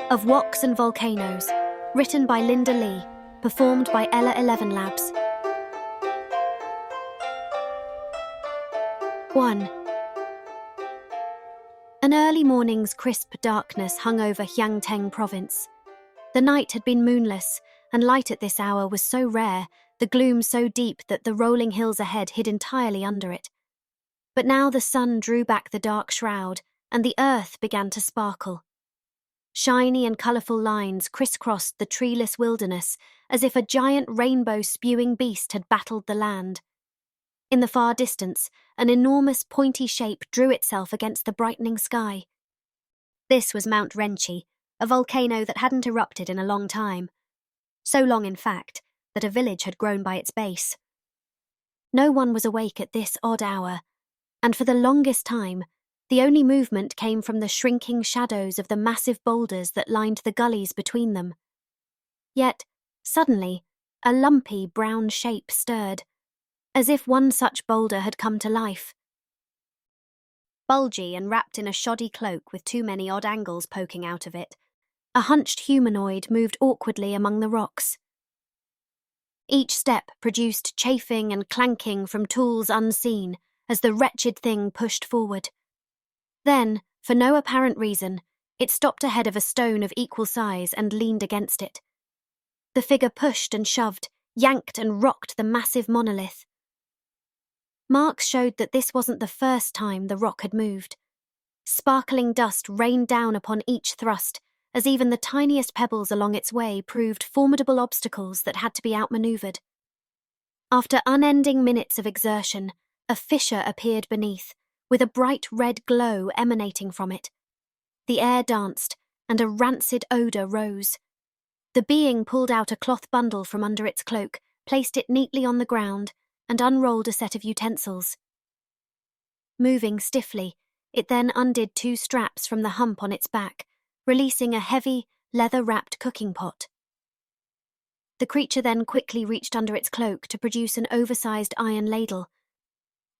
of Woks and Volcanoes, written by Linda Lee, performed by Ella 11 Labs. 1. An early morning's crisp darkness hung over Hyangteng province. The night had been moonless, and light at this hour was so rare, the gloom so deep that the rolling hills ahead hid entirely under it. But now the sun drew back the dark shroud, and the earth began to sparkle. Shiny and colourful lines crisscrossed the treeless wilderness, as if a giant rainbow-spewing beast had battled the land. In the far distance, an enormous pointy shape drew itself against the brightening sky. This was Mount Renchi, a volcano that hadn't erupted in a long time. So long, in fact, that a village had grown by its base. No one was awake at this odd hour, and for the longest time, the only movement came from the shrinking shadows of the massive boulders that lined the gullies between them. Yet, suddenly, a lumpy brown shape stirred, as if one such boulder had come to life. Bulgy and wrapped in a shoddy cloak with too many odd angles poking out of it, a hunched humanoid moved awkwardly among the rocks. Each step produced chafing and clanking from tools unseen as the wretched thing pushed forward. Then, for no apparent reason, it stopped ahead of a stone of equal size and leaned against it. The figure pushed and shoved, yanked and rocked the massive monolith. Marks showed that this wasn't the first time the rock had moved. Sparkling dust rained down upon each thrust, as even the tiniest pebbles along its way proved formidable obstacles that had to be outmaneuvered. After unending minutes of exertion, a fissure appeared beneath, with a bright red glow emanating from it. The air danced, and a rancid odour rose. The being pulled out a cloth bundle from under its cloak, placed it neatly on the ground, and unrolled a set of utensils. Moving stiffly, it then undid 2 straps from the hump on its back, releasing a heavy, leather-wrapped cooking pot. The creature then quickly reached under its cloak to produce an oversized iron ladle,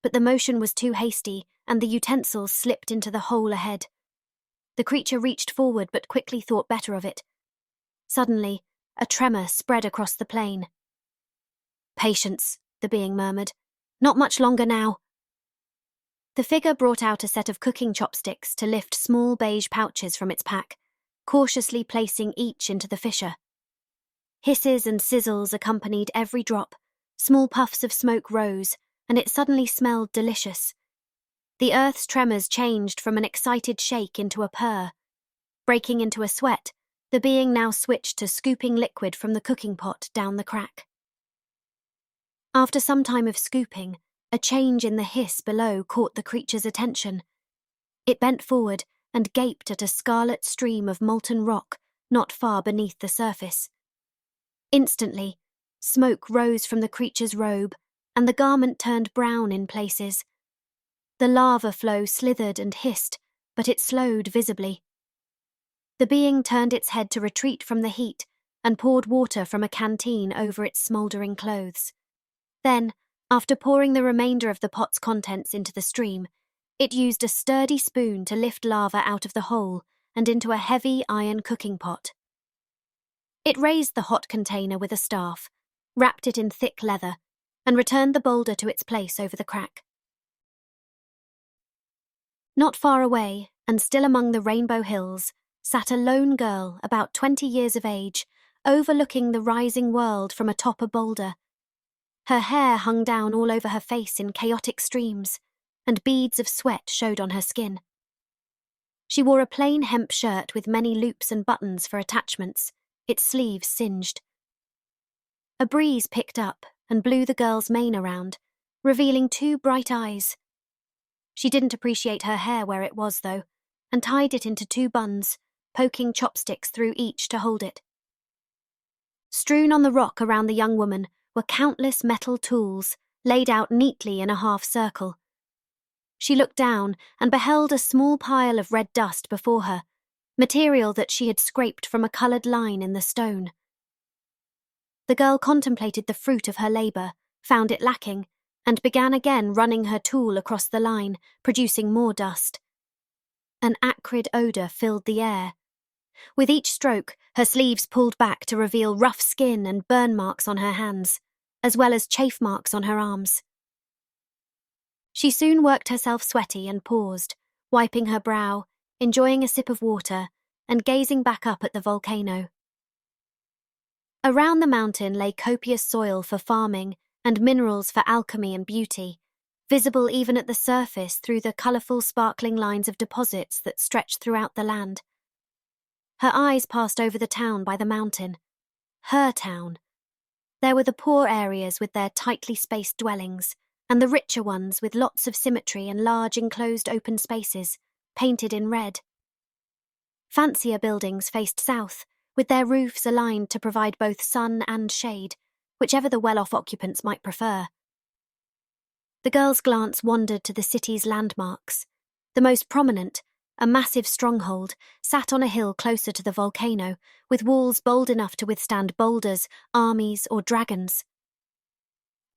but the motion was too hasty, and the utensils slipped into the hole ahead. The creature reached forward but quickly thought better of it. Suddenly, a tremor spread across the plain. "Patience," the being murmured. "Not much longer now." The figure brought out a set of cooking chopsticks to lift small beige pouches from its pack, cautiously placing each into the fissure. Hisses and sizzles accompanied every drop, small puffs of smoke rose, and it suddenly smelled delicious. The earth's tremors changed from an excited shake into a purr. Breaking into a sweat, the being now switched to scooping liquid from the cooking pot down the crack. After some time of scooping, a change in the hiss below caught the creature's attention. It bent forward and gaped at a scarlet stream of molten rock not far beneath the surface. Instantly, smoke rose from the creature's robe, and the garment turned brown in places. The lava flow slithered and hissed, but it slowed visibly. The being turned its head to retreat from the heat and poured water from a canteen over its smouldering clothes. Then, after pouring the remainder of the pot's contents into the stream, it used a sturdy spoon to lift lava out of the hole and into a heavy iron cooking pot. It raised the hot container with a staff, wrapped it in thick leather, and returned the boulder to its place over the crack. Not far away, and still among the rainbow hills, sat a lone girl about 20 years of age, overlooking the rising world from atop a boulder. Her hair hung down all over her face in chaotic streams, and beads of sweat showed on her skin. She wore a plain hemp shirt with many loops and buttons for attachments, its sleeves singed. A breeze picked up and blew the girl's mane around, revealing 2 bright eyes. She didn't appreciate her hair where it was, though, and tied it into 2 buns, poking chopsticks through each to hold it. Strewn on the rock around the young woman were countless metal tools, laid out neatly in a half circle. She looked down and beheld a small pile of red dust before her, material that she had scraped from a coloured line in the stone. The girl contemplated the fruit of her labour, found it lacking, and began again running her tool across the line, producing more dust. An acrid odour filled the air. With each stroke, her sleeves pulled back to reveal rough skin and burn marks on her hands, as well as chafe marks on her arms. She soon worked herself sweaty and paused, wiping her brow, enjoying a sip of water, and gazing back up at the volcano. Around the mountain lay copious soil for farming and minerals for alchemy and beauty, visible even at the surface through the colourful sparkling lines of deposits that stretched throughout the land. Her eyes passed over the town by the mountain. Her town. There were the poor areas with their tightly spaced dwellings, and the richer ones with lots of symmetry and large enclosed open spaces, painted in red. Fancier buildings faced south, with their roofs aligned to provide both sun and shade, whichever the well-off occupants might prefer. The girl's glance wandered to the city's landmarks. The most prominent, a massive stronghold, sat on a hill closer to the volcano, with walls bold enough to withstand boulders, armies, or dragons.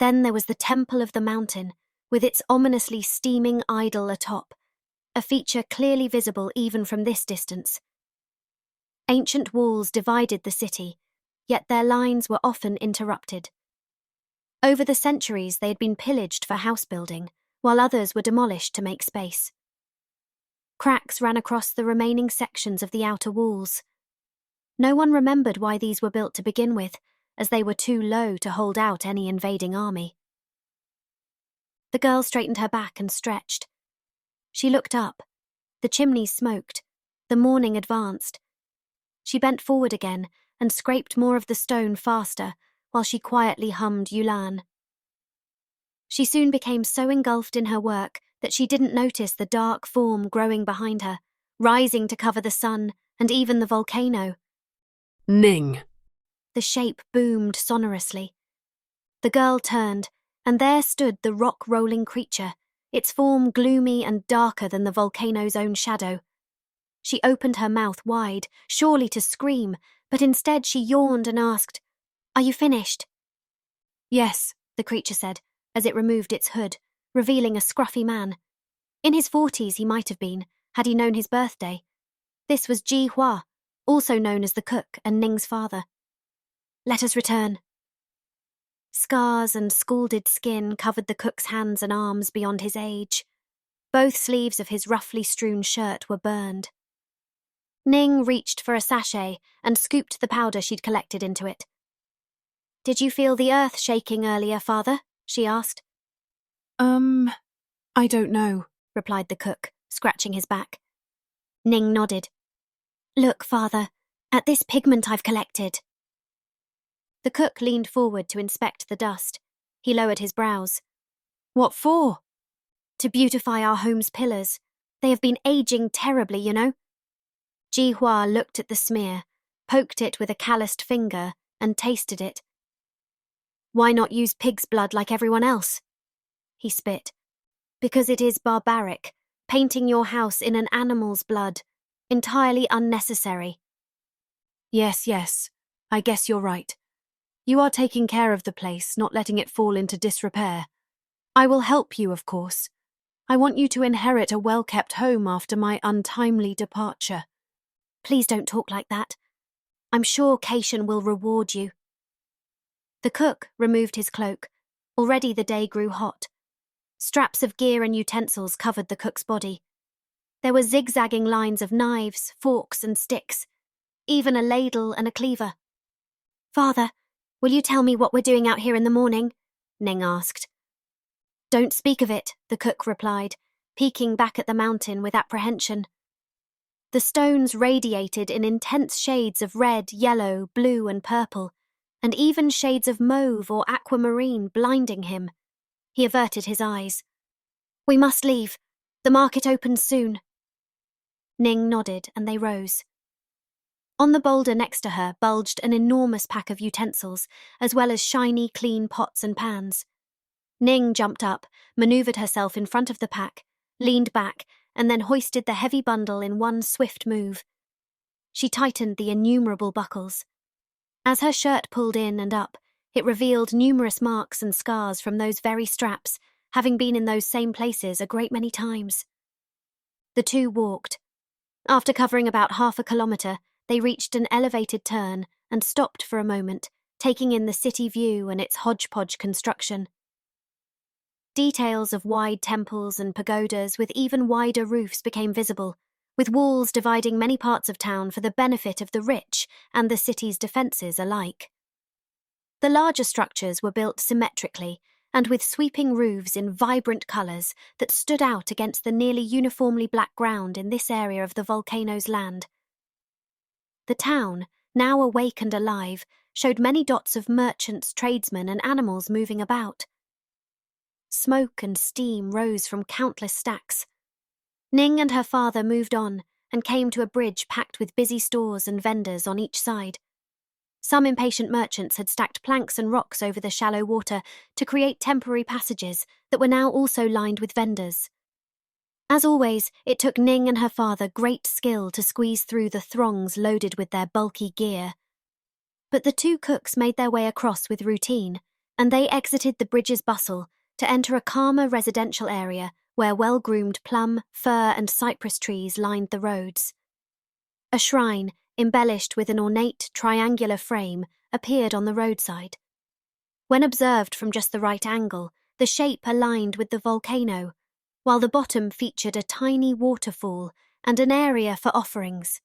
Then there was the Temple of the Mountain, with its ominously steaming idol atop, a feature clearly visible even from this distance. Ancient walls divided the city, yet their lines were often interrupted. Over the centuries they had been pillaged for house building, while others were demolished to make space. Cracks ran across the remaining sections of the outer walls. No one remembered why these were built to begin with, as they were too low to hold out any invading army. The girl straightened her back and stretched. She looked up. The chimneys smoked. The morning advanced. She bent forward again and scraped more of the stone faster, while she quietly hummed Yulan. She soon became so engulfed in her work that she didn't notice the dark form growing behind her, rising to cover the sun and even the volcano. Ning. The shape boomed sonorously. The girl turned, and there stood the rock-rolling creature, its form gloomy and darker than the volcano's own shadow. She opened her mouth wide, surely to scream, but instead she yawned and asked, "Are you finished?" "Yes," the creature said, as it removed its hood, revealing a scruffy man. In his 40s he might have been, had he known his birthday. This was Ji Hua, also known as the cook and Ning's father. "Let us return." Scars and scalded skin covered the cook's hands and arms beyond his age. Both sleeves of his roughly strewn shirt were burned. Ning reached for a sachet and scooped the powder she'd collected into it. "Did you feel the earth shaking earlier, father?" she asked. I don't know," replied the cook, scratching his back. Ning nodded. "Look, father, at this pigment I've collected." The cook leaned forward to inspect the dust. He lowered his brows. "What for?" "To beautify our home's pillars. They have been aging terribly, you know." Ji Hua looked at the smear, poked it with a calloused finger, and tasted it. "Why not use pig's blood like everyone else?" He spit. "Because it is barbaric, painting your house in an animal's blood. Entirely unnecessary." Yes, I guess you're right. You are taking care of the place, not letting it fall into disrepair. I will help you, of course. I want you to inherit a well-kept home after my untimely departure." "Please don't talk like that. I'm sure Cation will reward you." The cook removed his cloak. Already the day grew hot. Straps of gear and utensils covered the cook's body. There were zigzagging lines of knives, forks, and sticks, even a ladle and a cleaver. "Father, will you tell me what we're doing out here in the morning?" Ning asked. "Don't speak of it," the cook replied, peeking back at the mountain with apprehension. The stones radiated in intense shades of red, yellow, blue, and purple, and even shades of mauve or aquamarine, blinding him. He averted his eyes. "We must leave. The market opens soon." Ning nodded, and they rose. On the boulder next to her bulged an enormous pack of utensils, as well as shiny, clean pots and pans. Ning jumped up, maneuvered herself in front of the pack, leaned back, and then hoisted the heavy bundle in one swift move. She tightened the innumerable buckles. As her shirt pulled in and up, it revealed numerous marks and scars from those very straps, having been in those same places a great many times. The two walked. After covering about half a kilometre, they reached an elevated turn and stopped for a moment, taking in the city view and its hodgepodge construction. Details of wide temples and pagodas with even wider roofs became visible, with walls dividing many parts of town for the benefit of the rich and the city's defences alike. The larger structures were built symmetrically and with sweeping roofs in vibrant colours that stood out against the nearly uniformly black ground in this area of the Volcanoes' land. The town, now awake and alive, showed many dots of merchants, tradesmen, and animals moving about. Smoke and steam rose from countless stacks. Ning and her father moved on and came to a bridge packed with busy stores and vendors on each side. Some impatient merchants had stacked planks and rocks over the shallow water to create temporary passages that were now also lined with vendors. As always, it took Ning and her father great skill to squeeze through the throngs loaded with their bulky gear. But the two cooks made their way across with routine, and they exited the bridge's bustle to enter a calmer residential area where well-groomed plum, fir, and cypress trees lined the roads. A shrine, embellished with an ornate triangular frame, appeared on the roadside. When observed from just the right angle, the shape aligned with the volcano, while the bottom featured a tiny waterfall and an area for offerings.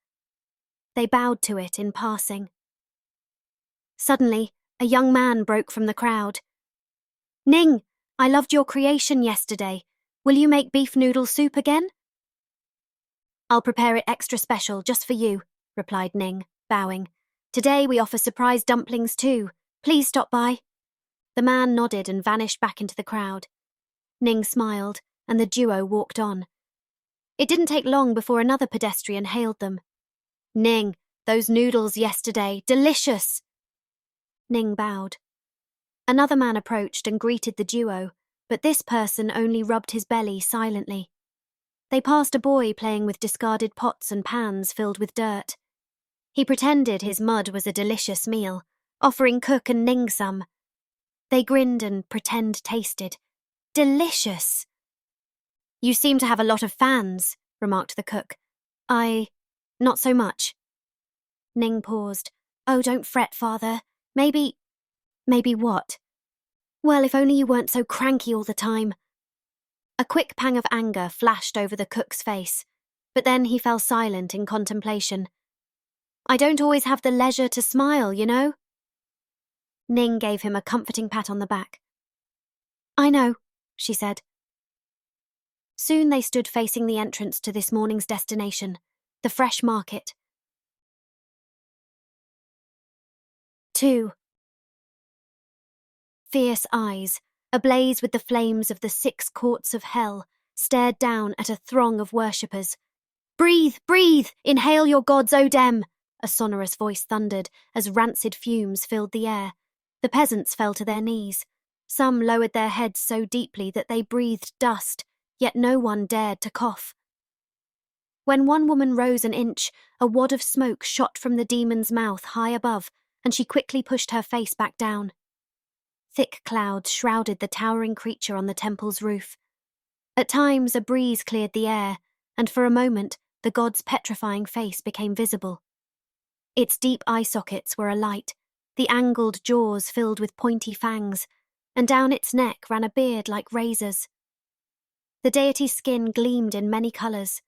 They bowed to it in passing. Suddenly, a young man broke from the crowd. "Ning, I loved your creation yesterday. Will you make beef noodle soup again?" "I'll prepare it extra special just for you," replied Ning, bowing. "Today we offer surprise dumplings too. Please stop by." The man nodded and vanished back into the crowd. Ning smiled, and the duo walked on. It didn't take long before another pedestrian hailed them. "Ning, those noodles yesterday, delicious!" Ning bowed. Another man approached and greeted the duo, but this person only rubbed his belly silently. They passed a boy playing with discarded pots and pans filled with dirt. He pretended his mud was a delicious meal, offering Cook and Ning some. They grinned and pretend tasted. Delicious! "You seem to have a lot of fans," remarked the cook. Not so much." Ning paused. "Oh, don't fret, father. Maybe what?" "Well, if only you weren't so cranky all the time." A quick pang of anger flashed over the cook's face, but then he fell silent in contemplation. "I don't always have the leisure to smile, you know." Ning gave him a comforting pat on the back. "I know," she said. Soon they stood facing the entrance to this morning's destination, the fresh market. 2. Fierce eyes, ablaze with the flames of the 6 courts of hell, stared down at a throng of worshippers. "Breathe, breathe! Inhale your god's odem!" a sonorous voice thundered as rancid fumes filled the air. The peasants fell to their knees. Some lowered their heads so deeply that they breathed dust, yet no one dared to cough. When one woman rose an inch, a wad of smoke shot from the demon's mouth high above, and she quickly pushed her face back down. Thick clouds shrouded the towering creature on the temple's roof. At times a breeze cleared the air, and for a moment the god's petrifying face became visible. Its deep eye sockets were alight, the angled jaws filled with pointy fangs, and down its neck ran a beard like razors. The deity's skin gleamed in many colours.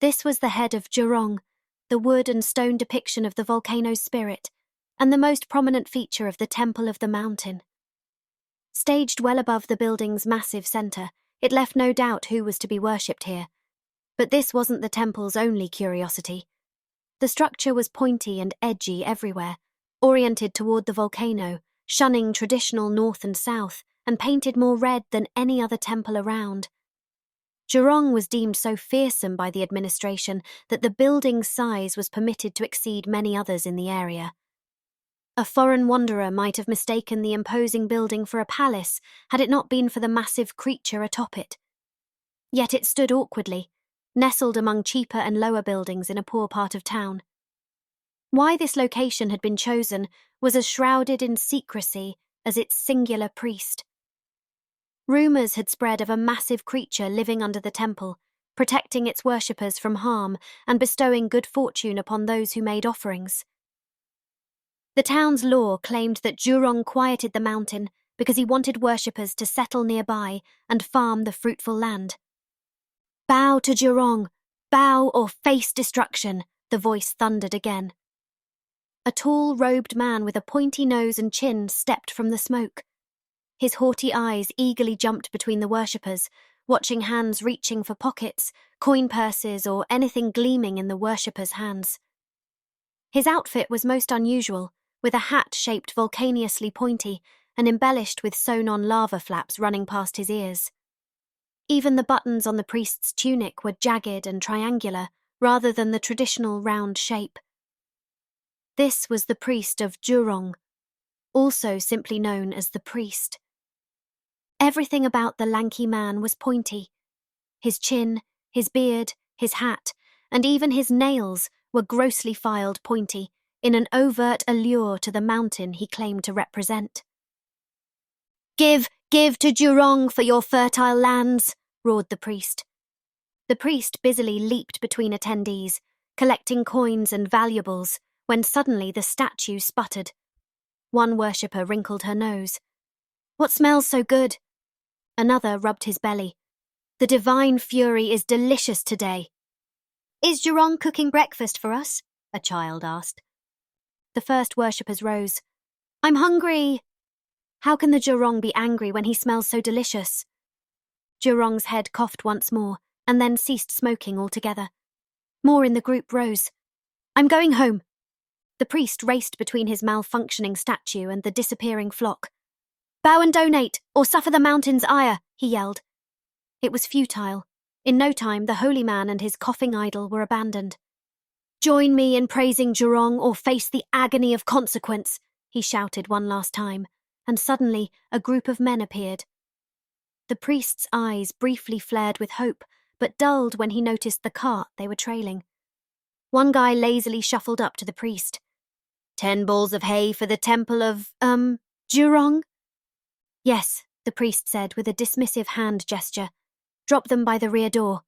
This was the head of Jurong, the wood and stone depiction of the volcano's spirit, and the most prominent feature of the Temple of the Mountain. Staged well above the building's massive centre, it left no doubt who was to be worshipped here. But this wasn't the temple's only curiosity. The structure was pointy and edgy everywhere, oriented toward the volcano, shunning traditional north and south, and painted more red than any other temple around. Jurong was deemed so fearsome by the administration that the building's size was permitted to exceed many others in the area. A foreign wanderer might have mistaken the imposing building for a palace had it not been for the massive creature atop it. Yet it stood awkwardly, nestled among cheaper and lower buildings in a poor part of town. Why this location had been chosen was as shrouded in secrecy as its singular priest. Rumours had spread of a massive creature living under the temple, protecting its worshippers from harm and bestowing good fortune upon those who made offerings. The town's law claimed that Jurong quieted the mountain because he wanted worshippers to settle nearby and farm the fruitful land. "Bow to Jurong, bow or face destruction," the voice thundered again. A tall, robed man with a pointy nose and chin stepped from the smoke. His haughty eyes eagerly jumped between the worshippers, watching hands reaching for pockets, coin purses, or anything gleaming in the worshippers' hands. His outfit was most unusual, with a hat shaped volcaneously pointy and embellished with sewn-on lava flaps running past his ears. Even the buttons on the priest's tunic were jagged and triangular, rather than the traditional round shape. This was the priest of Jurong, also simply known as the priest. Everything about the lanky man was pointy. His chin, his beard, his hat, and even his nails were grossly filed pointy, in an overt allure to the mountain he claimed to represent. "Give to Jurong for your fertile lands," roared the priest. The priest busily leaped between attendees, collecting coins and valuables, when suddenly the statue sputtered. One worshipper wrinkled her nose. "What smells so good?" Another rubbed his belly. "The divine fury is delicious today." "Is Jurong cooking breakfast for us?" a child asked. The first worshippers rose. "I'm hungry." "How can the Jurong be angry when he smells so delicious?" Jurong's head coughed once more, and then ceased smoking altogether. More in the group rose. "I'm going home." The priest raced between his malfunctioning statue and the disappearing flock. "Bow and donate, or suffer the mountain's ire," he yelled. It was futile. In no time, the holy man and his coughing idol were abandoned. "Join me in praising Jurong or face the agony of consequence," he shouted one last time, and suddenly a group of men appeared. The priest's eyes briefly flared with hope, but dulled when he noticed the cart they were trailing. One guy lazily shuffled up to the priest. "10 balls of hay for the temple of, Jurong?" "Yes," the priest said with a dismissive hand gesture. "Drop them by the rear door."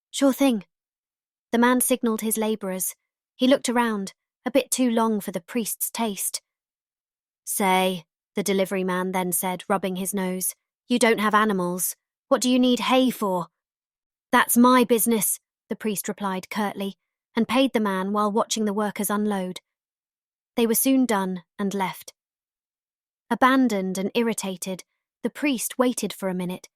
"Sure thing." The man signalled his labourers. He looked around, a bit too long for the priest's taste. "Say," the delivery man then said, rubbing his nose, "you don't have animals. What do you need hay for?" "That's my business," the priest replied curtly, and paid the man while watching the workers unload. They were soon done and left. Abandoned and irritated, the priest waited for a minute.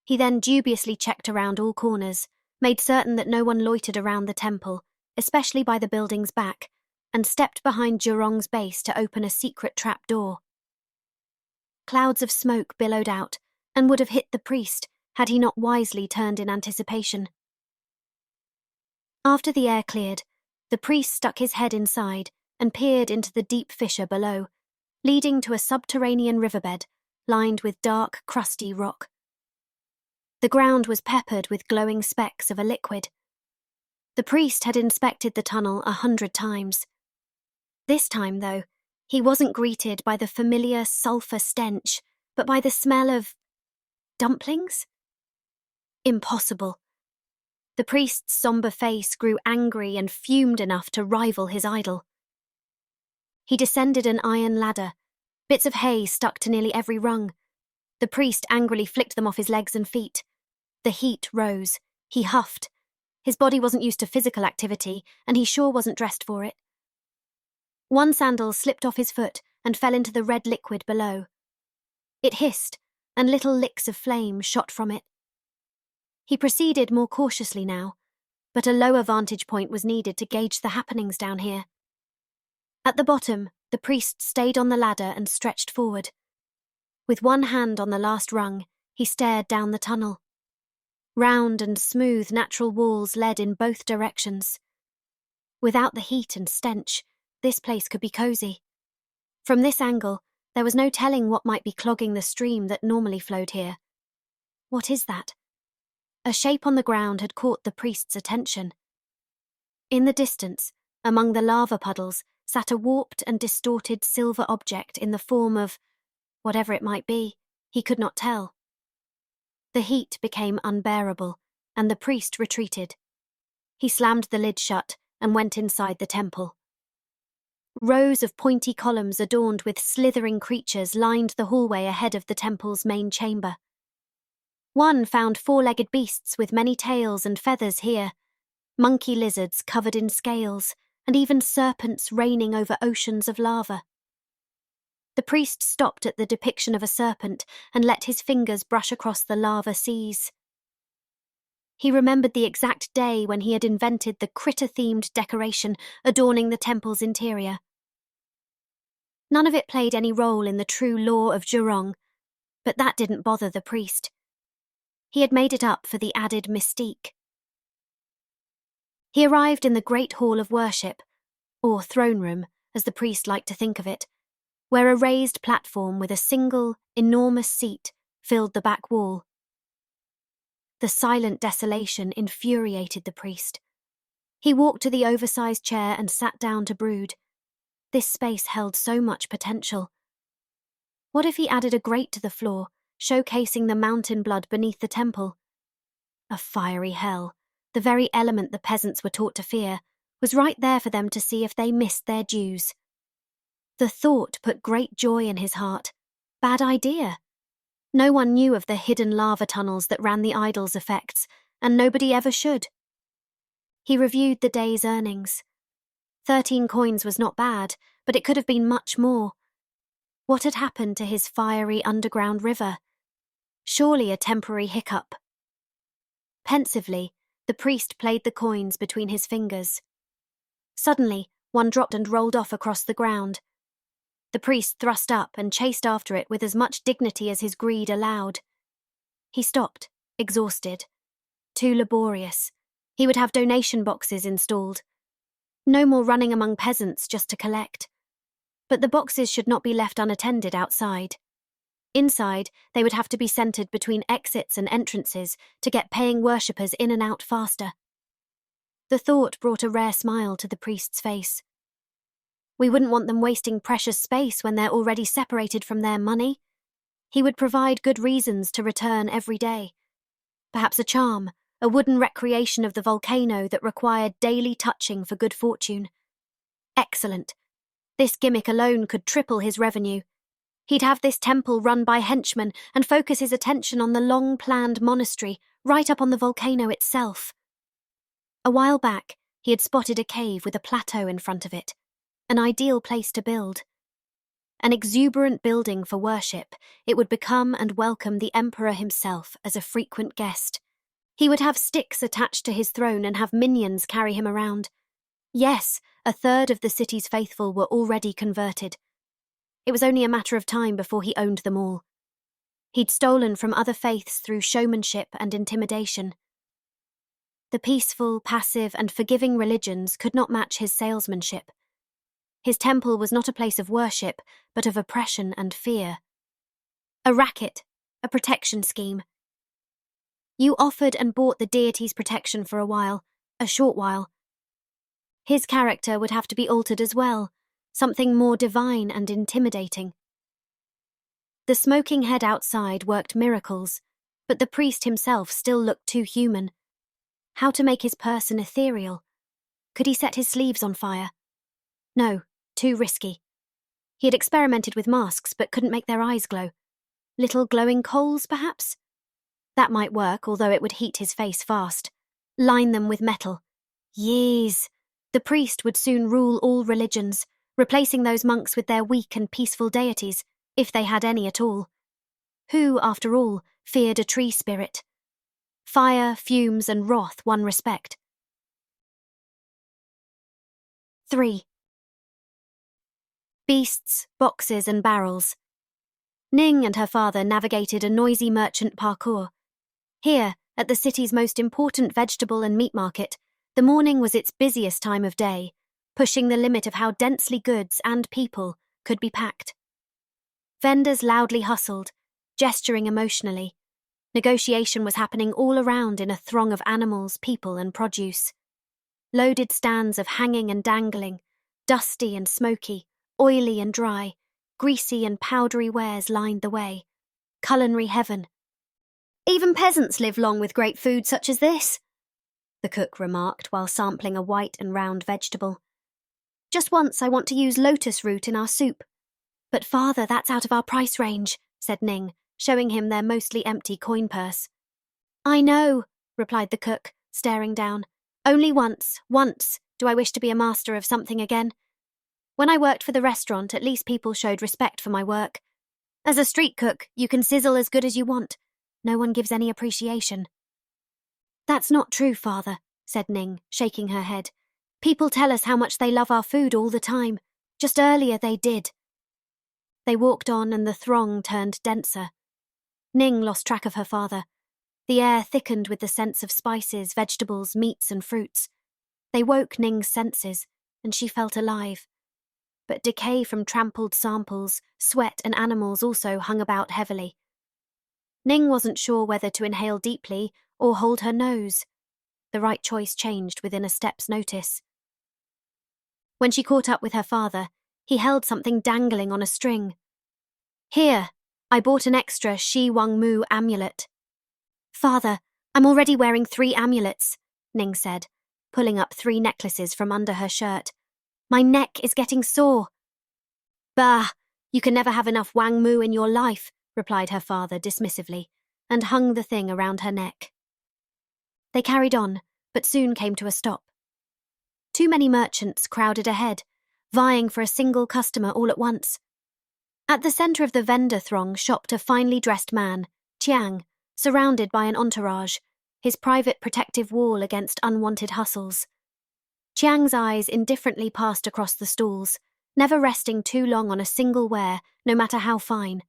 He then dubiously checked around all corners, made certain that no one loitered around the temple, especially by the building's back, and stepped behind Jurong's base to open a secret trap door. Clouds of smoke billowed out and would have hit the priest had he not wisely turned in anticipation. After the air cleared, the priest stuck his head inside and peered into the deep fissure below, leading to a subterranean riverbed lined with dark, crusty rock. The ground was peppered with glowing specks of a liquid. The priest had inspected the tunnel 100 times. This time, though, he wasn't greeted by the familiar sulphur stench, but by the smell of dumplings? Impossible. The priest's sombre face grew angry and fumed enough to rival his idol. He descended an iron ladder. Bits of hay stuck to nearly every rung. The priest angrily flicked them off his legs and feet. The heat rose. He huffed. His body wasn't used to physical activity, and he sure wasn't dressed for it. One sandal slipped off his foot and fell into the red liquid below. It hissed, and little licks of flame shot from it. He proceeded more cautiously now, but a lower vantage point was needed to gauge the happenings down here. At the bottom, the priest stayed on the ladder and stretched forward. With one hand on the last rung, he stared down the tunnel. Round and smooth natural walls led in both directions. Without the heat and stench, this place could be cosy. From this angle, there was no telling what might be clogging the stream that normally flowed here. What is that? A shape on the ground had caught the priest's attention. In the distance, among the lava puddles, sat a warped and distorted silver object in the form of whatever it might be. He could not tell. The heat became unbearable, and the priest retreated. He slammed the lid shut and went inside the temple. Rows of pointy columns adorned with slithering creatures lined the hallway ahead of the temple's main chamber. One found four-legged beasts with many tails and feathers here, monkey lizards covered in scales, and even serpents reigning over oceans of lava. The priest stopped at the depiction of a serpent and let his fingers brush across the lava seas. He remembered the exact day when he had invented the critter-themed decoration adorning the temple's interior. None of it played any role in the true lore of Zhurong, but that didn't bother the priest. He had made it up for the added mystique. He arrived in the great hall of worship, or throne room, as the priest liked to think of it, where a raised platform with a single, enormous seat filled the back wall. The silent desolation infuriated the priest. He walked to the oversized chair and sat down to brood. This space held so much potential. What if he added a grate to the floor, showcasing the mountain blood beneath the temple? A fiery hell, the very element the peasants were taught to fear, was right there for them to see if they missed their dues. The thought put great joy in his heart. Bad idea. No one knew of the hidden lava tunnels that ran the idol's effects, and nobody ever should. He reviewed the day's earnings. 13 coins was not bad, but it could have been much more. What had happened to his fiery underground river? Surely a temporary hiccup. Pensively, the priest played the coins between his fingers. Suddenly, one dropped and rolled off across the ground. The priest thrust up and chased after it with as much dignity as his greed allowed. He stopped, exhausted. Too laborious. He would have donation boxes installed. No more running among peasants just to collect. But the boxes should not be left unattended outside. Inside, they would have to be centered between exits and entrances to get paying worshippers in and out faster. The thought brought a rare smile to the priest's face. We wouldn't want them wasting precious space when they're already separated from their money. He would provide good reasons to return every day. Perhaps a charm, a wooden recreation of the volcano that required daily touching for good fortune. Excellent. This gimmick alone could triple his revenue. He'd have this temple run by henchmen and focus his attention on the long-planned monastery right up on the volcano itself. A while back, he had spotted a cave with a plateau in front of it. An ideal place to build. An exuberant building for worship, it would become and welcome the emperor himself as a frequent guest. He would have sticks attached to his throne and have minions carry him around. Yes, 1/3 of the city's faithful were already converted. It was only a matter of time before he owned them all. He'd stolen from other faiths through showmanship and intimidation. The peaceful, passive, and forgiving religions could not match his salesmanship. His temple was not a place of worship, but of oppression and fear. A racket, a protection scheme. You offered and bought the deity's protection for a short while. His character would have to be altered as well, something more divine and intimidating. The smoking head outside worked miracles, but the priest himself still looked too human. How to make his person ethereal? Could he set his sleeves on fire? No, too risky. He had experimented with masks but couldn't make their eyes glow. Little glowing coals, perhaps? That might work, although it would heat his face fast. Line them with metal. Yees! The priest would soon rule all religions, replacing those monks with their weak and peaceful deities, if they had any at all. Who, after all, feared a tree spirit? Fire, fumes, and wrath won respect. 3. Beasts, boxes, and barrels. Ning and her father navigated a noisy merchant parkour. Here, at the city's most important vegetable and meat market, the morning was its busiest time of day, pushing the limit of how densely goods and people could be packed. Vendors loudly hustled, gesturing emotionally. Negotiation was happening all around in a throng of animals, people, and produce. Loaded stands of hanging and dangling, dusty and smoky, oily and dry, greasy and powdery wares lined the way. Culinary heaven. Even peasants live long with great food such as this, the cook remarked while sampling a white and round vegetable. Just once I want to use lotus root in our soup. But father, that's out of our price range, said Ning, showing him their mostly empty coin purse. I know, replied the cook, staring down. Only once do I wish to be a master of something again. When I worked for the restaurant, at least people showed respect for my work. As a street cook, you can sizzle as good as you want. No one gives any appreciation. That's not true, father, said Ning, shaking her head. People tell us how much they love our food all the time. Just earlier they did. They walked on and the throng turned denser. Ning lost track of her father. The air thickened with the scents of spices, vegetables, meats and fruits. They woke Ning's senses, and she felt alive. But decay from trampled samples, sweat and animals also hung about heavily. Ning wasn't sure whether to inhale deeply or hold her nose. The right choice changed within a step's notice. When she caught up with her father, he held something dangling on a string. Here, I bought an extra Shi Wang Mu amulet. Father, I'm already wearing 3 amulets, Ning said, pulling up 3 necklaces from under her shirt. My neck is getting sore. Bah, you can never have enough Wang Mu in your life, replied her father dismissively, and hung the thing around her neck. They carried on, but soon came to a stop. Too many merchants crowded ahead, vying for a single customer all at once. At the centre of the vendor throng shopped a finely dressed man, Chiang, surrounded by an entourage, his private protective wall against unwanted hustles. Chiang's eyes indifferently passed across the stalls, never resting too long on a single ware, no matter how fine.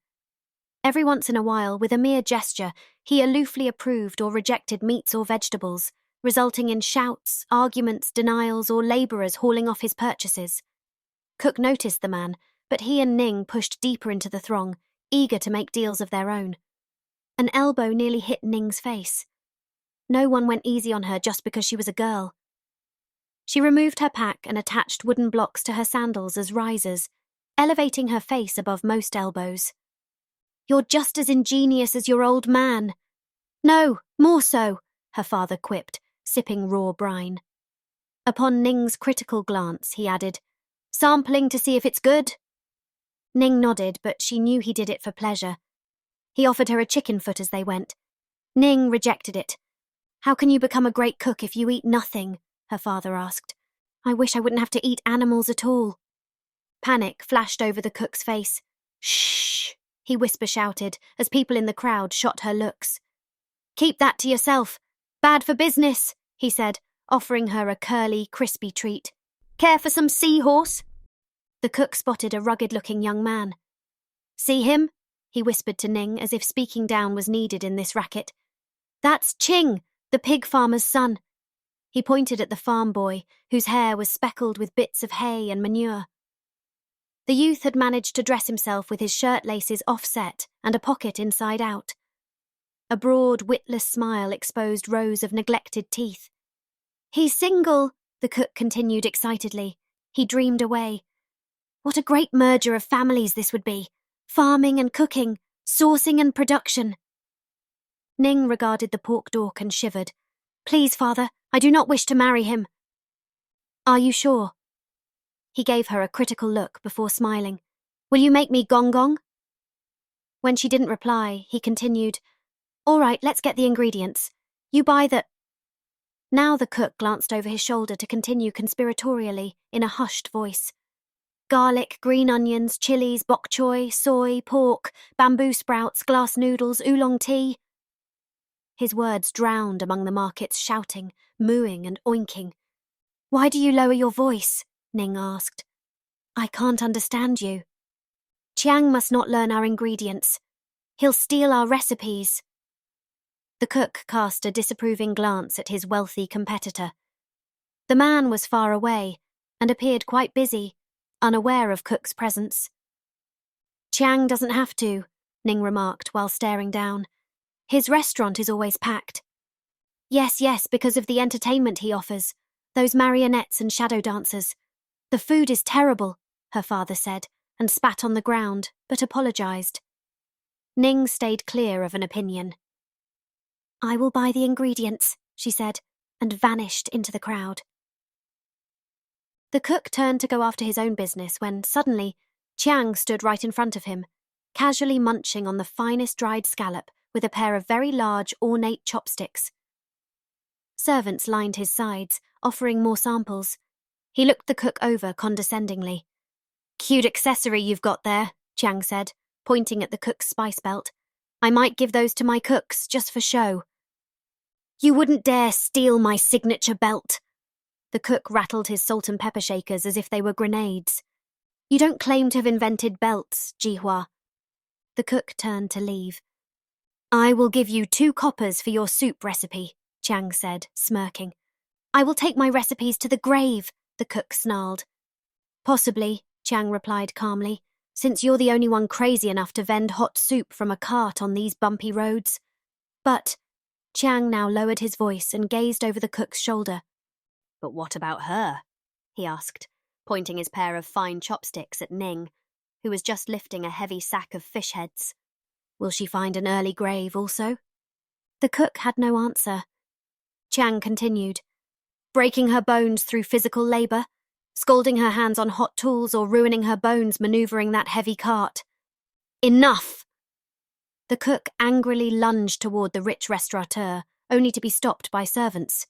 Every once in a while, with a mere gesture, he aloofly approved or rejected meats or vegetables, resulting in shouts, arguments, denials, or labourers hauling off his purchases. Cook noticed the man, but he and Ning pushed deeper into the throng, eager to make deals of their own. An elbow nearly hit Ning's face. No one went easy on her just because she was a girl. She removed her pack and attached wooden blocks to her sandals as risers, elevating her face above most elbows. You're just as ingenious as your old man. No, more so, her father quipped, sipping raw brine. Upon Ning's critical glance, he added, Sampling to see if it's good? Ning nodded, but she knew he did it for pleasure. He offered her a chicken foot as they went. Ning rejected it. How can you become a great cook if you eat nothing? Her father asked. I wish I wouldn't have to eat animals at all. Panic flashed over the cook's face. Shh, he whisper-shouted as people in the crowd shot her looks. Keep that to yourself. Bad for business, he said, offering her a curly, crispy treat. Care for some seahorse? The cook spotted a rugged-looking young man. See him? He whispered to Ning as if speaking down was needed in this racket. That's Ching, the pig farmer's son. He pointed at the farm boy, whose hair was speckled with bits of hay and manure. The youth had managed to dress himself with his shirt laces offset and a pocket inside out. A broad, witless smile exposed rows of neglected teeth. He's single, the cook continued excitedly. He dreamed away. What a great merger of families this would be. Farming and cooking, sourcing and production. Ning regarded the pork dork and shivered. Please, father, I do not wish to marry him. Are you sure? He gave her a critical look before smiling. Will you make me gong gong? When she didn't reply, he continued, All right, let's get the ingredients. You buy the... Now the cook glanced over his shoulder to continue conspiratorially in a hushed voice. Garlic, green onions, chilies, bok choy, soy, pork, bamboo sprouts, glass noodles, oolong tea. His words drowned among the market's shouting, mooing and oinking. Why do you lower your voice? Ning asked. I can't understand you. Chiang must not learn our ingredients. He'll steal our recipes. The cook cast a disapproving glance at his wealthy competitor. The man was far away and appeared quite busy, unaware of Cook's presence. Chiang doesn't have to, Ning remarked while staring down. His restaurant is always packed. Yes, because of the entertainment he offers, those marionettes and shadow dancers. The food is terrible, her father said, and spat on the ground, but apologised. Ning stayed clear of an opinion. I will buy the ingredients, she said, and vanished into the crowd. The cook turned to go after his own business when, suddenly, Chiang stood right in front of him, casually munching on the finest dried scallop with a pair of very large, ornate chopsticks. Servants lined his sides, offering more samples. He looked the cook over condescendingly. "Cute accessory you've got there," Chiang said, pointing at the cook's spice belt. "I might give those to my cooks, just for show." "You wouldn't dare steal my signature belt." The cook rattled his salt and pepper shakers as if they were grenades. "You don't claim to have invented belts, Jihua." The cook turned to leave. "I will give you 2 coppers for your soup recipe," Chiang said, smirking. "I will take my recipes to the grave," the cook snarled. "Possibly," Chiang replied calmly, "since you're the only one crazy enough to vend hot soup from a cart on these bumpy roads. But," Chiang now lowered his voice and gazed over the cook's shoulder. "But what about her?" he asked, pointing his pair of fine chopsticks at Ning, who was just lifting a heavy sack of fish heads. "Will she find an early grave also?" The cook had no answer. Chiang continued, "Breaking her bones through physical labour, scalding her hands on hot tools, or ruining her bones manoeuvring that heavy cart. Enough!" The cook angrily lunged toward the rich restaurateur, only to be stopped by servants.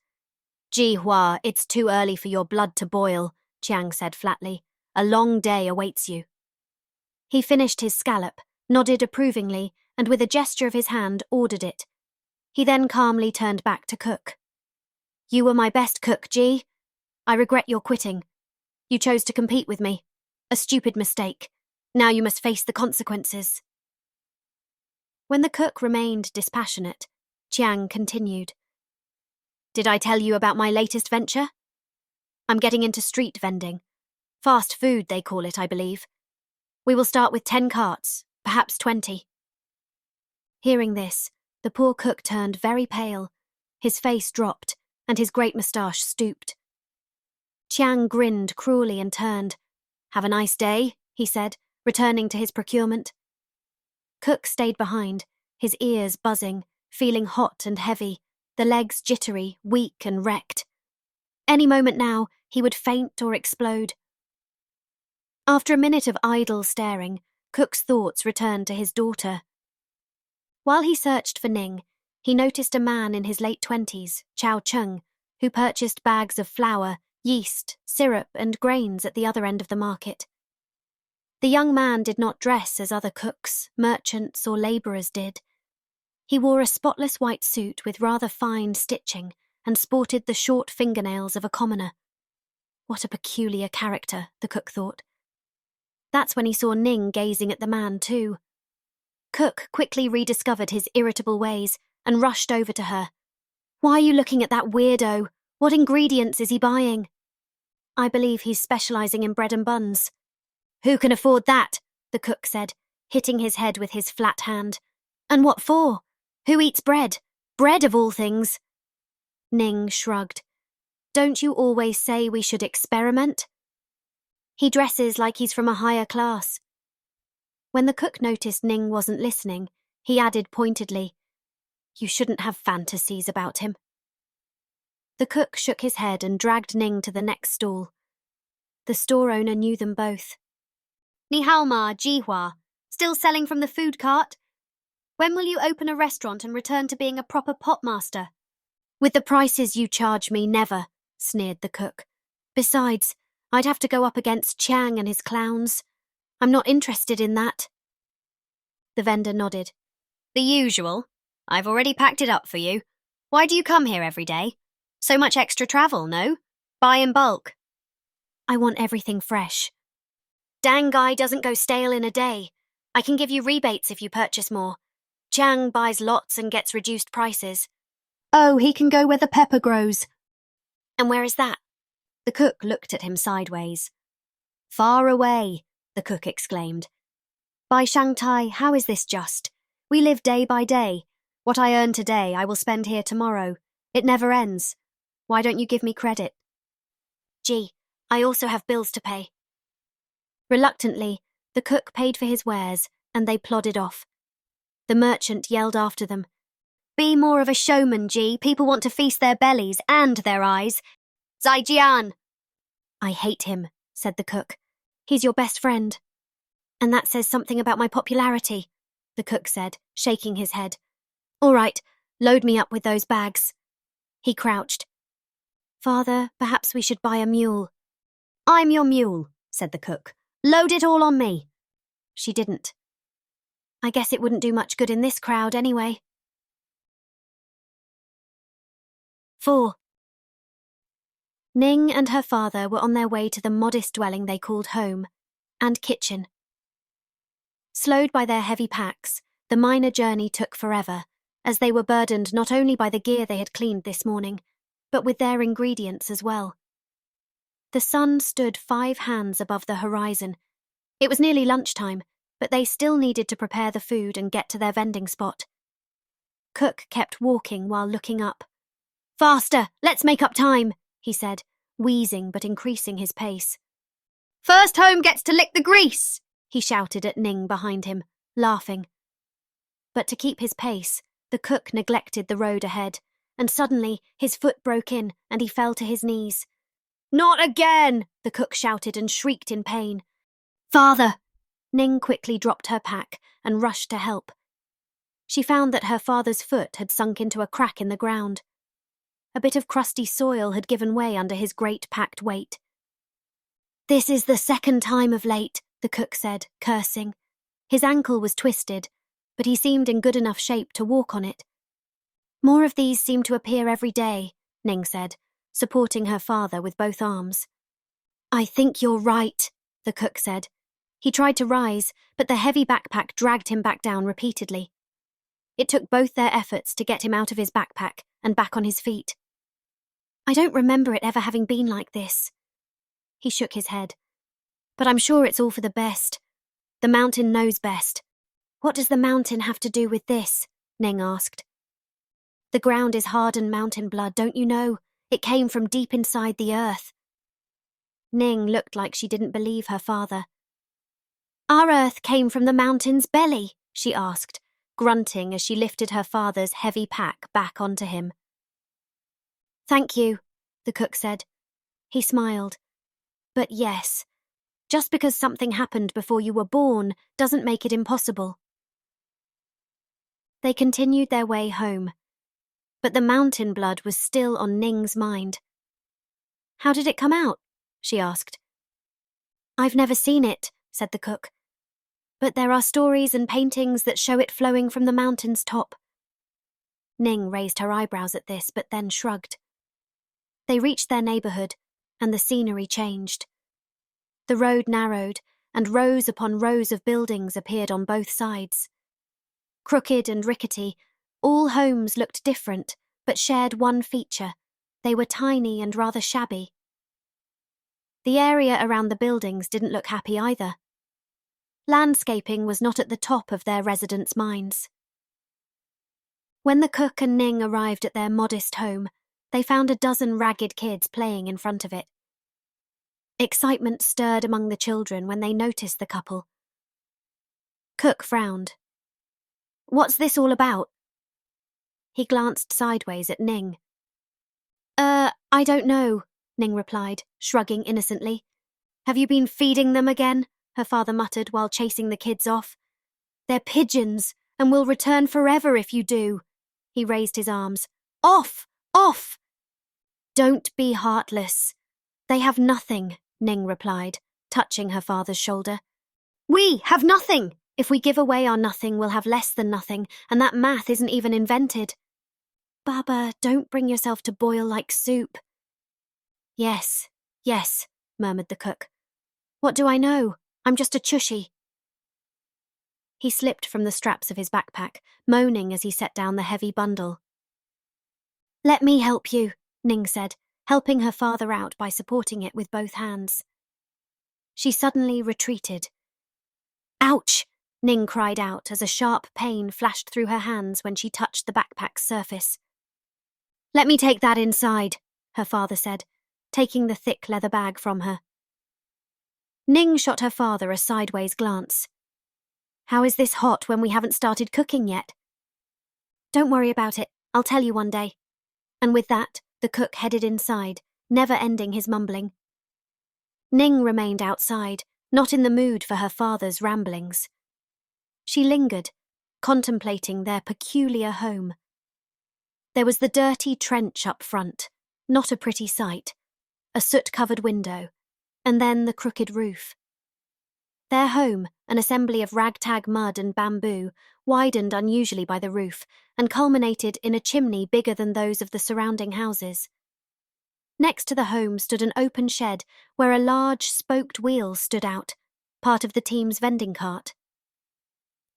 "Jihua, it's too early for your blood to boil," Chiang said flatly. "A long day awaits you." He finished his scallop, nodded approvingly, and with a gesture of his hand ordered it. He then calmly turned back to cook. "You were my best cook, Ji. I regret your quitting. You chose to compete with me. A stupid mistake. Now you must face the consequences." When the cook remained dispassionate, Chiang continued. "Did I tell you about my latest venture? I'm getting into street vending. Fast food, they call it, I believe. We will start with 10 carts, perhaps 20. Hearing this, the poor cook turned very pale. His face dropped, and his great moustache stooped. Chiang grinned cruelly and turned. "Have a nice day," he said, returning to his procurement. Cook stayed behind, his ears buzzing, feeling hot and heavy, the legs jittery, weak and wrecked. Any moment now, he would faint or explode. After a minute of idle staring, Cook's thoughts returned to his daughter. While he searched for Ning, he noticed a man in his late 20s, Chow Chung, who purchased bags of flour, yeast, syrup, and grains at the other end of the market. The young man did not dress as other cooks, merchants, or labourers did. He wore a spotless white suit with rather fine stitching and sported the short fingernails of a commoner. What a peculiar character, the cook thought. That's when he saw Ning gazing at the man too. Cook quickly rediscovered his irritable ways and rushed over to her. "Why are you looking at that weirdo? What ingredients is he buying?" "I believe he's specialising in bread and buns." "Who can afford that?" the cook said, hitting his head with his flat hand. "And what for? Who eats bread? Bread of all things." Ning shrugged. "Don't you always say we should experiment?" "He dresses like he's from a higher class." When the cook noticed Ning wasn't listening, he added pointedly, "You shouldn't have fantasies about him." The cook shook his head and dragged Ning to the next stall. The store owner knew them both. "Ni hao ma, Jihua. Still selling from the food cart? When will you open a restaurant and return to being a proper potmaster?" "With the prices you charge me, never," sneered the cook. "Besides, I'd have to go up against Chiang and his clowns. I'm not interested in that." The vendor nodded. "The usual. I've already packed it up for you. Why do you come here every day? So much extra travel, no? Buy in bulk." "I want everything fresh." "Dang guy doesn't go stale in a day. I can give you rebates if you purchase more. Chiang buys lots and gets reduced prices." "Oh, he can go where the pepper grows." "And where is that?" The cook looked at him sideways. "Far away," the cook exclaimed. "By Shanghai, how is this just? We live day by day. What I earn today, I will spend here tomorrow. It never ends. Why don't you give me credit?" "Gee, I also have bills to pay." Reluctantly, the cook paid for his wares, and they plodded off. The merchant yelled after them, Be more of a showman, G. People want to feast their bellies and their eyes. Zaijian! I hate him, said the cook. He's your best friend. And that says something about my popularity, the cook said, shaking his head. All right, load me up with those bags. He crouched. Father, perhaps we should buy a mule. I'm your mule, said the cook. Load it all on me. She didn't. I guess it wouldn't do much good in this crowd anyway. 4. Ning and her father were on their way to the modest dwelling they called home, and kitchen. Slowed by their heavy packs, the minor journey took forever, as they were burdened not only by the gear they had cleaned this morning, but with their ingredients as well. The sun stood 5 hands above the horizon. It was nearly lunchtime, but they still needed to prepare the food and get to their vending spot. Cook kept walking while looking up. Faster, let's make up time, he said, wheezing but increasing his pace. First home gets to lick the grease, he shouted at Ning behind him, laughing. But to keep his pace, the cook neglected the road ahead, and suddenly his foot broke in and he fell to his knees. Not again, the cook shouted and shrieked in pain. Father! Ning quickly dropped her pack and rushed to help. She found that her father's foot had sunk into a crack in the ground. A bit of crusty soil had given way under his great packed weight. This is the 2nd time of late, the cook said, cursing. His ankle was twisted, but he seemed in good enough shape to walk on it. More of these seem to appear every day, Ning said, supporting her father with both arms. I think you're right, the cook said. He tried to rise, but the heavy backpack dragged him back down repeatedly. It took both their efforts to get him out of his backpack and back on his feet. I don't remember it ever having been like this. He shook his head. But I'm sure it's all for the best. The mountain knows best. What does the mountain have to do with this? Ning asked. The ground is hardened mountain blood, don't you know? It came from deep inside the earth. Ning looked like she didn't believe her father. Our earth came from the mountain's belly, she asked, grunting as she lifted her father's heavy pack back onto him. Thank you, the cook said. He smiled. But yes, just because something happened before you were born doesn't make it impossible. They continued their way home, but the mountain blood was still on Ning's mind. How did it come out? She asked. I've never seen it, said the cook. But there are stories and paintings that show it flowing from the mountain's top. Ning raised her eyebrows at this, but then shrugged. They reached their neighborhood, and the scenery changed. The road narrowed, and rows upon rows of buildings appeared on both sides. Crooked and rickety, all homes looked different, but shared one feature. They were tiny and rather shabby. The area around the buildings didn't look happy either. Landscaping was not at the top of their residents' minds. When the cook and Ning arrived at their modest home, they found a dozen ragged kids playing in front of it. Excitement stirred among the children when they noticed the couple. Cook frowned. What's this all about? He glanced sideways at Ning. I don't know, Ning replied, shrugging innocently. Have you been feeding them again? Her father muttered while chasing the kids off. They're pigeons, and will return forever if you do. He raised his arms. Off! Off! Don't be heartless. They have nothing, Ning replied, touching her father's shoulder. We have nothing! If we give away our nothing, we'll have less than nothing, and that math isn't even invented. Baba, don't bring yourself to boil like soup. Yes, murmured the cook. What do I know? I'm just a chushy. He slipped from the straps of his backpack, moaning as he set down the heavy bundle. Let me help you, Ning said, helping her father out by supporting it with both hands. She suddenly retreated. Ouch! Ning cried out as a sharp pain flashed through her hands when she touched the backpack's surface. Let me take that inside, her father said, taking the thick leather bag from her. Ning shot her father a sideways glance. How is this hot when we haven't started cooking yet? Don't worry about it. I'll tell you one day. And with that, the cook headed inside, never ending his mumbling. Ning remained outside, not in the mood for her father's ramblings. She lingered, contemplating their peculiar home. There was the dirty trench up front, not a pretty sight, a soot-covered window, and then the crooked roof. Their home, an assembly of ragtag mud and bamboo, widened unusually by the roof and culminated in a chimney bigger than those of the surrounding houses. Next to the home stood an open shed where a large spoked wheel stood out, part of the team's vending cart.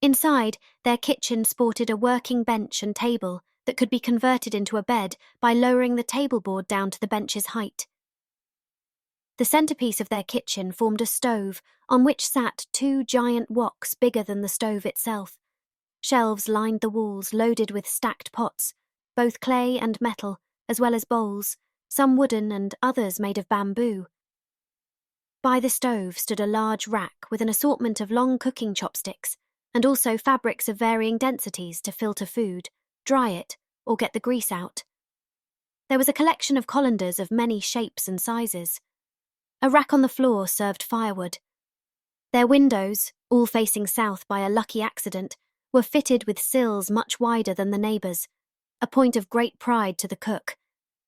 Inside, their kitchen sported a working bench and table that could be converted into a bed by lowering the table board down to the bench's height. The centerpiece of their kitchen formed a stove on which sat 2 giant woks bigger than the stove itself. Shelves lined the walls loaded with stacked pots, both clay and metal, as well as bowls, some wooden and others made of bamboo. By the stove stood a large rack with an assortment of long cooking chopsticks, and also fabrics of varying densities to filter food, dry it, or get the grease out. There was a collection of colanders of many shapes and sizes. A rack on the floor served firewood. Their windows, all facing south by a lucky accident, were fitted with sills much wider than the neighbours', a point of great pride to the cook,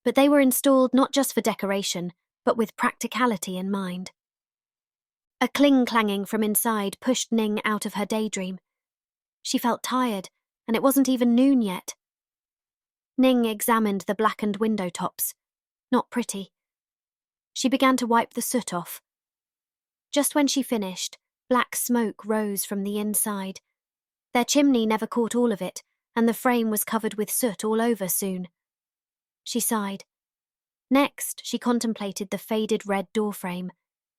but they were installed not just for decoration, but with practicality in mind. A cling-clanging from inside pushed Ning out of her daydream. She felt tired, and it wasn't even noon yet. Ning examined the blackened window tops. Not pretty. She began to wipe the soot off. Just when she finished, black smoke rose from the inside. Their chimney never caught all of it, and the frame was covered with soot all over soon. She sighed. Next, she contemplated the faded red doorframe.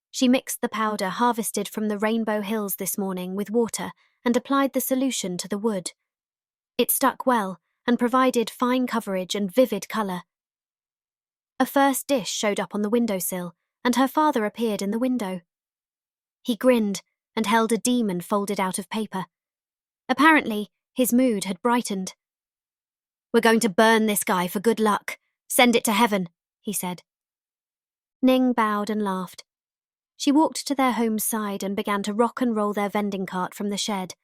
She mixed the powder harvested from the Rainbow Hills this morning with water and applied the solution to the wood. It stuck well and provided fine coverage and vivid colour. A first dish showed up on the windowsill, and her father appeared in the window. He grinned and held a demon folded out of paper. Apparently, his mood had brightened. "We're going to burn this guy for good luck. Send it to heaven," he said. Ning bowed and laughed. She walked to their home's side and began to rock and roll their vending cart from the shed.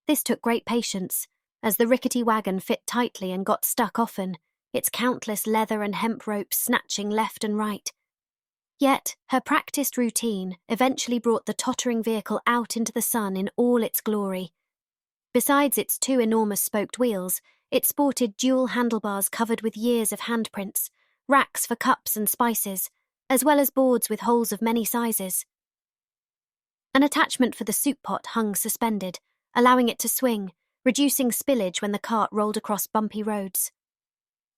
This took great patience, as the rickety wagon fit tightly and got stuck often, its countless leather and hemp ropes snatching left and right. Yet, her practiced routine eventually brought the tottering vehicle out into the sun in all its glory. Besides its 2 enormous spoked wheels, it sported dual handlebars covered with years of handprints, racks for cups and spices, as well as boards with holes of many sizes. An attachment for the soup pot hung suspended, allowing it to swing, reducing spillage when the cart rolled across bumpy roads.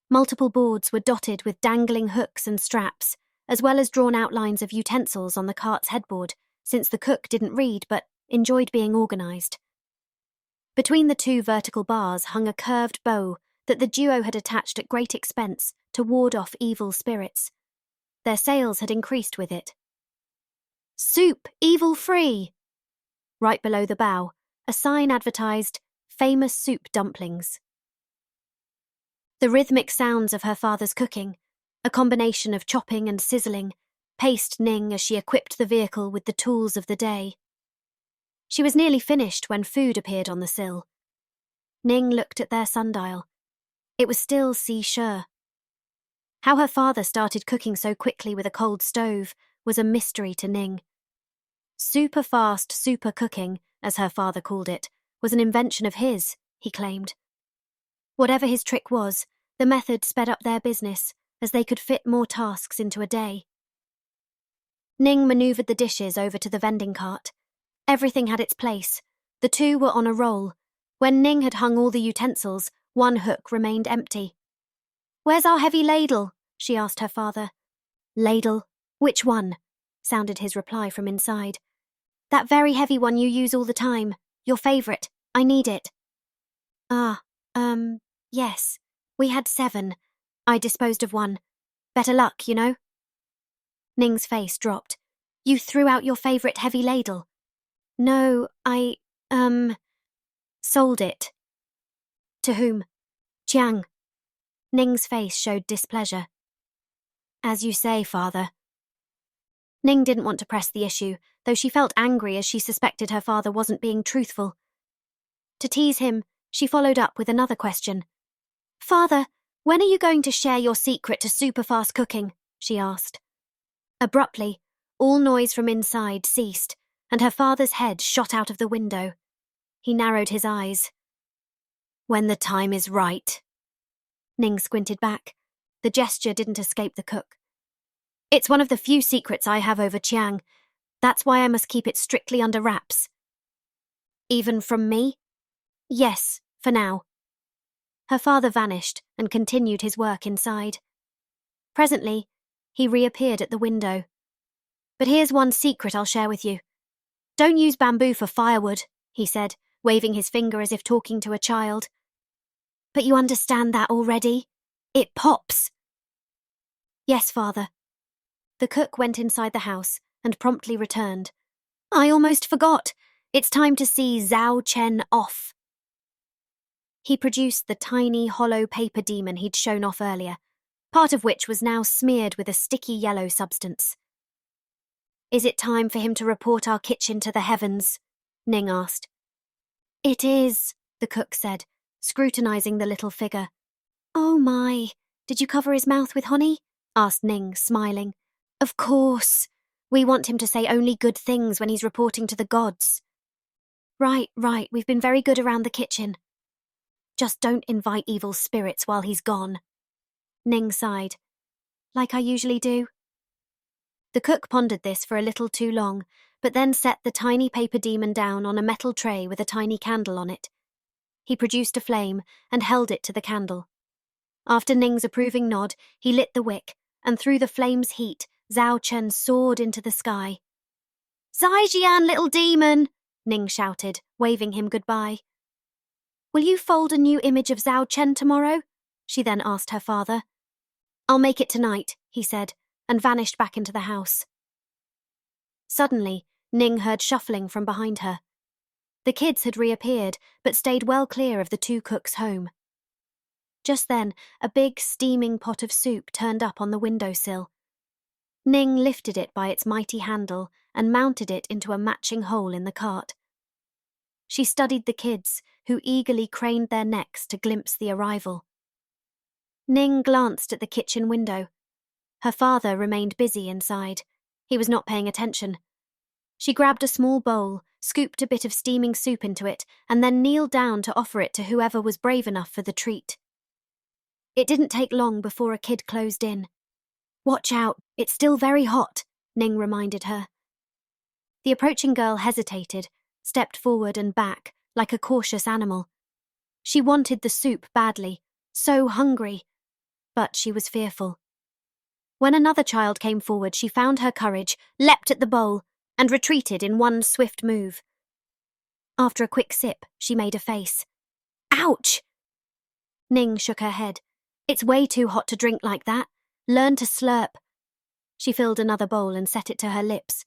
Multiple boards were dotted with dangling hooks and straps, as well as drawn outlines of utensils on the cart's headboard, since the cook didn't read but enjoyed being organised. Between the 2 vertical bars hung a curved bow that the duo had attached at great expense to ward off evil spirits. Their sales had increased with it. "Soup, evil-free!" Right below the bow, a sign advertised, "Famous Soup Dumplings." The rhythmic sounds of her father's cooking, a combination of chopping and sizzling, paced Ning as she equipped the vehicle with the tools of the day. She was nearly finished when food appeared on the sill. Ning looked at their sundial. It was still si-sure. How her father started cooking so quickly with a cold stove was a mystery to Ning. Super-fast super cooking, as her father called it, was an invention of his, he claimed. Whatever his trick was, the method sped up their business, as they could fit more tasks into a day. Ning manoeuvred the dishes over to the vending cart. Everything had its place. The 2 were on a roll. When Ning had hung all the utensils, one hook remained empty. "Where's our heavy ladle?" she asked her father. "Ladle? Which one?" sounded his reply from inside. "That very heavy one you use all the time. Your favourite. I need it." "Ah, yes. We had 7. I disposed of one. Better luck, you know." Ning's face dropped. "You threw out your favourite heavy ladle?" "No, I, sold it." "To whom?" Chiang. Ning's face showed displeasure. As you say, father. Ning didn't want to press the issue, though she felt angry as she suspected her father wasn't being truthful. To tease him, she followed up with another question. Father, when are you going to share your secret to super-fast cooking? She asked. Abruptly, all noise from inside ceased, and her father's head shot out of the window. He narrowed his eyes. When the time is right. Ning squinted back. The gesture didn't escape the cook. It's one of the few secrets I have over Chiang. That's why I must keep it strictly under wraps. Even from me? Yes, for now. Her father vanished and continued his work inside. Presently, he reappeared at the window. But here's one secret I'll share with you. Don't use bamboo for firewood, he said, waving his finger as if talking to a child. But you understand that already? It pops. Yes, father. The cook went inside the house and promptly returned. I almost forgot. It's time to see Zhao Chen off. He produced the tiny, hollow paper demon he'd shown off earlier, part of which was now smeared with a sticky yellow substance. Is it time for him to report our kitchen to the heavens? Ning asked. It is, the cook said, scrutinizing the little figure. Oh my, did you cover his mouth with honey? Asked Ning, smiling. Of course. We want him to say only good things when he's reporting to the gods. Right, we've been very good around the kitchen. Just don't invite evil spirits while he's gone. Ning sighed. Like I usually do. The cook pondered this for a little too long, but then set the tiny paper demon down on a metal tray with a tiny candle on it. He produced a flame and held it to the candle. After Ning's approving nod, he lit the wick, and through the flame's heat, Zhao Chen soared into the sky. Zaijian, little demon! Ning shouted, waving him goodbye. Will you fold a new image of Zhao Chen tomorrow? She then asked her father. I'll make it tonight, he said, and vanished back into the house. Suddenly, Ning heard shuffling from behind her. The kids had reappeared, but stayed well clear of the two cooks' home. Just then, a big, steaming pot of soup turned up on the windowsill. Ning lifted it by its mighty handle and mounted it into a matching hole in the cart. She studied the kids, who eagerly craned their necks to glimpse the arrival. Ning glanced at the kitchen window. Her father remained busy inside. He was not paying attention. She grabbed a small bowl, scooped a bit of steaming soup into it, and then kneeled down to offer it to whoever was brave enough for the treat. It didn't take long before a kid closed in. Watch out, it's still very hot, Ning reminded her. The approaching girl hesitated, stepped forward and back, like a cautious animal. She wanted the soup badly, so hungry, but she was fearful. When another child came forward, she found her courage, leapt at the bowl, and retreated in one swift move. After a quick sip, she made a face. Ouch! Ning shook her head. It's way too hot to drink like that. Learn to slurp. She filled another bowl and set it to her lips.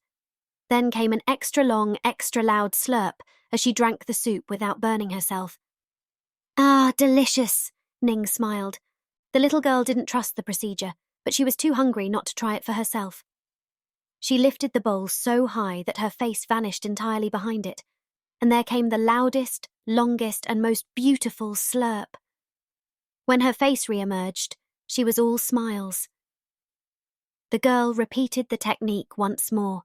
Then came an extra long, extra loud slurp as she drank the soup without burning herself. Ah, delicious, Ning smiled. The little girl didn't trust the procedure, but she was too hungry not to try it for herself. She lifted the bowl so high that her face vanished entirely behind it, and there came the loudest, longest, and most beautiful slurp. When her face re-emerged, she was all smiles. The girl repeated the technique once more.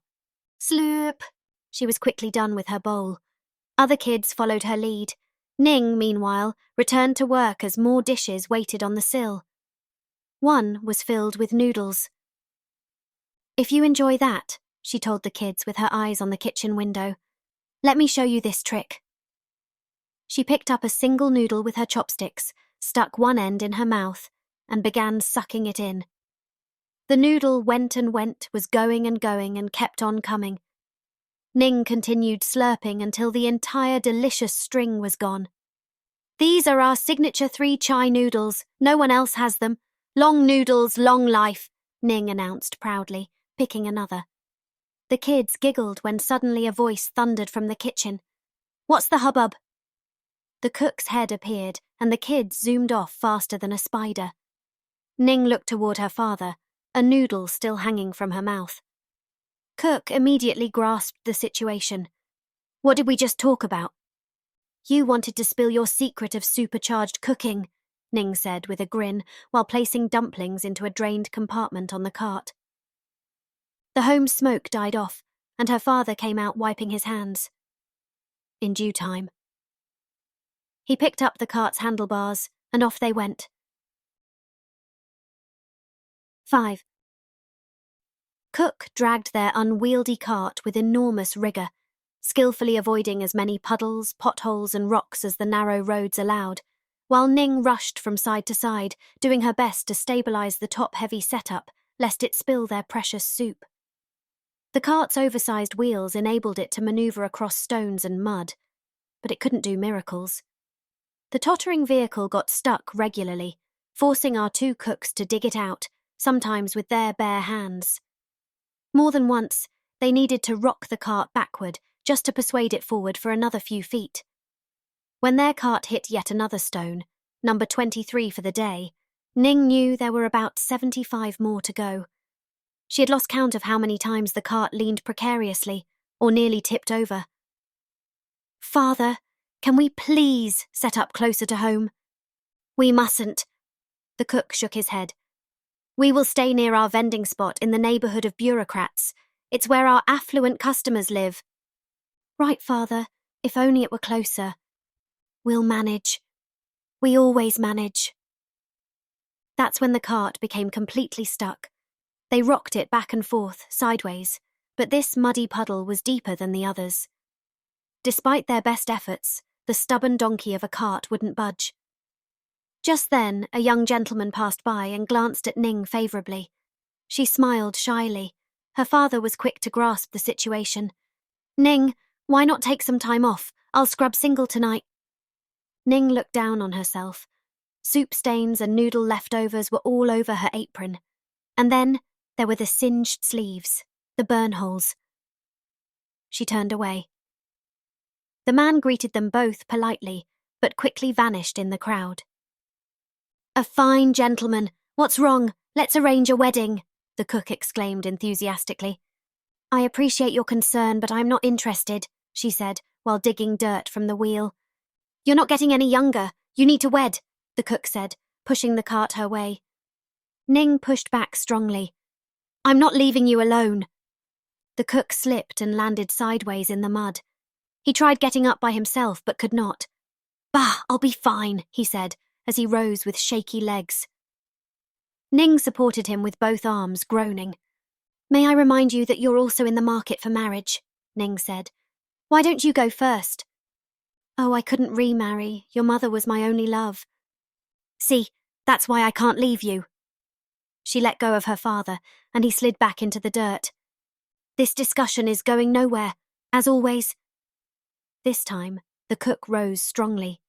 Slurp! She was quickly done with her bowl. Other kids followed her lead. Ning, meanwhile, returned to work as more dishes waited on the sill. One was filled with noodles. If you enjoy that, she told the kids with her eyes on the kitchen window, let me show you this trick. She picked up a single noodle with her chopsticks, stuck one end in her mouth, and began sucking it in. The noodle went and went, was going and kept on coming. Ning continued slurping until the entire delicious string was gone. These are our signature 3 chai noodles. No one else has them. Long noodles, long life, Ning announced proudly, picking another. The kids giggled when suddenly a voice thundered from the kitchen. What's the hubbub? The cook's head appeared, and the kids zoomed off faster than a spider. Ning looked toward her father, a noodle still hanging from her mouth. Cook immediately grasped the situation. What did we just talk about? You wanted to spill your secret of supercharged cooking, Ning said with a grin, while placing dumplings into a drained compartment on the cart. The home smoke died off, and her father came out wiping his hands. In due time. He picked up the cart's handlebars, and off they went. 5. Cook dragged their unwieldy cart with enormous rigour, skillfully avoiding as many puddles, potholes and rocks as the narrow roads allowed, while Ning rushed from side to side, doing her best to stabilise the top-heavy setup, lest it spill their precious soup. The cart's oversized wheels enabled it to manoeuvre across stones and mud, but it couldn't do miracles. The tottering vehicle got stuck regularly, forcing our two cooks to dig it out, sometimes with their bare hands. More than once, they needed to rock the cart backward just to persuade it forward for another few feet. When their cart hit yet another stone, number 23 for the day, Ning knew there were about 75 more to go. She had lost count of how many times the cart leaned precariously, or nearly tipped over. Father, can we please set up closer to home? We mustn't. The cook shook his head. We will stay near our vending spot in the neighbourhood of bureaucrats. It's where our affluent customers live. Right, Father, if only it were closer. We'll manage. We always manage. That's when the cart became completely stuck. They rocked it back and forth, sideways, but this muddy puddle was deeper than the others. Despite their best efforts, the stubborn donkey of a cart wouldn't budge. Just then, a young gentleman passed by and glanced at Ning favourably. She smiled shyly. Her father was quick to grasp the situation. Ning, why not take some time off? I'll scrub single tonight. Ning looked down on herself. Soup stains and noodle leftovers were all over her apron. And then there were the singed sleeves, the burn holes. She turned away. The man greeted them both politely, but quickly vanished in the crowd. A fine gentleman. What's wrong? Let's arrange a wedding, the cook exclaimed enthusiastically. I appreciate your concern, but I'm not interested, she said, while digging dirt from the wheel. You're not getting any younger. You need to wed, the cook said, pushing the cart her way. Ning pushed back strongly. I'm not leaving you alone. The cook slipped and landed sideways in the mud. He tried getting up by himself, but could not. Bah, I'll be fine, he said, as he rose with shaky legs. Ning supported him with both arms, groaning. May I remind you that you're also in the market for marriage, Ning said. Why don't you go first? Oh, I couldn't remarry. Your mother was my only love. See, that's why I can't leave you. She let go of her father, and he slid back into the dirt. This discussion is going nowhere, as always. This time, the cook rose strongly.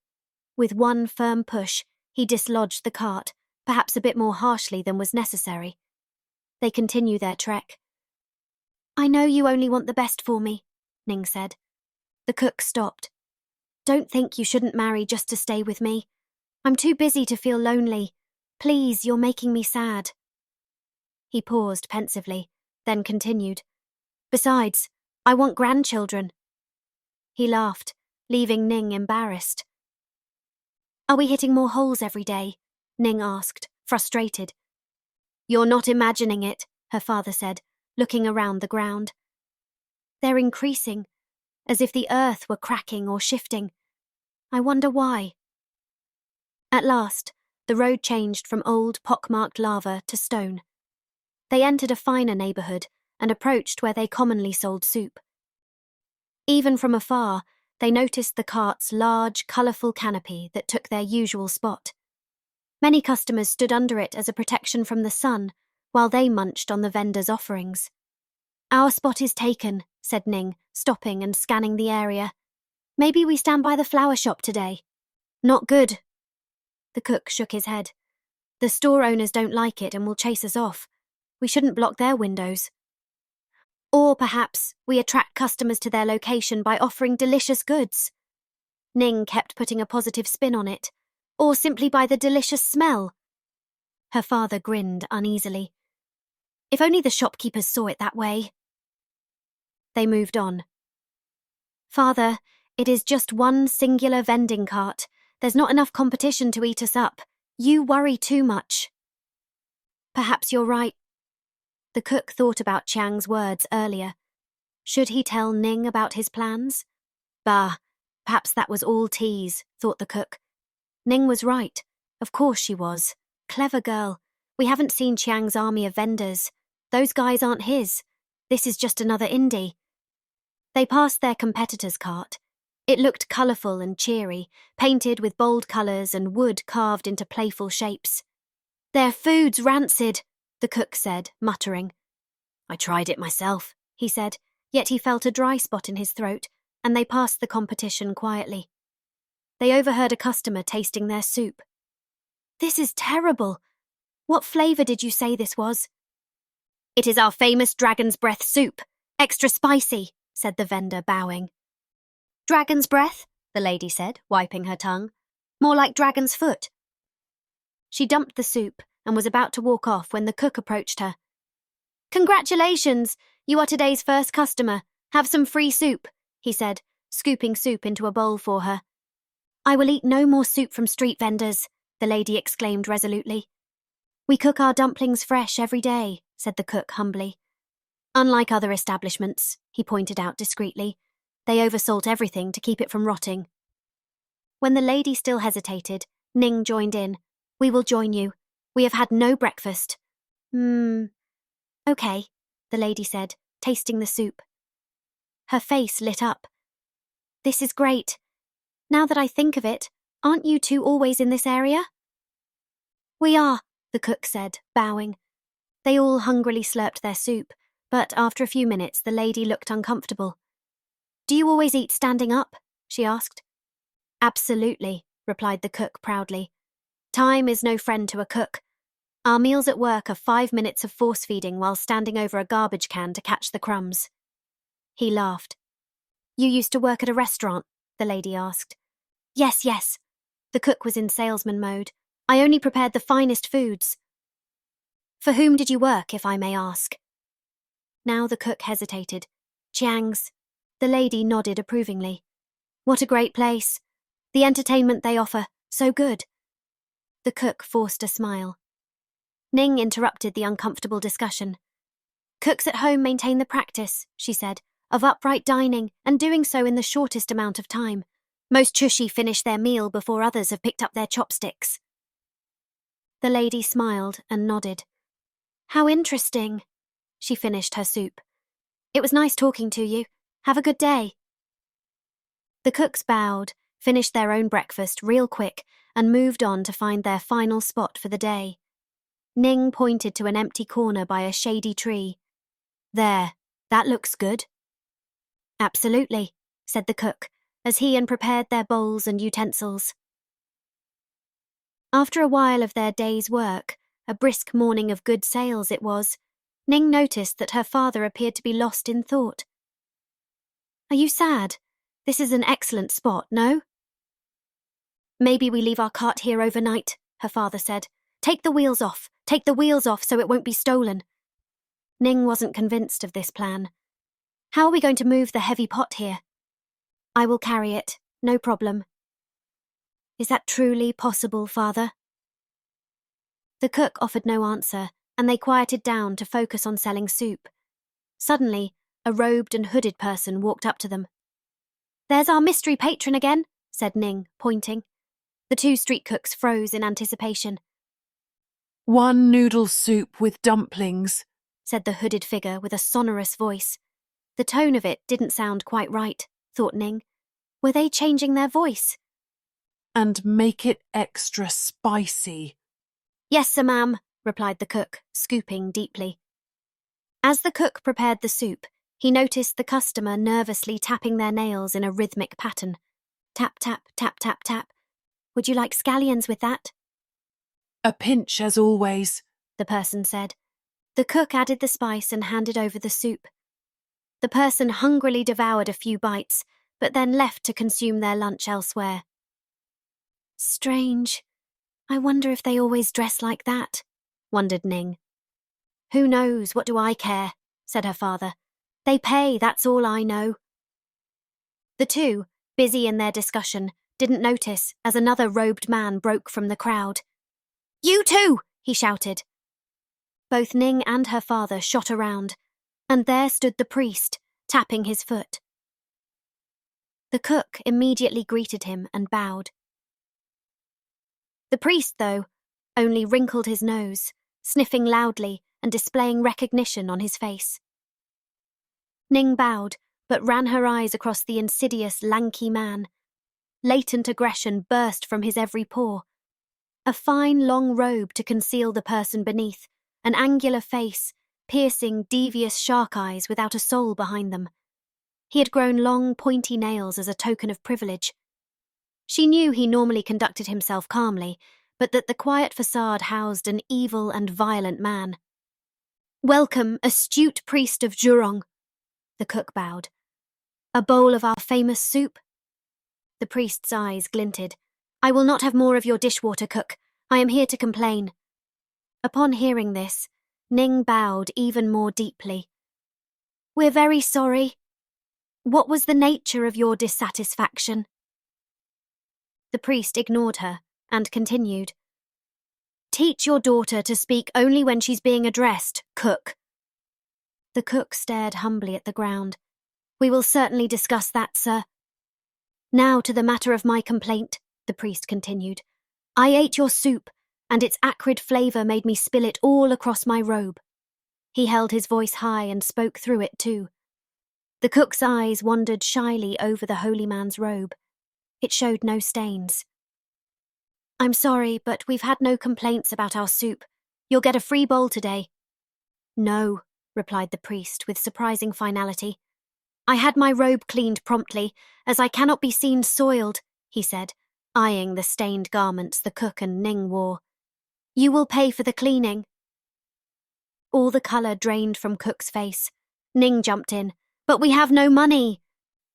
With one firm push, he dislodged the cart, perhaps a bit more harshly than was necessary. They continue their trek. I know you only want the best for me, Ning said. The cook stopped. Don't think you shouldn't marry just to stay with me. I'm too busy to feel lonely. Please, you're making me sad. He paused pensively, then continued. Besides, I want grandchildren. He laughed, leaving Ning embarrassed. Are we hitting more holes every day? Ning asked, frustrated. You're not imagining it, her father said, looking around the ground. They're increasing, as if the earth were cracking or shifting. I wonder why. At last, the road changed from old, pockmarked lava to stone. They entered a finer neighbourhood and approached where they commonly sold soup. Even from afar, they noticed the cart's large, colourful canopy that took their usual spot. Many customers stood under it as a protection from the sun, while they munched on the vendors' offerings. Our spot is taken, said Ning, stopping and scanning the area. Maybe we stand by the flower shop today. Not good. The cook shook his head. The store owners don't like it and will chase us off. We shouldn't block their windows. Or perhaps we attract customers to their location by offering delicious goods. Ning kept putting a positive spin on it, or simply by the delicious smell. Her father grinned uneasily. If only the shopkeepers saw it that way. They moved on. Father, it is just one singular vending cart. There's not enough competition to eat us up. You worry too much. Perhaps you're right. The cook thought about Chiang's words earlier. Should he tell Ning about his plans? Bah, perhaps that was all tease, thought the cook. Ning was right. Of course she was. Clever girl. We haven't seen Chiang's army of vendors. Those guys aren't his. This is just another indie. They passed their competitor's cart. It looked colourful and cheery, painted with bold colours and wood carved into playful shapes. Their food's rancid, the cook said, muttering. I tried it myself, he said, yet he felt a dry spot in his throat, and they passed the competition quietly. They overheard a customer tasting their soup. This is terrible. What flavour did you say this was? It is our famous dragon's breath soup, extra spicy, said the vendor, bowing. Dragon's breath, the lady said, wiping her tongue. More like dragon's foot. She dumped the soup and was about to walk off when the cook approached her. Congratulations! You are today's first customer. Have some free soup, he said, scooping soup into a bowl for her. I will eat no more soup from street vendors, the lady exclaimed resolutely. We cook our dumplings fresh every day, said the cook humbly. Unlike other establishments, he pointed out discreetly, they oversalt everything to keep it from rotting. When the lady still hesitated, Ning joined in. We will join you. We have had no breakfast. Okay, the lady said, tasting the soup. Her face lit up. This is great. Now that I think of it, aren't you two always in this area? We are, the cook said, bowing. They all hungrily slurped their soup, but after a few minutes the lady looked uncomfortable. Do you always eat standing up? She asked. Absolutely, replied the cook proudly. Time is no friend to a cook. Our meals at work are 5 minutes of force feeding while standing over a garbage can to catch the crumbs. He laughed. You used to work at a restaurant? The lady asked. Yes. The cook was in salesman mode. I only prepared the finest foods. For whom did you work, if I may ask? Now the cook hesitated. Chiang's. The lady nodded approvingly. What a great place. The entertainment they offer, so good. The cook forced a smile. Ning interrupted the uncomfortable discussion. Cooks at home maintain the practice, she said, of upright dining and doing so in the shortest amount of time. Most chushi finish their meal before others have picked up their chopsticks. The lady smiled and nodded. How interesting. She finished her soup. It was nice talking to you. Have a good day. The cooks bowed, finished their own breakfast real quick, and moved on to find their final spot for the day. Ning pointed to an empty corner by a shady tree. There, that looks good. Absolutely, said the cook, as he prepared their bowls and utensils. After a while of their day's work, a brisk morning of good sales it was, Ning noticed that her father appeared to be lost in thought. Are you sad? This is an excellent spot, no? Maybe we leave our cart here overnight, her father said. Take the wheels off so it won't be stolen. Ning wasn't convinced of this plan. How are we going to move the heavy pot here? I will carry it, no problem. Is that truly possible, father? The cook offered no answer, and they quieted down to focus on selling soup. Suddenly, a robed and hooded person walked up to them. There's our mystery patron again, said Ning, pointing. The two street cooks froze in anticipation. One noodle soup with dumplings, said the hooded figure with a sonorous voice. The tone of it didn't sound quite right, thought Ning. Were they changing their voice? And make it extra spicy. Yes, sir, ma'am, replied the cook, scooping deeply. As the cook prepared the soup, he noticed the customer nervously tapping their nails in a rhythmic pattern. Tap, tap, tap, tap, tap. Would you like scallions with that? A pinch as always, the person said. The cook added the spice and handed over the soup. The person hungrily devoured a few bites, but then left to consume their lunch elsewhere. Strange. I wonder if they always dress like that, wondered Ning. Who knows, what do I care, said her father. They pay, that's all I know. The two, busy in their discussion, didn't notice as another robed man broke from the crowd. You too, he shouted. Both Ning and her father shot around, and there stood the priest, tapping his foot. The cook immediately greeted him and bowed. The priest, though, only wrinkled his nose, sniffing loudly and displaying recognition on his face. Ning bowed, but ran her eyes across the insidious, lanky man. Latent aggression burst from his every pore. A fine, long robe to conceal the person beneath, an angular face, piercing, devious shark eyes without a soul behind them. He had grown long, pointy nails as a token of privilege. She knew he normally conducted himself calmly, but that the quiet facade housed an evil and violent man. Welcome, astute priest of Zhurong, the cook bowed. A bowl of our famous soup? The priest's eyes glinted. I will not have more of your dishwater, cook. I am here to complain. Upon hearing this, Ning bowed even more deeply. We're very sorry. What was the nature of your dissatisfaction? The priest ignored her and continued. Teach your daughter to speak only when she's being addressed, cook. The cook stared humbly at the ground. We will certainly discuss that, sir. Now to the matter of my complaint, the priest continued. I ate your soup, and its acrid flavour made me spill it all across my robe. He held his voice high and spoke through it too. The cook's eyes wandered shyly over the holy man's robe. It showed no stains. I'm sorry, but we've had no complaints about our soup. You'll get a free bowl today. No, replied the priest with surprising finality. I had my robe cleaned promptly, as I cannot be seen soiled, he said, eyeing the stained garments the cook and Ning wore. You will pay for the cleaning. All the colour drained from Cook's face. Ning jumped in. But we have no money.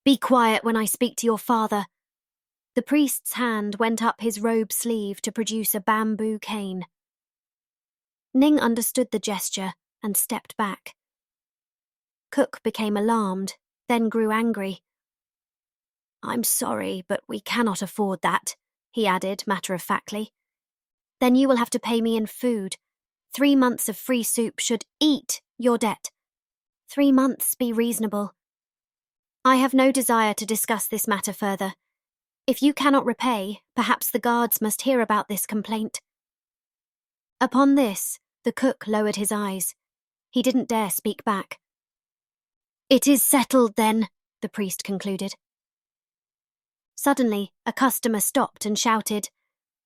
Be quiet when I speak to your father. The priest's hand went up his robe sleeve to produce a bamboo cane. Ning understood the gesture and stepped back. Cook became alarmed, then grew angry. I'm sorry, but we cannot afford that, he added matter-of-factly. Then you will have to pay me in food. 3 months of free soup should eat your debt. 3 months, be reasonable. I have no desire to discuss this matter further. If you cannot repay, perhaps the guards must hear about this complaint. Upon this, the cook lowered his eyes. He didn't dare speak back. It is settled then, the priest concluded. Suddenly, a customer stopped and shouted,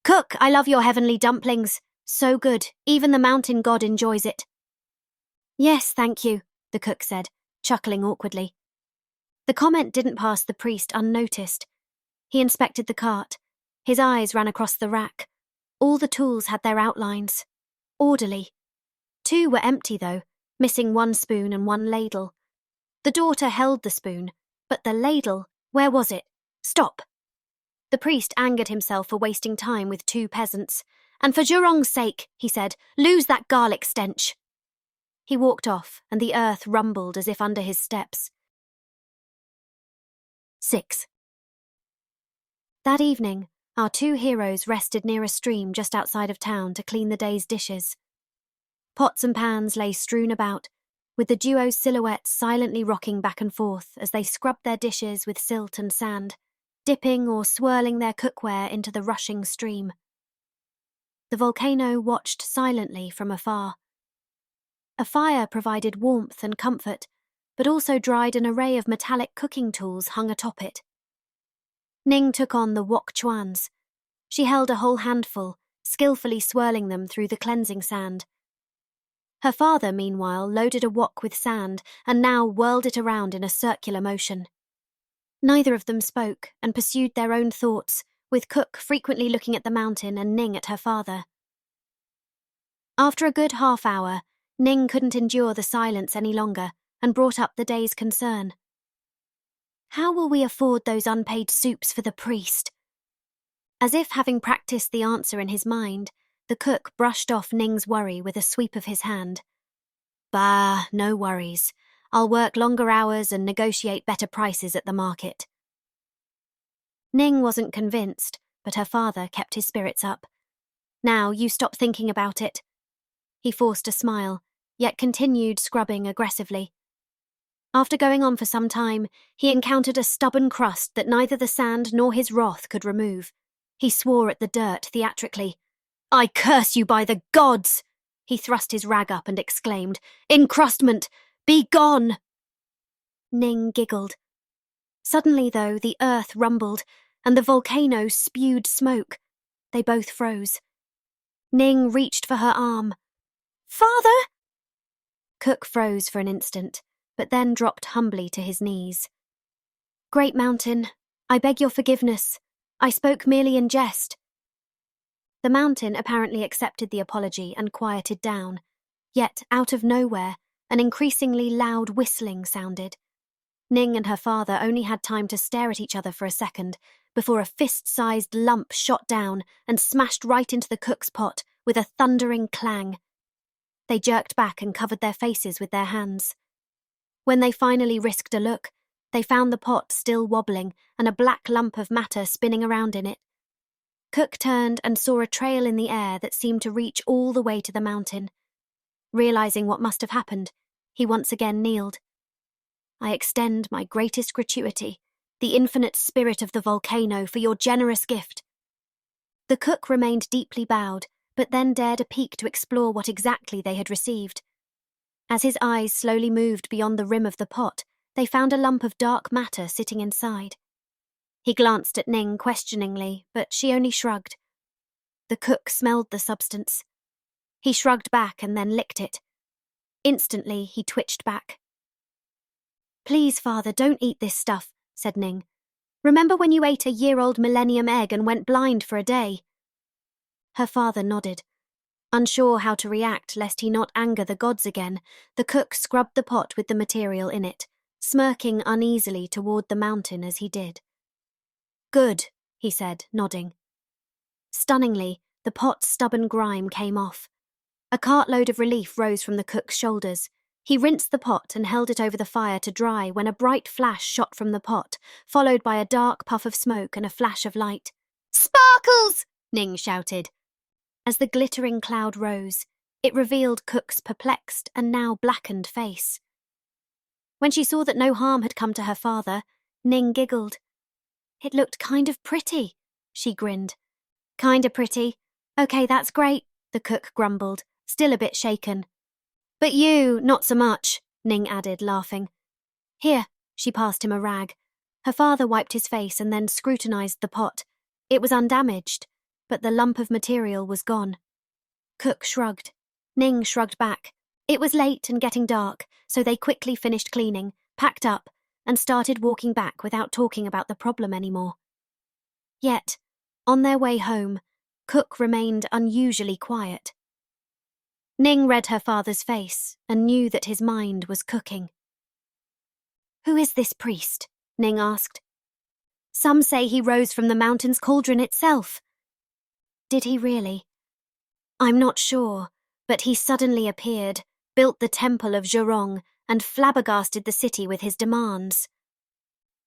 Cook, I love your heavenly dumplings. So good, even the mountain god enjoys it. Yes, thank you, the cook said, chuckling awkwardly. The comment didn't pass the priest unnoticed. He inspected the cart. His eyes ran across the rack. All the tools had their outlines. Orderly. 2 were empty, though, missing 1 spoon and 1 ladle. The daughter held the spoon, but the ladle, where was it? Stop! The priest angered himself for wasting time with 2 peasants. And for Zhurong's sake, he said, lose that garlic stench. He walked off, and the earth rumbled as if under his steps. 6. That evening, our 2 heroes rested near a stream just outside of town to clean the day's dishes. Pots and pans lay strewn about, with the duo's silhouettes silently rocking back and forth as they scrubbed their dishes with silt and sand, dipping or swirling their cookware into the rushing stream. The volcano watched silently from afar. A fire provided warmth and comfort, but also dried an array of metallic cooking tools hung atop it. Ning took on the wok chuans. She held a whole handful, skillfully swirling them through the cleansing sand. Her father, meanwhile, loaded a wok with sand and now whirled it around in a circular motion. Neither of them spoke and pursued their own thoughts, with Cook frequently looking at the mountain and Ning at her father. After a good half-hour, Ning couldn't endure the silence any longer and brought up the day's concern. How will we afford those unpaid soups for the priest? As if having practiced the answer in his mind, the cook brushed off Ning's worry with a sweep of his hand. Bah, no worries. I'll work longer hours and negotiate better prices at the market. Ning wasn't convinced, but her father kept his spirits up. Now you stop thinking about it. He forced a smile, yet continued scrubbing aggressively. After going on for some time, he encountered a stubborn crust that neither the sand nor his wrath could remove. He swore at the dirt theatrically. I curse you by the gods! He thrust his rag up and exclaimed, Encrustment! Be gone! Ning giggled. Suddenly, though, the earth rumbled, and the volcano spewed smoke. They both froze. Ning reached for her arm. Father! Cook froze for an instant, but then dropped humbly to his knees. Great Mountain, I beg your forgiveness. I spoke merely in jest. The mountain apparently accepted the apology and quieted down, yet out of nowhere, an increasingly loud whistling sounded. Ning and her father only had time to stare at each other for a second before a fist-sized lump shot down and smashed right into the cook's pot with a thundering clang. They jerked back and covered their faces with their hands. When they finally risked a look, they found the pot still wobbling and a black lump of matter spinning around in it. Cook turned and saw a trail in the air that seemed to reach all the way to the mountain. Realizing what must have happened, he once again kneeled. I extend my greatest gratuity, the infinite spirit of the volcano, for your generous gift. The cook remained deeply bowed, but then dared a peek to explore what exactly they had received. As his eyes slowly moved beyond the rim of the pot, they found a lump of dark matter sitting inside. He glanced at Ning questioningly, but she only shrugged. The cook smelled the substance. He shrugged back and then licked it. Instantly, he twitched back. Please, father, don't eat this stuff, said Ning. Remember when you ate a year-old millennium egg and went blind for a day? Her father nodded. Unsure how to react lest he not anger the gods again, the cook scrubbed the pot with the material in it, smirking uneasily toward the mountain as he did. Good, he said, nodding. Stunningly, the pot's stubborn grime came off. A cartload of relief rose from the cook's shoulders. He rinsed the pot and held it over the fire to dry when a bright flash shot from the pot, followed by a dark puff of smoke and a flash of light. Sparkles! Ning shouted. As the glittering cloud rose, it revealed Cook's perplexed and now blackened face. When she saw that no harm had come to her father, Ning giggled. It looked kind of pretty, she grinned. Kinda pretty. Okay, that's great, the cook grumbled, still a bit shaken. But you, not so much, Ning added, laughing. Here, she passed him a rag. Her father wiped his face and then scrutinized the pot. It was undamaged, but the lump of material was gone. Cook shrugged. Ning shrugged back. It was late and getting dark, so they quickly finished cleaning, packed up, and started walking back without talking about the problem anymore. Yet, on their way home, Cook remained unusually quiet. Ning read her father's face and knew that his mind was cooking. Who is this priest? Ning asked. Some say he rose from the mountain's cauldron itself. Did he really? I'm not sure, but he suddenly appeared, built the temple of Zhurong, and flabbergasted the city with his demands.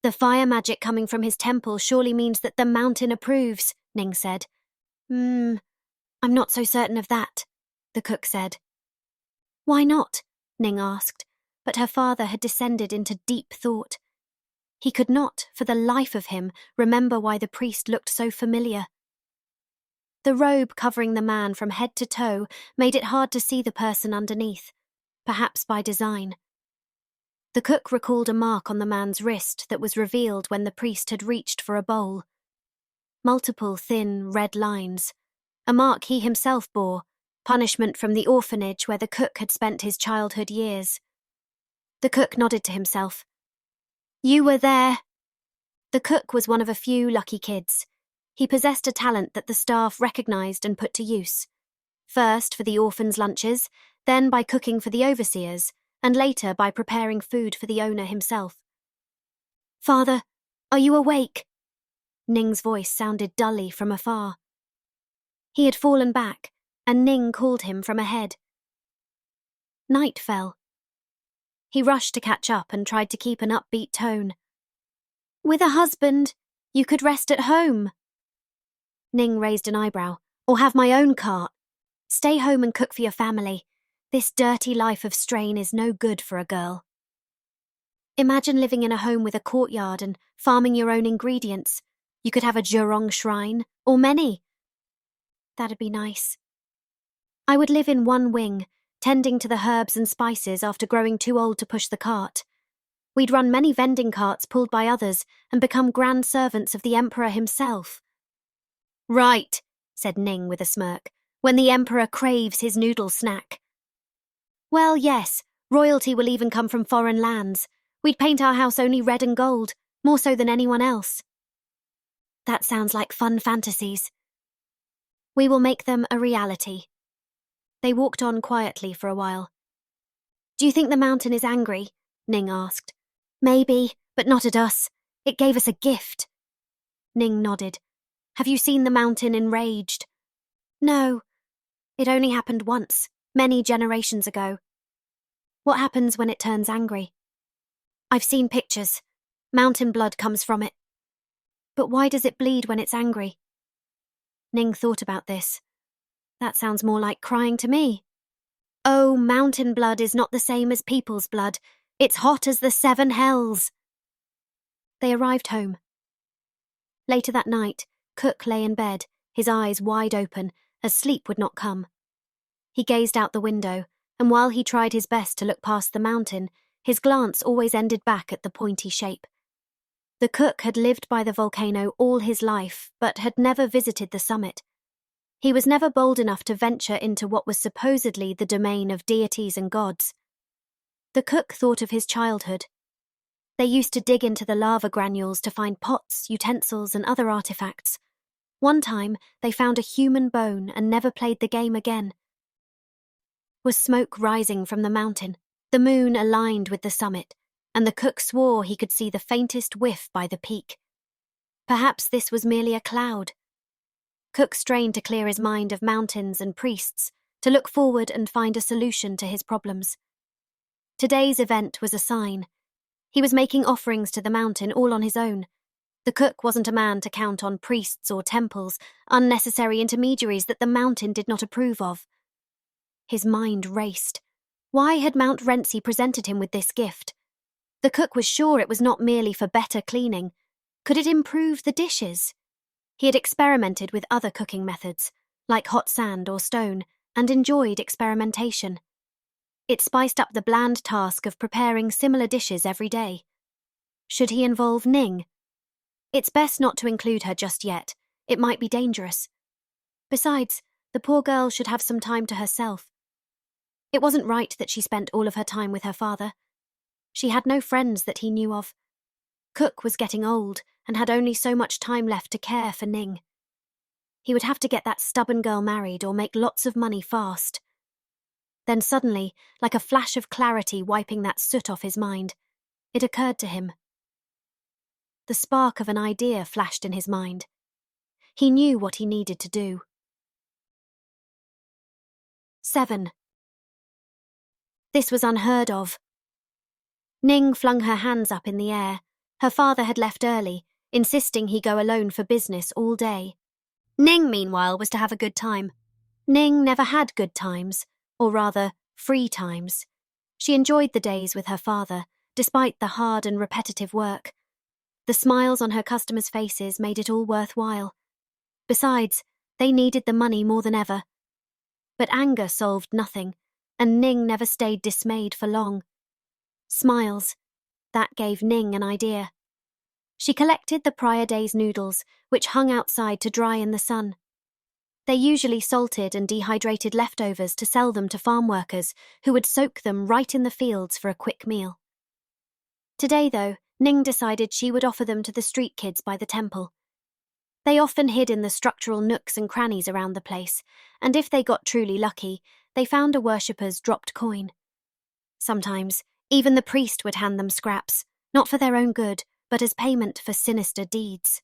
The fire magic coming from his temple surely means that the mountain approves, Ning said. I'm not so certain of that, the cook said. Why not? Ning asked, but her father had descended into deep thought. He could not, for the life of him, remember why the priest looked so familiar. The robe covering the man from head to toe made it hard to see the person underneath, perhaps by design. The cook recalled a mark on the man's wrist that was revealed when the priest had reached for a bowl. Multiple thin, red lines, a mark he himself bore, punishment from the orphanage where the cook had spent his childhood years. The cook nodded to himself. You were there. The cook was one of a few lucky kids. He possessed a talent that the staff recognized and put to use. First for the orphans' lunches, then by cooking for the overseers, and later by preparing food for the owner himself. Father, are you awake? Ning's voice sounded dully from afar. He had fallen back, and Ning called him from ahead. Night fell. He rushed to catch up and tried to keep an upbeat tone. With a husband, you could rest at home. Ning raised an eyebrow. Or have my own cart. Stay home and cook for your family. This dirty life of strain is no good for a girl. Imagine living in a home with a courtyard and farming your own ingredients. You could have a Jurong shrine, or many. That'd be nice. I would live in one wing, tending to the herbs and spices after growing too old to push the cart. We'd run many vending carts pulled by others and become grand servants of the Emperor himself. Right, said Ning with a smirk, when the Emperor craves his noodle snack. Well, yes, royalty will even come from foreign lands. We'd paint our house only red and gold, more so than anyone else. That sounds like fun fantasies. We will make them a reality. They walked on quietly for a while. Do you think the mountain is angry? Ning asked. Maybe, but not at us. It gave us a gift. Ning nodded. Have you seen the mountain enraged? No. It only happened once, many generations ago. What happens when it turns angry? I've seen pictures. Mountain blood comes from it. But why does it bleed when it's angry? Ning thought about this. That sounds more like crying to me. Oh, mountain blood is not the same as people's blood. It's hot as the seven hells. They arrived home. Later that night, Cook lay in bed, his eyes wide open, as sleep would not come. He gazed out the window, and while he tried his best to look past the mountain, his glance always ended back at the pointy shape. The cook had lived by the volcano all his life, but had never visited the summit. He was never bold enough to venture into what was supposedly the domain of deities and gods. The cook thought of his childhood. They used to dig into the lava granules to find pots, utensils, and other artifacts. One time, they found a human bone and never played the game again. Was smoke rising from the mountain? The moon aligned with the summit, and the cook swore he could see the faintest whiff by the peak. Perhaps this was merely a cloud. Cook strained to clear his mind of mountains and priests, to look forward and find a solution to his problems. Today's event was a sign. He was making offerings to the mountain all on his own. The cook wasn't a man to count on priests or temples, unnecessary intermediaries that the mountain did not approve of. His mind raced. Why had Mount Renzi presented him with this gift? The cook was sure it was not merely for better cleaning. Could it improve the dishes? He had experimented with other cooking methods, like hot sand or stone, and enjoyed experimentation. It spiced up the bland task of preparing similar dishes every day. Should he involve Ning? It's best not to include her just yet. It might be dangerous. Besides, the poor girl should have some time to herself. It wasn't right that she spent all of her time with her father. She had no friends that he knew of. Cook was getting old and had only so much time left to care for Ning. He would have to get that stubborn girl married or make lots of money fast. Then suddenly, like a flash of clarity wiping that soot off his mind, it occurred to him. The spark of an idea flashed in his mind. He knew what he needed to do. 7. This was unheard of. Ning flung her hands up in the air. Her father had left early, insisting he go alone for business all day. Ning, meanwhile, was to have a good time. Ning never had good times, or rather, free times. She enjoyed the days with her father, despite the hard and repetitive work. The smiles on her customers' faces made it all worthwhile. Besides, they needed the money more than ever. But anger solved nothing, and Ning never stayed dismayed for long. Smiles. That gave Ning an idea. She collected the prior day's noodles, which hung outside to dry in the sun. They usually salted and dehydrated leftovers to sell them to farm workers, who would soak them right in the fields for a quick meal. Today, though, Ning decided she would offer them to the street kids by the temple. They often hid in the structural nooks and crannies around the place, and if they got truly lucky, they found a worshipper's dropped coin. Sometimes, even the priest would hand them scraps, not for their own good, but as payment for sinister deeds.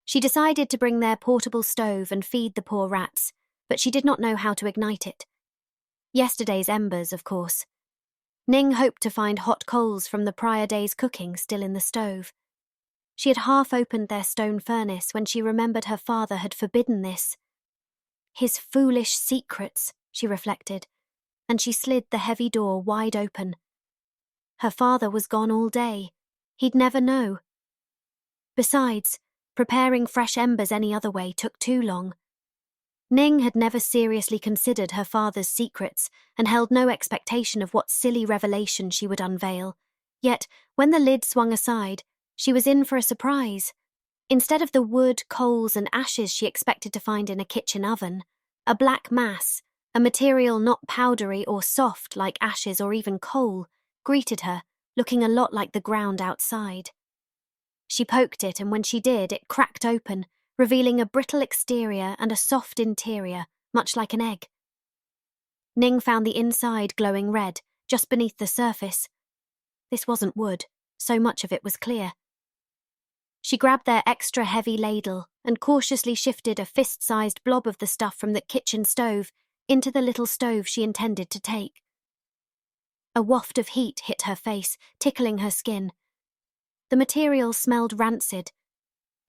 She decided to bring their portable stove and feed the poor rats, but she did not know how to ignite it. Yesterday's embers, of course. Ning hoped to find hot coals from the prior day's cooking still in the stove. She had half opened their stone furnace when she remembered her father had forbidden this. His foolish secrets, she reflected, and she slid the heavy door wide open. Her father was gone all day. He'd never know. Besides, preparing fresh embers any other way took too long. Ning had never seriously considered her father's secrets and held no expectation of what silly revelation she would unveil. Yet, when the lid swung aside, she was in for a surprise. Instead of the wood, coals, and ashes she expected to find in a kitchen oven, a black mass, a material not powdery or soft like ashes or even coal, greeted her, looking a lot like the ground outside. She poked it, and when she did, it cracked open, revealing a brittle exterior and a soft interior, much like an egg. Ning found the inside glowing red, just beneath the surface. This wasn't wood, so much of it was clear. She grabbed their extra heavy ladle and cautiously shifted a fist-sized blob of the stuff from the kitchen stove into the little stove she intended to take. A waft of heat hit her face, tickling her skin. The material smelled rancid,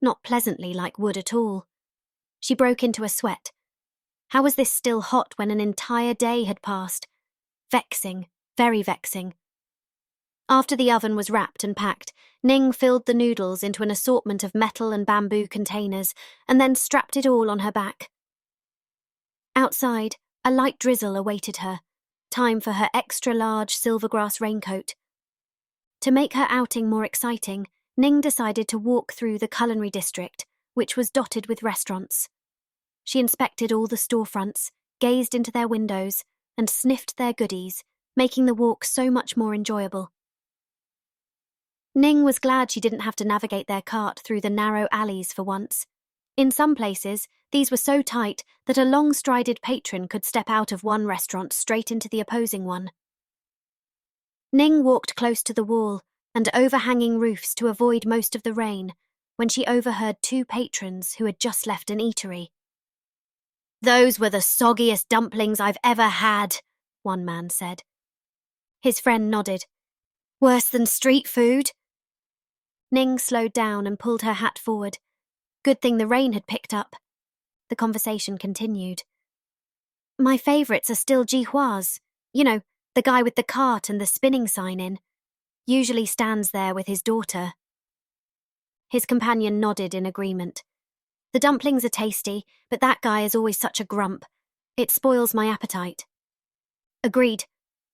not pleasantly like wood at all. She broke into a sweat. How was this still hot when an entire day had passed? Vexing, very vexing. After the oven was wrapped and packed, Ning filled the noodles into an assortment of metal and bamboo containers and then strapped it all on her back. Outside, a light drizzle awaited her, time for her extra-large silvergrass raincoat. To make her outing more exciting, Ning decided to walk through the culinary district, which was dotted with restaurants. She inspected all the storefronts, gazed into their windows, and sniffed their goodies, making the walk so much more enjoyable. Ning was glad she didn't have to navigate their cart through the narrow alleys for once. In some places, these were so tight that a long-strided patron could step out of one restaurant straight into the opposing one. Ning walked close to the wall and overhanging roofs to avoid most of the rain when she overheard two patrons who had just left an eatery. "Those were the soggiest dumplings I've ever had," one man said. His friend nodded. "Worse than street food?" Ning slowed down and pulled her hat forward. Good thing the rain had picked up. The conversation continued. "My favourites are still Jihua's. You know, the guy with the cart and the spinning sign in. Usually stands there with his daughter." His companion nodded in agreement. "The dumplings are tasty, but that guy is always such a grump. It spoils my appetite." "Agreed.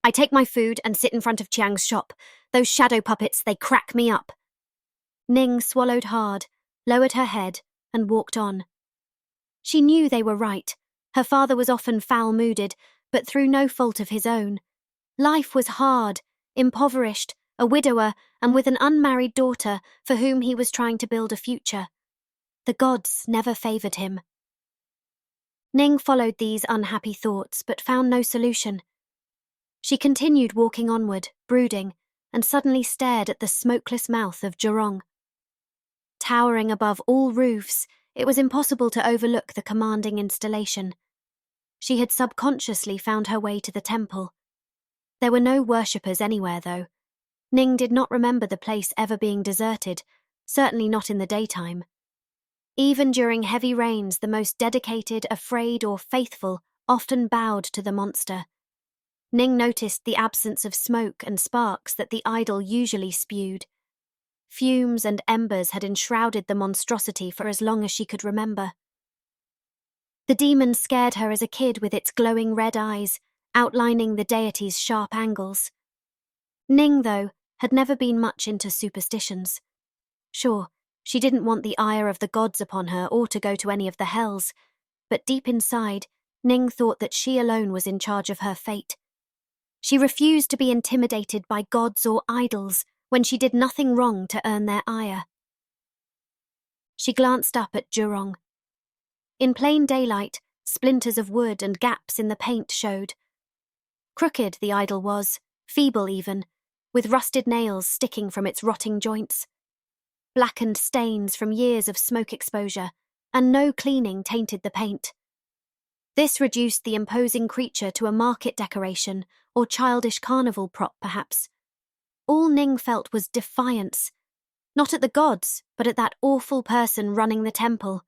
I take my food and sit in front of Chiang's shop. Those shadow puppets, they crack me up." Ning swallowed hard, lowered her head, and walked on. She knew they were right. Her father was often foul-mooded, but through no fault of his own. Life was hard, impoverished, a widower, and with an unmarried daughter for whom he was trying to build a future. The gods never favoured him. Ning followed these unhappy thoughts, but found no solution. She continued walking onward, brooding, and suddenly stared at the smokeless mouth of Jurong. Towering above all roofs, it was impossible to overlook the commanding installation. She had subconsciously found her way to the temple. There were no worshippers anywhere, though. Ning did not remember the place ever being deserted, certainly not in the daytime. Even during heavy rains, the most dedicated, afraid, or faithful often bowed to the monster. Ning noticed the absence of smoke and sparks that the idol usually spewed. Fumes and embers had enshrouded the monstrosity for as long as she could remember. The demon scared her as a kid with its glowing red eyes, outlining the deity's sharp angles. Ning, though, had never been much into superstitions. Sure, she didn't want the ire of the gods upon her or to go to any of the hells, but deep inside, Ning thought that she alone was in charge of her fate. She refused to be intimidated by gods or idols when she did nothing wrong to earn their ire. She glanced up at Jurong. In plain daylight, splinters of wood and gaps in the paint showed. Crooked the idol was, feeble even, with rusted nails sticking from its rotting joints, blackened stains from years of smoke exposure, and no cleaning tainted the paint. This reduced the imposing creature to a market decoration or childish carnival prop, perhaps. All Ning felt was defiance, not at the gods, but at that awful person running the temple.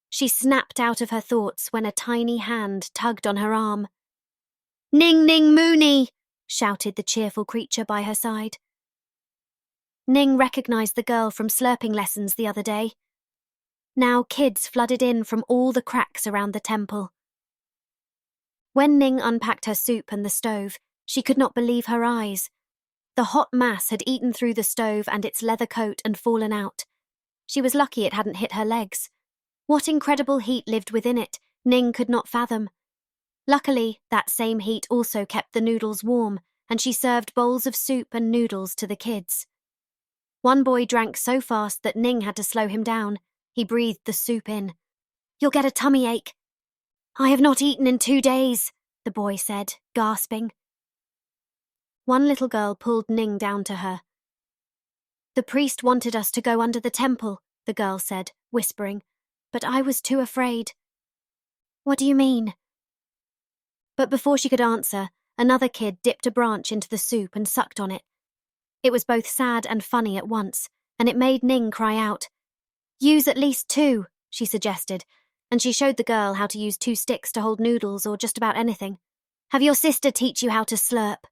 She snapped out of her thoughts when a tiny hand tugged on her arm. "Ning Ning Mooney!" shouted the cheerful creature by her side. Ning recognized the girl from slurping lessons the other day. Now kids flooded in from all the cracks around the temple. When Ning unpacked her soup and the stove, she could not believe her eyes. The hot mass had eaten through the stove and its leather coat and fallen out. She was lucky it hadn't hit her legs. What incredible heat lived within it, Ning could not fathom. Luckily, that same heat also kept the noodles warm, and she served bowls of soup and noodles to the kids. One boy drank so fast that Ning had to slow him down. He breathed the soup in. "You'll get a tummy ache." "I have not eaten in 2 days," the boy said, gasping. One little girl pulled Ning down to her. "The priest wanted us to go under the temple," the girl said, whispering, "but I was too afraid." "What do you mean?" But before she could answer, another kid dipped a branch into the soup and sucked on it. It was both sad and funny at once, and it made Ning cry out. "Use at least 2, she suggested, and she showed the girl how to use 2 sticks to hold noodles or just about anything. "Have your sister teach you how to slurp."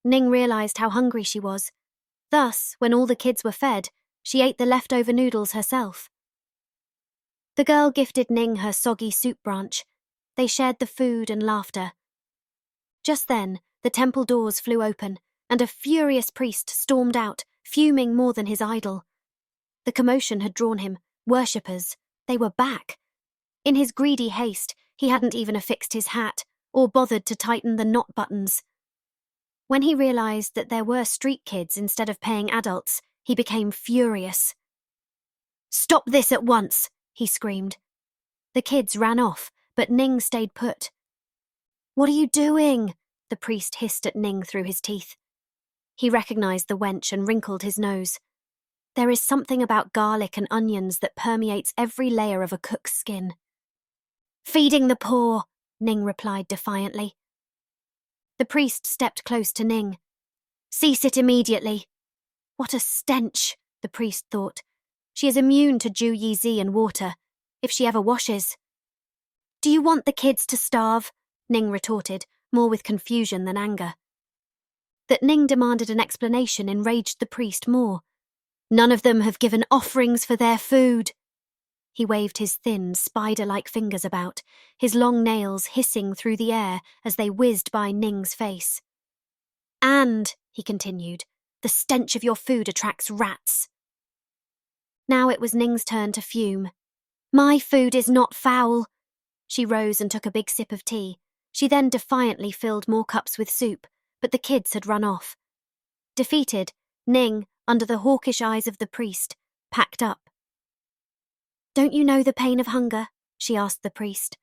Ning realized how hungry she was. Thus, when all the kids were fed, she ate the leftover noodles herself. The girl gifted Ning her soggy soup branch. They shared the food and laughter. Just then, the temple doors flew open, and a furious priest stormed out, fuming more than his idol. The commotion had drawn him. Worshippers. They were back. In his greedy haste, he hadn't even affixed his hat, or bothered to tighten the knot buttons. When he realized that there were street kids instead of paying adults, he became furious. "Stop this at once!" he screamed. The kids ran off, but Ning stayed put. "What are you doing?" the priest hissed at Ning through his teeth. He recognized the wench and wrinkled his nose. There is something about garlic and onions that permeates every layer of a cook's skin. "Feeding the poor," Ning replied defiantly. The priest stepped close to Ning. "Cease it immediately." What a stench, the priest thought. She is immune to Ju Yi Zi and water, if she ever washes. "Do you want the kids to starve?" Ning retorted, more with confusion than anger. That Ning demanded an explanation enraged the priest more. "None of them have given offerings for their food." He waved his thin, spider-like fingers about, his long nails hissing through the air as they whizzed by Ning's face. "And," he continued, "the stench of your food attracts rats." Now it was Ning's turn to fume. "My food is not foul." She rose and took a big sip of tea. She then defiantly filled more cups with soup, but the kids had run off. Defeated, Ning, under the hawkish eyes of the priest, packed up. "Don't you know the pain of hunger?" she asked the priest.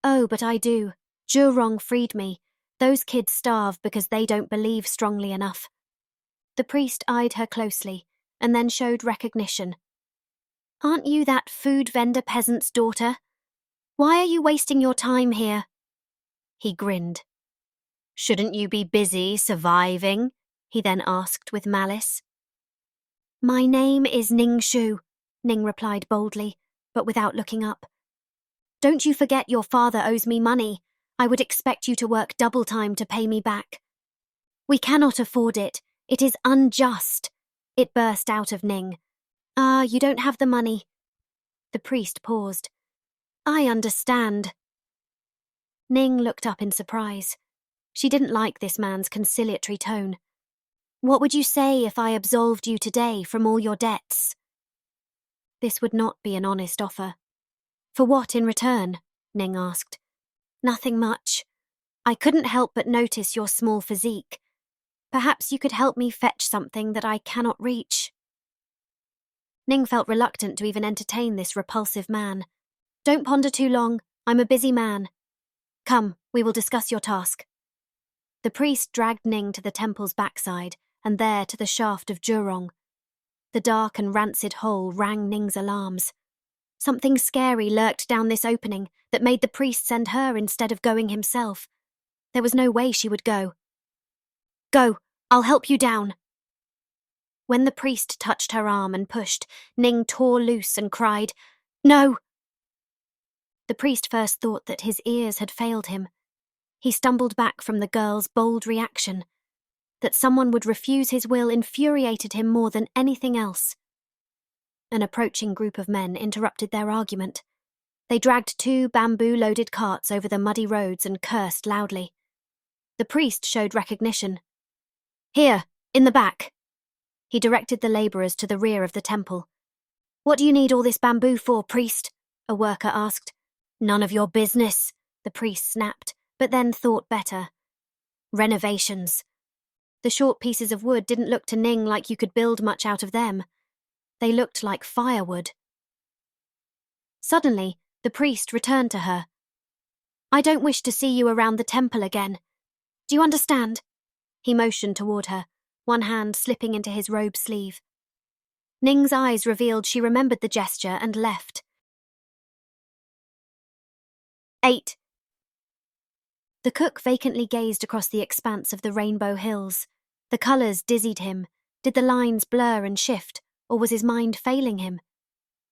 "Oh, but I do. Zhurong freed me. Those kids starve because they don't believe strongly enough." The priest eyed her closely, and then showed recognition. "Aren't you that food vendor peasant's daughter? Why are you wasting your time here?" He grinned. "Shouldn't you be busy surviving?" he then asked with malice. "My name is Ning Shu," Ning replied boldly, but without looking up. "Don't you forget your father owes me money. I would expect you to work double time to pay me back." "We cannot afford it. It is unjust," it burst out of Ning. "Ah, you don't have the money." The priest paused. "I understand." Ning looked up in surprise. She didn't like this man's conciliatory tone. "What would you say if I absolved you today from all your debts?" This would not be an honest offer. "For what in return?" Ning asked. "Nothing much. I couldn't help but notice your small physique. Perhaps you could help me fetch something that I cannot reach." Ning felt reluctant to even entertain this repulsive man. "Don't ponder too long. I'm a busy man. Come, we will discuss your task." The priest dragged Ning to the temple's backside, and there to the shaft of Jurong. The dark and rancid hole rang Ning's alarms. Something scary lurked down this opening that made the priest send her instead of going himself. There was no way she would go. "Go, I'll help you down." When the priest touched her arm and pushed, Ning tore loose and cried, "No!" The priest first thought that his ears had failed him. He stumbled back from the girl's bold reaction. That someone would refuse his will infuriated him more than anything else. An approaching group of men interrupted their argument. They dragged 2 bamboo-loaded carts over the muddy roads and cursed loudly. The priest showed recognition. "Here, in the back." He directed the labourers to the rear of the temple. "What do you need all this bamboo for, priest?" a worker asked. "None of your business," the priest snapped, but then thought better. "Renovations." The short pieces of wood didn't look to Ning like you could build much out of them. They looked like firewood. Suddenly, the priest returned to her. "I don't wish to see you around the temple again. Do you understand?" He motioned toward her, one hand slipping into his robe sleeve. Ning's eyes revealed she remembered the gesture and left. 8. The cook vacantly gazed across the expanse of the Rainbow Hills. The colours dizzied him. Did the lines blur and shift, or was his mind failing him?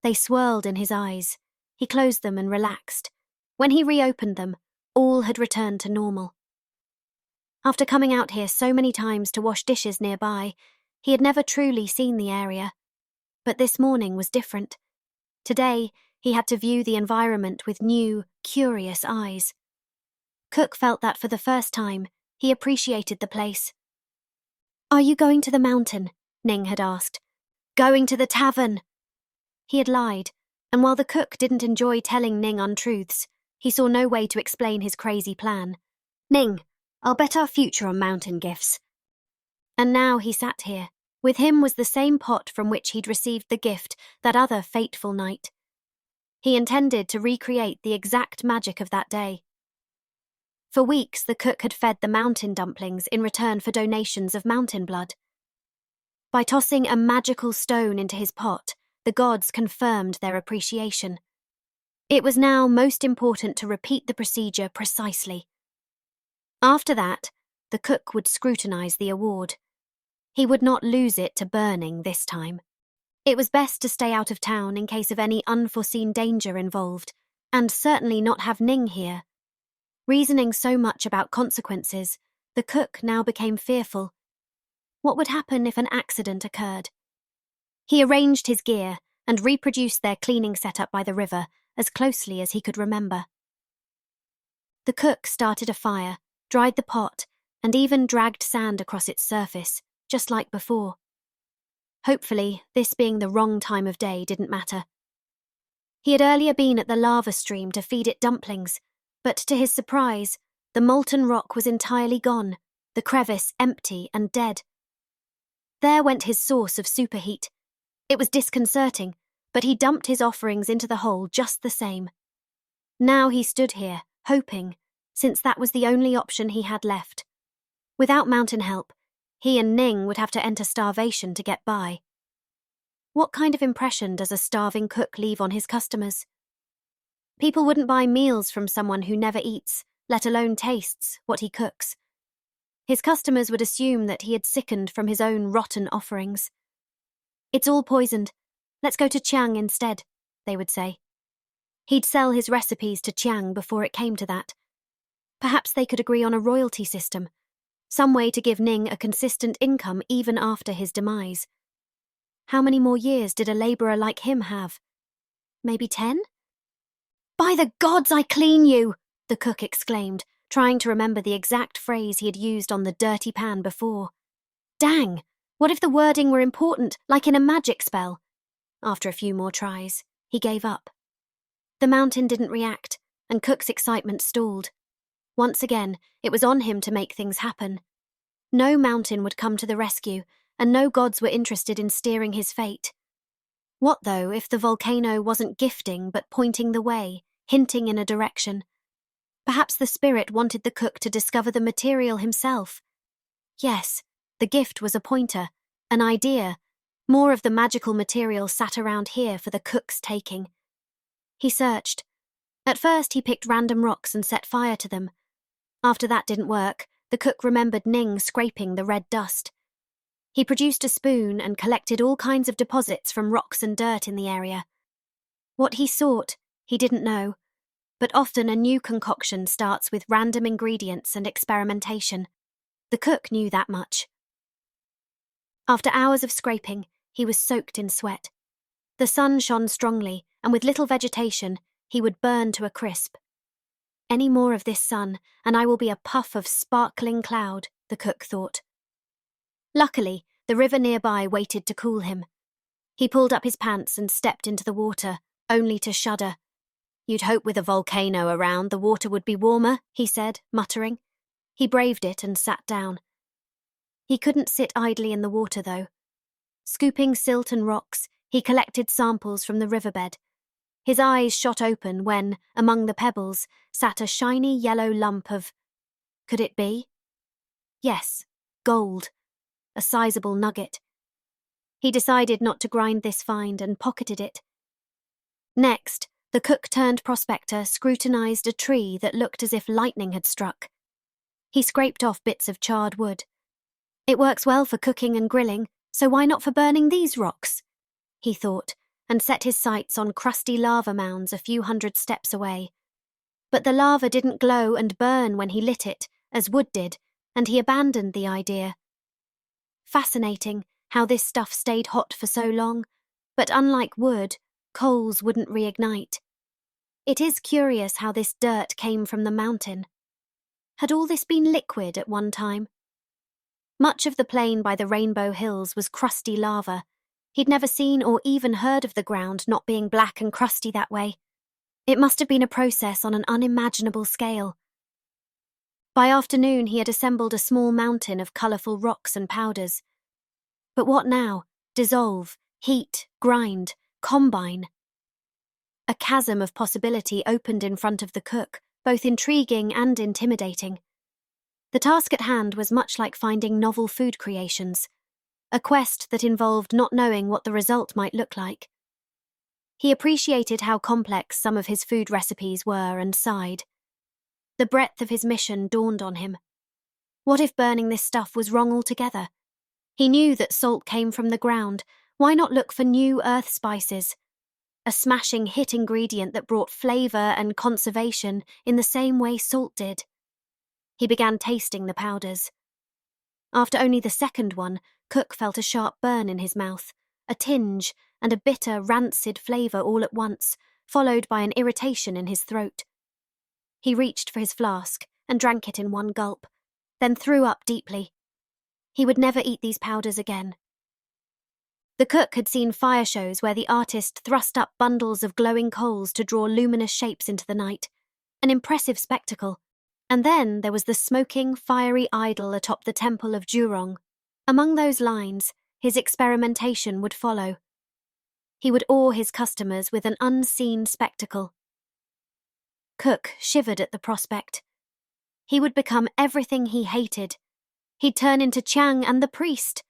They swirled in his eyes. He closed them and relaxed. When he reopened them, all had returned to normal. After coming out here so many times to wash dishes nearby, he had never truly seen the area. But this morning was different. Today, he had to view the environment with new, curious eyes. Cook felt that for the first time, he appreciated the place. "Are you going to the mountain?" Ning had asked. "Going to the tavern." He had lied, and while the cook didn't enjoy telling Ning untruths, he saw no way to explain his crazy plan. "Ning, I'll bet our future on mountain gifts." And now he sat here. With him was the same pot from which he'd received the gift that other fateful night. He intended to recreate the exact magic of that day. For weeks, the cook had fed the mountain dumplings in return for donations of mountain blood. By tossing a magical stone into his pot, the gods confirmed their appreciation. It was now most important to repeat the procedure precisely. After that, the cook would scrutinize the award. He would not lose it to burning this time. It was best to stay out of town in case of any unforeseen danger involved, and certainly not have Ning here. Reasoning so much about consequences, the cook now became fearful. What would happen if an accident occurred? He arranged his gear and reproduced their cleaning setup by the river as closely as he could remember. The cook started a fire, dried the pot, and even dragged sand across its surface, just like before. Hopefully, this being the wrong time of day didn't matter. He had earlier been at the lava stream to feed it dumplings, but to his surprise, the molten rock was entirely gone, the crevice empty and dead. There went his source of superheat. It was disconcerting, but he dumped his offerings into the hole just the same. Now he stood here, hoping, since that was the only option he had left. Without mountain help, he and Ning would have to enter starvation to get by. What kind of impression does a starving cook leave on his customers? People wouldn't buy meals from someone who never eats, let alone tastes, what he cooks. His customers would assume that he had sickened from his own rotten offerings. "It's all poisoned. Let's go to Chiang instead," they would say. He'd sell his recipes to Chiang before it came to that. Perhaps they could agree on a royalty system, some way to give Ning a consistent income even after his demise. How many more years did a labourer like him have? Maybe 10? "By the gods, I clean you!" the cook exclaimed, trying to remember the exact phrase he had used on the dirty pan before. Dang! What if the wording were important, like in a magic spell? After a few more tries, he gave up. The mountain didn't react, and Cook's excitement stalled. Once again, it was on him to make things happen. No mountain would come to the rescue, and no gods were interested in steering his fate. What, though, if the volcano wasn't gifting but pointing the way, hinting in a direction? Perhaps the spirit wanted the cook to discover the material himself. Yes, the gift was a pointer, an idea. More of the magical material sat around here for the cook's taking. He searched. At first he picked random rocks and set fire to them. After that didn't work, the cook remembered Ning scraping the red dust. He produced a spoon and collected all kinds of deposits from rocks and dirt in the area. What he sought, he didn't know, but often a new concoction starts with random ingredients and experimentation. The cook knew that much. After hours of scraping, he was soaked in sweat. The sun shone strongly, and with little vegetation, he would burn to a crisp. Any more of this sun, and I will be a puff of sparkling cloud, the cook thought. Luckily, the river nearby waited to cool him. He pulled up his pants and stepped into the water, only to shudder. You'd hope with a volcano around the water would be warmer, he said, muttering. He braved it and sat down. He couldn't sit idly in the water, though. Scooping silt and rocks, he collected samples from the riverbed. His eyes shot open when, among the pebbles, sat a shiny yellow lump of... Could it be? Yes, gold. A sizable nugget. He decided not to grind this find and pocketed it. Next, the cook-turned-prospector scrutinized a tree that looked as if lightning had struck. He scraped off bits of charred wood. It works well for cooking and grilling, so why not for burning these rocks? He thought, and set his sights on crusty lava mounds a few hundred steps away. But the lava didn't glow and burn when he lit it, as wood did, and he abandoned the idea. Fascinating how this stuff stayed hot for so long, but unlike wood, coals wouldn't reignite. It is curious how this dirt came from the mountain. Had all this been liquid at one time? Much of the plain by the Rainbow Hills was crusty lava. He'd never seen or even heard of the ground not being black and crusty that way. It must have been a process on an unimaginable scale. By afternoon he had assembled a small mountain of colourful rocks and powders. But what now? Dissolve, heat, grind, combine. A chasm of possibility opened in front of the cook, both intriguing and intimidating. The task at hand was much like finding novel food creations, a quest that involved not knowing what the result might look like. He appreciated how complex some of his food recipes were and sighed. The breadth of his mission dawned on him. What if burning this stuff was wrong altogether? He knew that salt came from the ground. Why not look for new earth spices? A smashing hit ingredient that brought flavour and conservation in the same way salt did. He began tasting the powders. After only the second one, Cook felt a sharp burn in his mouth, a tinge, and a bitter, rancid flavour all at once, followed by an irritation in his throat. He reached for his flask and drank it in one gulp, then threw up deeply. He would never eat these powders again. The cook had seen fire shows where the artist thrust up bundles of glowing coals to draw luminous shapes into the night, an impressive spectacle. And then there was the smoking, fiery idol atop the temple of Jurong. Among those lines, his experimentation would follow. He would awe his customers with an unseen spectacle. Cook shivered at the prospect. He would become everything he hated. He'd turn into Chiang and the priest.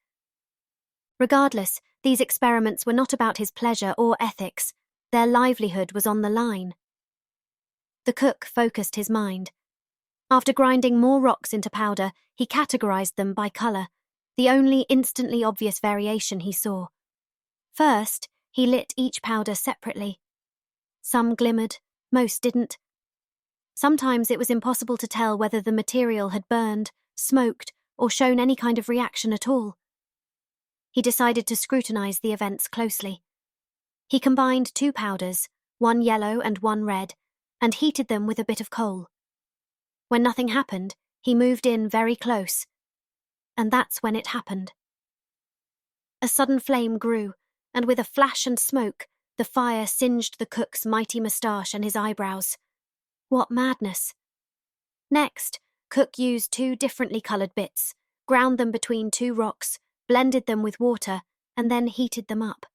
Regardless, these experiments were not about his pleasure or ethics. Their livelihood was on the line. The cook focused his mind. After grinding more rocks into powder, he categorized them by colour, the only instantly obvious variation he saw. First, he lit each powder separately. Some glimmered, most didn't. Sometimes it was impossible to tell whether the material had burned, smoked, or shown any kind of reaction at all. He decided to scrutinize the events closely. He combined two powders, one yellow and one red, and heated them with a bit of coal. When nothing happened, he moved in very close. And that's when it happened. A sudden flame grew, and with a flash and smoke, the fire singed the cook's mighty moustache and his eyebrows. What madness! Next, Cook used two differently coloured bits, ground them between two rocks, blended them with water, and then heated them up.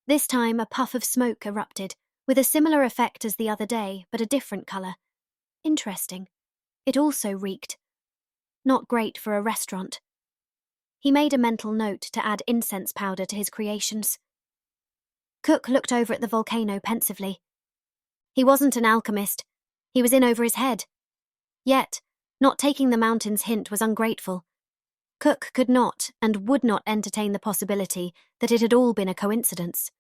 This time a puff of smoke erupted, with a similar effect as the other day, but a different colour. Interesting. It also reeked. Not great for a restaurant. He made a mental note to add incense powder to his creations. Cook looked over at the volcano pensively. He wasn't an alchemist. He was in over his head. Yet, not taking the mountain's hint was ungrateful. Cook could not and would not entertain the possibility that it had all been a coincidence.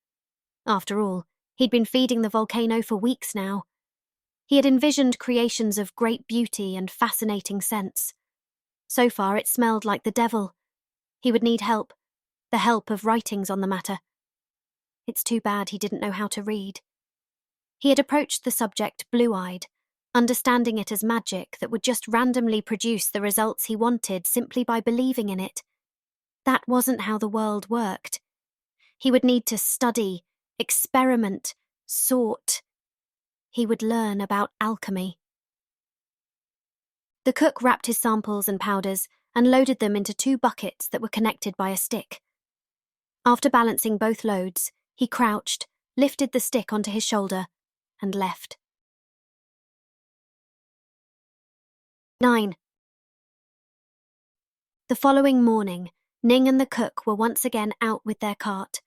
After all, he'd been feeding the volcano for weeks now. He had envisioned creations of great beauty and fascinating scents. So far it smelled like the devil. He would need help, the help of writings on the matter. It's too bad he didn't know how to read. He had approached the subject blue-eyed, understanding it as magic that would just randomly produce the results he wanted simply by believing in it. That wasn't how the world worked. He would need to study, experiment, sort. He would learn about alchemy. The cook wrapped his samples and powders and loaded them into 2 buckets that were connected by a stick. After balancing both loads, he crouched, lifted the stick onto his shoulder, and left. 9. The following morning, Ning and the cook were once again out with their cart.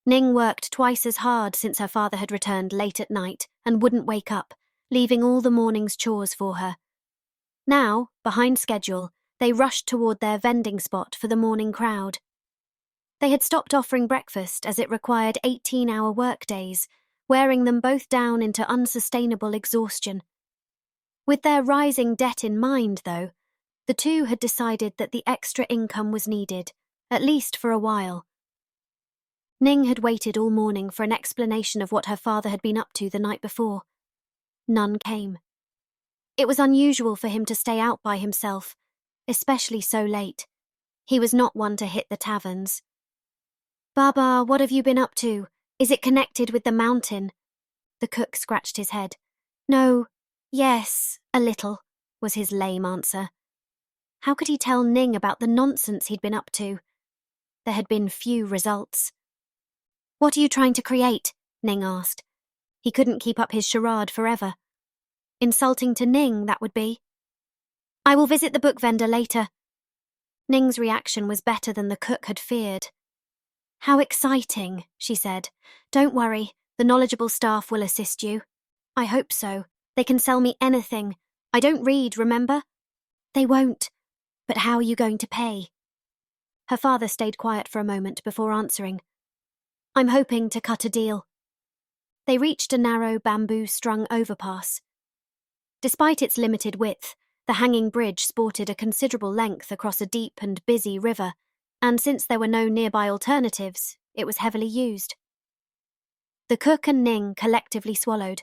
Ning worked twice as hard since her father had returned late at night and wouldn't wake up, leaving all the morning's chores for her. Now, behind schedule, they rushed toward their vending spot for the morning crowd. They had stopped offering breakfast as it required 18-hour workdays, wearing them both down into unsustainable exhaustion. With their rising debt in mind, though, the two had decided that the extra income was needed, at least for a while. Ning had waited all morning for an explanation of what her father had been up to the night before. None came. It was unusual for him to stay out by himself, especially so late. He was not one to hit the taverns. "Baba, what have you been up to? Is it connected with the mountain?" The cook scratched his head. "No, yes, a little," was his lame answer. How could he tell Ning about the nonsense he'd been up to? There had been few results. "What are you trying to create?" Ning asked. He couldn't keep up his charade forever. Insulting to Ning, that would be. "I will visit the book vendor later." Ning's reaction was better than the cook had feared. "How exciting," she said. "Don't worry, the knowledgeable staff will assist you." "I hope so. They can sell me anything. I don't read, remember?" "They won't. But how are you going to pay?" Her father stayed quiet for a moment before answering. "I'm hoping to cut a deal." They reached a narrow bamboo-strung overpass. Despite its limited width, the hanging bridge sported a considerable length across a deep and busy river, and since there were no nearby alternatives, it was heavily used. The cook and Ning collectively swallowed.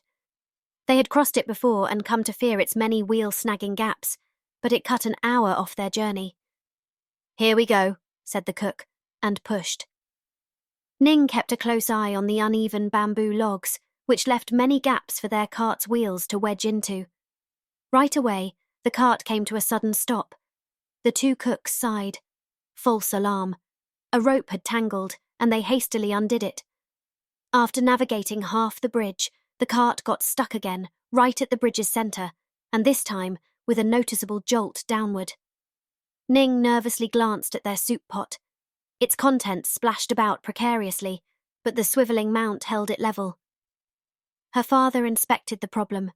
They had crossed it before and come to fear its many wheel-snagging gaps, but it cut an hour off their journey. "Here we go," said the cook, and pushed. Ning kept a close eye on the uneven bamboo logs, which left many gaps for their cart's wheels to wedge into. Right away, the cart came to a sudden stop. The two cooks sighed. False alarm. A rope had tangled, and they hastily undid it. After navigating half the bridge, the cart got stuck again, right at the bridge's centre, and this time with a noticeable jolt downward. Ning nervously glanced at their soup pot. Its contents splashed about precariously, but the swivelling mount held it level. Her father inspected the problem.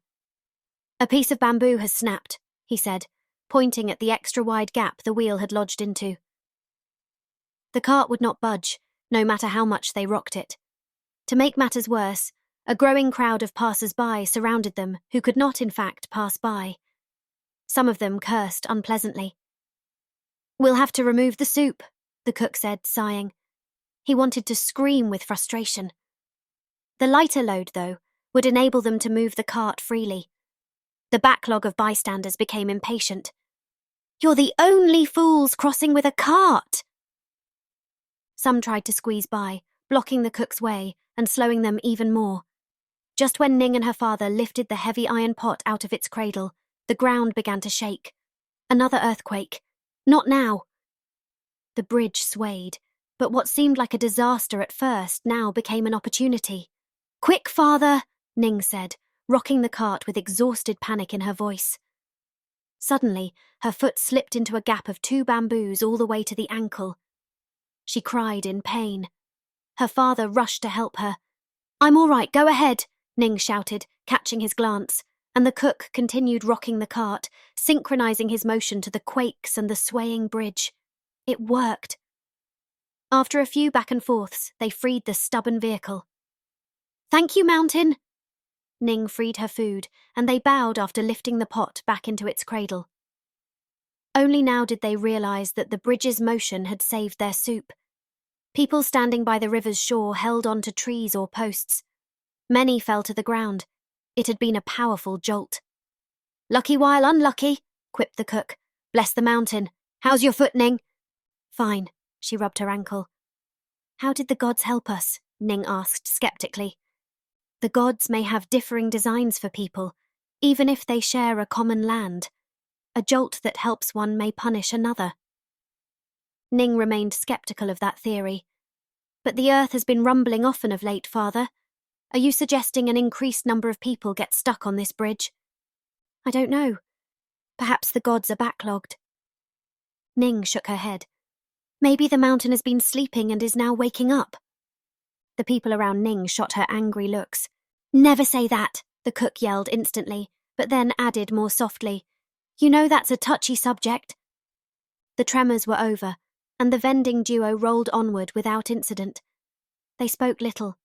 "A piece of bamboo has snapped," he said, pointing at the extra-wide gap the wheel had lodged into. The cart would not budge, no matter how much they rocked it. To make matters worse, a growing crowd of passers-by surrounded them who could not, in fact, pass by. Some of them cursed unpleasantly. "We'll have to remove the soup," the cook said, sighing. He wanted to scream with frustration. The lighter load, though, would enable them to move the cart freely. The backlog of bystanders became impatient. "You're the only fools crossing with a cart!" Some tried to squeeze by, blocking the cook's way and slowing them even more. Just when Ning and her father lifted the heavy iron pot out of its cradle, the ground began to shake. Another earthquake. Not now. The bridge swayed, but what seemed like a disaster at first now became an opportunity. "Quick, father," Ning said, rocking the cart with exhausted panic in her voice. Suddenly, her foot slipped into a gap of 2 bamboos all the way to the ankle. She cried in pain. Her father rushed to help her. "I'm all right, go ahead," Ning shouted, catching his glance, and the cook continued rocking the cart, synchronizing his motion to the quakes and the swaying bridge. It worked. After a few back and forths, they freed the stubborn vehicle. "Thank you, Mountain." Ning freed her food, and they bowed after lifting the pot back into its cradle. Only now did they realize that the bridge's motion had saved their soup. People standing by the river's shore held on to trees or posts. Many fell to the ground. It had been a powerful jolt. "Lucky while unlucky," quipped the cook. "Bless the mountain. How's your foot, Ning?" "Fine," she rubbed her ankle. "How did the gods help us?" Ning asked skeptically. "The gods may have differing designs for people, even if they share a common land. A jolt that helps one may punish another." Ning remained skeptical of that theory. "But the earth has been rumbling often of late, Father. Are you suggesting an increased number of people get stuck on this bridge?" "I don't know. Perhaps the gods are backlogged." Ning shook her head. "Maybe the mountain has been sleeping and is now waking up." The people around Ning shot her angry looks. "Never say that," the cook yelled instantly, but then added more softly, "You know that's a touchy subject." The tremors were over, and the vending duo rolled onward without incident. They spoke little.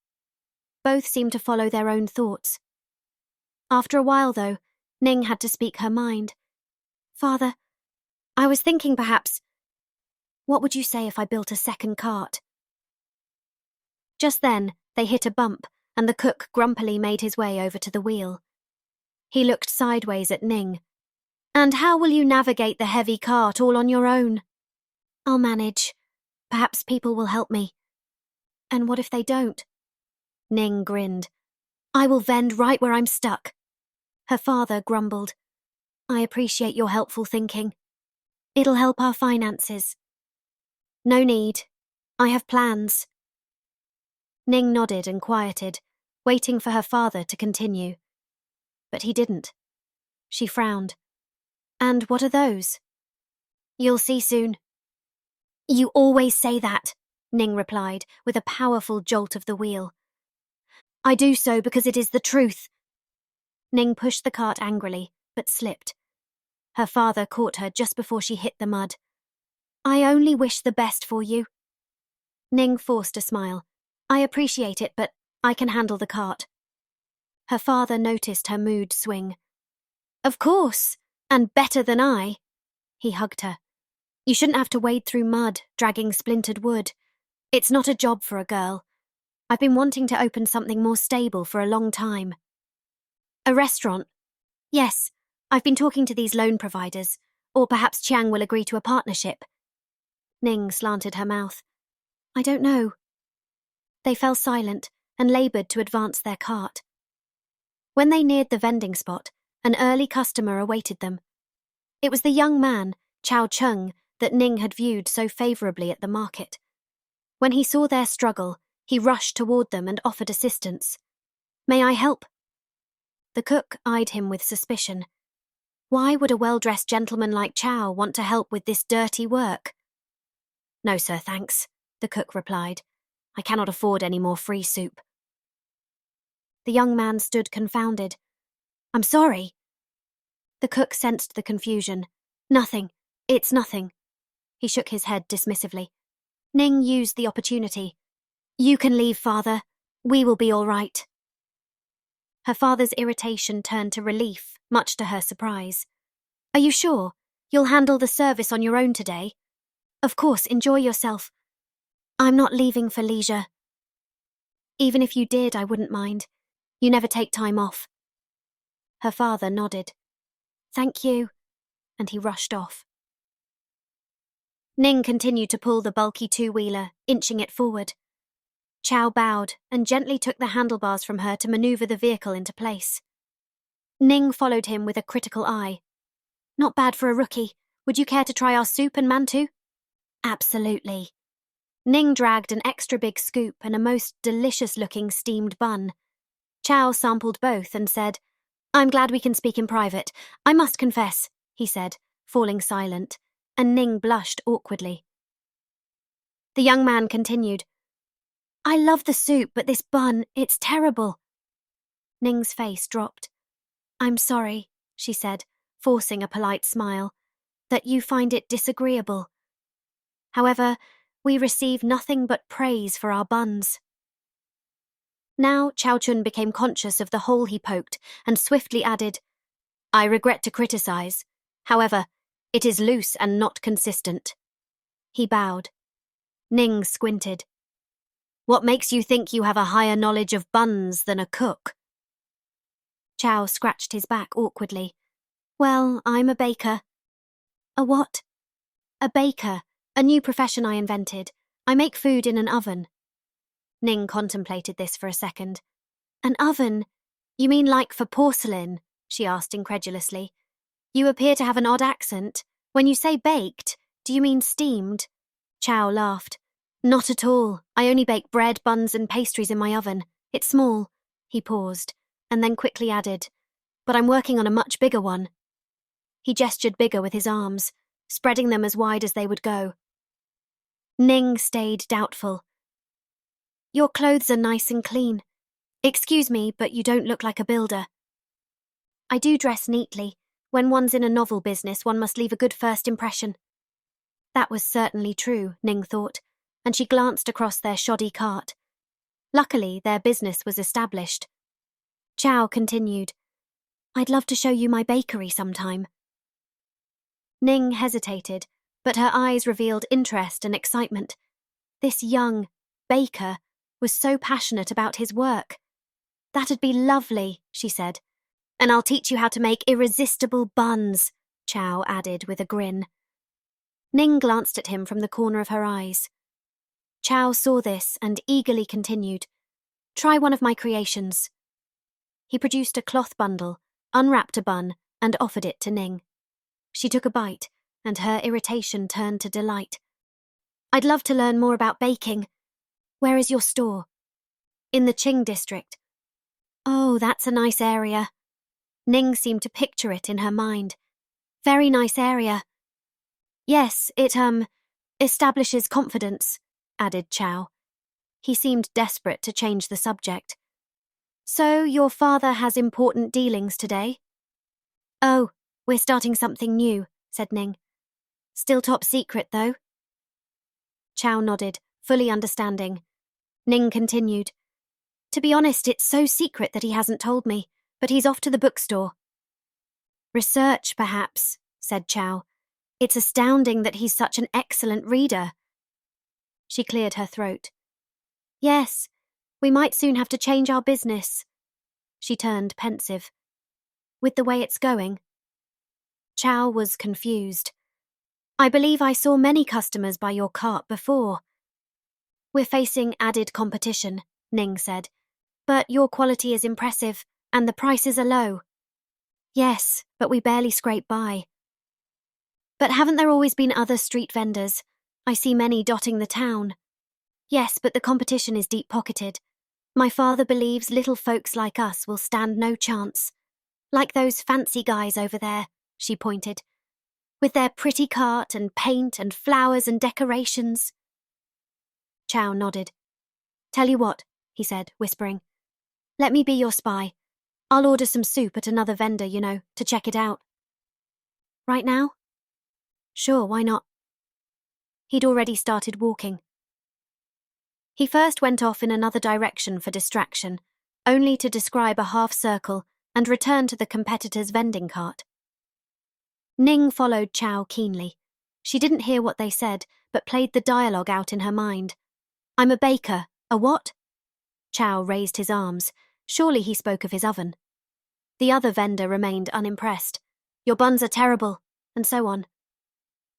Both seemed to follow their own thoughts. After a while, though, Ning had to speak her mind. "Father, I was thinking perhaps, what would you say if I built a second cart?" Just then, they hit a bump, and the cook grumpily made his way over to the wheel. He looked sideways at Ning. "And how will you navigate the heavy cart all on your own?" "I'll manage. Perhaps people will help me." "And what if they don't?" Ning grinned. "I will vend right where I'm stuck." Her father grumbled. "I appreciate your helpful thinking. It'll help our finances." "No need. I have plans." Ning nodded and quieted, waiting for her father to continue. But he didn't. She frowned. "And what are those?" "You'll see soon." "You always say that," Ning replied, with a powerful jolt of the wheel. "I do so because it is the truth." Ning pushed the cart angrily, but slipped. Her father caught her just before she hit the mud. "I only wish the best for you." Ning forced a smile. "I appreciate it, but I can handle the cart." Her father noticed her mood swing. "Of course, and better than I." He hugged her. "You shouldn't have to wade through mud, dragging splintered wood. It's not a job for a girl. I've been wanting to open something more stable for a long time." "A restaurant?" "Yes, I've been talking to these loan providers, or perhaps Chiang will agree to a partnership." Ning slanted her mouth. "I don't know." They fell silent and laboured to advance their cart. When they neared the vending spot, an early customer awaited them. It was the young man, Chow Chung, that Ning had viewed so favourably at the market. When he saw their struggle, he rushed toward them and offered assistance. "May I help?" The cook eyed him with suspicion. Why would a well-dressed gentleman like Chow want to help with this dirty work? "No, sir, thanks," the cook replied. "I cannot afford any more free soup." The young man stood confounded. "I'm sorry." The cook sensed the confusion. "Nothing. It's nothing." He shook his head dismissively. Ning used the opportunity. "You can leave, father. We will be all right." Her father's irritation turned to relief, much to her surprise. "Are you sure? You'll handle the service on your own today?" "Of course, enjoy yourself." "I'm not leaving for leisure." "Even if you did, I wouldn't mind. You never take time off." Her father nodded. "Thank you," and he rushed off. Ning continued to pull the bulky two-wheeler, inching it forward. Chow bowed and gently took the handlebars from her to maneuver the vehicle into place. Ning followed him with a critical eye. "Not bad for a rookie. Would you care to try our soup and mantou?" "Absolutely." Ning dragged an extra big scoop and a most delicious-looking steamed bun. Chow sampled both and said, I'm glad we can speak in private. I must confess, he said, falling silent, and Ning blushed awkwardly. The young man continued, I love the soup, but this bun, it's terrible. Ning's face dropped. I'm sorry, she said, forcing a polite smile, that you find it disagreeable. However, we receive nothing but praise for our buns. Now Chao Chun became conscious of the hole he poked and swiftly added, I regret to criticize. However, it is loose and not consistent. He bowed. Ning squinted. What makes you think you have a higher knowledge of buns than a cook? Chao scratched his back awkwardly. Well, I'm a baker. A what? A baker, a new profession I invented. I make food in an oven. Ning contemplated this for a second. An oven? You mean like for porcelain? She asked incredulously. You appear to have an odd accent. When you say baked, do you mean steamed? Chao laughed. Not at all. I only bake bread, buns and pastries in my oven. It's small. He paused, and then quickly added, but I'm working on a much bigger one. He gestured bigger with his arms, spreading them as wide as they would go. Ning stayed doubtful. Your clothes are nice and clean. Excuse me, but you don't look like a builder. I do dress neatly. When one's in a novel business, one must leave a good first impression. That was certainly true, Ning thought, and she glanced across their shoddy cart. Luckily, their business was established. Chao continued, I'd love to show you my bakery sometime. Ning hesitated, but her eyes revealed interest and excitement. This young baker was so passionate about his work. That'd be lovely, she said. And I'll teach you how to make irresistible buns, Chao added with a grin. Ning glanced at him from the corner of her eyes. Chao saw this and eagerly continued, Try one of my creations. He produced a cloth bundle, unwrapped a bun, and offered it to Ning. She took a bite, and her irritation turned to delight. I'd love to learn more about baking. Where is your store? In the Qing district. Oh, that's a nice area. Ning seemed to picture it in her mind. Very nice area. Yes, it, establishes confidence, added Chao. He seemed desperate to change the subject. So, your father has important dealings today? Oh, we're starting something new, said Ning. Still top secret, though? Chao nodded, fully understanding. Ning continued. To be honest, it's so secret that he hasn't told me, but he's off to the bookstore. Research, perhaps, said Chao. It's astounding that he's such an excellent reader. She cleared her throat. Yes, we might soon have to change our business. She turned pensive. With the way it's going? Chao was confused. I believe I saw many customers by your cart before. We're facing added competition, Ning said. But your quality is impressive, and the prices are low. Yes, but we barely scrape by. But haven't there always been other street vendors? I see many dotting the town. Yes, but the competition is deep-pocketed. My father believes little folks like us will stand no chance. Like those fancy guys over there, she pointed. With their pretty cart and paint and flowers and decorations. Chao nodded. Tell you what, he said, whispering. Let me be your spy. I'll order some soup at another vendor, to check it out. Right now? Sure, why not? He'd already started walking. He first went off in another direction for distraction, only to describe a half-circle and return to the competitor's vending cart. Ning followed Chao keenly. She didn't hear what they said, but played the dialogue out in her mind. I'm a baker. A what? Chao raised his arms. Surely he spoke of his oven. The other vendor remained unimpressed. Your buns are terrible, and so on.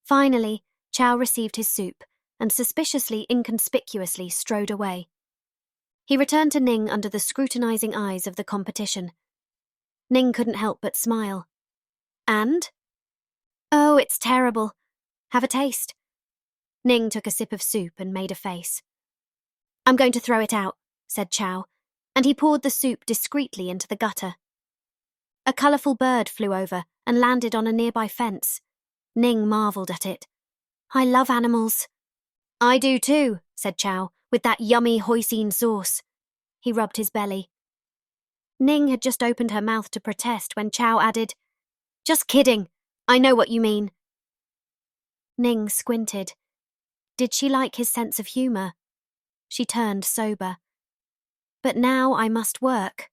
Finally, Chao received his soup and suspiciously inconspicuously strode away. He returned to Ning under the scrutinizing eyes of the competition. Ning couldn't help but smile. And? Oh, it's terrible. Have a taste. Ning took a sip of soup and made a face. I'm going to throw it out, said Chao, and he poured the soup discreetly into the gutter. A colourful bird flew over and landed on a nearby fence. Ning marvelled at it. I love animals. I do too, said Chow, with that yummy hoisin sauce. He rubbed his belly. Ning had just opened her mouth to protest when Chow added, Just kidding. I know what you mean. Ning squinted. Did she like his sense of humour? She turned sober. But now I must work.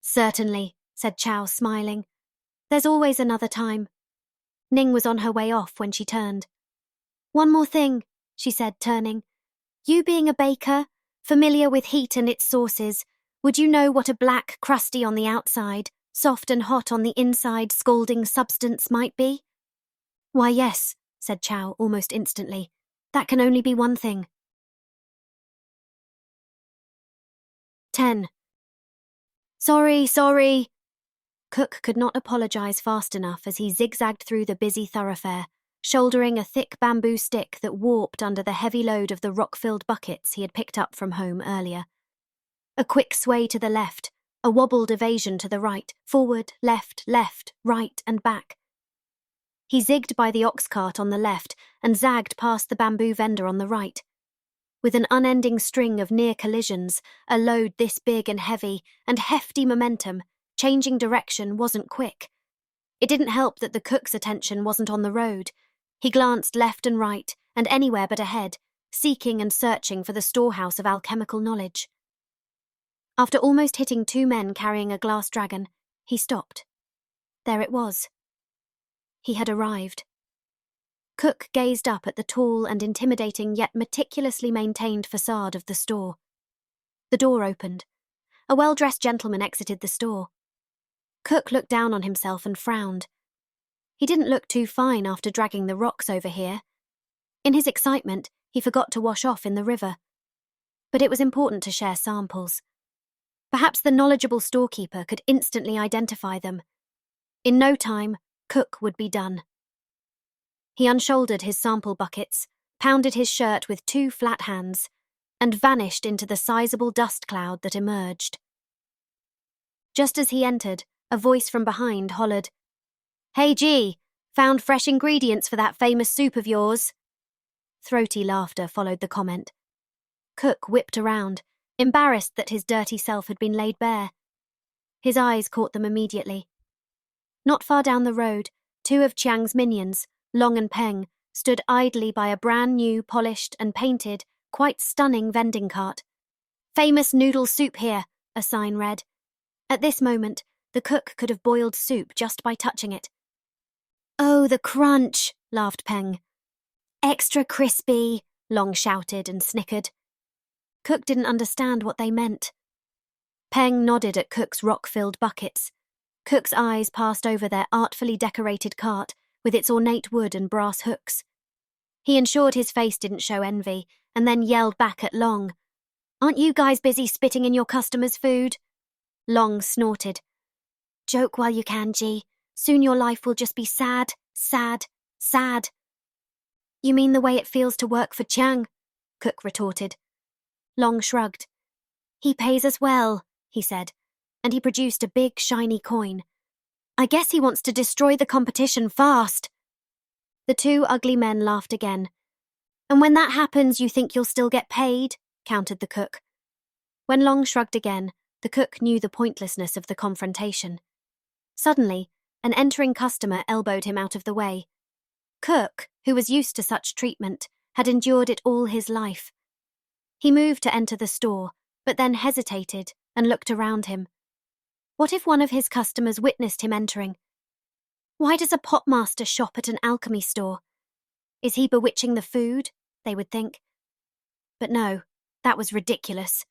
Certainly, said Chow, smiling. There's always another time. Ning was on her way off when she turned. One more thing, she said, turning. You being a baker, familiar with heat and its sources, would you know what a black, crusty on the outside, soft and hot on the inside scalding substance might be? Why, yes, said Chow almost instantly. That can only be one thing. 10. Sorry. Cook could not apologise fast enough as he zigzagged through the busy thoroughfare, shouldering a thick bamboo stick that warped under the heavy load of the rock-filled buckets he had picked up from home earlier. A quick sway to the left, a wobbled evasion to the right, forward, left, right and back. He zigged by the ox cart on the left and zagged past the bamboo vendor on the right. With an unending string of near collisions, a load this big and heavy, and hefty momentum, changing direction wasn't quick. It didn't help that the cook's attention wasn't on the road. He glanced left and right, and anywhere but ahead, seeking and searching for the storehouse of alchemical knowledge. After almost hitting 2 men carrying a glass dragon, he stopped. There it was. He had arrived. Cook gazed up at the tall and intimidating yet meticulously maintained facade of the store. The door opened. A well-dressed gentleman exited the store. Cook looked down on himself and frowned. He didn't look too fine after dragging the rocks over here. In his excitement, he forgot to wash off in the river. But it was important to share samples. Perhaps the knowledgeable storekeeper could instantly identify them. In no time, Cook would be done. He unshouldered his sample buckets, pounded his shirt with 2 flat hands, and vanished into the sizable dust cloud that emerged. Just as he entered, a voice from behind hollered, Hey G, found fresh ingredients for that famous soup of yours. Throaty laughter followed the comment. Cook whipped around, embarrassed that his dirty self had been laid bare. His eyes caught them immediately. Not far down the road, 2 of Chiang's minions, Long and Peng, stood idly by a brand new, polished and painted, quite stunning vending cart. Famous noodle soup here, a sign read. At this moment, the cook could have boiled soup just by touching it. Oh, the crunch, laughed Peng. Extra crispy, Long shouted and snickered. Cook didn't understand what they meant. Peng nodded at Cook's rock-filled buckets. Cook's eyes passed over their artfully decorated cart with its ornate wood and brass hooks. He ensured his face didn't show envy and then yelled back at Long. Aren't you guys busy spitting in your customers' food? Long snorted. Joke while you can, G. Soon your life will just be sad. You mean the way it feels to work for Chiang? Cook retorted. Long shrugged. He pays us well, he said, and he produced a big, shiny coin. I guess he wants to destroy the competition fast. The 2 ugly men laughed again. And when that happens, you think you'll still get paid? Countered the cook. When Long shrugged again, the cook knew the pointlessness of the confrontation. Suddenly, an entering customer elbowed him out of the way. Cook, who was used to such treatment, had endured it all his life. He moved to enter the store, but then hesitated and looked around him. What if one of his customers witnessed him entering? Why does a potmaster shop at an alchemy store? Is he bewitching the food? They would think. But no, that was ridiculous.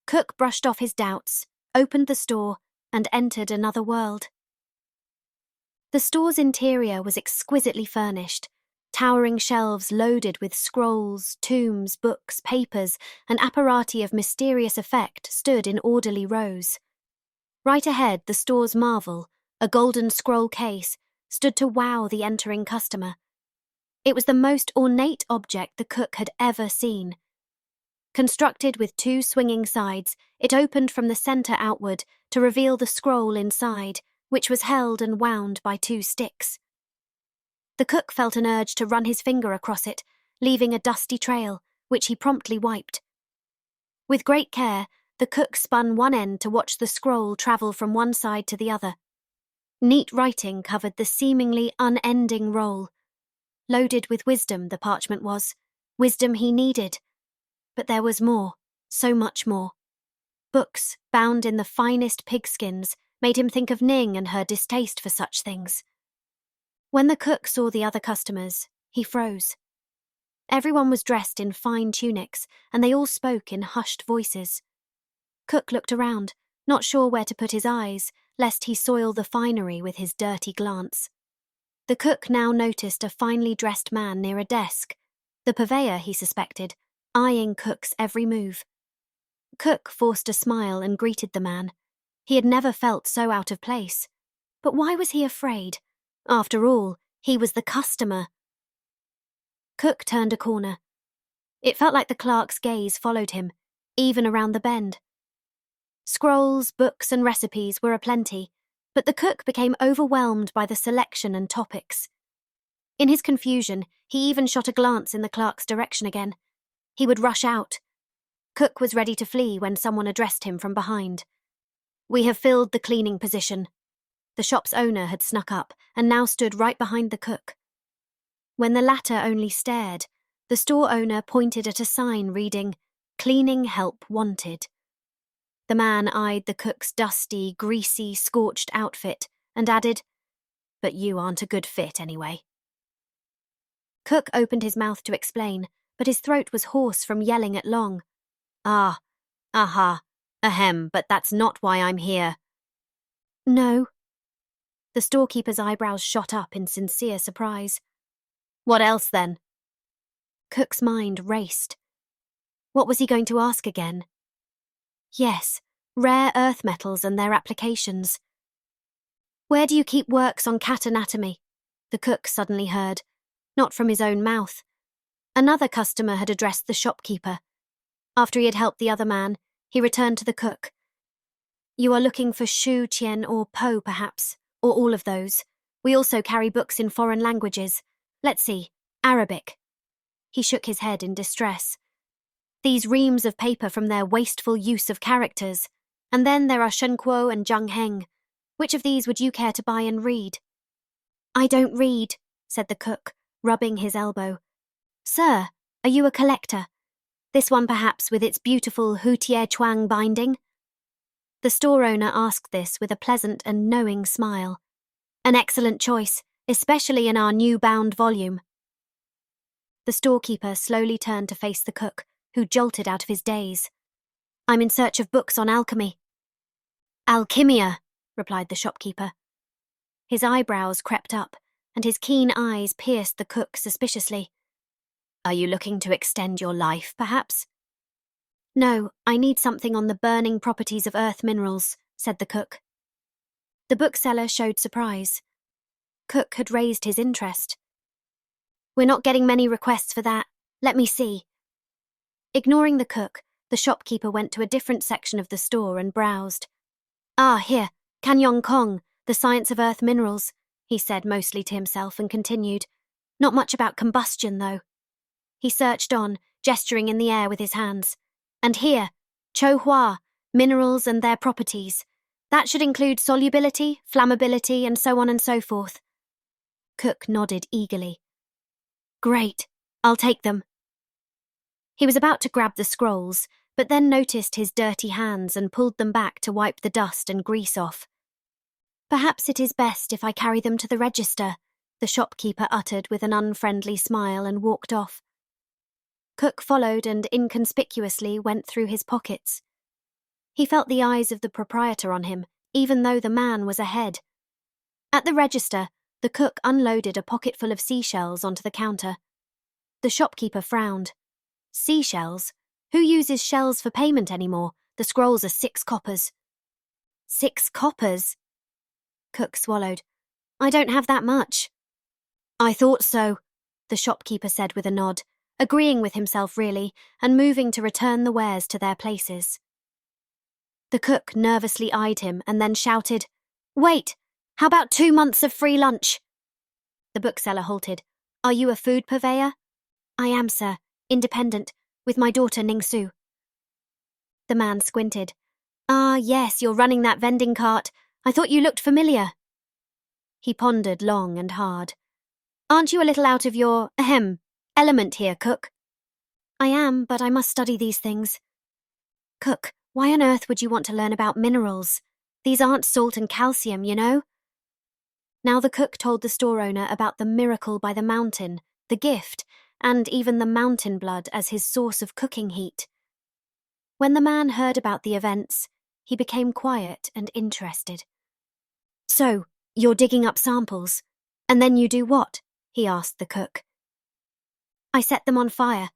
Cook brushed off his doubts, opened the store, and entered another world. The store's interior was exquisitely furnished. Towering shelves loaded with scrolls, tombs, books, papers, and apparati of mysterious effect stood in orderly rows. Right ahead, the store's marvel, a golden scroll case, stood to wow the entering customer. It was the most ornate object the cook had ever seen. Constructed with two swinging sides, it opened from the center outward to reveal the scroll inside, which was held and wound by two sticks. The cook felt an urge to run his finger across it, leaving a dusty trail, which he promptly wiped. With great care, the cook spun one end to watch the scroll travel from one side to the other. Neat writing covered the seemingly unending roll. Loaded with wisdom, the parchment was. Wisdom he needed. But there was more, so much more. Books, bound in the finest pigskins, made him think of Ning and her distaste for such things. When the cook saw the other customers, he froze. Everyone was dressed in fine tunics, and they all spoke in hushed voices. Cook looked around, not sure where to put his eyes, lest he soil the finery with his dirty glance. The cook now noticed a finely dressed man near a desk, the purveyor, he suspected, eyeing Cook's every move. Cook forced a smile and greeted the man. He had never felt so out of place. But why was he afraid? After all, he was the customer. Cook turned a corner. It felt like the clerk's gaze followed him, even around the bend. Scrolls, books, and recipes were aplenty, but the cook became overwhelmed by the selection and topics. In his confusion, he even shot a glance in the clerk's direction again. He would rush out. Cook was ready to flee when someone addressed him from behind. "We have filled the cleaning position." The shop's owner had snuck up and now stood right behind the cook. When the latter only stared, the store owner pointed at a sign reading, "Cleaning help wanted." The man eyed the cook's dusty, greasy, scorched outfit and added, "But you aren't a good fit anyway." Cook opened his mouth to explain, but his throat was hoarse from yelling at Long. "Ah, aha, ahem, but that's not why I'm here." "No." The storekeeper's eyebrows shot up in sincere surprise. "What else, then?" Cook's mind raced. What was he going to ask again? Yes, rare earth metals and their applications. "Where do you keep works on cat anatomy?" the cook suddenly heard, not from his own mouth. Another customer had addressed the shopkeeper. After he had helped the other man, he returned to the cook. "You are looking for Shu, Tien, or Po, perhaps, or all of those. We also carry books in foreign languages. Let's see, Arabic." He shook his head in distress. "These reams of paper from their wasteful use of characters. And then there are Shenkuo and Zhengheng. Which of these would you care to buy and read?" "I don't read," said the cook, rubbing his elbow. "Sir, are you a collector? This one perhaps with its beautiful Hutie Chuang binding?" The store owner asked this with a pleasant and knowing smile. "An excellent choice, especially in our new bound volume." The storekeeper slowly turned to face the cook, who jolted out of his daze. "I'm in search of books on alchemy." "Alchemia," replied the shopkeeper. His eyebrows crept up, and his keen eyes pierced the cook suspiciously. "Are you looking to extend your life, perhaps?" "No, I need something on the burning properties of earth minerals," said the cook. The bookseller showed surprise. Cook had raised his interest. "We're not getting many requests for that. Let me see." Ignoring the cook, the shopkeeper went to a different section of the store and browsed. "Ah, here, Kanyong Kong, the science of earth minerals," he said mostly to himself and continued. "Not much about combustion, though." He searched on, gesturing in the air with his hands. "And here, Cho Hua, minerals and their properties. That should include solubility, flammability, and so on and so forth." Cook nodded eagerly. "Great, I'll take them." He was about to grab the scrolls, but then noticed his dirty hands and pulled them back to wipe the dust and grease off. "Perhaps it is best if I carry them to the register," the shopkeeper uttered with an unfriendly smile and walked off. Cook followed and inconspicuously went through his pockets. He felt the eyes of the proprietor on him, even though the man was ahead. At the register, the cook unloaded a pocketful of seashells onto the counter. The shopkeeper frowned. "Seashells? Who uses shells for payment anymore? The scrolls are 6 coppers." "6 coppers?" Cook swallowed. "I don't have that much." "I thought so," the shopkeeper said with a nod, agreeing with himself really, and moving to return the wares to their places. The cook nervously eyed him and then shouted, "Wait! How about 2 months of free lunch?" The bookseller halted. "Are you a food purveyor?" "I am, sir. Independent, with my daughter Ning. The man squinted. "Ah, yes, you're running that vending cart. I thought you looked familiar." He pondered long and hard. "Aren't you a little out of your, element here, cook?" "I am, but I must study these things." "Cook, why on earth would you want to learn about minerals? These aren't salt and calcium, you know?" Now the cook told the store owner about the miracle by the mountain, the gift, and even the mountain blood as his source of cooking heat. When the man heard about the events, he became quiet and interested. "So, you're digging up samples, and then you do what?" he asked the cook. "I set them on fire.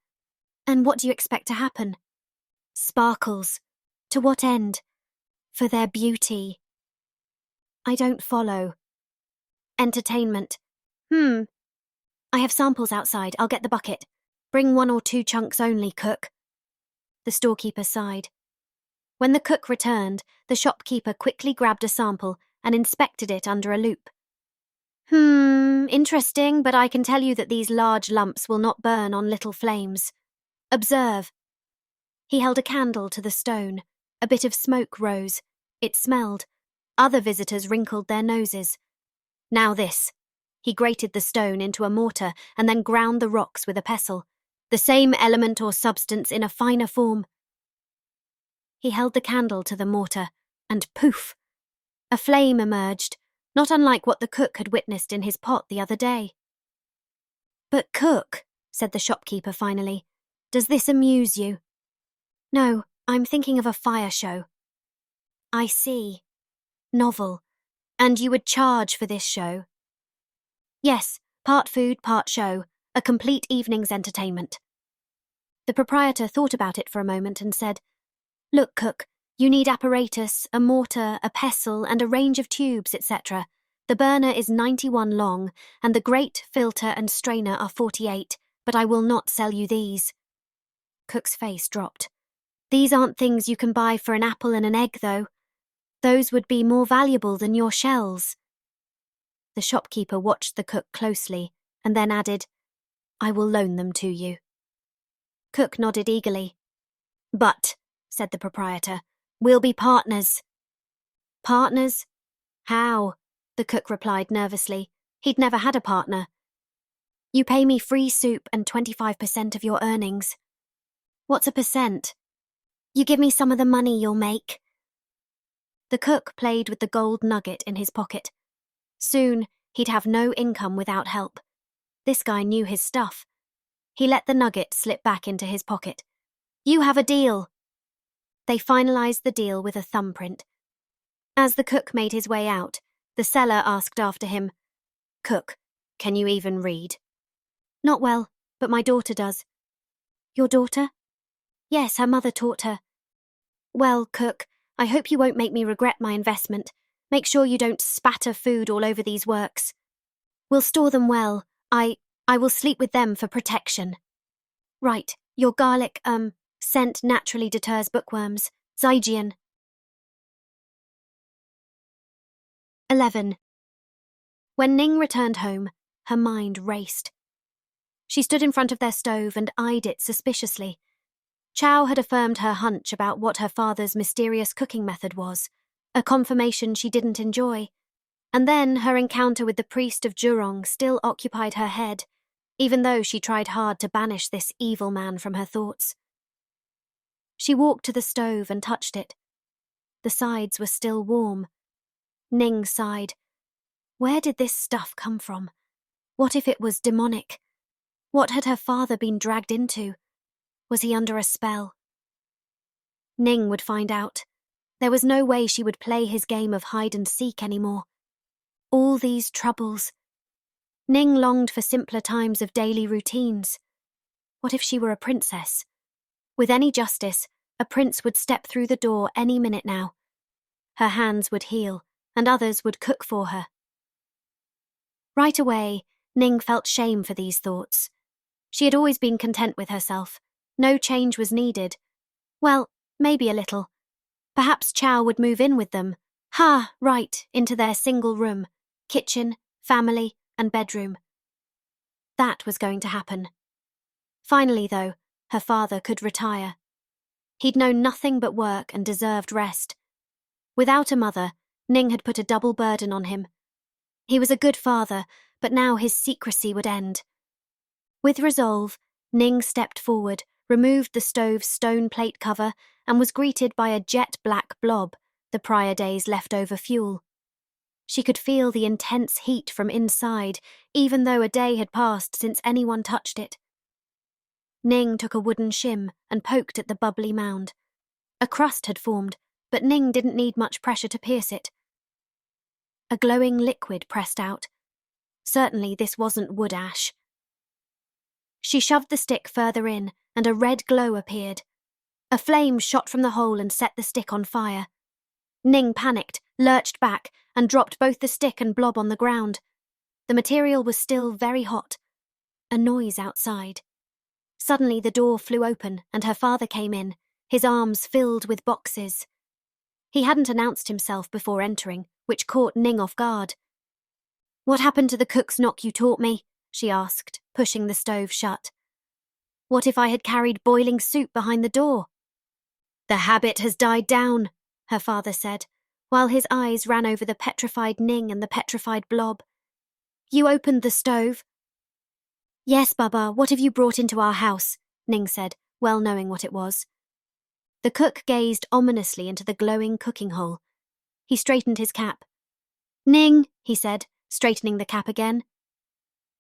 And what do you expect to happen?" "Sparkles. To what end?" "For their beauty." "I don't follow." "Entertainment. I have samples outside. I'll get the bucket. Bring 1 or 2 chunks only, cook." The storekeeper sighed. When the cook returned, the shopkeeper quickly grabbed a sample and inspected it under a loupe. Interesting, but I can tell you that these large lumps will not burn on little flames. Observe." He held a candle to the stone. A bit of smoke rose. It smelled. Other visitors wrinkled their noses. "Now this." He grated the stone into a mortar and then ground the rocks with a pestle. "The same element or substance in a finer form." He held the candle to the mortar, and poof! A flame emerged, not unlike what the cook had witnessed in his pot the other day. "But cook," said the shopkeeper finally, "does this amuse you?" "No, I'm thinking of a fire show." "I see. Novel. And you would charge for this show?" "Yes, part food, part show. A complete evening's entertainment." The proprietor thought about it for a moment and said, "Look, cook, you need apparatus, a mortar, a pestle, and a range of tubes, etc. The burner is 91 long, and the grate, filter, and strainer are 48, but I will not sell you these." Cook's face dropped. "These aren't things you can buy for an apple and an egg, though. Those would be more valuable than your shells." The shopkeeper watched the cook closely and then added, "I will loan them to you." Cook nodded eagerly. "But," said the proprietor, "we'll be partners." "Partners? How?" the cook replied nervously. He'd never had a partner. "You pay me free soup and 25% of your earnings." "What's a percent?" "You give me some of the money you'll make." The cook played with the gold nugget in his pocket. Soon, he'd have no income without help. This guy knew his stuff. He let the nugget slip back into his pocket. "You have a deal." They finalized the deal with a thumbprint. As the cook made his way out, the seller asked after him, "Cook, can you even read?" "Not well, but my daughter does." "Your daughter?" "Yes, her mother taught her." "Well, cook, I hope you won't make me regret my investment. Make sure you don't spatter food all over these works. We'll store them well. I will sleep with them for protection." "Right, your garlic, scent naturally deters bookworms. Zygian." 11. When Ning returned home, her mind raced. She stood in front of their stove and eyed it suspiciously. Chow had affirmed her hunch about what her father's mysterious cooking method was, a confirmation she didn't enjoy. And then her encounter with the priest of Jurong still occupied her head, even though she tried hard to banish this evil man from her thoughts. She walked to the stove and touched it. The sides were still warm. Ning sighed. Where did this stuff come from? What if it was demonic? What had her father been dragged into? Was he under a spell? Ning would find out. There was no way she would play his game of hide and seek anymore. All these troubles. Ning longed for simpler times of daily routines. What if she were a princess? With any justice, a prince would step through the door any minute now. Her hands would heal, and others would cook for her. Right away, Ning felt shame for these thoughts. She had always been content with herself. No change was needed. Well, maybe a little. Perhaps Chow would move in with them. Right, into their single room, kitchen, family, and bedroom. That was going to happen. Finally, though, her father could retire. He'd known nothing but work and deserved rest. Without a mother, Ning had put a double burden on him. He was a good father, but now his secrecy would end. With resolve, Ning stepped forward, removed the stove's stone plate cover, and was greeted by a jet-black blob, the prior day's leftover fuel. She could feel the intense heat from inside, even though a day had passed since anyone touched it. Ning took a wooden shim and poked at the bubbly mound. A crust had formed, but Ning didn't need much pressure to pierce it. A glowing liquid pressed out. Certainly this wasn't wood ash. She shoved the stick further in, and a red glow appeared. A flame shot from the hole and set the stick on fire. Ning panicked, lurched back, and dropped both the stick and blob on the ground. The material was still very hot. A noise outside. Suddenly the door flew open, and her father came in, his arms filled with boxes. He hadn't announced himself before entering, which caught Ning off guard. "What happened to the cook's knock you taught me?" she asked, pushing the stove shut. "What if I had carried boiling soup behind the door?" "The habit has died down," her father said, while his eyes ran over the petrified Ning and the petrified blob. "You opened the stove?" "Yes, Baba, what have you brought into our house?" Ning said, well knowing what it was. The cook gazed ominously into the glowing cooking hole. He straightened his cap. "Ning," he said, straightening the cap again.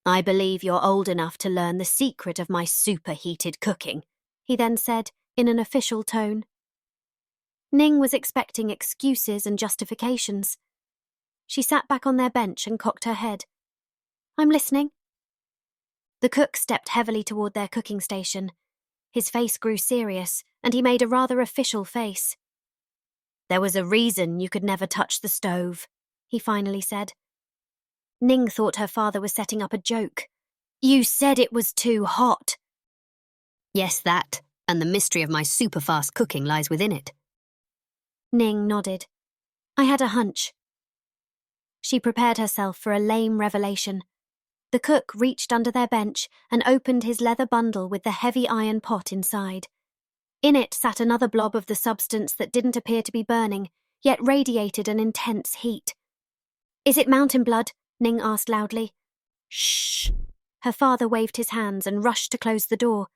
"I believe you're old enough to learn the secret of my superheated cooking," he then said, in an official tone. Ning was expecting excuses and justifications. She sat back on their bench and cocked her head. "I'm listening." The cook stepped heavily toward their cooking station. His face grew serious, and he made a rather official face. "There was a reason you could never touch the stove," he finally said. Ning thought her father was setting up a joke. "You said it was too hot." "Yes, that, and the mystery of my super-fast cooking lies within it." Ning nodded. "I had a hunch." She prepared herself for a lame revelation. The cook reached under their bench and opened his leather bundle with the heavy iron pot inside. In it sat another blob of the substance that didn't appear to be burning, yet radiated an intense heat. "Is it mountain blood?" Ning asked loudly. "Shh!" Her father waved his hands and rushed to close the door.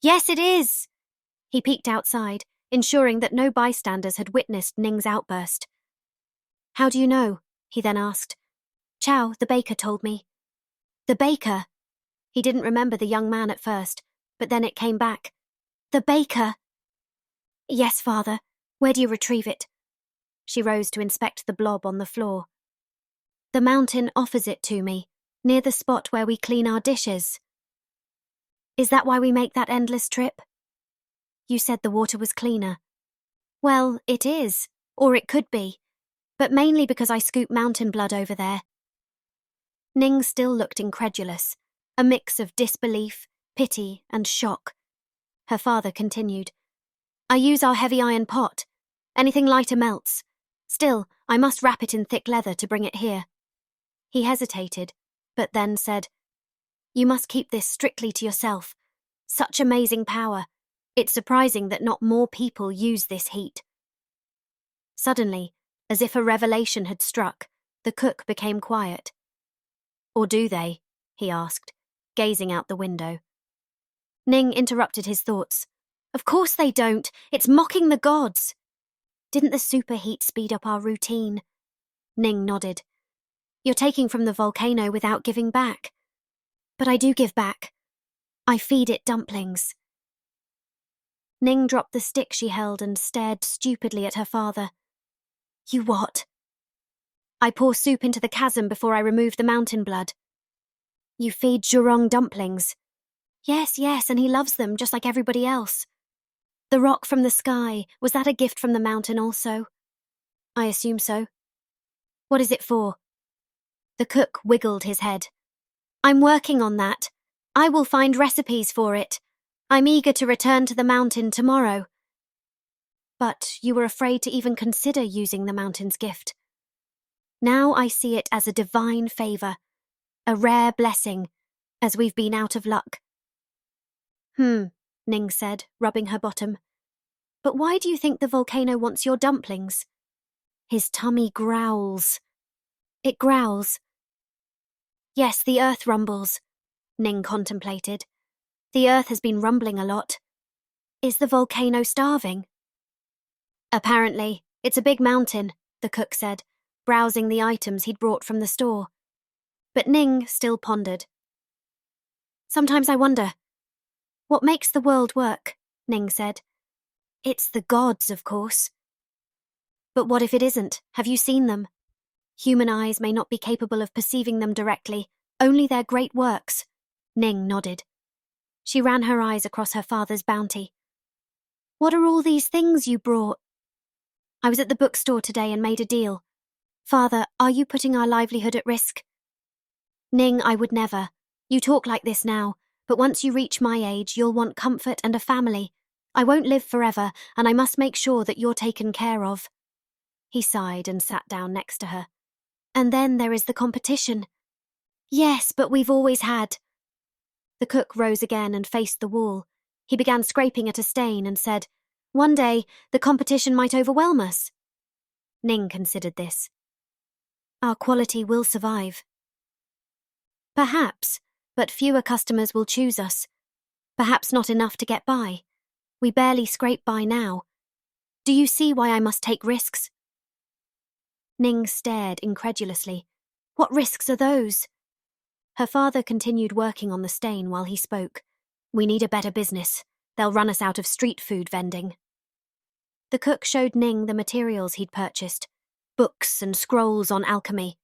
"Yes, it is!" He peeked outside, ensuring that no bystanders had witnessed Ning's outburst. "How do you know?" he then asked. "Chow, the baker, told me." "The baker?" He didn't remember the young man at first, but then it came back. "The baker?" "Yes, father. Where do you retrieve it?" She rose to inspect the blob on the floor. "The mountain offers it to me, near the spot where we clean our dishes." "Is that why we make that endless trip?" "You said the water was cleaner." "Well, it is, or it could be, but mainly because I scoop mountain blood over there." Ning still looked incredulous, a mix of disbelief, pity, and shock. Her father continued. "I use our heavy iron pot. Anything lighter melts. Still, I must wrap it in thick leather to bring it here." He hesitated, but then said, "You must keep this strictly to yourself. Such amazing power. It's surprising that not more people use this heat." Suddenly, as if a revelation had struck, the cook became quiet. "Or do they?" he asked, gazing out the window. Ning interrupted his thoughts. "Of course they don't. It's mocking the gods." "Didn't the superheat speed up our routine?" Ning nodded. "You're taking from the volcano without giving back." "But I do give back. I feed it dumplings." Ning dropped the stick she held and stared stupidly at her father. "You what?" "I pour soup into the chasm before I remove the mountain blood." "You feed Zhurong dumplings?" Yes, and he loves them just like everybody else." "The rock from the sky, was that a gift from the mountain also?" "I assume so." "What is it for?" The cook wiggled his head. "I'm working on that. I will find recipes for it. I'm eager to return to the mountain tomorrow. But you were afraid to even consider using the mountain's gift. Now I see it as a divine favor, a rare blessing, as we've been out of luck. Ning said, rubbing her bottom. But why do you think the volcano wants your dumplings? His tummy growls. It growls. Yes, the earth rumbles, Ning contemplated. The earth has been rumbling a lot. Is the volcano starving? Apparently, it's a big mountain, the cook said, browsing the items he'd brought from the store. But Ning still pondered. Sometimes I wonder, what makes the world work? Ning said. It's the gods, of course. But what if it isn't? Have you seen them? Human eyes may not be capable of perceiving them directly, only their great works. Ning nodded. She ran her eyes across her father's bounty. What are all these things you brought? I was at the bookstore today and made a deal. Father, are you putting our livelihood at risk? Ning, I would never. You talk like this now, but once you reach my age, you'll want comfort and a family. I won't live forever, and I must make sure that you're taken care of. He sighed and sat down next to her. And then there is the competition. Yes, but we've always had. The cook rose again and faced the wall. He began scraping at a stain and said, One day, the competition might overwhelm us. Ning considered this. Our quality will survive. Perhaps, but fewer customers will choose us. Perhaps not enough to get by. We barely scrape by now. Do you see why I must take risks? Ning stared incredulously. What risks are those? Her father continued working on the stain while he spoke. We need a better business. They'll run us out of street food vending. The cook showed Ning the materials he'd purchased. Books and scrolls on alchemy.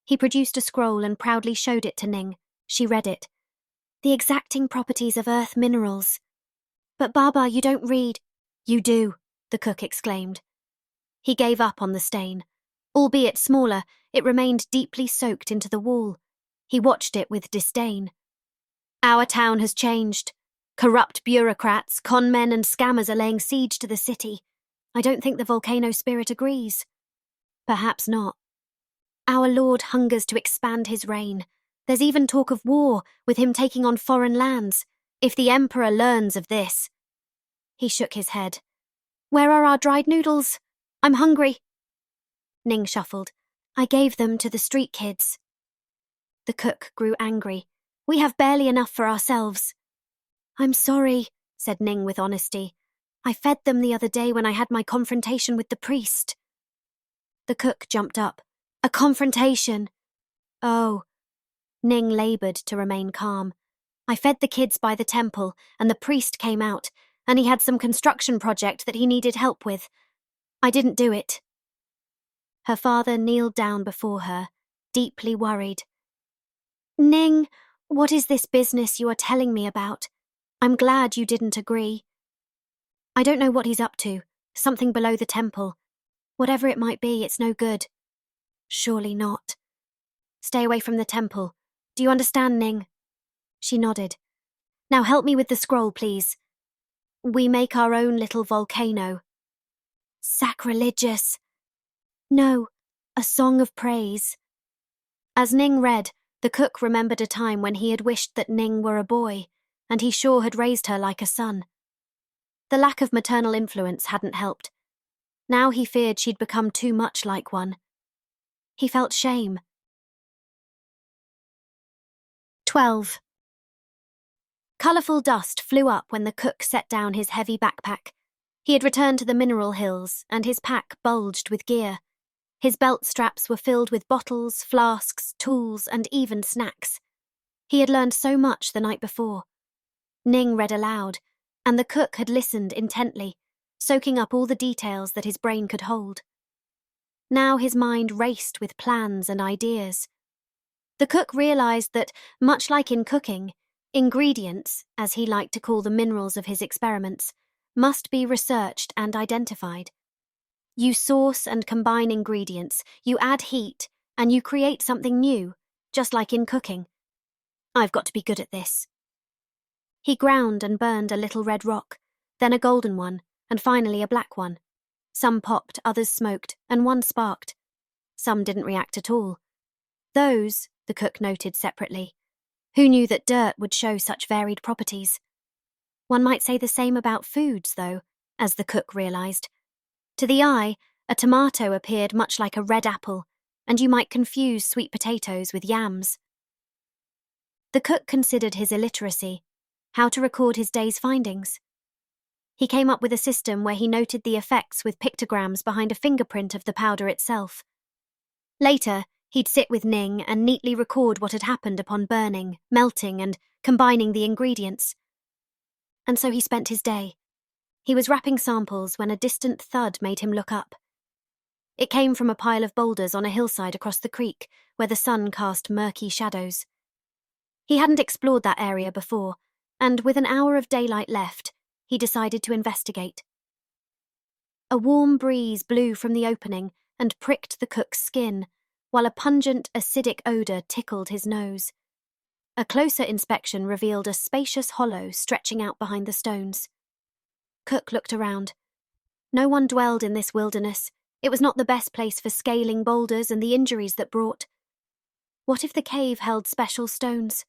He produced a scroll and proudly showed it to Ning. She read it. The exacting properties of earth minerals. But Baba, you don't read. You do, the cook exclaimed. He gave up on the stain. Albeit smaller, it remained deeply soaked into the wall. He watched it with disdain. Our town has changed. Corrupt bureaucrats, con men and scammers are laying siege to the city. I don't think the volcano spirit agrees. Perhaps not. Our Lord hungers to expand his reign. There's even talk of war, with him taking on foreign lands. If the Emperor learns of this. He shook his head. Where are our dried noodles? I'm hungry. Ning shuffled. I gave them to the street kids. The cook grew angry. We have barely enough for ourselves. I'm sorry, said Ning with honesty. I fed them the other day when I had my confrontation with the priest. The cook jumped up. A confrontation. Oh. Ning laboured to remain calm. I fed the kids by the temple, and the priest came out, and he had some construction project that he needed help with. I didn't do it. Her father kneeled down before her, deeply worried. Ning, what is this business you are telling me about? I'm glad you didn't agree. I don't know what he's up to. Something below the temple. Whatever it might be, it's no good. Surely not. Stay away from the temple. Do you understand, Ning? She nodded. Now help me with the scroll, please. We make our own little volcano. Sacrilegious. No, a song of praise. As Ning read, the cook remembered a time when he had wished that Ning were a boy, and he sure had raised her like a son. The lack of maternal influence hadn't helped. Now he feared she'd become too much like one. He felt shame. 12. Colourful dust flew up when the cook set down his heavy backpack. He had returned to the mineral hills, and his pack bulged with gear. His belt straps were filled with bottles, flasks, tools, and even snacks. He had learned so much the night before. Ning read aloud, and the cook had listened intently, soaking up all the details that his brain could hold. Now his mind raced with plans and ideas. The cook realised that, much like in cooking, ingredients, as he liked to call the minerals of his experiments, must be researched and identified. You source and combine ingredients, you add heat, and you create something new, just like in cooking. I've got to be good at this, He ground and burned a little red rock, then a golden one, and finally a black one. Some popped, others smoked, and one sparked. Some didn't react at all. Those, the cook noted separately. Who knew that dirt would show such varied properties? One might say the same about foods, though, as the cook realized. To the eye, a tomato appeared much like a red apple, and you might confuse sweet potatoes with yams. The cook considered his illiteracy, how to record his day's findings. He came up with a system where he noted the effects with pictograms behind a fingerprint of the powder itself. Later, he'd sit with Ning and neatly record what had happened upon burning, melting, and combining the ingredients. And so he spent his day. He was wrapping samples when a distant thud made him look up. It came from a pile of boulders on a hillside across the creek, where the sun cast murky shadows. He hadn't explored that area before, and with an hour of daylight left, he decided to investigate. A warm breeze blew from the opening and pricked the cook's skin, while a pungent, acidic odour tickled his nose. A closer inspection revealed a spacious hollow stretching out behind the stones. Cook looked around. No one dwelled in this wilderness. It was not the best place for scaling boulders and the injuries that brought. What if the cave held special stones?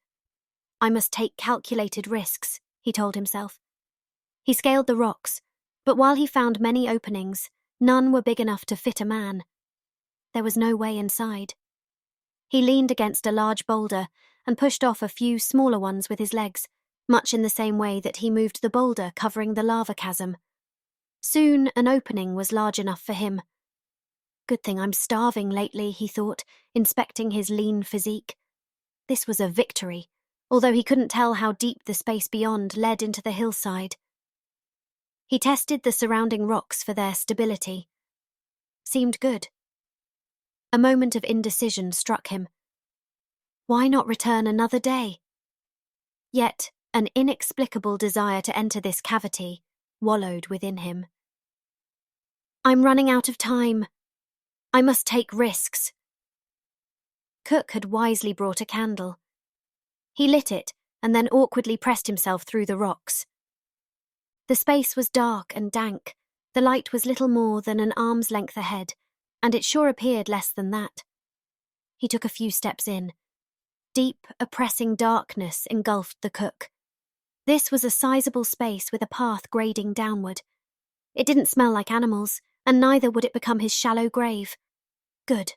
I must take calculated risks, he told himself. He scaled the rocks, but while he found many openings, none were big enough to fit a man. There was no way inside. He leaned against a large boulder and pushed off a few smaller ones with his legs, much in the same way that he moved the boulder covering the lava chasm. Soon an opening was large enough for him. Good thing I'm starving lately, he thought, inspecting his lean physique. This was a victory, although he couldn't tell how deep the space beyond led into the hillside. He tested the surrounding rocks for their stability. Seemed good. A moment of indecision struck him. Why not return another day? Yet an inexplicable desire to enter this cavity wallowed within him. I'm running out of time. I must take risks. Cook had wisely brought a candle. He lit it and then awkwardly pressed himself through the rocks. The space was dark and dank. The light was little more than an arm's length ahead, and it sure appeared less than that. He took a few steps in. Deep, oppressing darkness engulfed the cook. This was a sizable space with a path grading downward. It didn't smell like animals, and neither would it become his shallow grave. Good.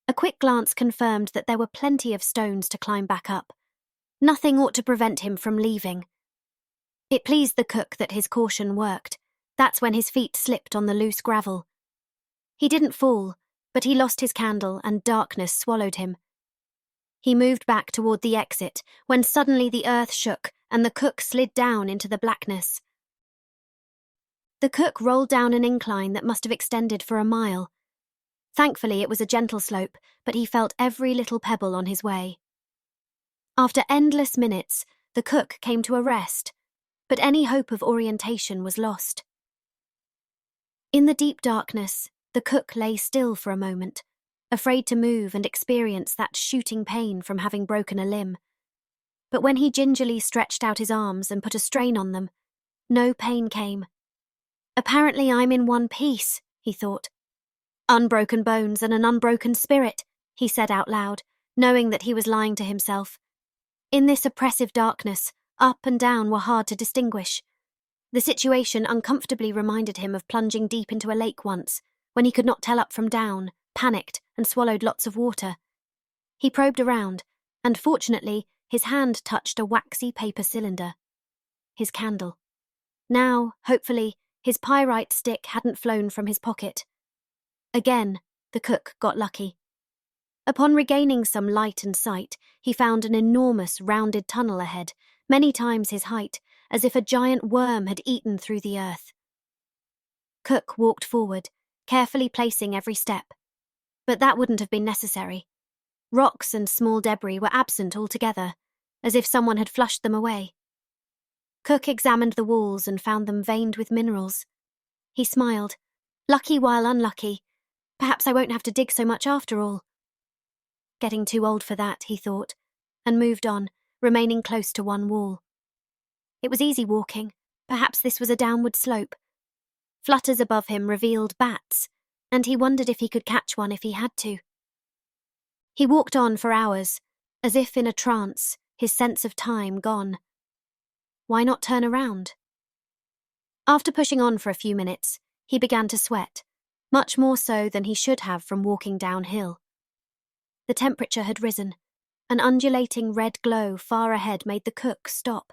A quick glance confirmed that there were plenty of stones to climb back up. Nothing ought to prevent him from leaving. It pleased the cook that his caution worked. That's when his feet slipped on the loose gravel. He didn't fall, but he lost his candle and darkness swallowed him. He moved back toward the exit when suddenly the earth shook and the cook slid down into the blackness. The cook rolled down an incline that must have extended for a mile. Thankfully, it was a gentle slope, but he felt every little pebble on his way. After endless minutes, the cook came to a rest, but any hope of orientation was lost. In the deep darkness, the cook lay still for a moment, afraid to move and experience that shooting pain from having broken a limb. But when he gingerly stretched out his arms and put a strain on them, no pain came. Apparently I'm in one piece, he thought. Unbroken bones and an unbroken spirit, he said out loud, knowing that he was lying to himself. In this oppressive darkness, up and down were hard to distinguish. The situation uncomfortably reminded him of plunging deep into a lake once, when he could not tell up from down, panicked, and swallowed lots of water. He probed around, and fortunately, his hand touched a waxy paper cylinder. His candle. Now, hopefully, his pyrite stick hadn't flown from his pocket. Again, the cook got lucky. Upon regaining some light and sight, he found an enormous rounded tunnel ahead, many times his height, as if a giant worm had eaten through the earth. Cook walked forward, carefully placing every step. But that wouldn't have been necessary. Rocks and small debris were absent altogether, as if someone had flushed them away. Cook examined the walls and found them veined with minerals. He smiled. Lucky while unlucky. Perhaps I won't have to dig so much after all. Getting too old for that, he thought, and moved on, remaining close to one wall. It was easy walking. Perhaps this was a downward slope. Flutters above him revealed bats, and he wondered if he could catch one if he had to. He walked on for hours, as if in a trance, his sense of time gone. Why not turn around? After pushing on for a few minutes, he began to sweat, much more so than he should have from walking downhill. The temperature had risen. An undulating red glow far ahead made the cook stop.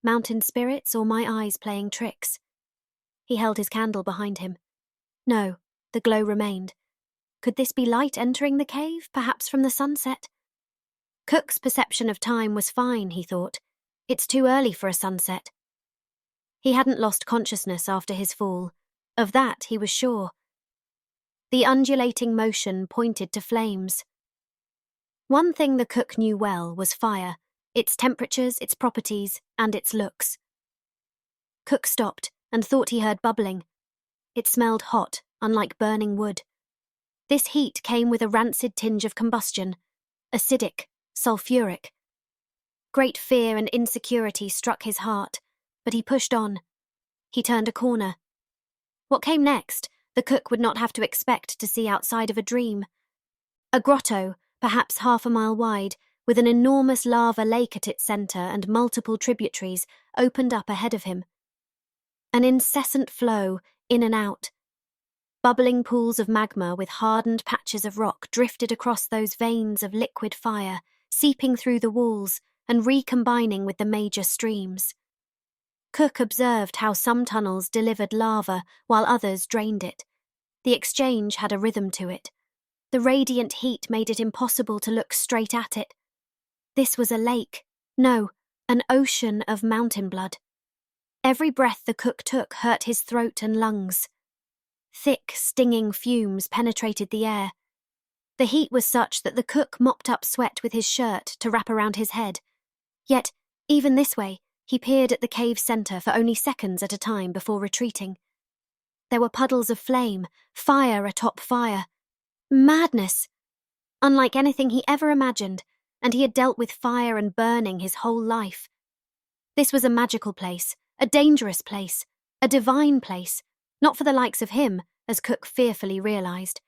Mountain spirits or my eyes playing tricks? He held his candle behind him. No, the glow remained. Could this be light entering the cave, perhaps from the sunset? Cook's perception of time was fine, he thought. It's too early for a sunset. He hadn't lost consciousness after his fall. Of that he was sure. The undulating motion pointed to flames. One thing the cook knew well was fire, its temperatures, its properties, and its looks. Cook stopped and thought he heard bubbling. It smelled hot, unlike burning wood. This heat came with a rancid tinge of combustion, acidic, sulfuric. Great fear and insecurity struck his heart, but he pushed on. He turned a corner. What came next, the cook would not have to expect to see outside of a dream. A grotto, perhaps half a mile wide, with an enormous lava lake at its centre and multiple tributaries, opened up ahead of him. An incessant flow, in and out. Bubbling pools of magma with hardened patches of rock drifted across those veins of liquid fire, seeping through the walls and recombining with the major streams. Cook observed how some tunnels delivered lava while others drained it. The exchange had a rhythm to it. The radiant heat made it impossible to look straight at it. This was a lake. No, an ocean of mountain blood. Every breath the cook took hurt his throat and lungs. Thick, stinging fumes penetrated the air. The heat was such that the cook mopped up sweat with his shirt to wrap around his head. Yet, even this way, he peered at the cave's centre for only seconds at a time before retreating. There were puddles of flame, fire atop fire. Madness! Unlike anything he ever imagined, and he had dealt with fire and burning his whole life. This was a magical place, a dangerous place, a divine place, not for the likes of him, as Cook fearfully realised.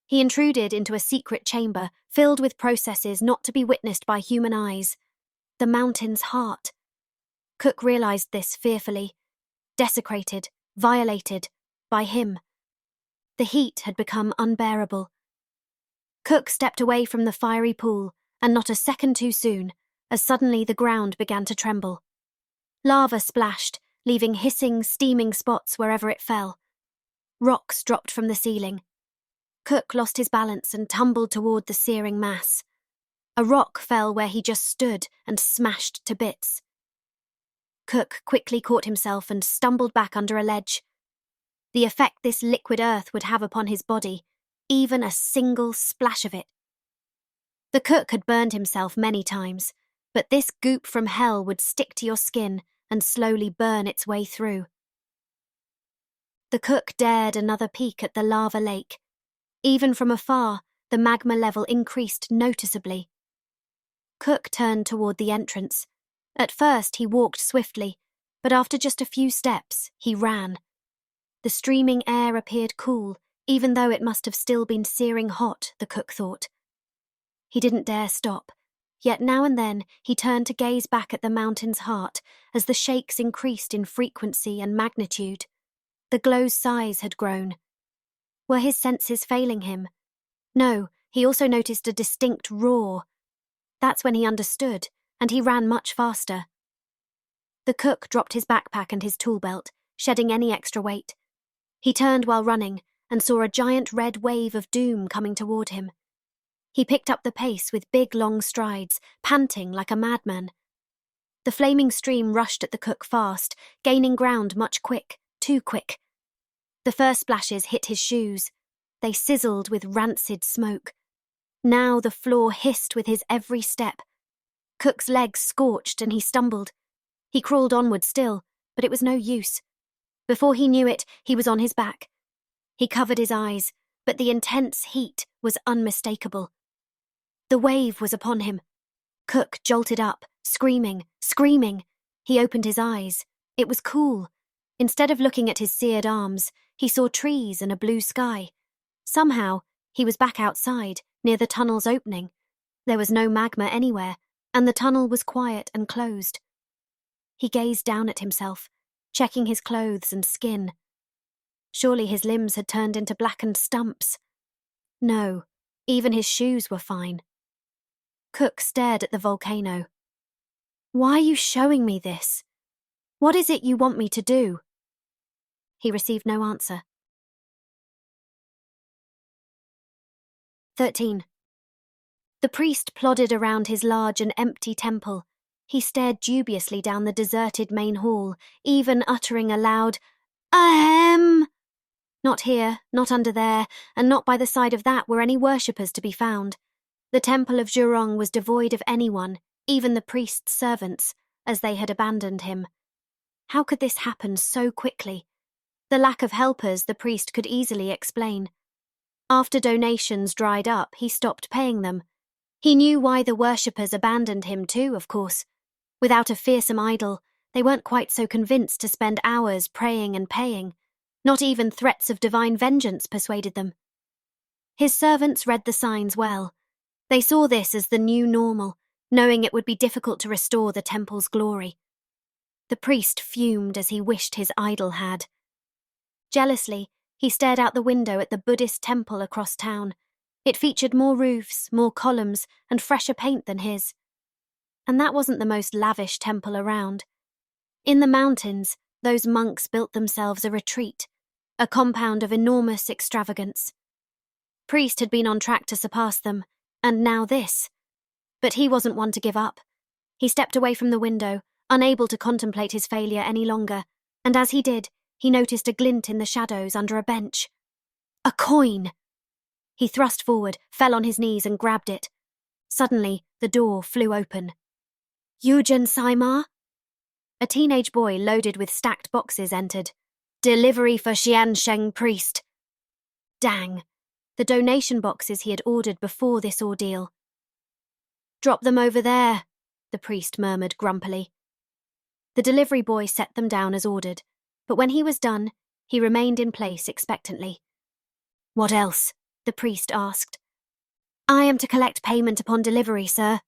He intruded into a secret chamber filled with processes not to be witnessed by human eyes. The mountain's heart. Cook realised this fearfully. Desecrated, violated, by him. The heat had become unbearable. Cook stepped away from the fiery pool, and not a second too soon, as suddenly the ground began to tremble. Lava splashed, leaving hissing, steaming spots wherever it fell. Rocks dropped from the ceiling. Cook lost his balance and tumbled toward the searing mass. A rock fell where he just stood and smashed to bits. Cook quickly caught himself and stumbled back under a ledge. The effect this liquid earth would have upon his body, even a single splash of it. The cook had burned himself many times, but this goop from hell would stick to your skin and slowly burn its way through. The cook dared another peek at the lava lake. Even from afar, the magma level increased noticeably. Cook turned toward the entrance. At first he walked swiftly, but after just a few steps, he ran. The streaming air appeared cool, even though it must have still been searing hot, the cook thought. He didn't dare stop, yet now and then he turned to gaze back at the mountain's heart as the shakes increased in frequency and magnitude. The glow's size had grown. Were his senses failing him? No, he also noticed a distinct roar. That's when he understood, and he ran much faster. The cook dropped his backpack and his tool belt, shedding any extra weight. He turned while running and saw a giant red wave of doom coming toward him. He picked up the pace with big long strides, panting like a madman. The flaming stream rushed at the cook fast, gaining ground much quick, too quick. The first splashes hit his shoes. They sizzled with rancid smoke. Now the floor hissed with his every step. Cook's legs scorched and he stumbled. He crawled onward still, but it was no use. Before he knew it, he was on his back. He covered his eyes, but the intense heat was unmistakable. The wave was upon him. Cook jolted up, screaming. He opened his eyes. It was cool. Instead of looking at his seared arms, he saw trees and a blue sky. Somehow, he was back outside, near the tunnel's opening. There was no magma anywhere, and the tunnel was quiet and closed. He gazed down at himself, checking his clothes and skin. Surely his limbs had turned into blackened stumps. No, even his shoes were fine. Cook stared at the volcano. "Why are you showing me this? What is it you want me to do?" He received no answer. 13. The priest plodded around his large and empty temple. He stared dubiously down the deserted main hall, even uttering a loud, "Ahem!" Not here, not under there, and not by the side of that were any worshippers to be found. The temple of Zhurong was devoid of anyone, even the priest's servants, as they had abandoned him. How could this happen so quickly? The lack of helpers the priest could easily explain. After donations dried up, he stopped paying them. He knew why the worshippers abandoned him too, of course. Without a fearsome idol, they weren't quite so convinced to spend hours praying and paying. Not even threats of divine vengeance persuaded them. His servants read the signs well. They saw this as the new normal, knowing it would be difficult to restore the temple's glory. The priest fumed as he wished his idol had. Jealously, he stared out the window at the Buddhist temple across town. It featured more roofs, more columns, and fresher paint than his. And that wasn't the most lavish temple around. In the mountains, those monks built themselves a retreat, a compound of enormous extravagance. Priest had been on track to surpass them, and now this. But he wasn't one to give up. He stepped away from the window, unable to contemplate his failure any longer, and as he did, he noticed a glint in the shadows under a bench. A coin! He thrust forward, fell on his knees and grabbed it. Suddenly, the door flew open. "Eugen Saimar?" A teenage boy loaded with stacked boxes entered. "Delivery for Xiansheng priest." Dang. The donation boxes he had ordered before this ordeal. "Drop them over there," the priest murmured grumpily. The delivery boy set them down as ordered, but when he was done, he remained in place expectantly. "What else?" the priest asked. "I am to collect payment upon delivery, sir."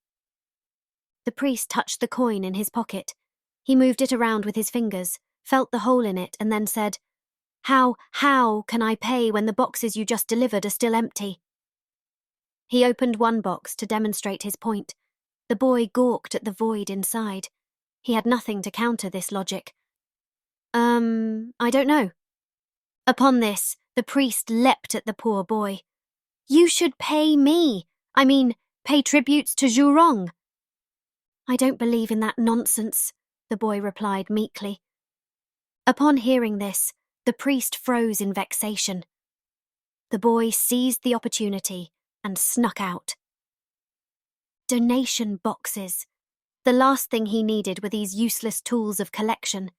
The priest touched the coin in his pocket. He moved it around with his fingers, felt the hole in it, and then said, How can I pay when the boxes you just delivered are still empty?" He opened one box to demonstrate his point. The boy gawked at the void inside. He had nothing to counter this logic. I don't know." Upon this, the priest leapt at the poor boy. "You should pay me. I mean, pay tributes to Zhurong." "I don't believe in that nonsense," the boy replied meekly. Upon hearing this, the priest froze in vexation. The boy seized the opportunity and snuck out. Donation boxes. The last thing he needed were these useless tools of collection.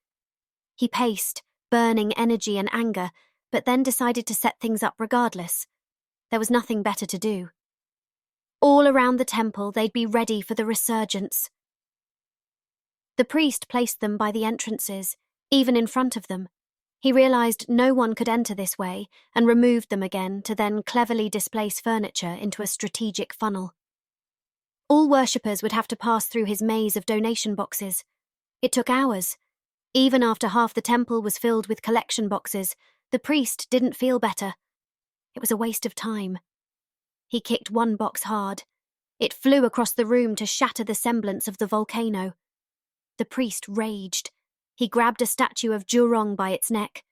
He paced, burning energy and anger, but then decided to set things up regardless. There was nothing better to do. All around the temple, they'd be ready for the resurgence. The priest placed them by the entrances, even in front of them. He realized no one could enter this way and removed them again to then cleverly displace furniture into a strategic funnel. All worshippers would have to pass through his maze of donation boxes. It took hours. Even after half the temple was filled with collection boxes, the priest didn't feel better. It was a waste of time. He kicked one box hard. It flew across the room to shatter the semblance of the volcano. The priest raged. He grabbed a statue of Zhurong by its neck.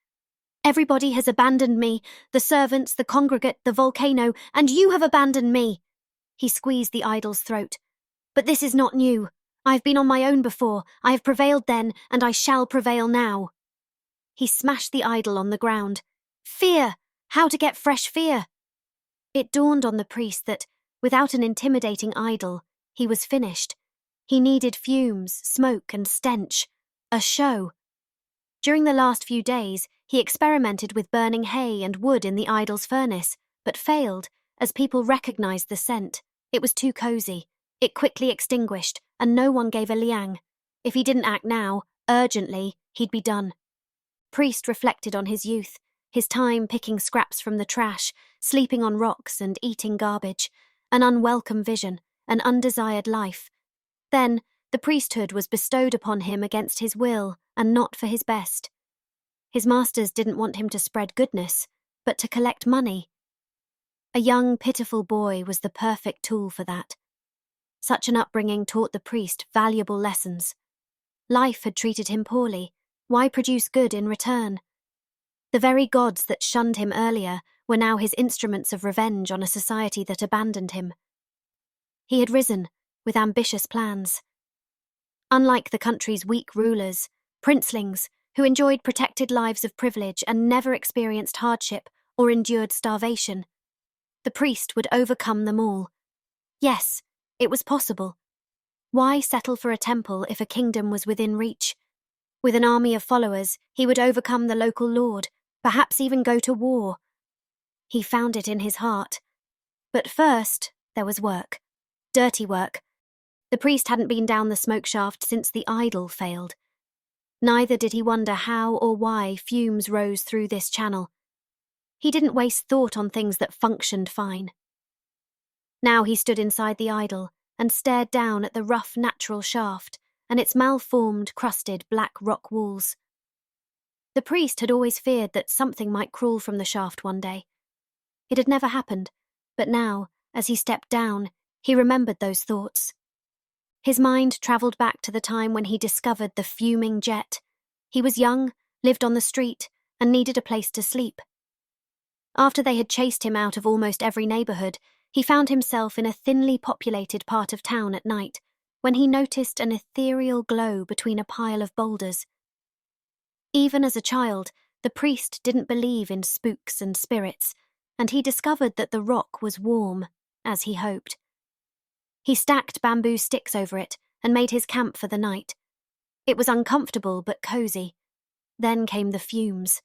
"Everybody has abandoned me, the servants, the congregate, the volcano, and you have abandoned me." He squeezed the idol's throat. "But this is not new. I have been on my own before. I have prevailed then, and I shall prevail now." He smashed the idol on the ground. Fear! How to get fresh fear? It dawned on the priest that, without an intimidating idol, he was finished. He needed fumes, smoke, and stench. A show. During the last few days, he experimented with burning hay and wood in the idol's furnace, but failed, as people recognized the scent. It was too cozy. It quickly extinguished, and no one gave a liang. If he didn't act now, urgently, he'd be done. Priest reflected on his youth, his time picking scraps from the trash, sleeping on rocks and eating garbage, an unwelcome vision, an undesired life. Then, the priesthood was bestowed upon him against his will and not for his best. His masters didn't want him to spread goodness, but to collect money. A young, pitiful boy was the perfect tool for that. Such an upbringing taught the priest valuable lessons. Life had treated him poorly. Why produce good in return? The very gods that shunned him earlier were now his instruments of revenge on a society that abandoned him. He had risen, with ambitious plans. Unlike the country's weak rulers, princelings, who enjoyed protected lives of privilege and never experienced hardship or endured starvation, the priest would overcome them all. Yes, it was possible. Why settle for a temple if a kingdom was within reach? With an army of followers, he would overcome the local lord, perhaps even go to war. He found it in his heart. But first, there was work. Dirty work. The priest hadn't been down the smoke shaft since the idol failed. Neither did he wonder how or why fumes rose through this channel. He didn't waste thought on things that functioned fine. Now he stood inside the idol and stared down at the rough natural shaft and its malformed, crusted black rock walls. The priest had always feared that something might crawl from the shaft one day. It had never happened, but now, as he stepped down, he remembered those thoughts. His mind travelled back to the time when he discovered the fuming jet. He was young, lived on the street, and needed a place to sleep. After they had chased him out of almost every neighbourhood, he found himself in a thinly populated part of town at night, when he noticed an ethereal glow between a pile of boulders. Even as a child, the priest didn't believe in spooks and spirits, and he discovered that the rock was warm, as he hoped. He stacked bamboo sticks over it and made his camp for the night. It was uncomfortable but cosy. Then came the fumes.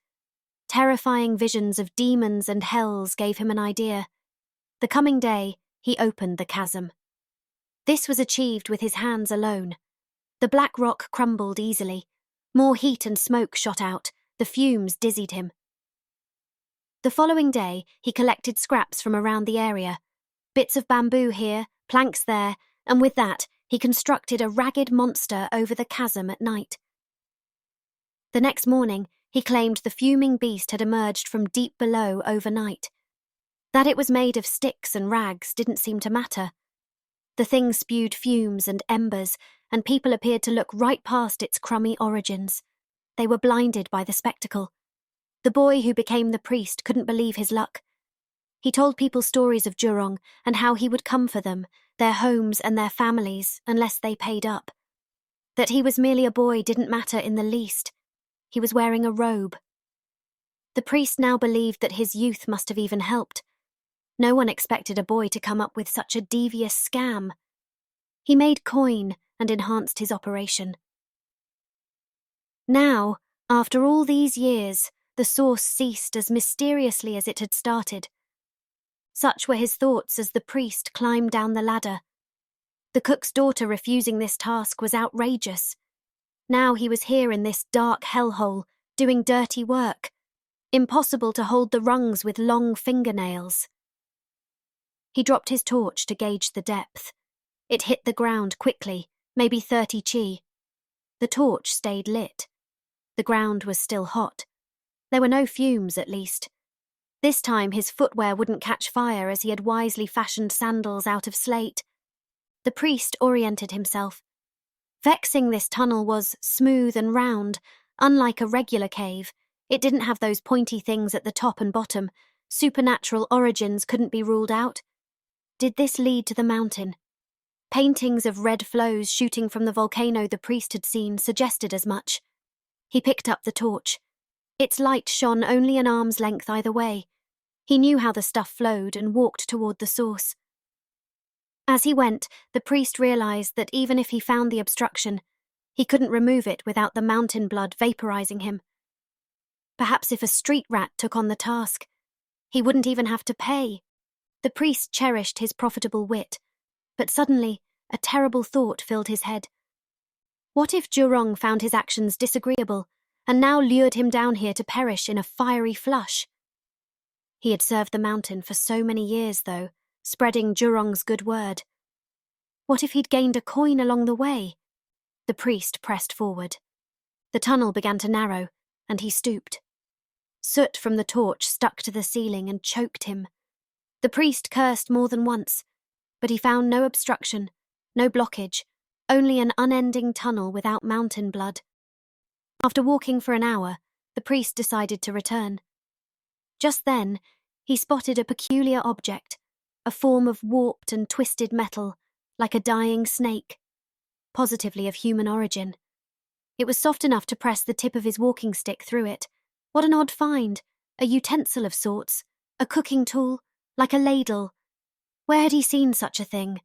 Terrifying visions of demons and hells gave him an idea. The coming day, he opened the chasm. This was achieved with his hands alone. The black rock crumbled easily. More heat and smoke shot out. The fumes dizzied him. The following day, he collected scraps from around the area. Bits of bamboo here, planks there, and with that, he constructed a ragged monster over the chasm at night. The next morning, he claimed the fuming beast had emerged from deep below overnight. That it was made of sticks and rags didn't seem to matter. The thing spewed fumes and embers, and people appeared to look right past its crummy origins. They were blinded by the spectacle. The boy who became the priest couldn't believe his luck. He told people stories of Jurong and how he would come for them, their homes and their families, unless they paid up. That he was merely a boy didn't matter in the least. He was wearing a robe. The priest now believed that his youth must have even helped. No one expected a boy to come up with such a devious scam. He made coin and enhanced his operation. Now, after all these years, the source ceased as mysteriously as it had started. Such were his thoughts as the priest climbed down the ladder. The cook's daughter refusing this task was outrageous. Now he was here in this dark hellhole, doing dirty work. Impossible to hold the rungs with long fingernails. He dropped his torch to gauge the depth. It hit the ground quickly, maybe 30 chi. The torch stayed lit. The ground was still hot. There were no fumes, at least. This time his footwear wouldn't catch fire as he had wisely fashioned sandals out of slate. The priest oriented himself. Vexing, this tunnel was smooth and round, unlike a regular cave. It didn't have those pointy things at the top and bottom. Supernatural origins couldn't be ruled out. Did this lead to the mountain? Paintings of red flows shooting from the volcano the priest had seen suggested as much. He picked up the torch. Its light shone only an arm's length either way. He knew how the stuff flowed and walked toward the source. As he went, the priest realized that even if he found the obstruction, he couldn't remove it without the mountain blood vaporizing him. Perhaps if a street rat took on the task, he wouldn't even have to pay. The priest cherished his profitable wit, but suddenly a terrible thought filled his head. What if Jurong found his actions disagreeable and now lured him down here to perish in a fiery flush? He had served the mountain for so many years, though, spreading Jurong's good word. What if he'd gained a coin along the way? The priest pressed forward. The tunnel began to narrow, and he stooped. Soot from the torch stuck to the ceiling and choked him. The priest cursed more than once, but he found no obstruction, no blockage, only an unending tunnel without mountain blood. After walking for an hour, the priest decided to return. Just then, he spotted a peculiar object, a form of warped and twisted metal, like a dying snake, positively of human origin. It was soft enough to press the tip of his walking stick through it. What an odd find! A utensil of sorts, a cooking tool, like a ladle. Where had he seen such a thing?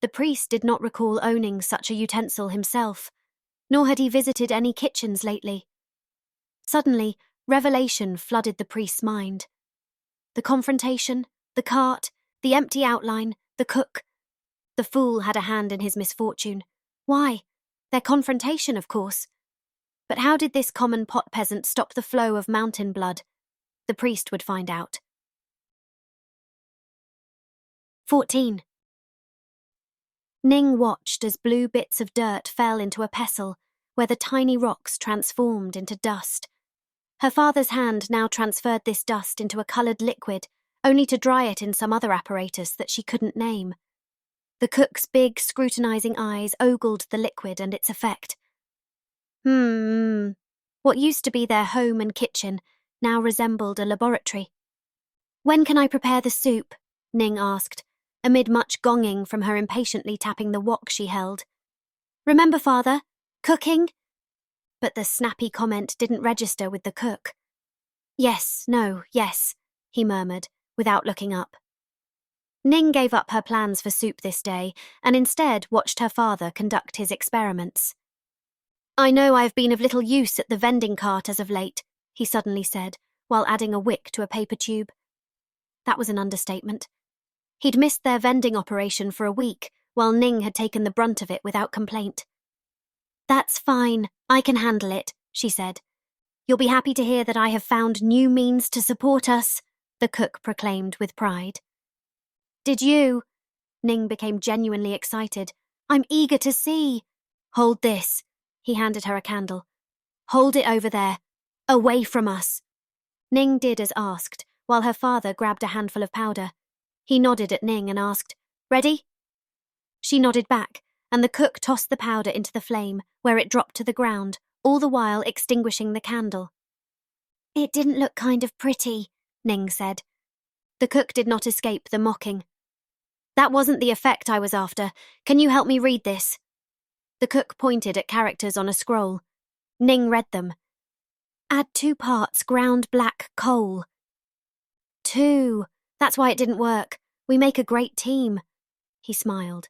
The priest did not recall owning such a utensil himself, nor had he visited any kitchens lately. Suddenly, revelation flooded the priest's mind. The confrontation, the cart, the empty outline, the cook. The fool had a hand in his misfortune. Why? Their confrontation, of course. But how did this common pot peasant stop the flow of mountain blood? The priest would find out. 14. Ning watched as blue bits of dirt fell into a pestle, where the tiny rocks transformed into dust. Her father's hand now transferred this dust into a coloured liquid, only to dry it in some other apparatus that she couldn't name. The cook's big, scrutinising eyes ogled the liquid and its effect. What used to be their home and kitchen now resembled a laboratory. "When can I prepare the soup?" Ning asked, amid much gonging from her impatiently tapping the wok she held. "Remember, father, cooking?" But the snappy comment didn't register with the cook. "Yes, no, yes," he murmured, without looking up. Ning gave up her plans for soup this day and instead watched her father conduct his experiments. "I know I have been of little use at the vending cart as of late," he suddenly said, while adding a wick to a paper tube. That was an understatement. He'd missed their vending operation for a week, while Ning had taken the brunt of it without complaint. "That's fine, I can handle it," she said. "You'll be happy to hear that I have found new means to support us," the cook proclaimed with pride. "Did you?" Ning became genuinely excited. "I'm eager to see." "Hold this." He handed her a candle. "Hold it over there. Away from us." Ning did as asked, while her father grabbed a handful of powder. He nodded at Ning and asked, "Ready?" She nodded back, and the cook tossed the powder into the flame, where it dropped to the ground, all the while extinguishing the candle. "It didn't look kind of pretty," Ning said. The cook did not escape the mocking. "That wasn't the effect I was after. Can you help me read this?" The cook pointed at characters on a scroll. Ning read them. "Add 2 parts ground black coal." 2. That's why it didn't work. We make a great team. He smiled.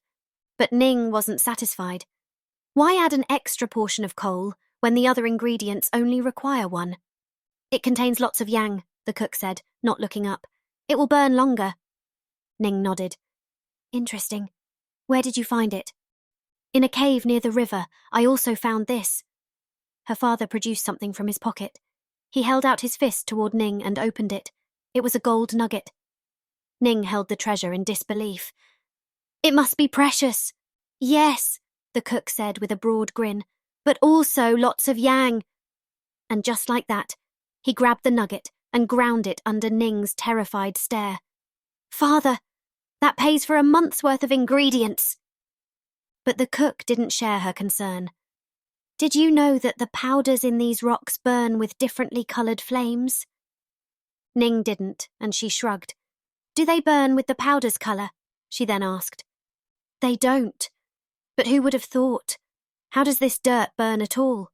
But Ning wasn't satisfied. Why add an extra portion of coal when the other ingredients only require 1? "It contains lots of yang," the cook said, not looking up. "It will burn longer." Ning nodded. "Interesting. Where did you find it?" "In a cave near the river. I also found this." Her father produced something from his pocket. He held out his fist toward Ning and opened it. It was a gold nugget. Ning held the treasure in disbelief. "It must be precious." "Yes," the cook said with a broad grin, "but also lots of yang." And just like that, he grabbed the nugget and ground it under Ning's terrified stare. "Father, that pays for a month's worth of ingredients." But the cook didn't share her concern. "Did you know that the powders in these rocks burn with differently coloured flames?" Ning didn't, and she shrugged. "Do they burn with the powder's colour?" she then asked. "They don't. But who would have thought? How does this dirt burn at all?"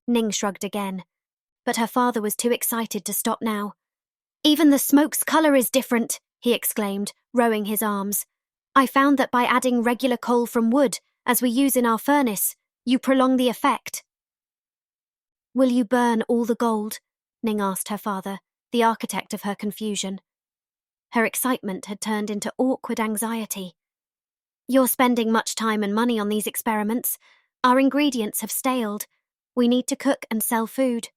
Ning shrugged again, but her father was too excited to stop now. "Even the smoke's colour is different," he exclaimed, rowing his arms. "I found that by adding regular coal from wood, as we use in our furnace, you prolong the effect." "Will you burn all the gold?" Ning asked her father, the architect of her confusion. Her excitement had turned into awkward anxiety. "You're spending much time and money on these experiments. Our ingredients have staled. We need to cook and sell food.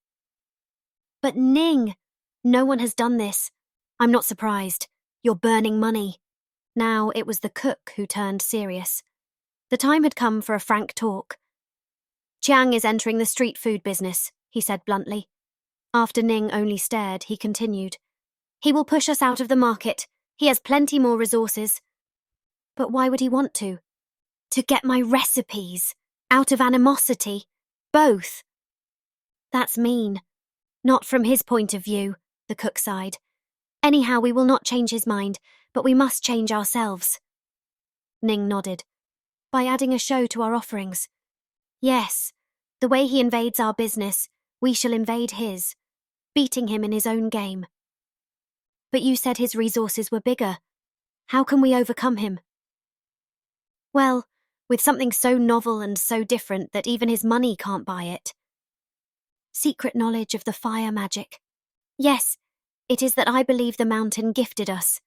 But Ning, no one has done this. I'm not surprised. You're burning money. Now it was the cook who turned serious. The time had come for a frank talk. Chiang is entering the street food business, he said bluntly. After Ning only stared, he continued. He will push us out of the market. He has plenty more resources. But why would he want to? To get my recipes. Out of animosity. Both. That's mean. Not from his point of view, the cook sighed. Anyhow, we will not change his mind, but we must change ourselves. Ning nodded. By adding a show to our offerings. Yes, the way he invades our business, we shall invade his, beating him in his own game. But you said his resources were bigger. How can we overcome him? Well, with something so novel and so different that even his money can't buy it. Secret knowledge of the fire magic. Yes, it is that I believe the mountain gifted us.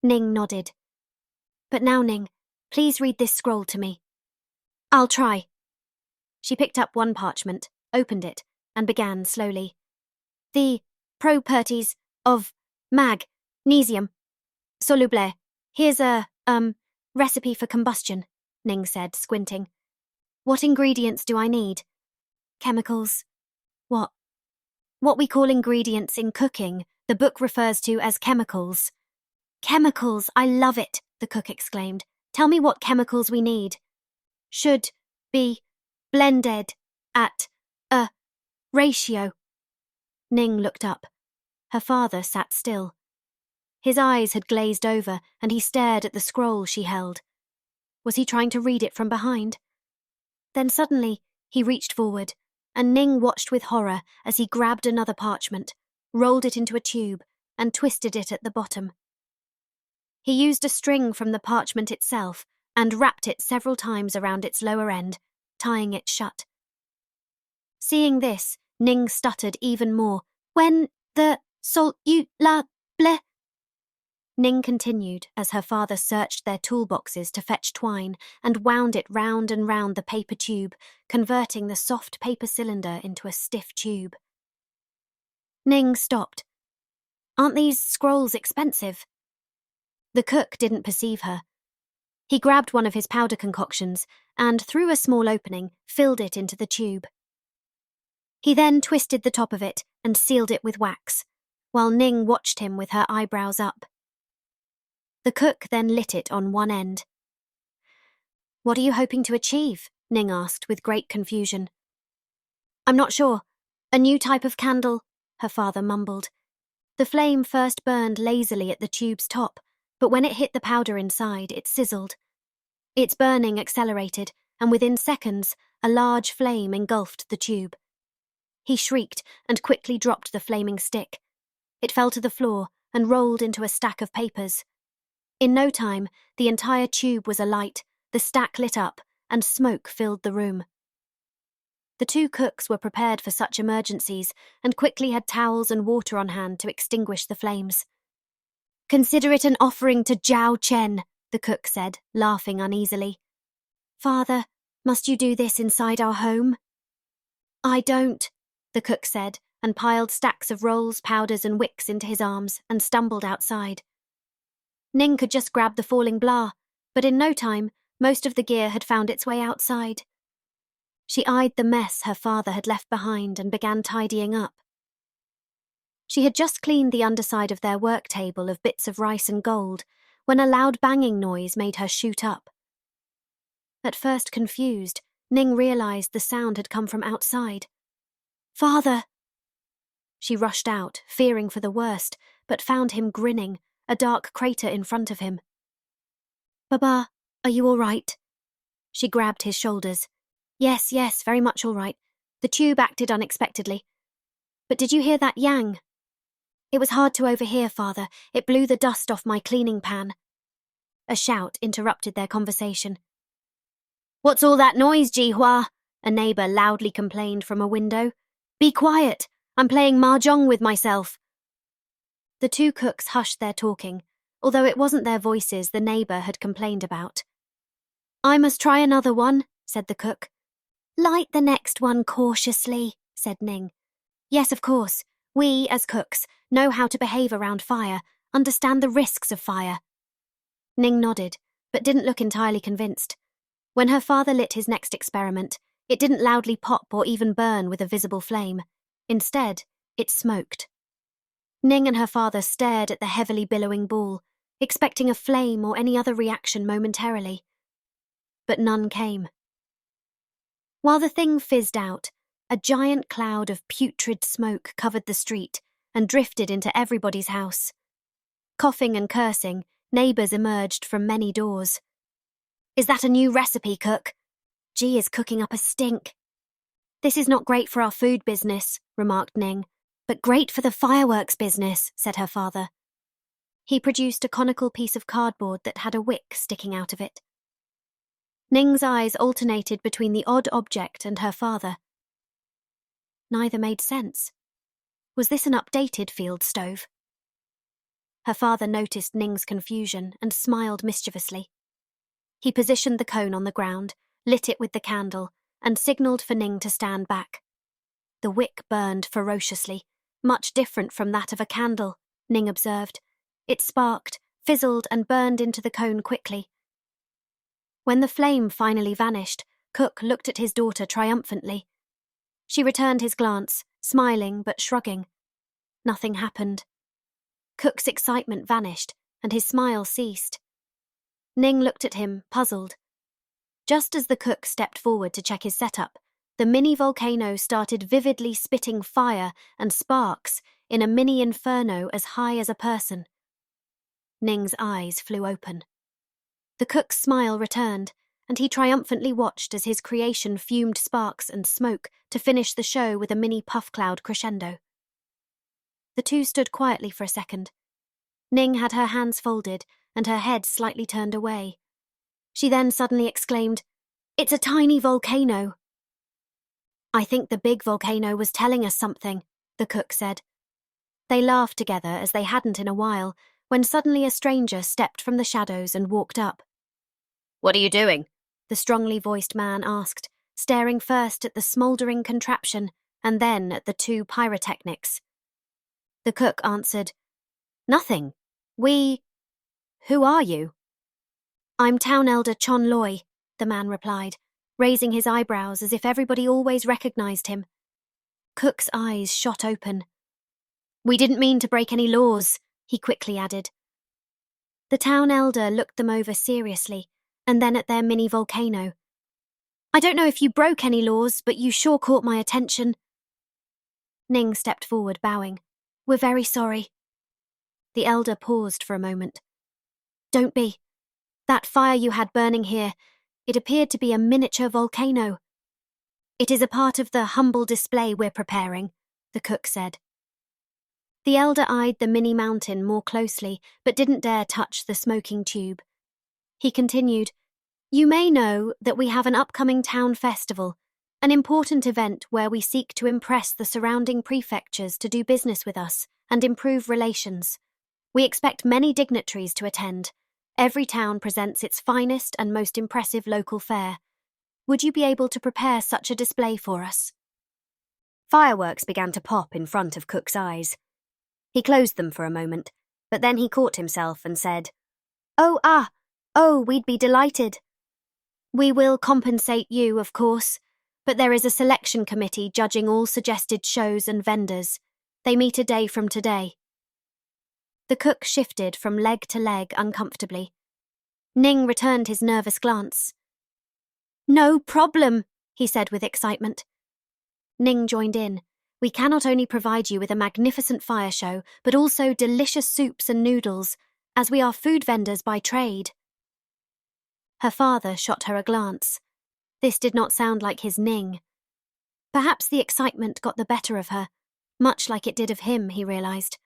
Ning nodded. But now, Ning, please read this scroll to me. I'll try. She picked up one parchment, opened it, and began slowly. The properties of magnesium soluble. Here's a, recipe for combustion, Ning said, squinting. What ingredients do I need? Chemicals. What? What we call ingredients in cooking, the book refers to as chemicals. Chemicals, I love it, the cook exclaimed. Tell me what chemicals we need. Should be blended at a ratio. Ning looked up. Her father sat still. His eyes had glazed over, and he stared at the scroll she held. Was he trying to read it from behind? Then suddenly, he reached forward, and Ning watched with horror as he grabbed another parchment, rolled it into a tube, and twisted it at the bottom. He used a string from the parchment itself and wrapped it several times around its lower end, tying it shut. Seeing this, Ning stuttered even more. When the ble. Ning continued as her father searched their toolboxes to fetch twine and wound it round and round the paper tube, converting the soft paper cylinder into a stiff tube. Ning stopped. Aren't these scrolls expensive? The cook didn't perceive her. He grabbed one of his powder concoctions and, through a small opening, filled it into the tube. He then twisted the top of it and sealed it with wax, while Ning watched him with her eyebrows up. The cook then lit it on one end. What are you hoping to achieve? Ning asked with great confusion. I'm not sure. A new type of candle, her father mumbled. The flame first burned lazily at the tube's top, but when it hit the powder inside, it sizzled. Its burning accelerated, and within seconds, a large flame engulfed the tube. He shrieked and quickly dropped the flaming stick. It fell to the floor and rolled into a stack of papers. In no time, the entire tube was alight, the stack lit up, and smoke filled the room. The two cooks were prepared for such emergencies and quickly had towels and water on hand to extinguish the flames. Consider it an offering to Zhao Chen, the cook said, laughing uneasily. Father, must you do this inside our home? I don't, the cook said, and piled stacks of rolls, powders, and wicks into his arms and stumbled outside. Ning could just grab the falling blah, but in no time, most of the gear had found its way outside. She eyed the mess her father had left behind and began tidying up. She had just cleaned the underside of their work table of bits of rice and gold when a loud banging noise made her shoot up. At first confused, Ning realized the sound had come from outside. Father! She rushed out, fearing for the worst, but found him grinning, a dark crater in front of him. Baba, are you all right? She grabbed his shoulders. Yes, very much all right. The tube acted unexpectedly. But did you hear that yang? It was hard to overhear, Father. It blew the dust off my cleaning pan. A shout interrupted their conversation. What's all that noise, Jihua? A neighbour loudly complained from a window. Be quiet. I'm playing mahjong with myself. The two cooks hushed their talking, although it wasn't their voices the neighbour had complained about. I must try another one, said the cook. Light the next one cautiously, said Ning. Yes, of course. We, as cooks, know how to behave around fire, understand the risks of fire. Ning nodded, but didn't look entirely convinced. When her father lit his next experiment, it didn't loudly pop or even burn with a visible flame. Instead, it smoked. Ning and her father stared at the heavily billowing ball, expecting a flame or any other reaction momentarily. But none came. While the thing fizzed out, a giant cloud of putrid smoke covered the street and drifted into everybody's house. Coughing and cursing, neighbours emerged from many doors. Is that a new recipe, cook? G is cooking up a stink. This is not great for our food business, remarked Ning, but great for the fireworks business, said her father. He produced a conical piece of cardboard that had a wick sticking out of it. Ning's eyes alternated between the odd object and her father. Neither made sense. Was this an updated field stove? Her father noticed Ning's confusion and smiled mischievously. He positioned the cone on the ground, lit it with the candle, and signalled for Ning to stand back. The wick burned ferociously, much different from that of a candle, Ning observed. It sparked, fizzled, and burned into the cone quickly. When the flame finally vanished, Cook looked at his daughter triumphantly. She returned his glance, smiling but shrugging. Nothing happened. Cook's excitement vanished, and his smile ceased. Ning looked at him, puzzled. Just as the cook stepped forward to check his setup, the mini volcano started vividly spitting fire and sparks in a mini inferno as high as a person. Ning's eyes flew open. The cook's smile returned, and he triumphantly watched as his creation fumed sparks and smoke to finish the show with a mini puff cloud crescendo. The two stood quietly for a second. Ning had her hands folded and her head slightly turned away. She then suddenly exclaimed, "It's a tiny volcano." "I think the big volcano was telling us something," the cook said. They laughed together as they hadn't in a while, when suddenly a stranger stepped from the shadows and walked up. "What are you doing?" the strongly voiced man asked, staring first at the smouldering contraption and then at the two pyrotechnics. The cook answered, "Nothing. Who are you?" "I'm Town Elder Chon Loy," the man replied, raising his eyebrows as if everybody always recognized him. Cook's eyes shot open. "We didn't mean to break any laws," he quickly added. The town elder looked them over seriously, and then at their mini volcano. "I don't know if you broke any laws, but you sure caught my attention." Ning stepped forward, bowing. "We're very sorry." The elder paused for a moment. "Don't be. That fire you had burning here, it appeared to be a miniature volcano." "It is a part of the humble display we're preparing," the cook said. The elder eyed the mini mountain more closely, but didn't dare touch the smoking tube. He continued, "You may know that we have an upcoming town festival, an important event where we seek to impress the surrounding prefectures to do business with us and improve relations. We expect many dignitaries to attend. Every town presents its finest and most impressive local fair. Would you be able to prepare such a display for us?" Fireworks began to pop in front of Cook's eyes. He closed them for a moment, but then he caught himself and said, Oh, we'd be delighted. We will compensate you, of course, but there is a selection committee judging all suggested shows and vendors. They meet a day from today." The cook shifted from leg to leg uncomfortably. Ning returned his nervous glance. "No problem," he said with excitement. Ning joined in. "We cannot only provide you with a magnificent fire show, but also delicious soups and noodles, as we are food vendors by trade." Her father shot her a glance. This did not sound like his Ning. Perhaps the excitement got the better of her, much like it did of him, he realized.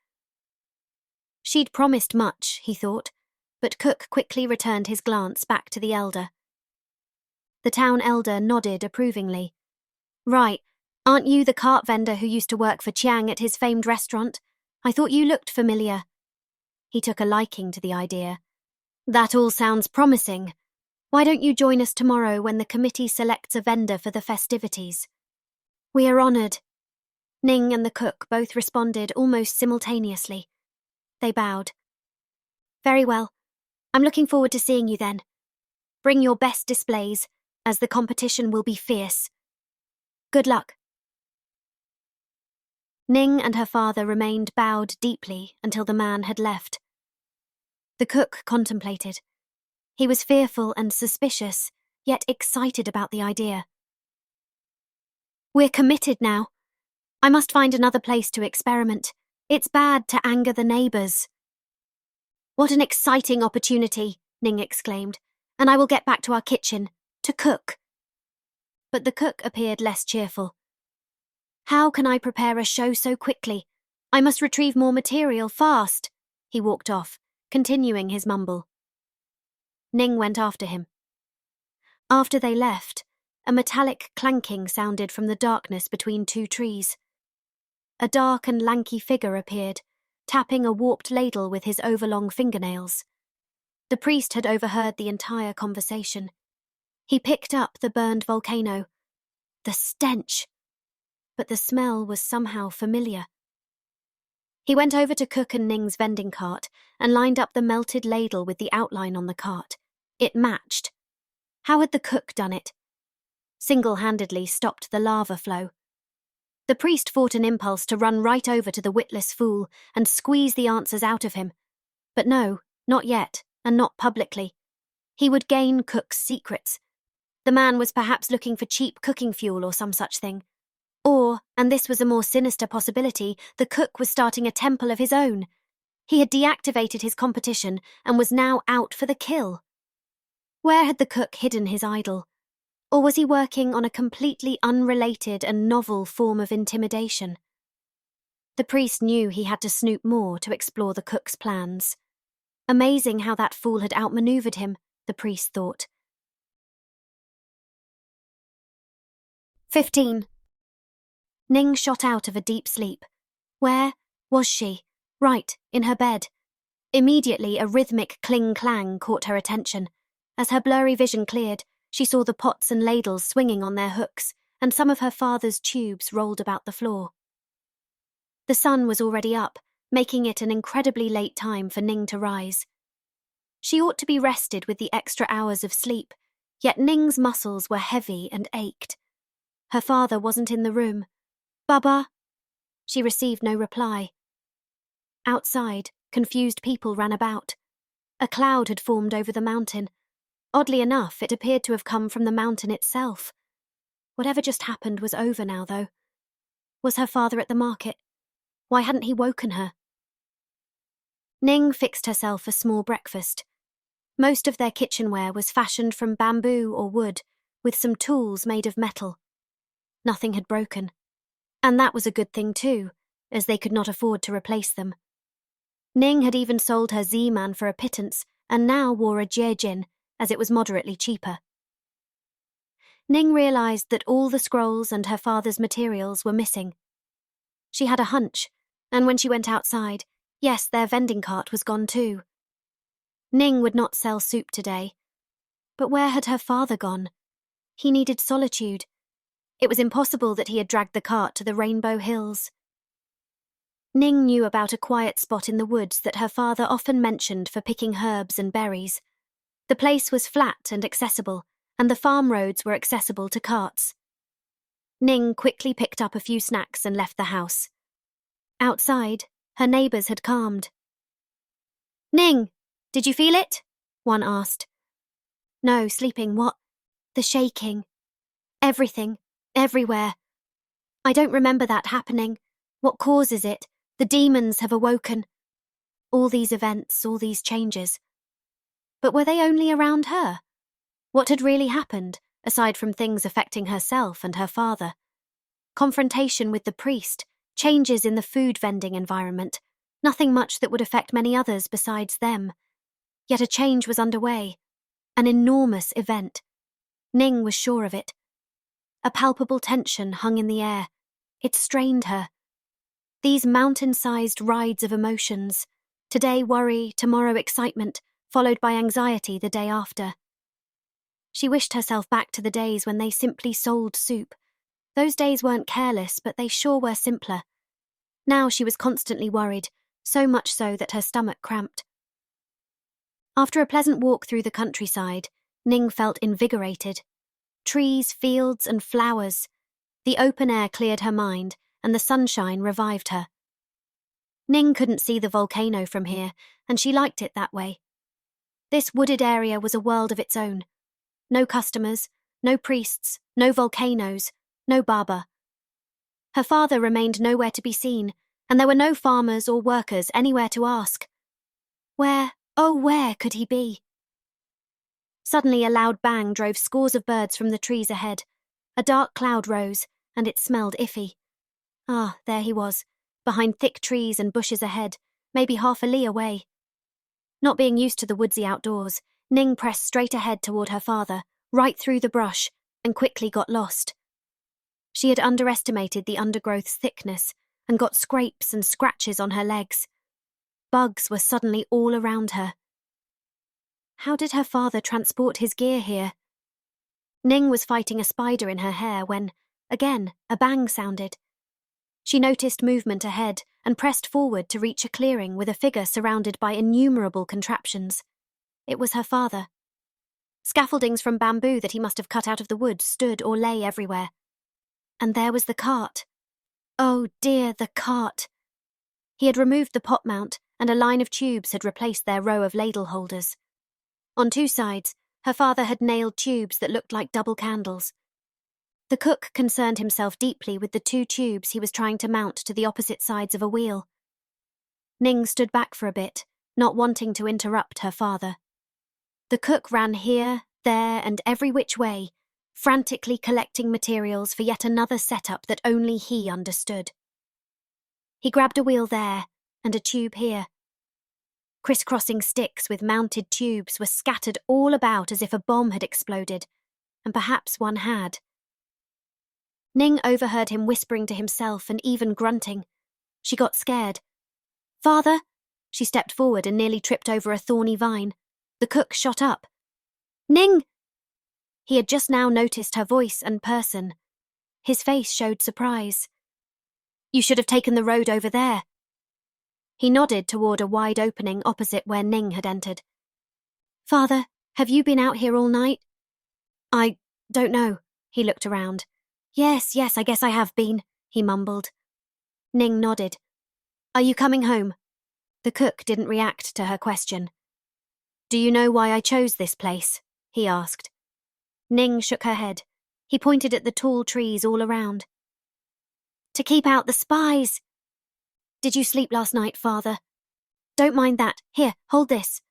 She'd promised much, he thought, but Cook quickly returned his glance back to the elder. The town elder nodded approvingly. "Right. Aren't you the cart vendor who used to work for Chiang at his famed restaurant? I thought you looked familiar." He took a liking to the idea. "That all sounds promising. Why don't you join us tomorrow when the committee selects a vendor for the festivities? We are honoured. Ning and the cook both responded almost simultaneously. They bowed. Very well. I'm looking forward to seeing you then. Bring your best displays, as the competition will be fierce. Good luck. Ning and her father remained bowed deeply until the man had left. The cook contemplated. He was fearful and suspicious, yet excited about the idea. We're committed now. I must find another place to experiment. It's bad to anger the neighbours. What an exciting opportunity, Ning exclaimed, and I will get back to our kitchen, to cook. But the cook appeared less cheerful. How can I prepare a show so quickly? I must retrieve more material fast. He walked off, continuing his mumble. Ning went after him. After they left, a metallic clanking sounded from the darkness between two trees. A dark and lanky figure appeared, tapping a warped ladle with his overlong fingernails. The priest had overheard the entire conversation. He picked up the burned volcano. The stench! But the smell was somehow familiar. He went over to Cook and Ning's vending cart and lined up the melted ladle with the outline on the cart. It matched. How had the cook done it? Single-handedly stopped the lava flow. The priest fought an impulse to run right over to the witless fool and squeeze the answers out of him. But no, not yet, and not publicly. He would gain Cook's secrets. The man was perhaps looking for cheap cooking fuel or some such thing. Or, and this was a more sinister possibility, the cook was starting a temple of his own. He had deactivated his competition and was now out for the kill. Where had the cook hidden his idol? Or was he working on a completely unrelated and novel form of intimidation? The priest knew he had to snoop more to explore the cook's plans. Amazing how that fool had outmaneuvered him, the priest thought. 15. Ning shot out of a deep sleep. Where was she? Right, in her bed. Immediately, a rhythmic cling-clang caught her attention. As her blurry vision cleared, she saw the pots and ladles swinging on their hooks, and some of her father's tubes rolled about the floor. The sun was already up, making it an incredibly late time for Ning to rise. She ought to be rested with the extra hours of sleep, yet Ning's muscles were heavy and ached. Her father wasn't in the room. Baba? She received no reply. Outside, confused people ran about. A cloud had formed over the mountain. Oddly enough, it appeared to have come from the mountain itself. Whatever just happened was over now, though. Was her father at the market? Why hadn't he woken her? Ning fixed herself a small breakfast. Most of their kitchenware was fashioned from bamboo or wood, with some tools made of metal. Nothing had broken. And that was a good thing too, as they could not afford to replace them. Ning had even sold her Z-Man for a pittance, and now wore a Jiejin, as it was moderately cheaper. Ning realized that all the scrolls and her father's materials were missing. She had a hunch, and when she went outside, yes, their vending cart was gone too. Ning would not sell soup today. But where had her father gone? He needed solitude. It was impossible that he had dragged the cart to the Rainbow Hills. Ning knew about a quiet spot in the woods that her father often mentioned for picking herbs and berries. The place was flat and accessible, and the farm roads were accessible to carts. Ning quickly picked up a few snacks and left the house. Outside, her neighbours had calmed. "Ning, did you feel it?" one asked. "No, sleeping, what?" "The shaking. Everything. Everywhere. I don't remember that happening. What causes it? The demons have awoken. All these events, all these changes. But were they only around her? What had really happened, aside from things affecting herself and her father? Confrontation with the priest, changes in the food vending environment, nothing much that would affect many others besides them. Yet a change was underway. An enormous event. Ning was sure of it. A palpable tension hung in the air. It strained her. These mountain-sized rides of emotions. Today worry, tomorrow excitement, followed by anxiety the day after. She wished herself back to the days when they simply sold soup. Those days weren't careless, but they sure were simpler. Now she was constantly worried, so much so that her stomach cramped. After a pleasant walk through the countryside, Ning felt invigorated. Trees, fields, and flowers. The open air cleared her mind, and the sunshine revived her. Ning couldn't see the volcano from here, and she liked it that way. This wooded area was a world of its own. No customers, no priests, no volcanoes, no Baba. Her father remained nowhere to be seen, and there were no farmers or workers anywhere to ask. Where, oh where could he be? Suddenly a loud bang drove scores of birds from the trees ahead. A dark cloud rose, and it smelled iffy. Ah, there he was, behind thick trees and bushes ahead, maybe half a li away. Not being used to the woodsy outdoors, Ning pressed straight ahead toward her father, right through the brush, and quickly got lost. She had underestimated the undergrowth's thickness and got scrapes and scratches on her legs. Bugs were suddenly all around her. How did her father transport his gear here? Ning was fighting a spider in her hair when, again, a bang sounded. She noticed movement ahead and pressed forward to reach a clearing with a figure surrounded by innumerable contraptions. It was her father. Scaffoldings from bamboo that he must have cut out of the wood stood or lay everywhere. And there was the cart. Oh dear, the cart. He had removed the pot mount, and a line of tubes had replaced their row of ladle holders. On two sides, her father had nailed tubes that looked like double candles. The cook concerned himself deeply with the two tubes he was trying to mount to the opposite sides of a wheel. Ning stood back for a bit, not wanting to interrupt her father. The cook ran here, there, and every which way, frantically collecting materials for yet another setup that only he understood. He grabbed a wheel there, and a tube here. Crisscrossing sticks with mounted tubes were scattered all about as if a bomb had exploded, and perhaps one had. Ning overheard him whispering to himself and even grunting. She got scared. "Father!" She stepped forward and nearly tripped over a thorny vine. The cook shot up. "Ning!" He had just now noticed her voice and person. His face showed surprise. "You should have taken the road over there." He nodded toward a wide opening opposite where Ning had entered. "Father, have you been out here all night?" "I don't know." He looked around. Yes, I guess I have been," he mumbled. Ning nodded. "Are you coming home?" The cook didn't react to her question. "Do you know why I chose this place?" he asked. Ning shook her head. He pointed at the tall trees all around. "To keep out the spies." "Did you sleep last night, father?" "Don't mind that. Here, hold this."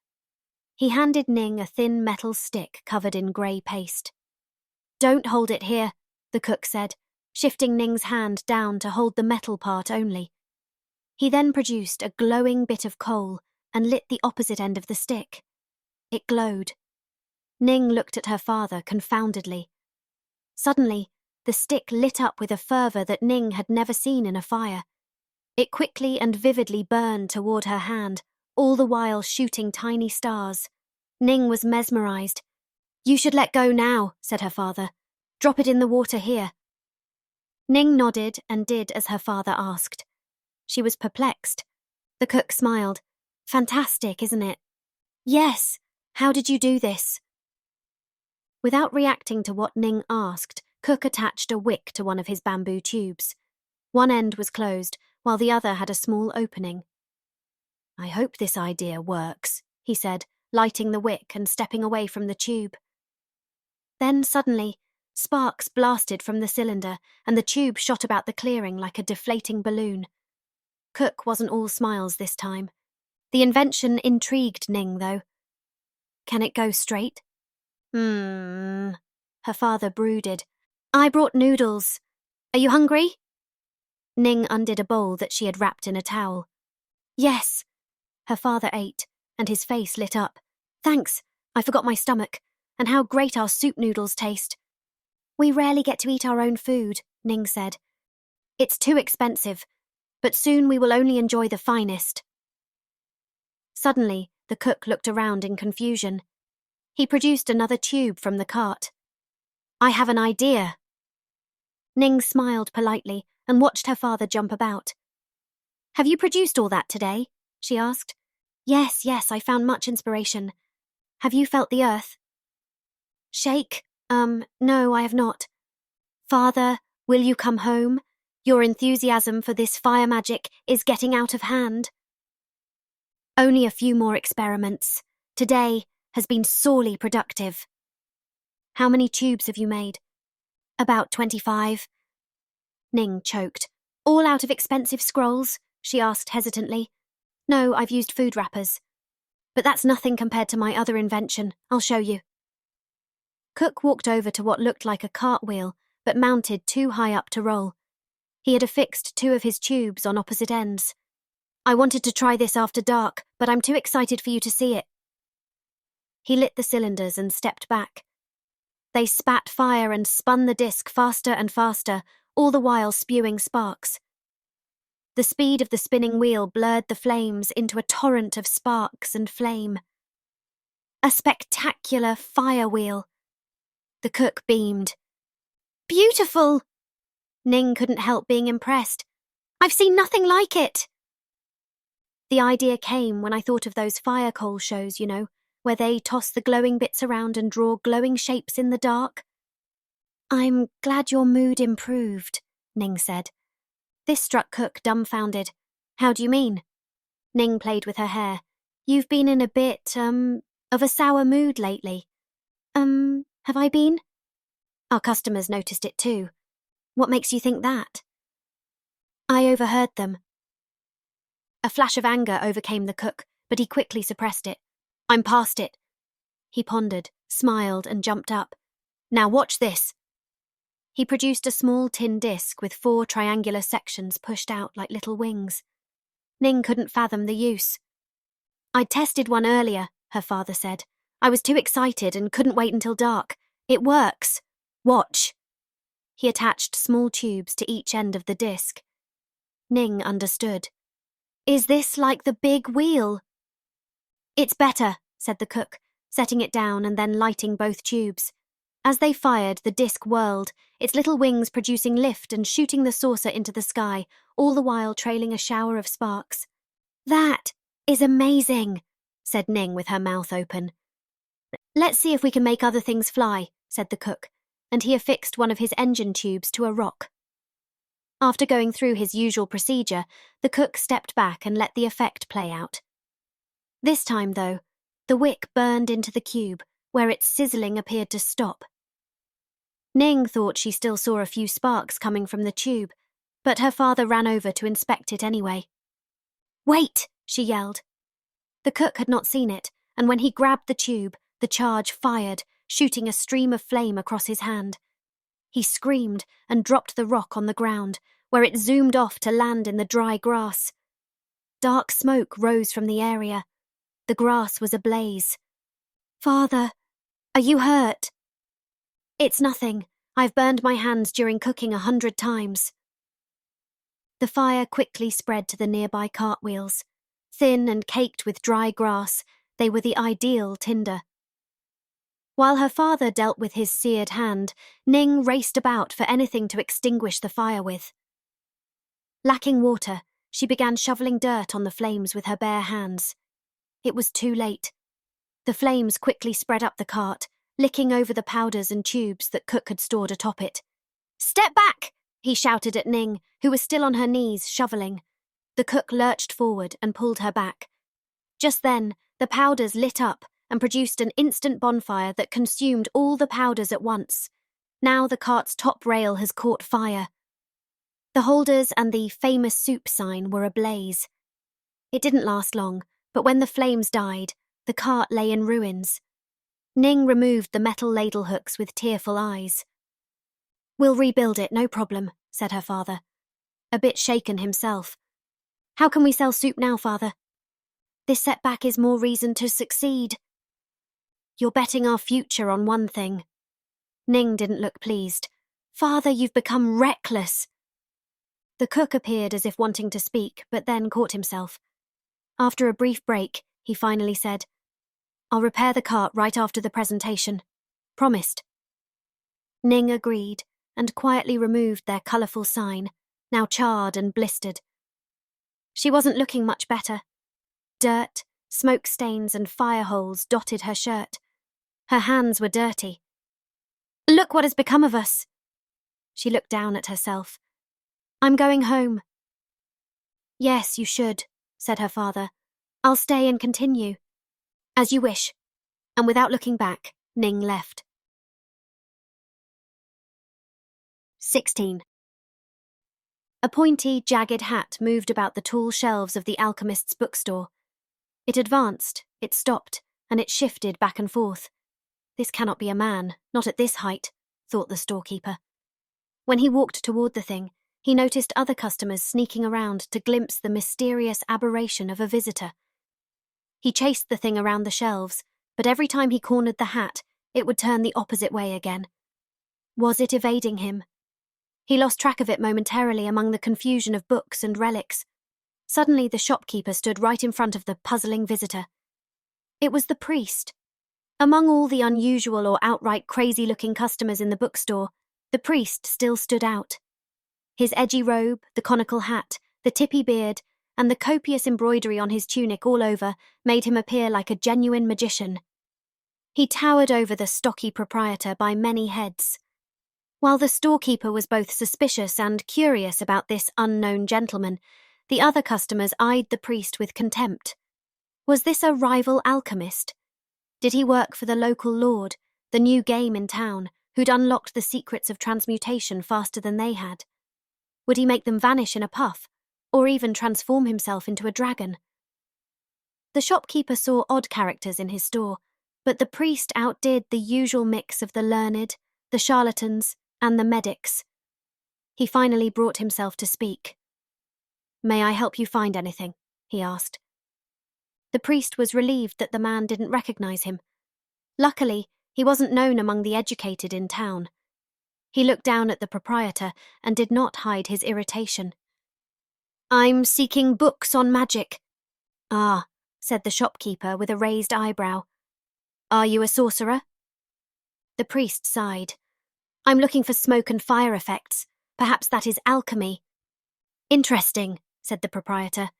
He handed Ning a thin metal stick covered in grey paste. "Don't hold it here," the cook said, shifting Ning's hand down to hold the metal part only. He then produced a glowing bit of coal and lit the opposite end of the stick. It glowed. Ning looked at her father confoundedly. Suddenly, the stick lit up with a fervour that Ning had never seen in a fire. It quickly and vividly burned toward her hand, all the while shooting tiny stars. Ning was mesmerised. "You should let go now," said her father. "Drop it in the water here." Ning nodded and did as her father asked. She was perplexed. The cook smiled. "Fantastic, isn't it?" "Yes. How did you do this?" Without reacting to what Ning asked, Cook attached a wick to one of his bamboo tubes. One end was closed, while the other had a small opening. "I hope this idea works," he said, lighting the wick and stepping away from the tube. Then suddenly, sparks blasted from the cylinder, and the tube shot about the clearing like a deflating balloon. Cook wasn't all smiles this time. The invention intrigued Ning, though. "Can it go straight?" Her father brooded. "I brought noodles. Are you hungry?" Ning undid a bowl that she had wrapped in a towel. "Yes." Her father ate, and his face lit up. "Thanks, I forgot my stomach. And how great our soup noodles taste." "We rarely get to eat our own food," Ning said. "It's too expensive, but soon we will only enjoy the finest." Suddenly, the cook looked around in confusion. He produced another tube from the cart. I have an idea. Ning smiled politely and watched her father jump about. Have you produced all that today? She asked. Yes, I found much inspiration. Have you felt the earth? Shake? No, I have not. Father, will you come home? Your enthusiasm for this fire magic is getting out of hand. Only a few more experiments. Today has been sorely productive. How many tubes have you made? About 25. Ning choked. All out of expensive scrolls? She asked hesitantly. No, I've used food wrappers. But that's nothing compared to my other invention. I'll show you. Cook walked over to what looked like a cartwheel, but mounted too high up to roll. He had affixed 2 of his tubes on opposite ends. I wanted to try this after dark, but I'm too excited for you to see it. He lit the cylinders and stepped back. They spat fire and spun the disc faster and faster, all the while spewing sparks. The speed of the spinning wheel blurred the flames into a torrent of sparks and flame. A spectacular fire wheel. The cook beamed. Beautiful! Ning couldn't help being impressed. I've seen nothing like it. The idea came when I thought of those fire coal shows, where they toss the glowing bits around and draw glowing shapes in the dark. I'm glad your mood improved, Ning said. This struck Cook dumbfounded. How do you mean? Ning played with her hair. You've been in a bit, of a sour mood lately. Have I been? Our customers noticed it too. What makes you think that? I overheard them. A flash of anger overcame the cook, but he quickly suppressed it. I'm past it. He pondered, smiled, and jumped up. Now watch this. He produced a small tin disc with 4 triangular sections pushed out like little wings. Ning couldn't fathom the use. I'd tested one earlier, her father said. I was too excited and couldn't wait until dark. It works. Watch. He attached small tubes to each end of the disc. Ning understood. Is this like the big wheel? It's better, said the cook, setting it down and then lighting both tubes. As they fired, the disc whirled, its little wings producing lift and shooting the saucer into the sky, all the while trailing a shower of sparks. That is amazing, said Ning with her mouth open. Let's see if we can make other things fly, said the cook, and he affixed one of his engine tubes to a rock. After going through his usual procedure, the cook stepped back and let the effect play out. This time, though, the wick burned into the cube, where its sizzling appeared to stop. Ning thought she still saw a few sparks coming from the tube, but her father ran over to inspect it anyway. Wait, she yelled. The cook had not seen it, and when he grabbed the tube, the charge fired, shooting a stream of flame across his hand. He screamed and dropped the rock on the ground, where it zoomed off to land in the dry grass. Dark smoke rose from the area. The grass was ablaze. Father, are you hurt? It's nothing. I've burned my hands during cooking 100 times. The fire quickly spread to the nearby cartwheels. Thin and caked with dry grass, they were the ideal tinder. While her father dealt with his seared hand, Ning raced about for anything to extinguish the fire with. Lacking water, she began shoveling dirt on the flames with her bare hands. It was too late. The flames quickly spread up the cart, licking over the powders and tubes that Cook had stored atop it. Step back! He shouted at Ning, who was still on her knees, shoveling. The cook lurched forward and pulled her back. Just then, the powders lit up and produced an instant bonfire that consumed all the powders at once. Now the cart's top rail has caught fire. The holders and the famous soup sign were ablaze. It didn't last long, but when the flames died, the cart lay in ruins. Ning removed the metal ladle hooks with tearful eyes. We'll rebuild it, no problem, said her father. A bit shaken himself. How can we sell soup now, father? This setback is more reason to succeed. You're betting our future on one thing. Ning didn't look pleased. Father, you've become reckless. The cook appeared as if wanting to speak, but then caught himself. After a brief break, he finally said, I'll repair the cart right after the presentation. Promised. Ning agreed and quietly removed their colourful sign, now charred and blistered. She wasn't looking much better. Dirt, smoke stains and fire holes dotted her shirt. Her hands were dirty. Look what has become of us. She looked down at herself. I'm going home. Yes, you should, said her father. I'll stay and continue. As you wish. And without looking back, Ning left. 16. A pointy, jagged hat moved about the tall shelves of the alchemist's bookstore. It advanced, it stopped, and it shifted back and forth. This cannot be a man, not at this height, thought the storekeeper. When he walked toward the thing, he noticed other customers sneaking around to glimpse the mysterious aberration of a visitor. He chased the thing around the shelves, but every time he cornered the hat, it would turn the opposite way again. Was it evading him? He lost track of it momentarily among the confusion of books and relics. Suddenly the shopkeeper stood right in front of the puzzling visitor. It was the priest. Among all the unusual or outright crazy-looking customers in the bookstore, the priest still stood out. His edgy robe, the conical hat, the tippy beard, and the copious embroidery on his tunic all over made him appear like a genuine magician. He towered over the stocky proprietor by many heads. While the storekeeper was both suspicious and curious about this unknown gentleman, the other customers eyed the priest with contempt. Was this a rival alchemist? Did he work for the local lord, the new game in town, who'd unlocked the secrets of transmutation faster than they had? Would he make them vanish in a puff, or even transform himself into a dragon? The shopkeeper saw odd characters in his store, but the priest outdid the usual mix of the learned, the charlatans, and the medics. He finally brought himself to speak. "May I help you find anything?" he asked. The priest was relieved that the man didn't recognize him. Luckily, he wasn't known among the educated in town. He looked down at the proprietor and did not hide his irritation. "I'm seeking books on magic." "Ah," said the shopkeeper with a raised eyebrow. "Are you a sorcerer?" The priest sighed. "I'm looking for smoke and fire effects. Perhaps that is alchemy." "Interesting," said the proprietor.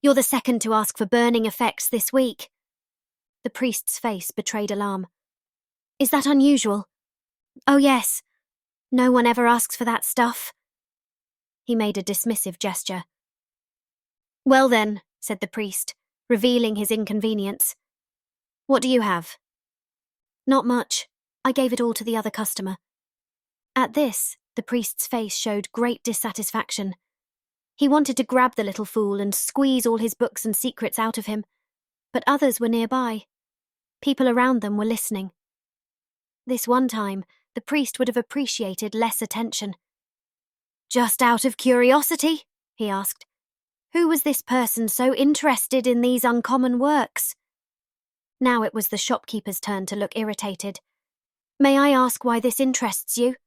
"You're the second to ask for burning effects this week." The priest's face betrayed alarm. "Is that unusual?" "Oh, yes. No one ever asks for that stuff." He made a dismissive gesture. "Well then," said the priest, revealing his inconvenience. "What do you have?" "Not much. I gave it all to the other customer." At this, the priest's face showed great dissatisfaction. He wanted to grab the little fool and squeeze all his books and secrets out of him, but others were nearby. People around them were listening. This one time, the priest would have appreciated less attention. "Just out of curiosity," he asked, "who was this person so interested in these uncommon works?" Now it was the shopkeeper's turn to look irritated. "May I ask why this interests you?"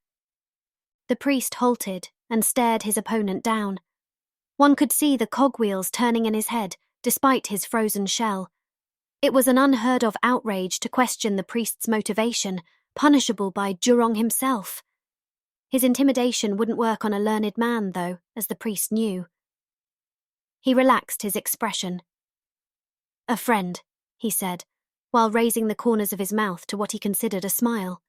The priest halted and stared his opponent down. One could see the cogwheels turning in his head, despite his frozen shell. It was an unheard-of outrage to question the priest's motivation, punishable by Jurong himself. His intimidation wouldn't work on a learned man, though, as the priest knew. He relaxed his expression. "A friend," he said, while raising the corners of his mouth to what he considered a smile.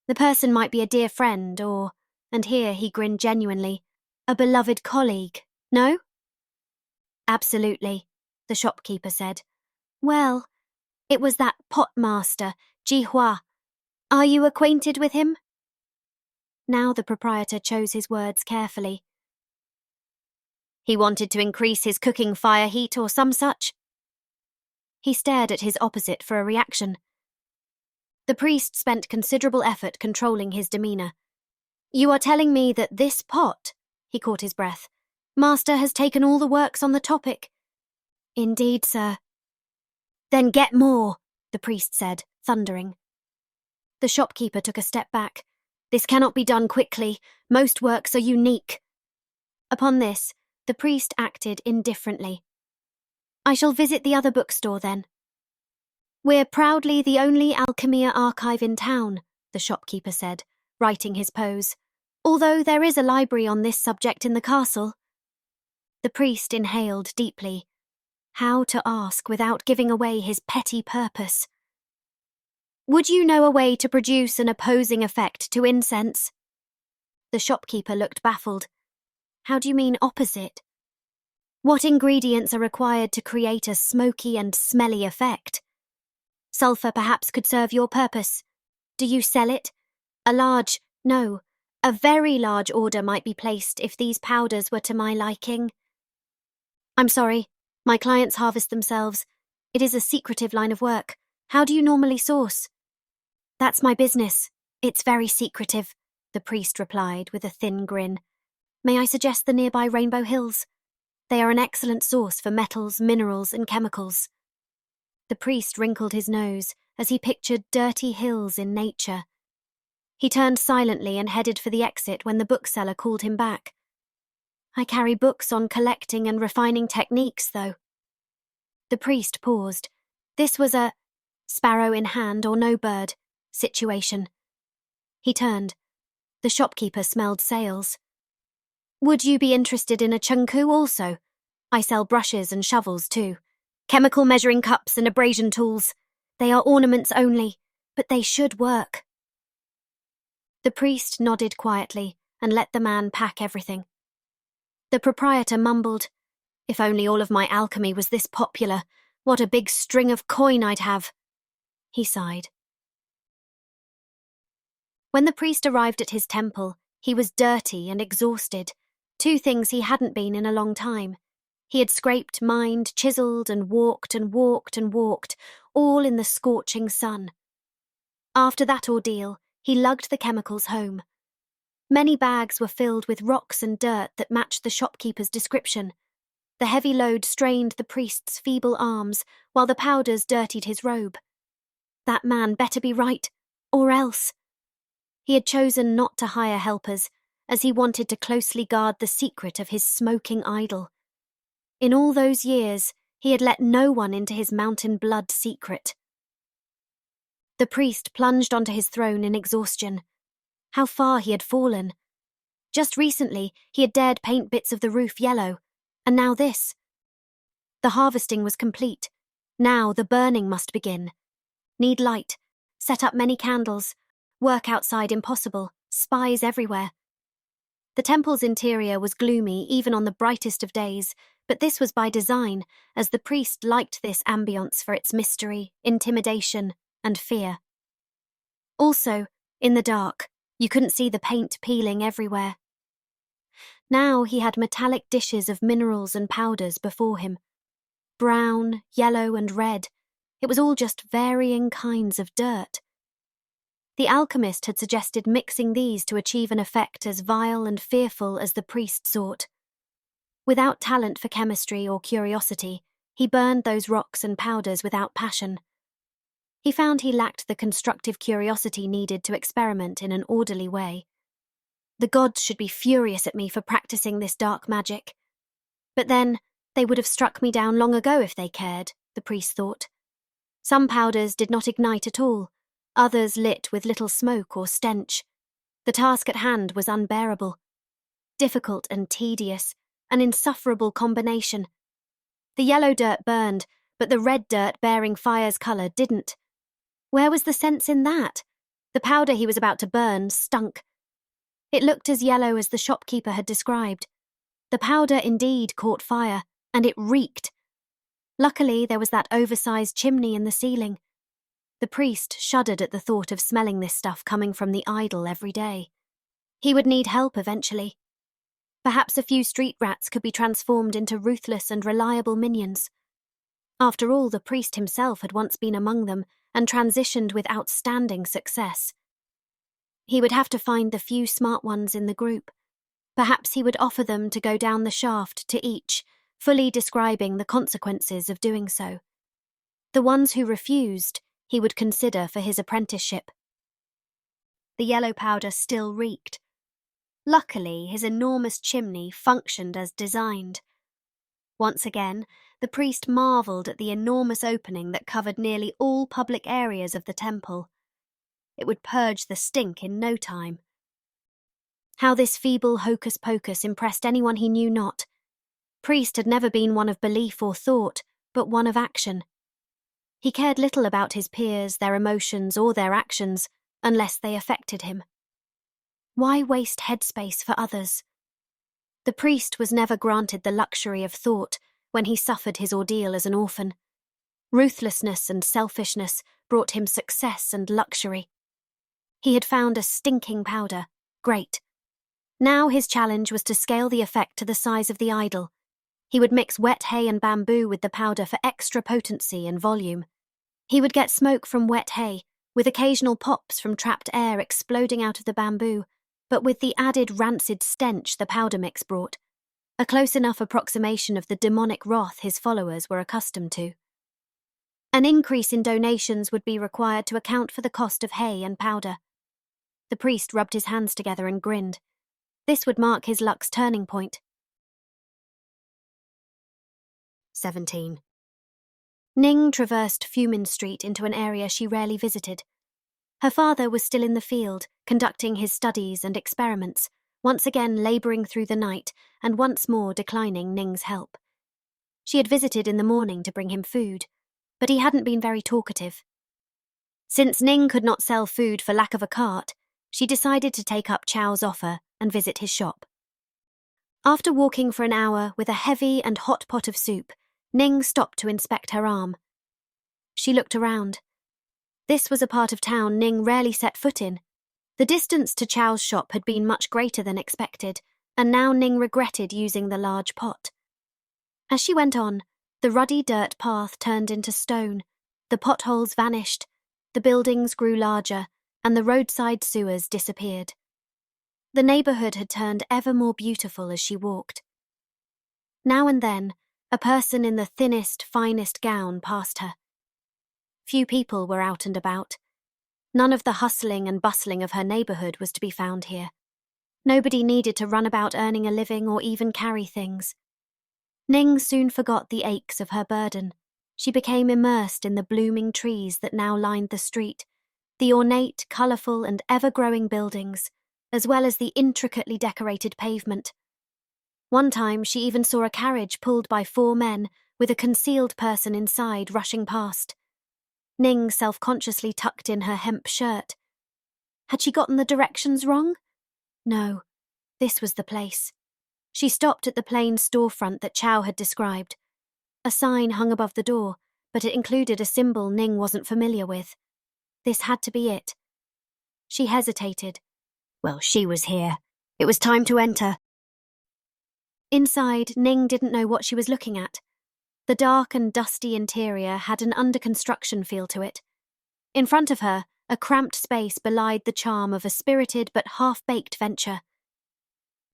The person might be a dear friend or, and here he grinned genuinely, a beloved colleague, no? "Absolutely," the shopkeeper said. "Well, it was that pot master, Ji Hua. Are you acquainted with him?" Now the proprietor chose his words carefully. "He wanted to increase his cooking fire heat or some such?" He stared at his opposite for a reaction. The priest spent considerable effort controlling his demeanour. "You are telling me that this pot," he caught his breath, "master has taken all the works on the topic?" "Indeed, sir." "Then get more," the priest said, thundering. The shopkeeper took a step back. "This cannot be done quickly. Most works are unique." Upon this, the priest acted indifferently. "I shall visit the other bookstore then." We're proudly the only alchemia archive in town, the shopkeeper said, writing his pose, although there is a library on this subject in the castle. The priest inhaled deeply. How to ask without giving away his petty purpose? Would you know a way to produce an opposing effect to incense? The shopkeeper looked baffled. How do you mean opposite? What ingredients are required to create a smoky and smelly effect? Sulphur perhaps could serve your purpose. Do you sell it? A very large order might be placed if these powders were to my liking. I'm sorry, my clients harvest themselves. It is a secretive line of work. How do you normally source? That's my business. It's very secretive, the priest replied with a thin grin. May I suggest the nearby Rainbow Hills? They are an excellent source for metals, minerals, and chemicals. The priest wrinkled his nose as he pictured dirty hills in nature. He turned silently and headed for the exit when the bookseller called him back. I carry books on collecting and refining techniques, though. The priest paused. This was a sparrow in hand or no bird situation. He turned. The shopkeeper smelled sales. Would you be interested in a chunku also? I sell brushes and shovels too. Chemical measuring cups and abrasion tools. They are ornaments only, but they should work. The priest nodded quietly and let the man pack everything. The proprietor mumbled, If only all of my alchemy was this popular, what a big string of coin I'd have. He sighed. When the priest arrived at his temple, he was dirty and exhausted, two things he hadn't been in a long time. He had scraped, mined, chiselled, and walked and walked and walked, all in the scorching sun. After that ordeal, he lugged the chemicals home. Many bags were filled with rocks and dirt that matched the shopkeeper's description. The heavy load strained the priest's feeble arms, while the powders dirtied his robe. That man better be right, or else. He had chosen not to hire helpers, as he wanted to closely guard the secret of his smoking idol. In all those years, he had let no one into his mountain blood secret. The priest plunged onto his throne in exhaustion. How far he had fallen. Just recently, he had dared paint bits of the roof yellow, and now this. The harvesting was complete. Now the burning must begin. Need light. Set up many candles. Work outside impossible. Spies everywhere. The temple's interior was gloomy even on the brightest of days, but this was by design, as the priest liked this ambience for its mystery, intimidation, and fear. Also, in the dark, you couldn't see the paint peeling everywhere. Now he had metallic dishes of minerals and powders before him. Brown, yellow, and red. It was all just varying kinds of dirt. The alchemist had suggested mixing these to achieve an effect as vile and fearful as the priest sought. Without talent for chemistry or curiosity, he burned those rocks and powders without passion. He found he lacked the constructive curiosity needed to experiment in an orderly way. The gods should be furious at me for practicing this dark magic. But then, they would have struck me down long ago if they cared, the priest thought. Some powders did not ignite at all, others lit with little smoke or stench. The task at hand was unbearable. Difficult and tedious, an insufferable combination. The yellow dirt burned, but the red dirt bearing fire's colour didn't. Where was the sense in that? The powder he was about to burn stunk. It looked as yellow as the shopkeeper had described. The powder indeed caught fire, and it reeked. Luckily, there was that oversized chimney in the ceiling. The priest shuddered at the thought of smelling this stuff coming from the idol every day. He would need help eventually. Perhaps a few street rats could be transformed into ruthless and reliable minions. After all, the priest himself had once been among them and transitioned with outstanding success. He would have to find the few smart ones in the group. Perhaps he would offer them to go down the shaft to each, fully describing the consequences of doing so. The ones who refused, he would consider for his apprenticeship. The yellow powder still reeked. Luckily, his enormous chimney functioned as designed. Once again, the priest marvelled at the enormous opening that covered nearly all public areas of the temple. It would purge the stink in no time. How this feeble hocus-pocus impressed anyone he knew not. Priest had never been one of belief or thought, but one of action. He cared little about his peers, their emotions, or their actions, unless they affected him. Why waste headspace for others? The priest was never granted the luxury of thought when he suffered his ordeal as an orphan. Ruthlessness and selfishness brought him success and luxury. He had found a stinking powder. Great. Now his challenge was to scale the effect to the size of the idol. He would mix wet hay and bamboo with the powder for extra potency and volume. He would get smoke from wet hay, with occasional pops from trapped air exploding out of the bamboo, but with the added rancid stench the powder mix brought, a close enough approximation of the demonic wrath his followers were accustomed to. An increase in donations would be required to account for the cost of hay and powder. The priest rubbed his hands together and grinned. This would mark his luck's turning point. 17. Ning traversed Fumin Street into an area she rarely visited. Her father was still in the field, conducting his studies and experiments, once again labouring through the night and once more declining Ning's help. She had visited in the morning to bring him food, but he hadn't been very talkative. Since Ning could not sell food for lack of a cart, she decided to take up Chow's offer and visit his shop. After walking for an hour with a heavy and hot pot of soup, Ning stopped to inspect her arm. She looked around. This was a part of town Ning rarely set foot in. The distance to Chow's shop had been much greater than expected, and now Ning regretted using the large pot. As she went on, the ruddy dirt path turned into stone, the potholes vanished, the buildings grew larger, and the roadside sewers disappeared. The neighbourhood had turned ever more beautiful as she walked. Now and then, a person in the thinnest, finest gown passed her. Few people were out and about. None of the hustling and bustling of her neighbourhood was to be found here. Nobody needed to run about earning a living or even carry things. Ning soon forgot the aches of her burden. She became immersed in the blooming trees that now lined the street, the ornate, colourful and ever-growing buildings, as well as the intricately decorated pavement. One time she even saw a carriage pulled by 4 men with a concealed person inside rushing past. Ning self-consciously tucked in her hemp shirt. Had she gotten the directions wrong? No, this was the place. She stopped at the plain storefront that Chow had described. A sign hung above the door, but it included a symbol Ning wasn't familiar with. This had to be it. She hesitated. Well, she was here. It was time to enter. Inside, Ning didn't know what she was looking at. The dark and dusty interior had an under-construction feel to it. In front of her, a cramped space belied the charm of a spirited but half-baked venture.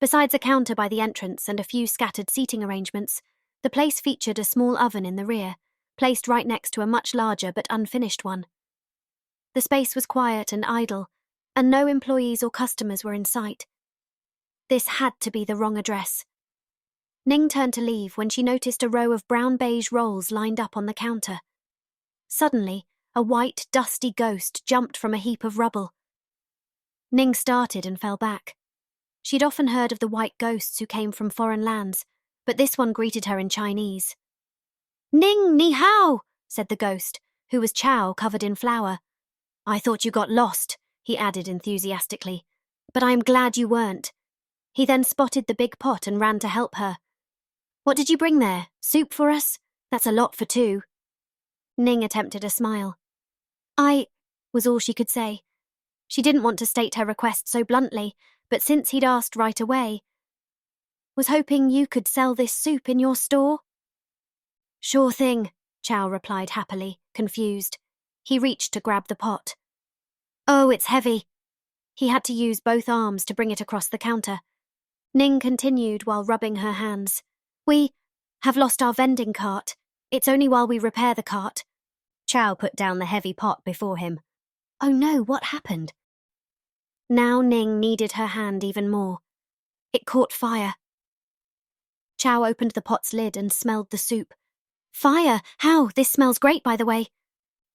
Besides a counter by the entrance and a few scattered seating arrangements, the place featured a small oven in the rear, placed right next to a much larger but unfinished one. The space was quiet and idle, and no employees or customers were in sight. This had to be the wrong address. Ning turned to leave when she noticed a row of brown-beige rolls lined up on the counter. Suddenly, a white, dusty ghost jumped from a heap of rubble. Ning started and fell back. She'd often heard of the white ghosts who came from foreign lands, but this one greeted her in Chinese. "Ning, ni hao," said the ghost, who was Chow covered in flour. "I thought you got lost," he added enthusiastically, "but I am glad you weren't." He then spotted the big pot and ran to help her. "What did you bring there? Soup for us? That's a lot for 2. Ning attempted a smile. "I," was all she could say. She didn't want to state her request so bluntly, but since he'd asked right away, "Was hoping you could sell this soup in your store?" "Sure thing," Chow replied happily, confused. He reached to grab the pot. "Oh, it's heavy." He had to use both arms to bring it across the counter. Ning continued while rubbing her hands. "We have lost our vending cart. It's only while we repair the cart." Chow put down the heavy pot before him. "Oh no, what happened?" Now Ning needed her hand even more. It caught fire. Chow opened the pot's lid and smelled the soup. Fire! How? This smells great, by the way.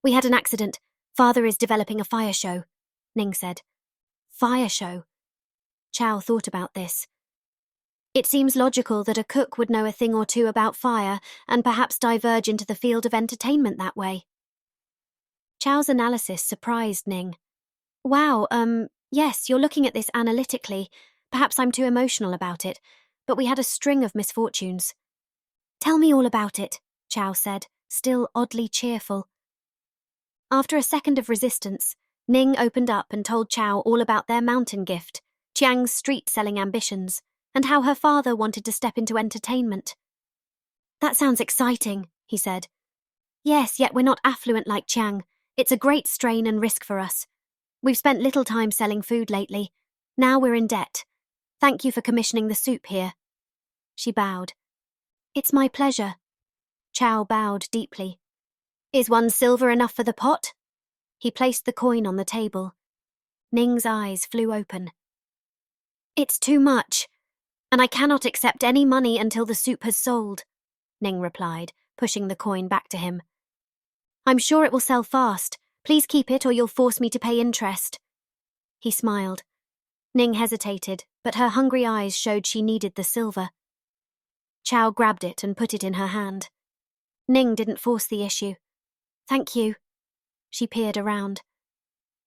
We had an accident. Father is developing a fire show, Ning said. Fire show? Chow thought about this. It seems logical that a cook would know a thing or two about fire and perhaps diverge into the field of entertainment that way. Chow's analysis surprised Ning. Wow, yes, you're looking at this analytically. Perhaps I'm too emotional about it, but we had a string of misfortunes. Tell me all about it, Chow said, still oddly cheerful. After a second of resistance, Ning opened up and told Chow all about their mountain gift, Chiang's street-selling ambitions, and how her father wanted to step into entertainment. That sounds exciting, he said. Yes, yet we're not affluent like Chiang. It's a great strain and risk for us. We've spent little time selling food lately. Now we're in debt. Thank you for commissioning the soup here. She bowed. It's my pleasure. Chow bowed deeply. Is 1 silver enough for the pot? He placed the coin on the table. Ning's eyes flew open. It's too much, and I cannot accept any money until the soup has sold, Ning replied, pushing the coin back to him. I'm sure it will sell fast. Please keep it or you'll force me to pay interest. He smiled. Ning hesitated, but her hungry eyes showed she needed the silver. Chow grabbed it and put it in her hand. Ning didn't force the issue. Thank you. She peered around.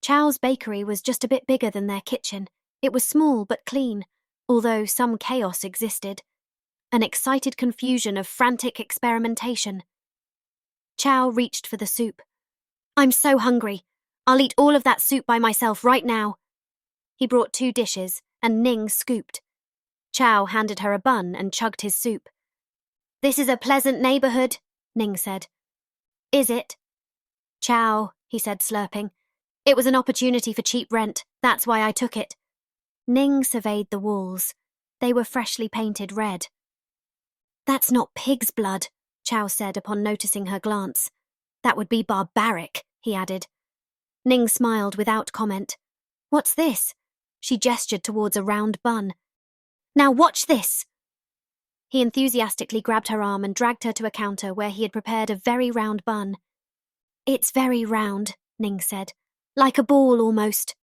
Chow's bakery was just a bit bigger than their kitchen. It was small but clean, although some chaos existed. An excited confusion of frantic experimentation. Chow reached for the soup. I'm so hungry. I'll eat all of that soup by myself right now. He brought 2 dishes, and Ning scooped. Chow handed her a bun and chugged his soup. This is a pleasant neighborhood, Ning said. Is it? Chow, he said, slurping. It was an opportunity for cheap rent. That's why I took it. Ning surveyed the walls. They were freshly painted red. That's not pig's blood, Chow said upon noticing her glance. That would be barbaric, he added. Ning smiled without comment. What's this? She gestured towards a round bun. Now watch this. He enthusiastically grabbed her arm and dragged her to a counter where he had prepared a very round bun. It's very round, Ning said. Like a ball almost.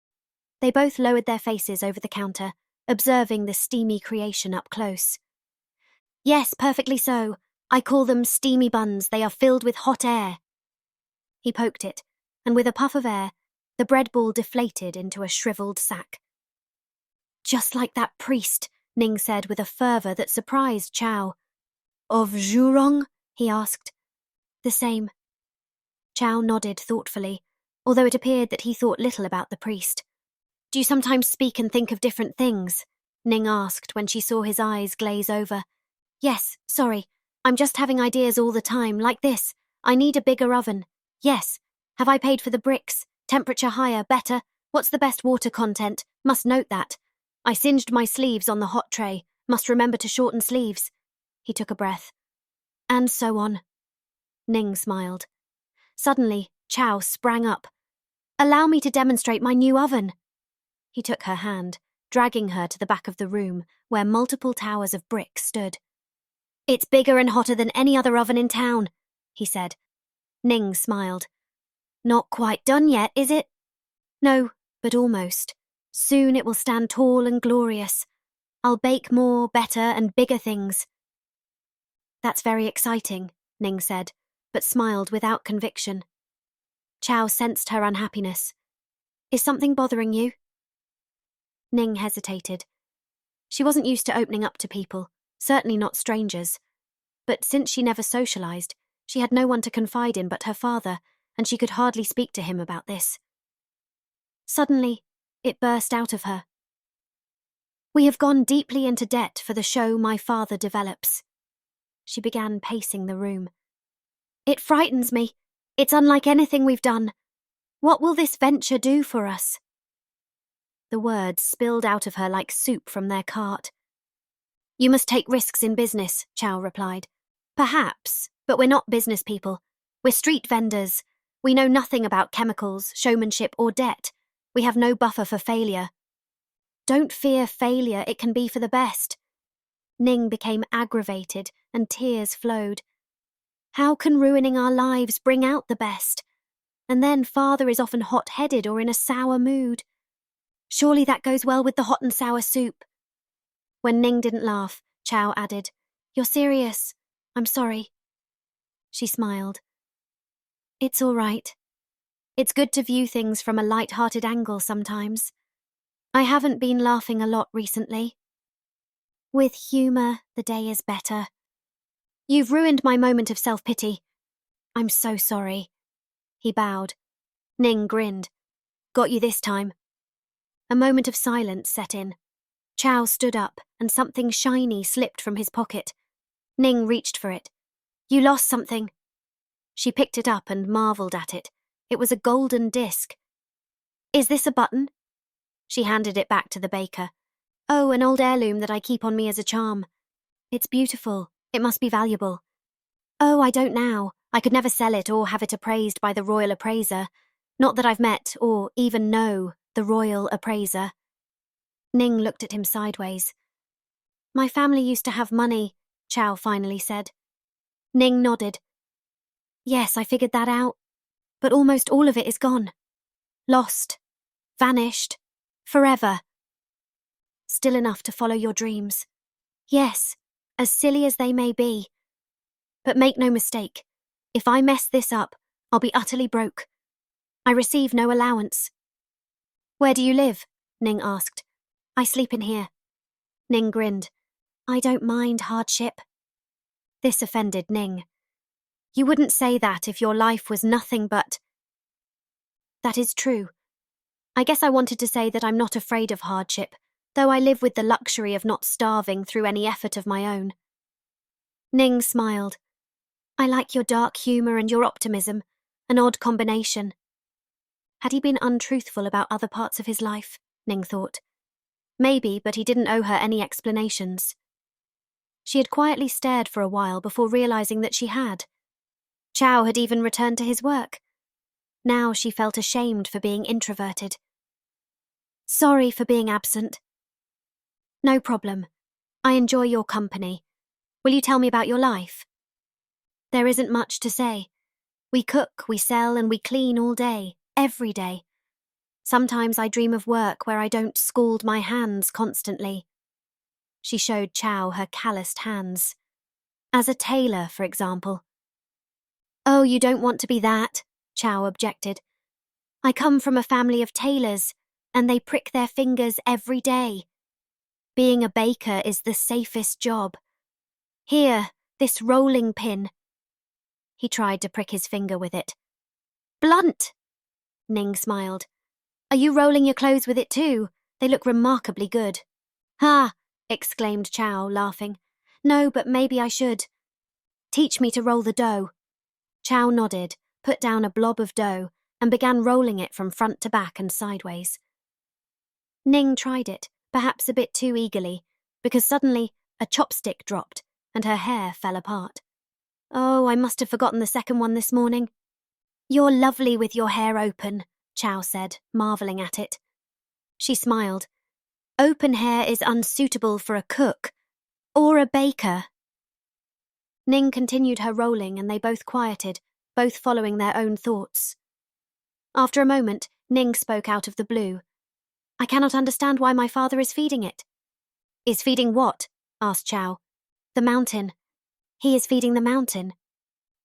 They both lowered their faces over the counter, observing the steamy creation up close. Yes, perfectly so. I call them steamy buns. They are filled with hot air. He poked it, and with a puff of air, the bread ball deflated into a shriveled sack. Just like that priest, Ning said with a fervour that surprised Chow. Of Zhurong? He asked. The same. Chow nodded thoughtfully, although it appeared that he thought little about the priest. Do you sometimes speak and think of different things? Ning asked when she saw his eyes glaze over. Yes, sorry. I'm just having ideas all the time, like this. I need a bigger oven. Yes. Have I paid for the bricks? Temperature higher, better. What's the best water content? Must note that. I singed my sleeves on the hot tray. Must remember to shorten sleeves. He took a breath. And so on. Ning smiled. Suddenly, Chow sprang up. Allow me to demonstrate my new oven. He took her hand, dragging her to the back of the room, where multiple towers of brick stood. It's bigger and hotter than any other oven in town, he said. Ning smiled. Not quite done yet, is it? No, but almost. Soon it will stand tall and glorious. I'll bake more, better, and bigger things. That's very exciting, Ning said, but smiled without conviction. Chow sensed her unhappiness. Is something bothering you? Ning hesitated. She wasn't used to opening up to people, certainly not strangers. But since she never socialized, she had no one to confide in but her father, and she could hardly speak to him about this. Suddenly, it burst out of her. We have gone deeply into debt for the show my father develops. She began pacing the room. It frightens me. It's unlike anything we've done. What will this venture do for us? The words spilled out of her like soup from their cart. You must take risks in business, Chow replied. Perhaps, but we're not business people. We're street vendors. We know nothing about chemicals, showmanship, or debt. We have no buffer for failure. Don't fear failure, it can be for the best. Ning became aggravated and tears flowed. How can ruining our lives bring out the best? And then father is often hot-headed or in a sour mood. Surely that goes well with the hot and sour soup. When Ning didn't laugh, Chow added, "You're serious. I'm sorry." She smiled. "It's all right. It's good to view things from a light-hearted angle sometimes. I haven't been laughing a lot recently. With humour, the day is better. You've ruined my moment of self-pity. I'm so sorry." He bowed. Ning grinned. "Got you this time." A moment of silence set in. Chow stood up, and something shiny slipped from his pocket. Ning reached for it. "You lost something." She picked it up and marvelled at it. It was a golden disc. "Is this a button?" She handed it back to the baker. "Oh, an old heirloom that I keep on me as a charm. It's beautiful. It must be valuable." "Oh, I don't now. I could never sell it or have it appraised by the royal appraiser. Not that I've met or even know the royal appraiser." Ning looked at him sideways. "My family used to have money," Chow finally said. Ning nodded. "Yes, I figured that out. But almost all of it is gone. Lost. Vanished. Forever. Still enough to follow your dreams. Yes, as silly as they may be. But make no mistake, if I mess this up, I'll be utterly broke. I receive no allowance." "Where do you live?" Ning asked. "I sleep in here." Ning grinned. "I don't mind hardship." This offended Ning. "You wouldn't say that if your life was nothing but—" "That is true. I guess I wanted to say that I'm not afraid of hardship, though I live with the luxury of not starving through any effort of my own." Ning smiled. "I like your dark humour and your optimism, an odd combination." Had he been untruthful about other parts of his life? Ning thought. Maybe, but he didn't owe her any explanations. She had quietly stared for a while before realising that she had. Chow had even returned to his work. Now she felt ashamed for being introverted. "Sorry for being absent." "No problem. I enjoy your company. Will you tell me about your life?" "There isn't much to say. We cook, we sell, and we clean all day, every day. Sometimes I dream of work where I don't scald my hands constantly." She showed Chow her calloused hands. "As a tailor, for example." "Oh, you don't want to be that," Chow objected. "I come from a family of tailors, and they prick their fingers every day. Being a baker is the safest job. Here, this rolling pin." He tried to prick his finger with it. "Blunt!" Ning smiled. "Are you rolling your clothes with it too? They look remarkably good." "Ha!" exclaimed Chow, laughing. "No, but maybe I should. Teach me to roll the dough." Chow nodded, put down a blob of dough, and began rolling it from front to back and sideways. Ning tried it, perhaps a bit too eagerly, because suddenly a chopstick dropped and her hair fell apart. "Oh, I must have forgotten the second one this morning." "You're lovely with your hair open," Chow said, marvelling at it. She smiled. "Open hair is unsuitable for a cook. Or a baker." Ning continued her rolling and they both quieted, both following their own thoughts. After a moment, Ning spoke out of the blue. "I cannot understand why my father is feeding it." "Is feeding what?" asked Chow. "The mountain." "He is feeding the mountain."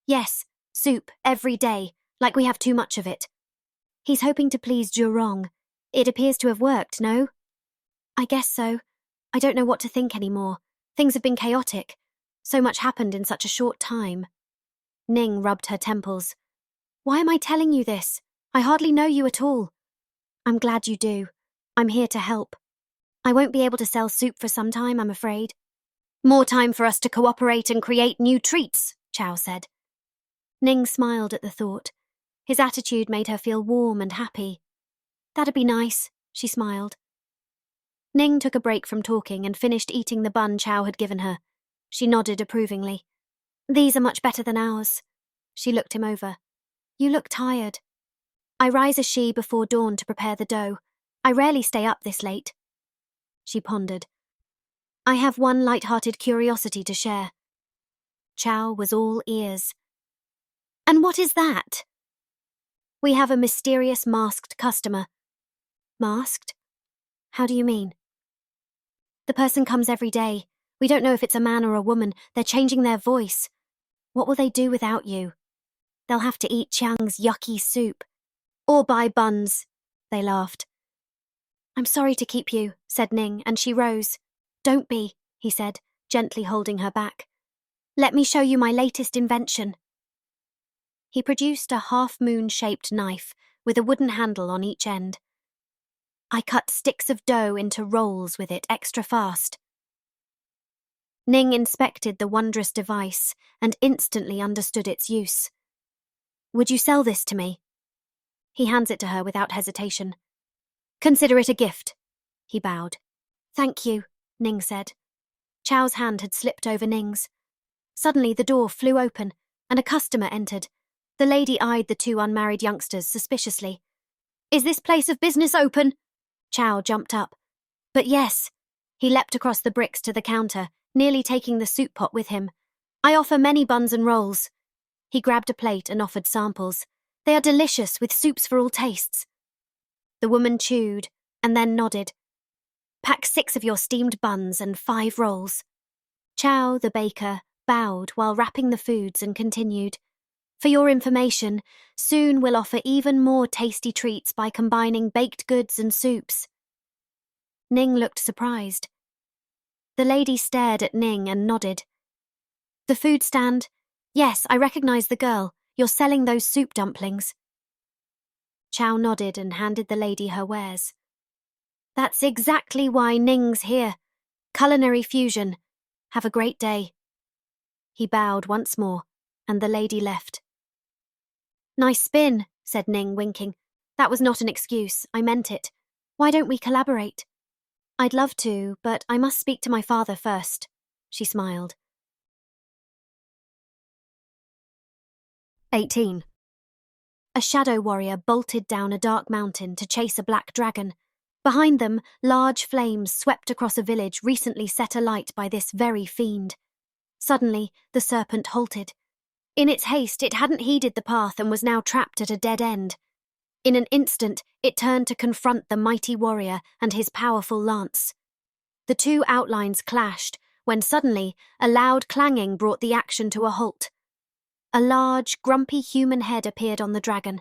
"Yes, soup, every day, like we have too much of it." "He's hoping to please Zhurong. It appears to have worked, no?" "I guess so. I don't know what to think anymore. Things have been chaotic. So much happened in such a short time." Ning rubbed her temples. "Why am I telling you this? I hardly know you at all." "I'm glad you do. I'm here to help. I won't be able to sell soup for some time, I'm afraid." "More time for us to cooperate and create new treats," Chow said. Ning smiled at the thought. His attitude made her feel warm and happy. "That'd be nice," she smiled. Ning took a break from talking and finished eating the bun Chow had given her. She nodded approvingly. "These are much better than ours." She looked him over. "You look tired." "I rise a she before dawn to prepare the dough. I rarely stay up this late." She pondered. I have one light-hearted curiosity to share. Chow was all ears. And what is that? We have a mysterious masked customer. Masked? How do you mean? The person comes every day. We don't know if it's a man or a woman. They're changing their voice. What will they do without you? They'll have to eat Chiang's yucky soup. Or buy buns. They laughed. I'm sorry to keep you, said Ning, and she rose. Don't be, he said, gently holding her back. Let me show you my latest invention. He produced a half-moon-shaped knife with a wooden handle on each end. I cut sticks of dough into rolls with it extra fast. Ning inspected the wondrous device and instantly understood its use. Would you sell this to me? He hands it to her without hesitation. Consider it a gift. He bowed. Thank you, Ning said. Chow's hand had slipped over Ning's. Suddenly the door flew open and a customer entered. The lady eyed the two unmarried youngsters suspiciously. Is this place of business open? Chow jumped up. But yes. He leapt across the bricks to the counter, nearly taking the soup pot with him. I offer many buns and rolls. He grabbed a plate and offered samples. They are delicious, with soups for all tastes. The woman chewed and then nodded. Pack 6 of your steamed buns and 5 rolls. Chow, the baker, bowed while wrapping the foods and continued. For your information, soon we'll offer even more tasty treats by combining baked goods and soups. Ning looked surprised. The lady stared at Ning and nodded. The food stand? Yes, I recognize the girl. You're selling those soup dumplings. Chow nodded and handed the lady her wares. That's exactly why Ning's here. Culinary fusion. Have a great day. He bowed once more, and the lady left. Nice spin, said Ning, winking. That was not an excuse, I meant it. Why don't we collaborate? I'd love to, but I must speak to my father first. She smiled. 18. A shadow warrior bolted down a dark mountain to chase a black dragon. Behind them, large flames swept across a village recently set alight by this very fiend. Suddenly, the serpent halted. In its haste, it hadn't heeded the path and was now trapped at a dead end. In an instant, it turned to confront the mighty warrior and his powerful lance. The two outlines clashed, when suddenly, a loud clanging brought the action to a halt. A large, grumpy human head appeared on the dragon.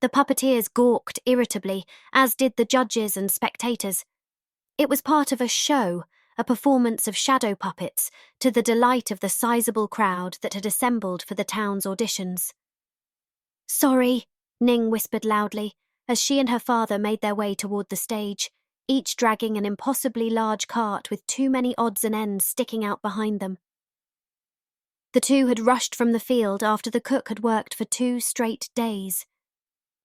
The puppeteers gawked irritably, as did the judges and spectators. It was part of a show, a performance of shadow puppets, to the delight of the sizable crowd that had assembled for the town's auditions. Sorry, Ning whispered loudly, as she and her father made their way toward the stage, each dragging an impossibly large cart with too many odds and ends sticking out behind them. The two had rushed from the field after the cook had worked for 2 straight days.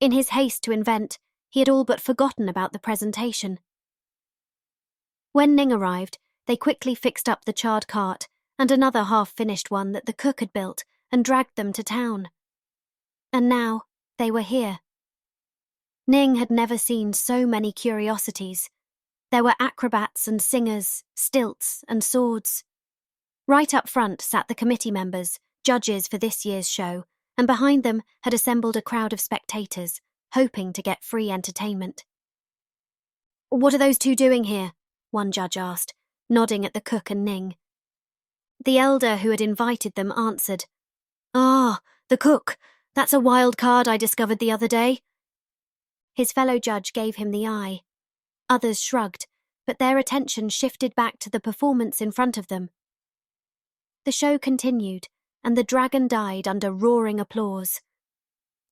In his haste to invent, he had all but forgotten about the presentation. When Ning arrived, they quickly fixed up the charred cart and another half-finished one that the cook had built and dragged them to town. And now, they were here. Ning had never seen so many curiosities. There were acrobats and singers, stilts and swords. Right up front sat the committee members, judges for this year's show, and behind them had assembled a crowd of spectators, hoping to get free entertainment. What are those two doing here? One judge asked, nodding at the cook and Ning. The elder who had invited them answered, Ah, the cook. That's a wild card I discovered the other day. His fellow judge gave him the eye. Others shrugged, but their attention shifted back to the performance in front of them. The show continued, and the dragon died under roaring applause.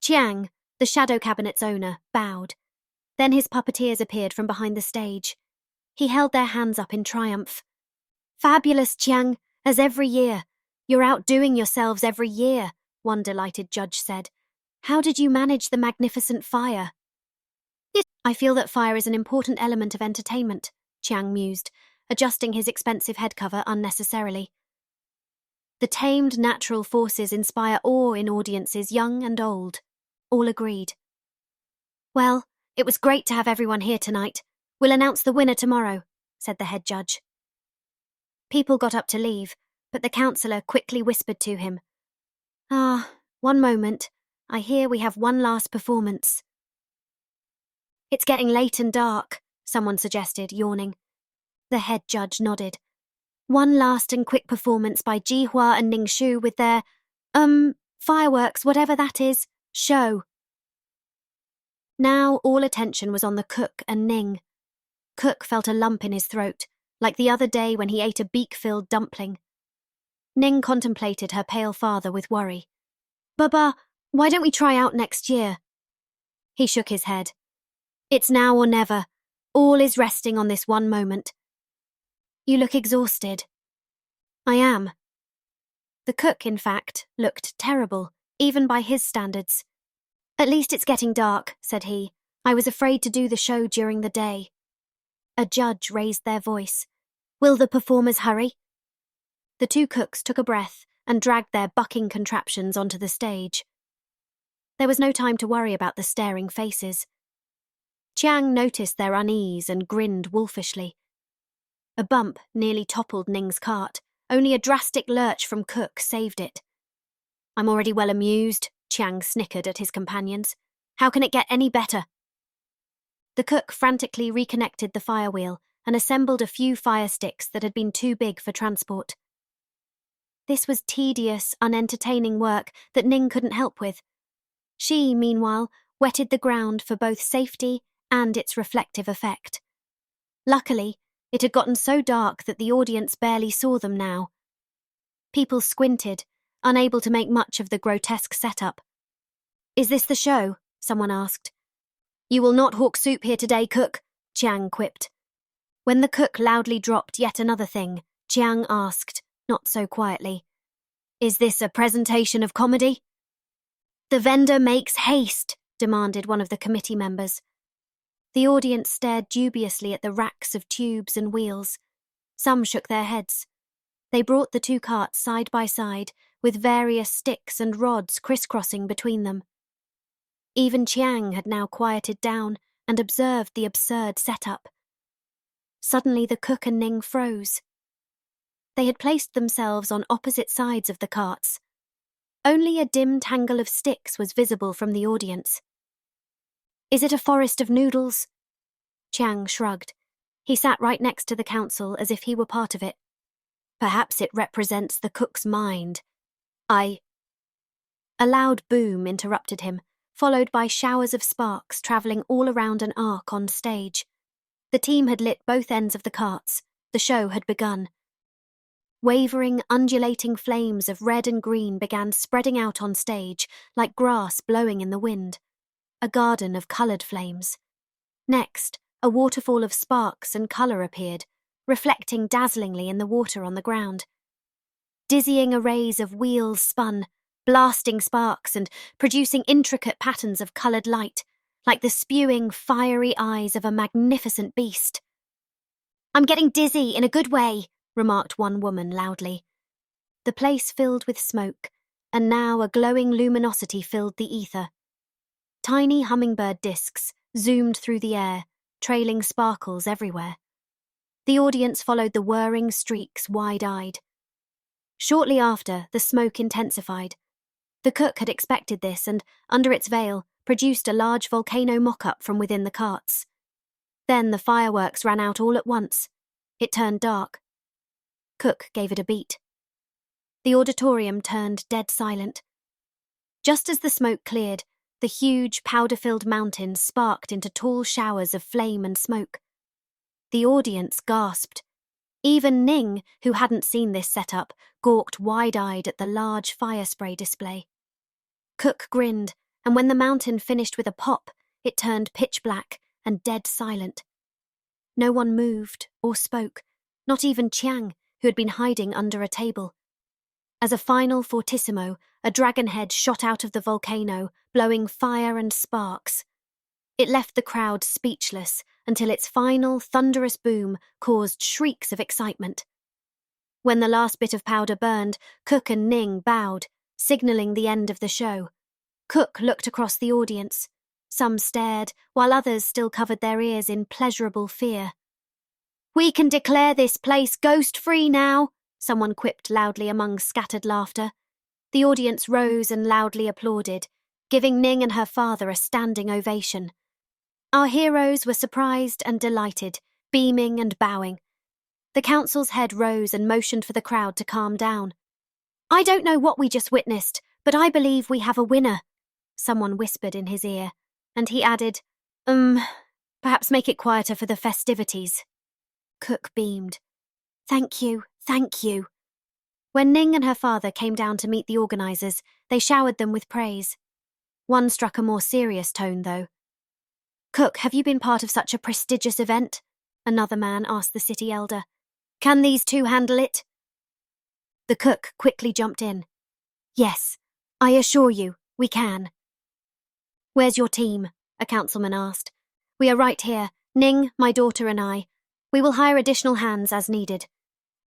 Chiang, the shadow cabinet's owner, bowed. Then his puppeteers appeared from behind the stage. He held their hands up in triumph. Fabulous, Chiang, as every year. You're outdoing yourselves every year, one delighted judge said. How did you manage the magnificent fire? I feel that fire is an important element of entertainment, Chiang mused, adjusting his expensive head cover unnecessarily. The tamed natural forces inspire awe in audiences young and old. All agreed. Well, it was great to have everyone here tonight. We'll announce the winner tomorrow, said the head judge. People got up to leave, but the counsellor quickly whispered to him, "Ah, one moment. I hear we have one last performance." "It's getting late and dark," someone suggested, yawning. The head judge nodded. "One last and quick performance by Ji Hua and Ning Shu with their, fireworks, whatever that is, show." Now all attention was on the cook and Ning. Cook felt a lump in his throat, like the other day when he ate a beak-filled dumpling. Ning contemplated her pale father with worry. "Baba, why don't we try out next year?" He shook his head. "It's now or never. All is resting on this one moment." "You look exhausted." "I am." The cook, in fact, looked terrible, even by his standards. "At least it's getting dark," said he. "I was afraid to do the show during the day." A judge raised their voice. "Will the performers hurry?" The two cooks took a breath and dragged their bucking contraptions onto the stage. There was no time to worry about the staring faces. Chiang noticed their unease and grinned wolfishly. A bump nearly toppled Ning's cart. Only a drastic lurch from Cook saved it. "I'm already well amused," Chiang snickered at his companions. "How can it get any better?" The cook frantically reconnected the firewheel and assembled a few fire sticks that had been too big for transport. This was tedious, unentertaining work that Ning couldn't help with. She, meanwhile, wetted the ground for both safety and its reflective effect. Luckily, it had gotten so dark that the audience barely saw them now. People squinted, unable to make much of the grotesque setup. "Is this the show?" someone asked. "You will not hawk soup here today, cook," Chiang quipped. When the cook loudly dropped yet another thing, Chiang asked, not so quietly, "Is this a presentation of comedy?" "The vendor makes haste," demanded one of the committee members. The audience stared dubiously at the racks of tubes and wheels. Some shook their heads. They brought the two carts side by side, with various sticks and rods crisscrossing between them. Even Chiang had now quieted down and observed the absurd setup. Suddenly the cook and Ning froze. They had placed themselves on opposite sides of the carts. Only a dim tangle of sticks was visible from the audience. "Is it a forest of noodles?" Chiang shrugged. He sat right next to the council as if he were part of it. "Perhaps it represents the cook's mind. A loud boom interrupted him, followed by showers of sparks travelling all around an arc on stage. The team had lit both ends of the carts. The show had begun. Wavering, undulating flames of red and green began spreading out on stage, like grass blowing in the wind. A garden of coloured flames. Next, a waterfall of sparks and colour appeared, reflecting dazzlingly in the water on the ground. Dizzying arrays of wheels spun, blasting sparks and producing intricate patterns of coloured light, like the spewing, fiery eyes of a magnificent beast. "I'm getting dizzy in a good way," remarked one woman loudly. The place filled with smoke, and now a glowing luminosity filled the ether. Tiny hummingbird discs zoomed through the air, trailing sparkles everywhere. The audience followed the whirring streaks wide-eyed. Shortly after, the smoke intensified. The cook had expected this and, under its veil, produced a large volcano mock-up from within the carts. Then the fireworks ran out all at once. It turned dark. Cook gave it a beat. The auditorium turned dead silent. Just as the smoke cleared, the huge, powder-filled mountains sparked into tall showers of flame and smoke. The audience gasped. Even Ning, who hadn't seen this setup, gawked wide-eyed at the large fire spray display. Cook grinned, and when the mountain finished with a pop, it turned pitch black and dead silent. No one moved or spoke, not even Chiang, who had been hiding under a table. As a final fortissimo, a dragon head shot out of the volcano, blowing fire and sparks. It left the crowd speechless until its final, thunderous boom caused shrieks of excitement. When the last bit of powder burned, Cook and Ning bowed, signalling the end of the show. Cook looked across the audience. Some stared, while others still covered their ears in pleasurable fear. We can declare this place ghost-free now, someone quipped loudly among scattered laughter. The audience rose and loudly applauded, giving Ning and her father a standing ovation. Our heroes were surprised and delighted, beaming and bowing. The council's head rose and motioned for the crowd to calm down. I don't know what we just witnessed, but I believe we have a winner, someone whispered in his ear, and he added, perhaps make it quieter for the festivities. Cook beamed. Thank you, thank you. When Ning and her father came down to meet the organisers, they showered them with praise. One struck a more serious tone, though. Cook, have you been part of such a prestigious event? Another man asked the city elder. Can these two handle it? The cook quickly jumped in. Yes, I assure you, we can. Where's your team? A councilman asked. We are right here, Ning, my daughter and I. We will hire additional hands as needed.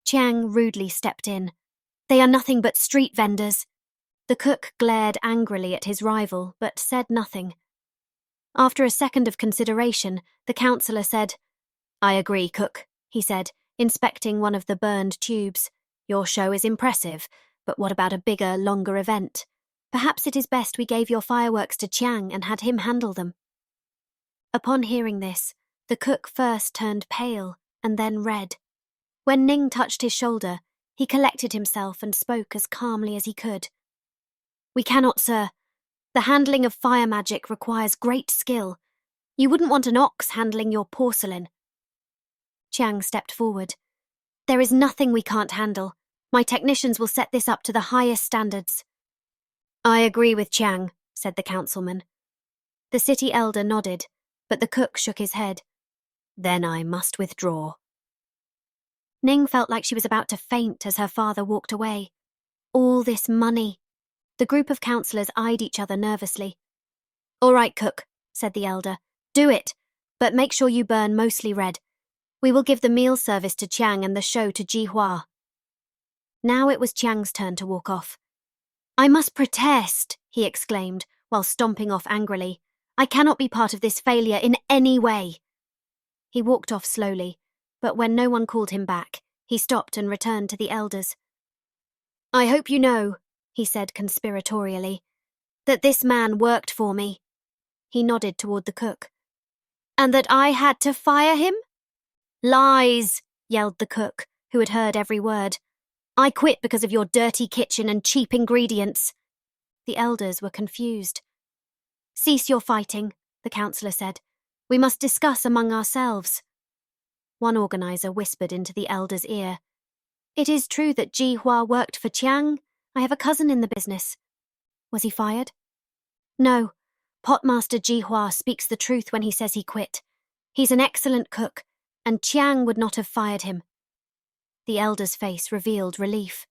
Chiang rudely stepped in. They are nothing but street vendors. The cook glared angrily at his rival, but said nothing. After a second of consideration, the councillor said, I agree, Cook, he said, inspecting one of the burned tubes. Your show is impressive, but what about a bigger, longer event? Perhaps it is best we gave your fireworks to Chiang and had him handle them. Upon hearing this, the cook first turned pale and then red. When Ning touched his shoulder, he collected himself and spoke as calmly as he could. We cannot, sir. The handling of fire magic requires great skill. You wouldn't want an ox handling your porcelain. Chiang stepped forward. There is nothing we can't handle. My technicians will set this up to the highest standards. I agree with Chiang, said the councilman. The city elder nodded, but the cook shook his head. Then I must withdraw. Ning felt like she was about to faint as her father walked away. All this money. The group of councillors eyed each other nervously. All right, cook, said the elder. Do it, but make sure you burn mostly red. We will give the meal service to Chiang and the show to Jihua. Now it was Chiang's turn to walk off. I must protest, he exclaimed, while stomping off angrily. I cannot be part of this failure in any way. He walked off slowly, but when no one called him back, he stopped and returned to the elders. I hope you know, he said conspiratorially, that this man worked for me. He nodded toward the cook. And that I had to fire him? Lies, yelled the cook, who had heard every word. I quit because of your dirty kitchen and cheap ingredients. The elders were confused. Cease your fighting, the councillor said. We must discuss among ourselves. One organiser whispered into the elder's ear. It is true that Jihua worked for Chiang. I have a cousin in the business. Was he fired? No. Potmaster Jihua speaks the truth when he says he quit. He's an excellent cook, and Chiang would not have fired him. The elder's face revealed relief.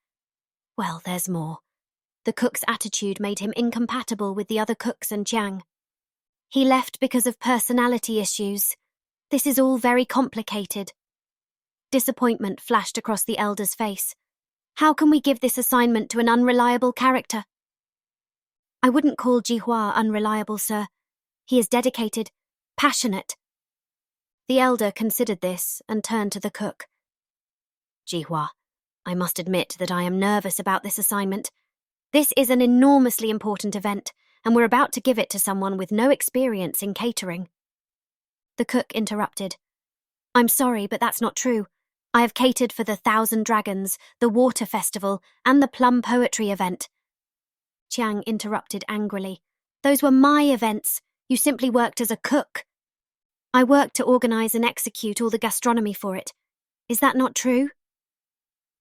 Well, there's more. The cook's attitude made him incompatible with the other cooks and Chiang. He left because of personality issues. This is all very complicated. Disappointment flashed across the elder's face. How can we give this assignment to an unreliable character? I wouldn't call Jihua unreliable, sir. He is dedicated, passionate. The elder considered this and turned to the cook. Jihua, I must admit that I am nervous about this assignment. This is an enormously important event, and we're about to give it to someone with no experience in catering. The cook interrupted. I'm sorry, but that's not true. I have catered for the 1,000 Dragons, the Water Festival, and the Plum Poetry event. Chiang interrupted angrily. Those were my events. You simply worked as a cook. I worked to organise and execute all the gastronomy for it. Is that not true?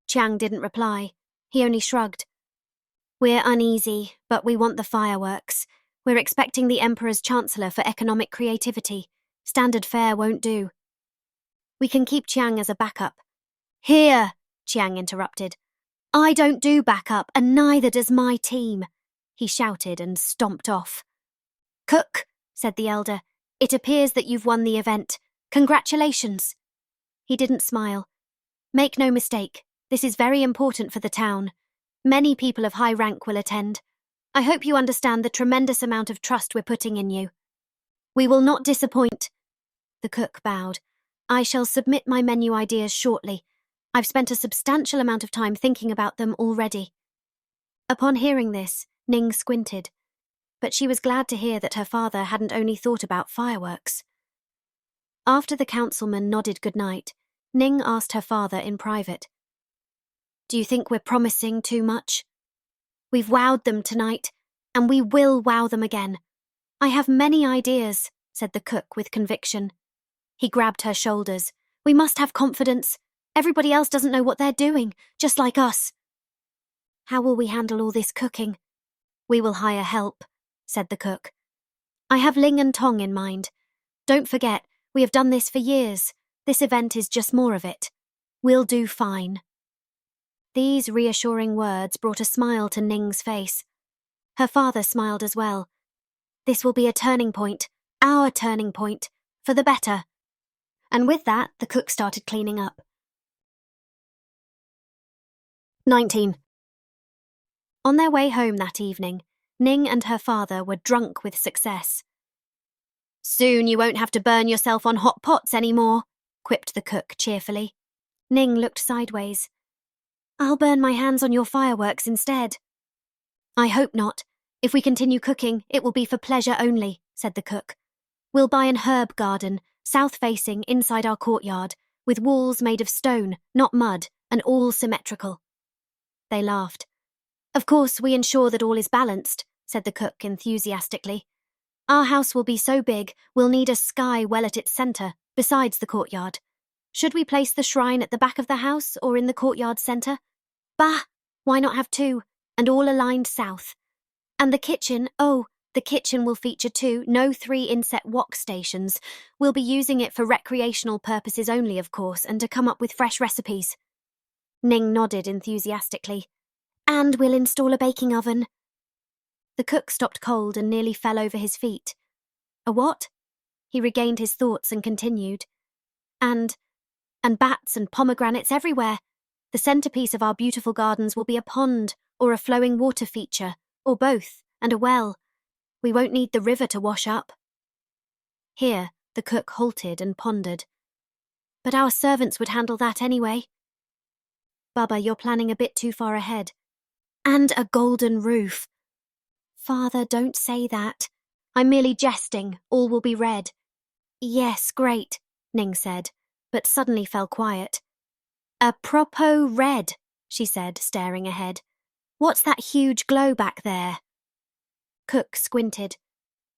Chiang didn't reply. He only shrugged. We're uneasy, but we want the fireworks. We're expecting the Emperor's Chancellor for economic creativity. Standard fare won't do. We can keep Chiang as a backup. Here, Chiang interrupted. I don't do backup, and neither does my team. He shouted and stomped off. Cook, said the elder, it appears that you've won the event. Congratulations. He didn't smile. Make no mistake, this is very important for the town. Many people of high rank will attend. I hope you understand the tremendous amount of trust we're putting in you. We will not disappoint. The cook bowed. I shall submit my menu ideas shortly. I've spent a substantial amount of time thinking about them already. Upon hearing this, Ning squinted, but she was glad to hear that her father hadn't only thought about fireworks. After the councilman nodded goodnight, Ning asked her father in private, "Do you think we're promising too much? We've wowed them tonight, and we will wow them again. I have many ideas," said the cook with conviction. He grabbed her shoulders. "We must have confidence. Everybody else doesn't know what they're doing, just like us." "How will we handle all this cooking?" "We will hire help," said the cook. "I have Ling and Tong in mind. Don't forget, we have done this for years. This event is just more of it. We'll do fine." These reassuring words brought a smile to Ning's face. Her father smiled as well. This will be a turning point, our turning point, for the better. And with that, the cook started cleaning up. 19. On their way home that evening, Ning and her father were drunk with success. "Soon you won't have to burn yourself on hot pots anymore," quipped the cook cheerfully. Ning looked sideways. "I'll burn my hands on your fireworks instead." "I hope not. If we continue cooking, it will be for pleasure only," said the cook. "We'll buy an herb garden, south-facing, inside our courtyard, with walls made of stone, not mud, and all symmetrical." They laughed. "Of course, we ensure that all is balanced," said the cook enthusiastically. "Our house will be so big, we'll need a sky well at its centre, besides the courtyard. Should we place the shrine at the back of the house or in the courtyard centre? Bah! Why not have two, and all aligned south? And the kitchen, the kitchen will feature two, no 3 inset wok stations. We'll be using it for recreational purposes only, of course, and to come up with fresh recipes." Ning nodded enthusiastically. "And we'll install a baking oven." The cook stopped cold and nearly fell over his feet. "A what?" He regained his thoughts and continued. And bats and pomegranates everywhere. The centrepiece of our beautiful gardens will be a pond, or a flowing water feature, or both, and a well. We won't need the river to wash up." Here, the cook halted and pondered. "But our servants would handle that anyway." "Bubba, you're planning a bit too far ahead." "And a golden roof." "Father, don't say that. I'm merely jesting. All will be red." "Yes, great," Ning said, but suddenly fell quiet. "A propo red," she said, staring ahead. "What's that huge glow back there?" Cook squinted.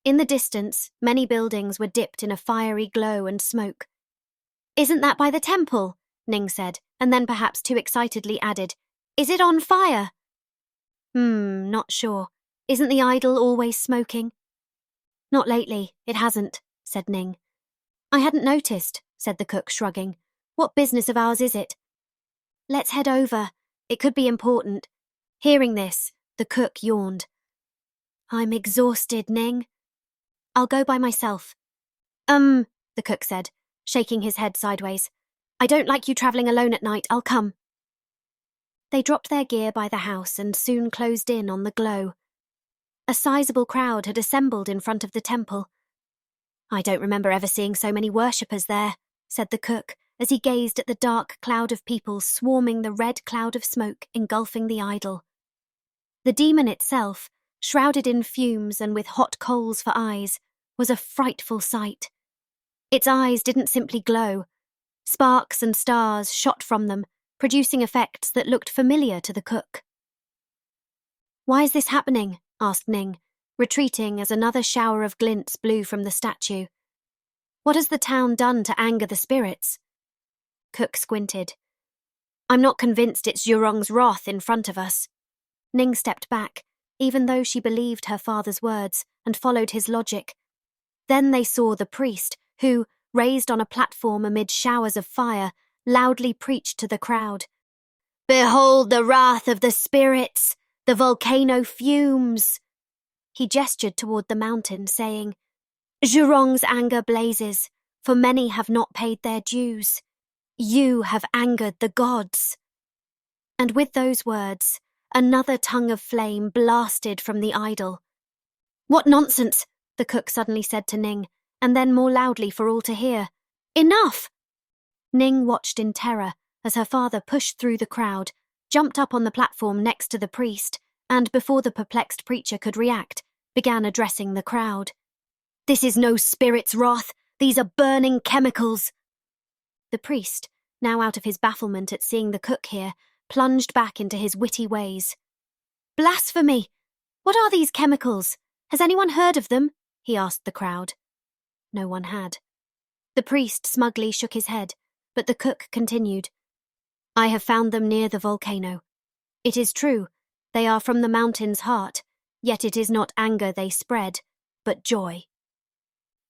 In the distance, many buildings were dipped in a fiery glow and smoke. "Isn't that by the temple?" Ning said, and then perhaps too excitedly added, "Is it on fire?" Not sure. Isn't the idol always smoking?" "Not lately, it hasn't," said Ning. "I hadn't noticed," said the cook, shrugging. "What business of ours is it?" "Let's head over. It could be important." Hearing this, the cook yawned. "I'm exhausted, Ning." "I'll go by myself." The cook said, shaking his head sideways. "I don't like you travelling alone at night. I'll come." They dropped their gear by the house and soon closed in on the glow. A sizable crowd had assembled in front of the temple. "I don't remember ever seeing so many worshippers there," said the cook, as he gazed at the dark cloud of people swarming the red cloud of smoke engulfing the idol. The demon itself, shrouded in fumes and with hot coals for eyes, was a frightful sight. Its eyes didn't simply glow. Sparks and stars shot from them, producing effects that looked familiar to the cook. "Why is this happening?" asked Ning, retreating as another shower of glints blew from the statue. "What has the town done to anger the spirits?" Cook squinted. "I'm not convinced it's Zhurong's wrath in front of us." Ning stepped back, even though she believed her father's words and followed his logic. Then they saw the priest, who, raised on a platform amid showers of fire, loudly preached to the crowd. "Behold the wrath of the spirits! The volcano fumes!" He gestured toward the mountain, saying, "Zhurong's anger blazes, for many have not paid their dues. You have angered the gods." And with those words, another tongue of flame blasted from the idol. "What nonsense!" the cook suddenly said to Ning, and then more loudly for all to hear. "Enough! Ning watched in terror as her father pushed through the crowd, jumped up on the platform next to the priest, and before the perplexed preacher could react, began addressing the crowd. "This is no spirit's wrath. These are burning chemicals." The priest, now out of his bafflement at seeing the cook here, plunged back into his witty ways. "Blasphemy! What are these chemicals? Has anyone heard of them?" he asked the crowd. No one had. The priest smugly shook his head, but the cook continued. "I have found them near the volcano. It is true, they are from the mountain's heart, yet it is not anger they spread, but joy.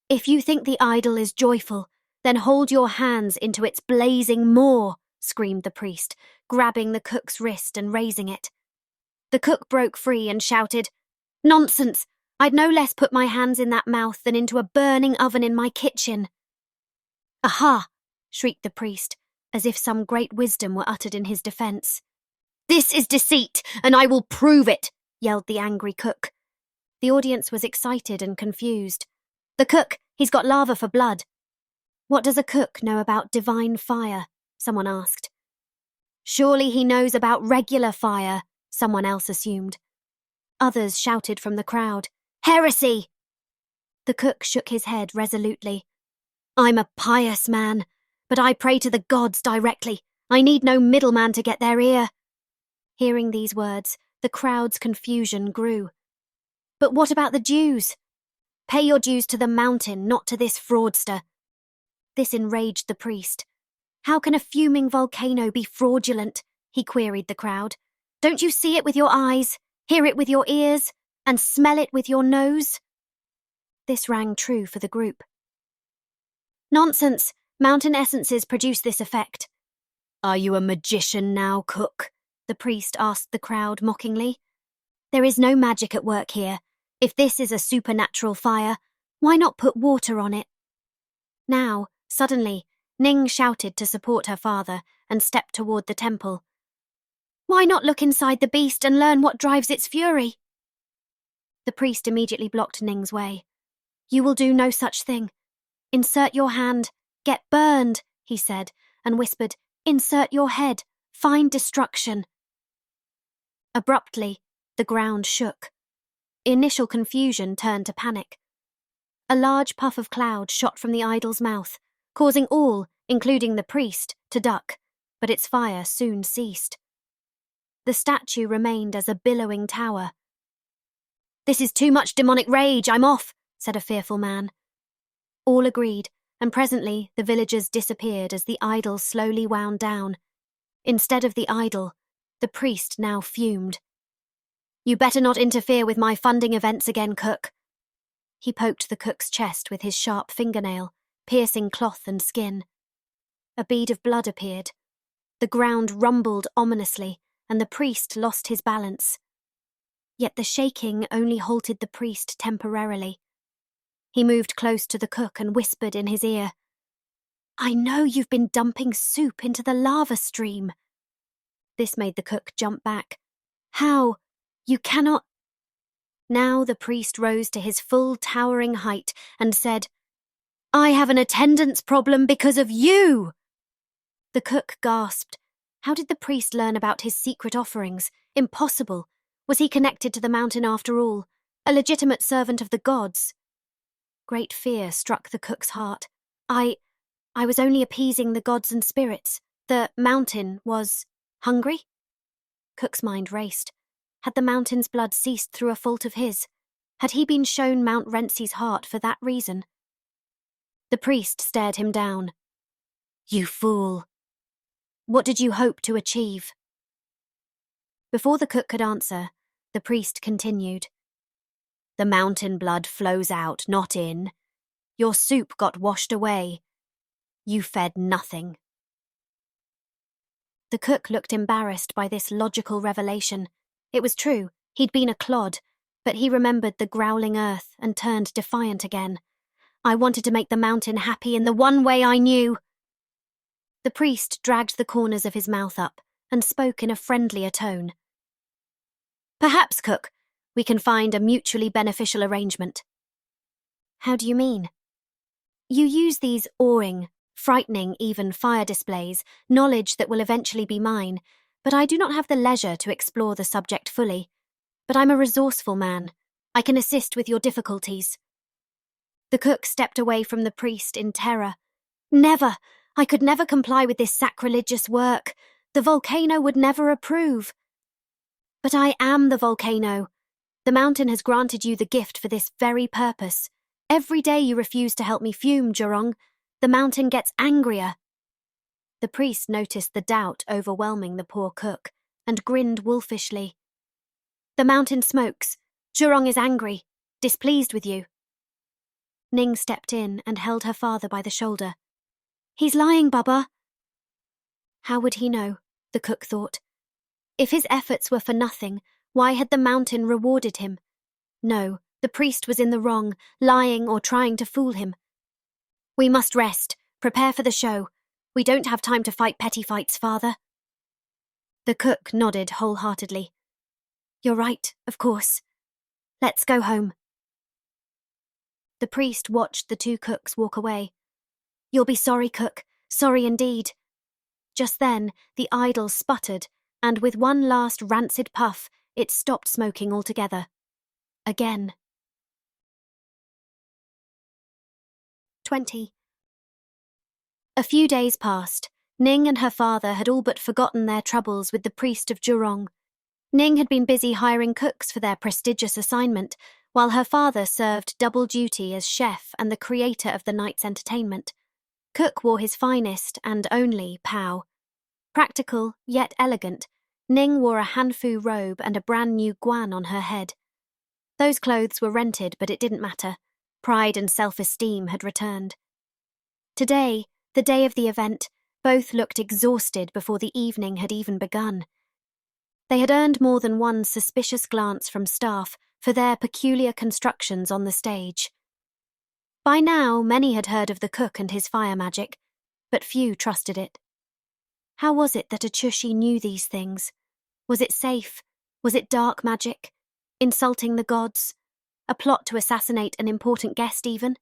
If you think the idol is joyful, then hold your hands into its blazing maw," screamed the priest, grabbing the cook's wrist and raising it. The cook broke free and shouted, "Nonsense! I'd no less put my hands in that mouth than into a burning oven in my kitchen." "Aha!" shrieked the priest, as if some great wisdom were uttered in his defence. "This is deceit, and I will prove it," yelled the angry cook. The audience was excited and confused. "The cook, he's got lava for blood." "What does a cook know about divine fire?" someone asked. "Surely he knows about regular fire," someone else assumed. Others shouted from the crowd, "Heresy!" The cook shook his head resolutely. "I'm a pious man, but I pray to the gods directly. I need no middleman to get their ear." Hearing these words, the crowd's confusion grew. "But what about the Jews?" "Pay your dues to the mountain, not to this fraudster." This enraged the priest. "How can a fuming volcano be fraudulent?" he queried the crowd. "Don't you see it with your eyes, hear it with your ears, and smell it with your nose?" This rang true for the group. "Nonsense! Mountain essences produce this effect." "Are you a magician now, cook?" the priest asked the crowd mockingly. "There is no magic at work here. If this is a supernatural fire, why not put water on it?" Now, suddenly, Ning shouted to support her father and stepped toward the temple. "Why not look inside the beast and learn what drives its fury?" The priest immediately blocked Ning's way. "You will do no such thing. Insert your hand. Get burned," he said, and whispered, "Insert your head. Find destruction." Abruptly, the ground shook. Initial confusion turned to panic. A large puff of cloud shot from the idol's mouth, causing all, including the priest, to duck, but its fire soon ceased. The statue remained as a billowing tower. "This is too much demonic rage, I'm off," said a fearful man. All agreed, and presently the villagers disappeared as the idol slowly wound down. Instead of the idol, the priest now fumed. "You better not interfere with my funding events again, cook." He poked the cook's chest with his sharp fingernail, piercing cloth and skin. A bead of blood appeared. The ground rumbled ominously, and the priest lost his balance. Yet the shaking only halted the priest temporarily. He moved close to the cook and whispered in his ear, "I know you've been dumping soup into the lava stream." This made the cook jump back. "How? You cannot—" Now the priest rose to his full towering height and said, "I have an attendance problem because of you!" The cook gasped. How did the priest learn about his secret offerings? Impossible. Was he connected to the mountain after all? A legitimate servant of the gods? Great fear struck the cook's heart. I was only appeasing the gods and spirits. The mountain was hungry? Cook's mind raced. Had the mountain's blood ceased through a fault of his? Had he been shown Mount Rensi's heart for that reason? The priest stared him down. "You fool. What did you hope to achieve?" Before the cook could answer, the priest continued. "The mountain blood flows out, not in. Your soup got washed away. You fed nothing." The cook looked embarrassed by this logical revelation. It was true, he'd been a clod, but he remembered the growling earth and turned defiant again. "I wanted to make the mountain happy in the one way I knew." The priest dragged the corners of his mouth up and spoke in a friendlier tone. "Perhaps, cook, we can find a mutually beneficial arrangement." "How do you mean?" "You use these awing, frightening even fire displays, knowledge that will eventually be mine, but I do not have the leisure to explore the subject fully. But I'm a resourceful man. I can assist with your difficulties. The cook stepped away from the priest in terror. Never! I could never comply with this sacrilegious work. The volcano would never approve. But I am the volcano. The mountain has granted you the gift for this very purpose. Every day you refuse to help me fume, Jurong, the mountain gets angrier. The priest noticed the doubt overwhelming the poor cook and grinned wolfishly. The mountain smokes. Jurong is angry, displeased with you. Ning stepped in and held her father by the shoulder. He's lying, Baba. How would he know? The cook thought. If his efforts were for nothing, why had the mountain rewarded him? No, the priest was in the wrong, lying or trying to fool him. We must rest, prepare for the show. We don't have time to fight petty fights, father. The cook nodded wholeheartedly. You're right, of course. Let's go home. The priest watched the two cooks walk away. You'll be sorry, cook, sorry indeed. Just then, the idol sputtered, and with one last rancid puff, it stopped smoking altogether. Again. 20. A few days passed. Ning and her father had all but forgotten their troubles with the priest of Jurong. Ning had been busy hiring cooks for their prestigious assignment, while her father served double duty as chef and the creator of the night's entertainment. Cook wore his finest and only pow. Practical, yet elegant, Ning wore a hanfu robe and a brand new guan on her head. Those clothes were rented, but it didn't matter. Pride and self-esteem had returned. Today, the day of the event, both looked exhausted before the evening had even begun. They had earned more than one suspicious glance from staff for their peculiar constructions on the stage. By now, many had heard of the cook and his fire magic, but few trusted it. How was it that Achushi knew these things? Was it safe? Was it dark magic? Insulting the gods? A plot to assassinate an important guest, even?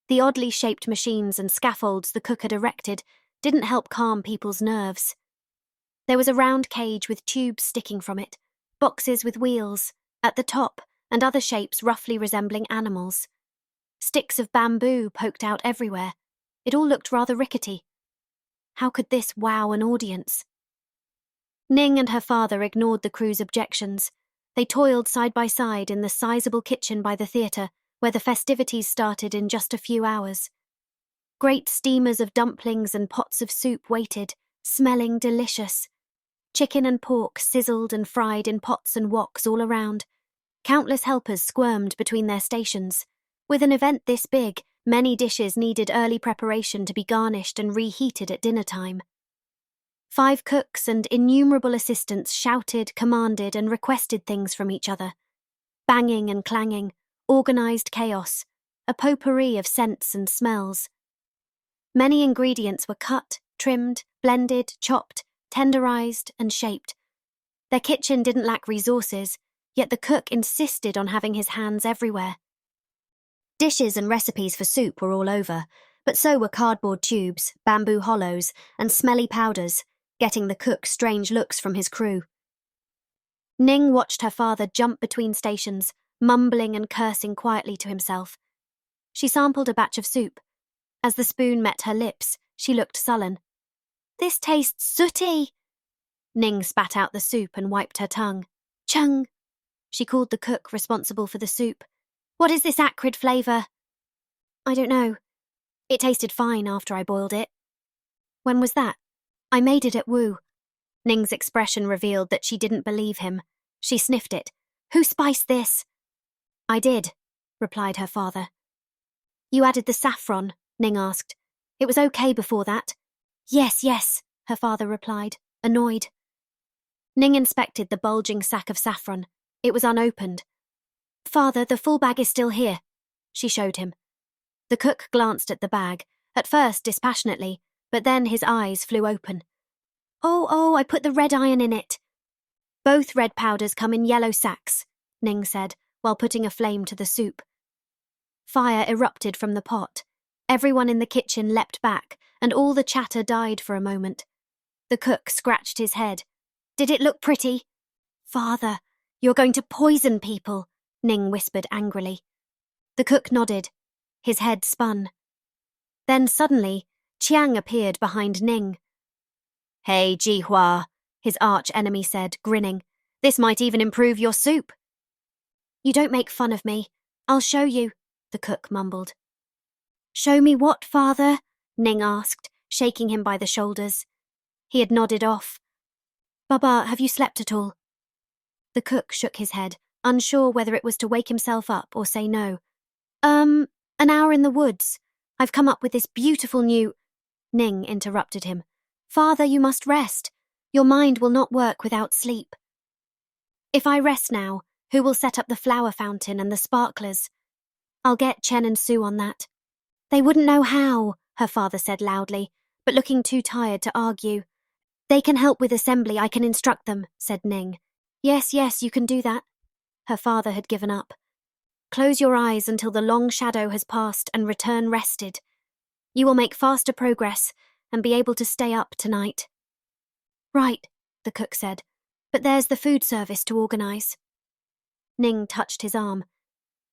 The oddly shaped machines and scaffolds the cook had erected didn't help calm people's nerves. There was a round cage with tubes sticking from it, boxes with wheels, at the top, and other shapes roughly resembling animals. Sticks of bamboo poked out everywhere. It all looked rather rickety. How could this wow an audience? Ning and her father ignored the crew's objections. They toiled side by side in the sizable kitchen by the theatre, where the festivities started in just a few hours. Great steamers of dumplings and pots of soup waited, smelling delicious. Chicken and pork sizzled and fried in pots and woks all around. Countless helpers squirmed between their stations. With an event this big, many dishes needed early preparation to be garnished and reheated at dinner time. 5 cooks and innumerable assistants shouted, commanded, and requested things from each other. Banging and clanging, organised chaos, a potpourri of scents and smells. Many ingredients were cut, trimmed, blended, chopped, tenderized, and shaped. Their kitchen didn't lack resources, yet the cook insisted on having his hands everywhere. Dishes and recipes for soup were all over, but so were cardboard tubes, bamboo hollows, and smelly powders, getting the cook strange looks from his crew. Ning watched her father jump between stations, mumbling and cursing quietly to himself. She sampled a batch of soup. As the spoon met her lips, she looked sullen. This tastes sooty. Ning spat out the soup and wiped her tongue. Chung! She called the cook responsible for the soup. What is this acrid flavour? I don't know. It tasted fine after I boiled it. When was that? I made it at Wu. Ning's expression revealed that she didn't believe him. She sniffed it. Who spiced this? I did, replied her father. You added the saffron, Ning asked. It was okay before that. Yes, her father replied, annoyed. Ning inspected the bulging sack of saffron. It was unopened. Father, the full bag is still here, she showed him. The cook glanced at the bag, at first dispassionately, but then his eyes flew open. Oh, I put the red iron in it. Both red powders come in yellow sacks, Ning said, while putting a flame to the soup. Fire erupted from the pot. Everyone in the kitchen leapt back, and all the chatter died for a moment. The cook scratched his head. Did it look pretty? Father, you're going to poison people, Ning whispered angrily. The cook nodded. His head spun. Then suddenly, Chiang appeared behind Ning. Hey, Jihua, his arch-enemy said, grinning. This might even improve your soup. You don't make fun of me. I'll show you, the cook mumbled. Show me what, father? Ning asked, shaking him by the shoulders. He had nodded off. Baba, have you slept at all? The cook shook his head, unsure whether it was to wake himself up or say no. An hour in the woods. I've come up with this beautiful new... Ning interrupted him. Father, you must rest. Your mind will not work without sleep. If I rest now, who will set up the flower fountain and the sparklers? I'll get Chen and Sue on that. They wouldn't know how, her father said loudly, but looking too tired to argue. They can help with assembly, I can instruct them, said Ning. Yes, you can do that. Her father had given up. Close your eyes until the long shadow has passed and return rested. You will make faster progress and be able to stay up tonight. Right, the cook said, but there's the food service to organise. Ning touched his arm.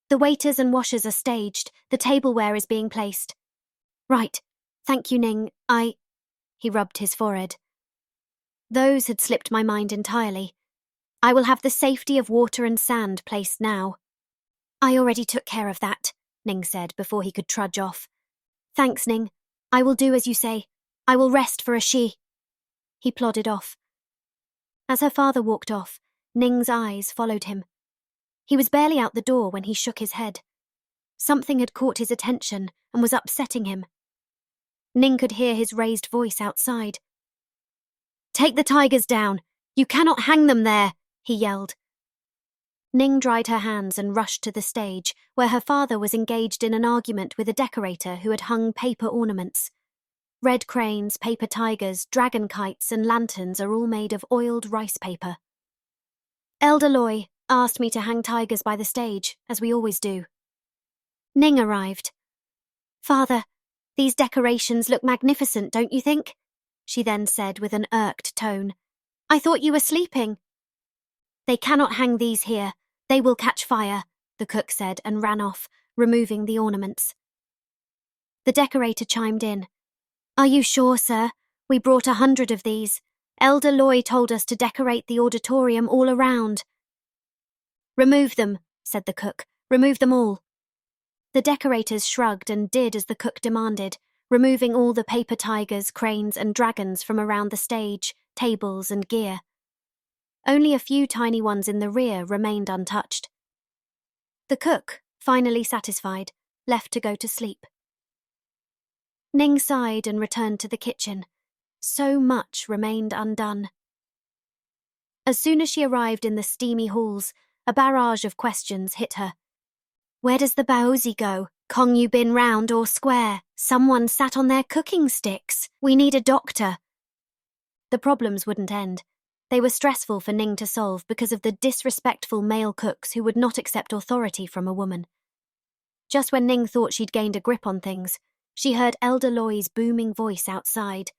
The waiters and washers are staged, the tableware is being placed. Right, thank you, Ning, He rubbed his forehead. Those had slipped my mind entirely. I will have the safety of water and sand placed now. I already took care of that, Ning said before he could trudge off. Thanks, Ning. I will do as you say. I will rest for a she. He plodded off. As her father walked off, Ning's eyes followed him. He was barely out the door when he shook his head. Something had caught his attention and was upsetting him. Ning could hear his raised voice outside. Take the tigers down. You cannot hang them there, he yelled. Ning dried her hands and rushed to the stage, where her father was engaged in an argument with a decorator who had hung paper ornaments. Red cranes, paper tigers, dragon kites, and lanterns are all made of oiled rice paper. Elder Loy asked me to hang tigers by the stage, as we always do. Ning arrived. Father, these decorations look magnificent, don't you think? She then said with an irked tone. I thought you were sleeping. They cannot hang these here. They will catch fire, the cook said and ran off, removing the ornaments. The decorator chimed in. Are you sure, sir? We brought 100 of these. Elder Loy told us to decorate the auditorium all around. Remove them, said the cook. Remove them all. The decorators shrugged and did as the cook demanded, removing all the paper tigers, cranes, and dragons from around the stage, tables, and gear. Only a few tiny ones in the rear remained untouched. The cook, finally satisfied, left to go to sleep. Ning sighed and returned to the kitchen. So much remained undone. As soon as she arrived in the steamy halls, a barrage of questions hit her. Where does the baozi go? Kong you bin round or square? Someone sat on their cooking sticks. We need a doctor. The problems wouldn't end. They were stressful for Ning to solve because of the disrespectful male cooks who would not accept authority from a woman. Just when Ning thought she'd gained a grip on things, she heard Elder Loy's booming voice outside.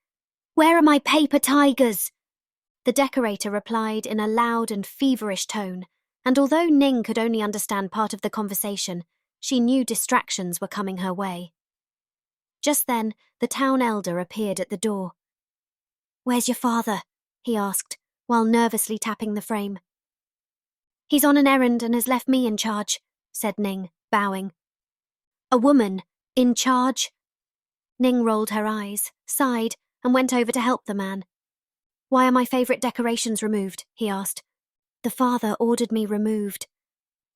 Where are my paper tigers? The decorator replied in a loud and feverish tone, and although Ning could only understand part of the conversation, she knew distractions were coming her way. Just then, the town elder appeared at the door. Where's your father? He asked, while nervously tapping the frame. He's on an errand and has left me in charge, said Ning, bowing. A woman, in charge? Ning rolled her eyes, sighed, and went over to help the man. Why are my favourite decorations removed? He asked. The father ordered me removed.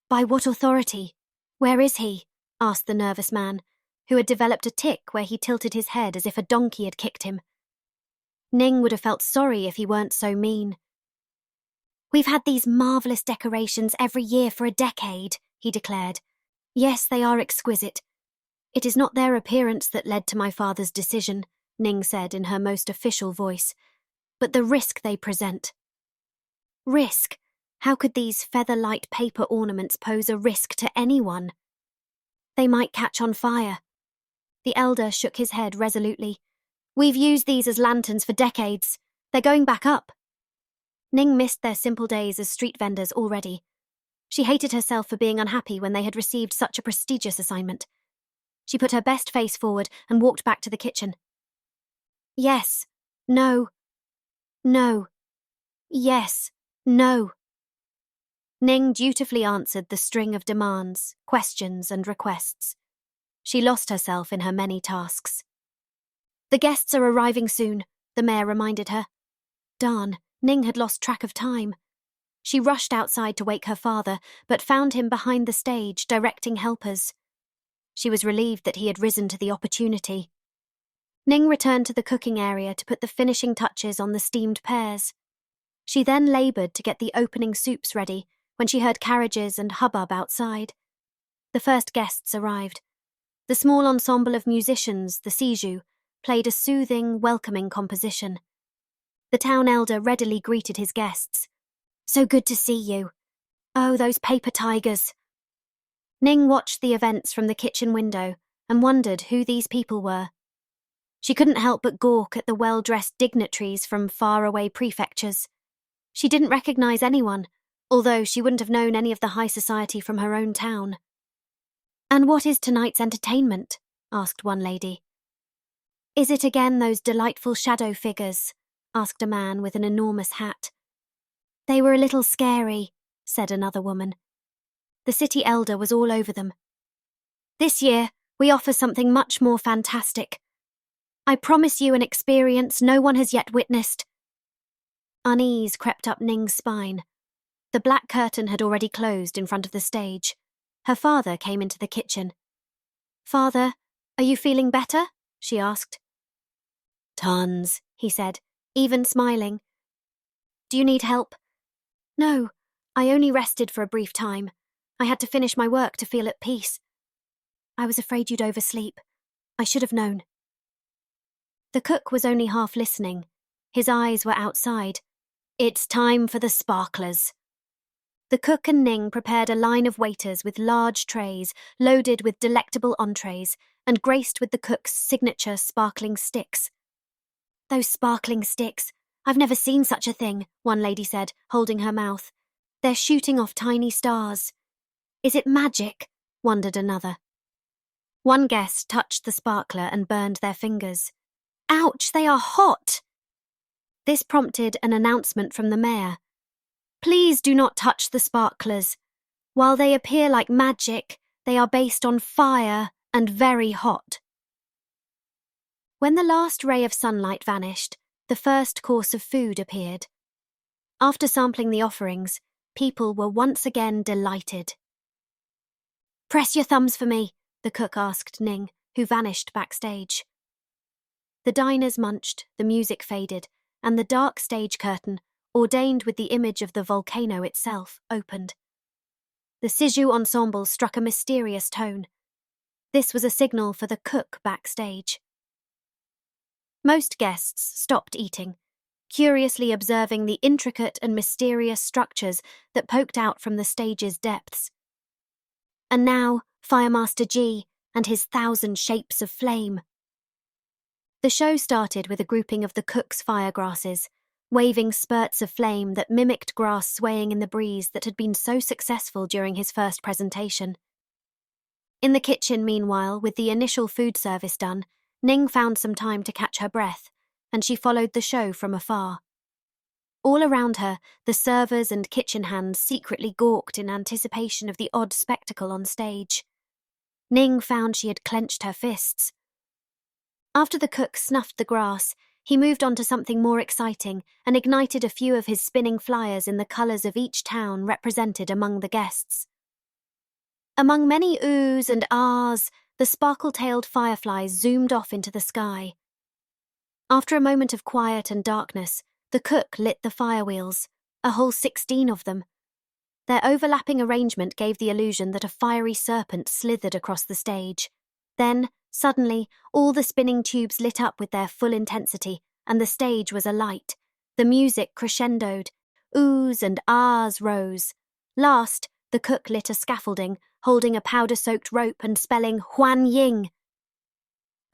By what authority? Where is he? Asked the nervous man, who had developed a tic where he tilted his head as if a donkey had kicked him. Ning would have felt sorry if he weren't so mean. We've had these marvellous decorations every year for a decade, he declared. Yes, they are exquisite. It is not their appearance that led to my father's decision, Ning said in her most official voice, but the risk they present. Risk? How could these feather-light paper ornaments pose a risk to anyone? They might catch on fire. The elder shook his head resolutely. We've used these as lanterns for decades. They're going back up. Ning missed their simple days as street vendors already. She hated herself for being unhappy when they had received such a prestigious assignment. She put her best face forward and walked back to the kitchen. Yes. No. No. Yes. No. Ning dutifully answered the string of demands, questions, and requests. She lost herself in her many tasks. The guests are arriving soon, the mayor reminded her. Darn, Ning had lost track of time. She rushed outside to wake her father, but found him behind the stage, directing helpers. She was relieved that he had risen to the opportunity. Ning returned to the cooking area to put the finishing touches on the steamed pears. She then laboured to get the opening soups ready when she heard carriages and hubbub outside. The first guests arrived. The small ensemble of musicians, the Siju, played a soothing, welcoming composition. The town elder readily greeted his guests. So good to see you. Oh, those paper tigers. Ning watched the events from the kitchen window and wondered who these people were. She couldn't help but gawk at the well-dressed dignitaries from faraway prefectures. She didn't recognise anyone, although she wouldn't have known any of the high society from her own town. And what is tonight's entertainment? Asked one lady. Is it again those delightful shadow figures? Asked a man with an enormous hat. They were a little scary, said another woman. The city elder was all over them. This year, we offer something much more fantastic. I promise you an experience no one has yet witnessed. Unease crept up Ning's spine. The black curtain had already closed in front of the stage. Her father came into the kitchen. Father, are you feeling better? She asked. Tons, he said, even smiling. Do you need help? No, I only rested for a brief time. I had to finish my work to feel at peace. I was afraid you'd oversleep. I should have known. The cook was only half listening. His eyes were outside. It's time for the sparklers. The cook and Ning prepared a line of waiters with large trays loaded with delectable entrees and graced with the cook's signature sparkling sticks. Those sparkling sticks. I've never seen such a thing, one lady said, holding her mouth. They're shooting off tiny stars. Is it magic? Wondered another. One guest touched the sparkler and burned their fingers. Ouch, they are hot! This prompted an announcement from the mayor. Please do not touch the sparklers. While they appear like magic, they are based on fire and very hot. When the last ray of sunlight vanished, the first course of food appeared. After sampling the offerings, people were once again delighted. Press your thumbs for me, the cook asked Ning, who vanished backstage. The diners munched, the music faded, and the dark stage curtain, ordained with the image of the volcano itself, opened. The Siju ensemble struck a mysterious tone. This was a signal for the cook backstage. Most guests stopped eating, curiously observing the intricate and mysterious structures that poked out from the stage's depths. And now, Firemaster G and his 1,000 shapes of flame. The show started with a grouping of the cook's firegrasses, waving spurts of flame that mimicked grass swaying in the breeze that had been so successful during his first presentation. In the kitchen, meanwhile, with the initial food service done, Ning found some time to catch her breath, and she followed the show from afar. All around her, the servers and kitchen hands secretly gawked in anticipation of the odd spectacle on stage. Ning found she had clenched her fists. After the cook snuffed the grass, he moved on to something more exciting and ignited a few of his spinning flyers in the colours of each town represented among the guests. Among many oohs and ahs, the sparkle-tailed fireflies zoomed off into the sky. After a moment of quiet and darkness, the cook lit the firewheels, a whole 16 of them. Their overlapping arrangement gave the illusion that a fiery serpent slithered across the stage. Then, suddenly, all the spinning tubes lit up with their full intensity, and the stage was alight. The music crescendoed. Oohs and ahs rose. Last, the cook lit a scaffolding, holding a powder-soaked rope and spelling Huan Ying.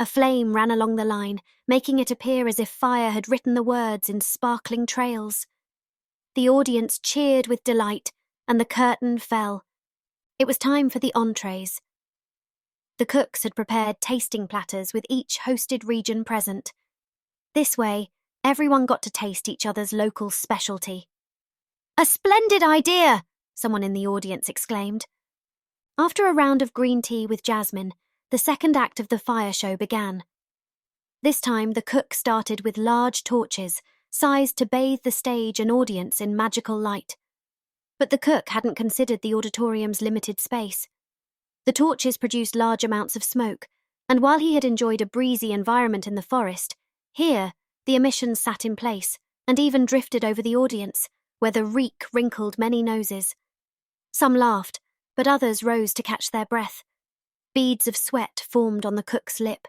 A flame ran along the line, making it appear as if fire had written the words in sparkling trails. The audience cheered with delight, and the curtain fell. It was time for the entrees. The cooks had prepared tasting platters with each hosted region present. This way, everyone got to taste each other's local specialty. "A splendid idea!" someone in the audience exclaimed. After a round of green tea with jasmine, the second act of the fire show began. This time, the cook started with large torches, sized to bathe the stage and audience in magical light. But the cook hadn't considered the auditorium's limited space. The torches produced large amounts of smoke, and while he had enjoyed a breezy environment in the forest, here the emissions sat in place and even drifted over the audience, where the reek wrinkled many noses. Some laughed, but others rose to catch their breath. Beads of sweat formed on the cook's lip.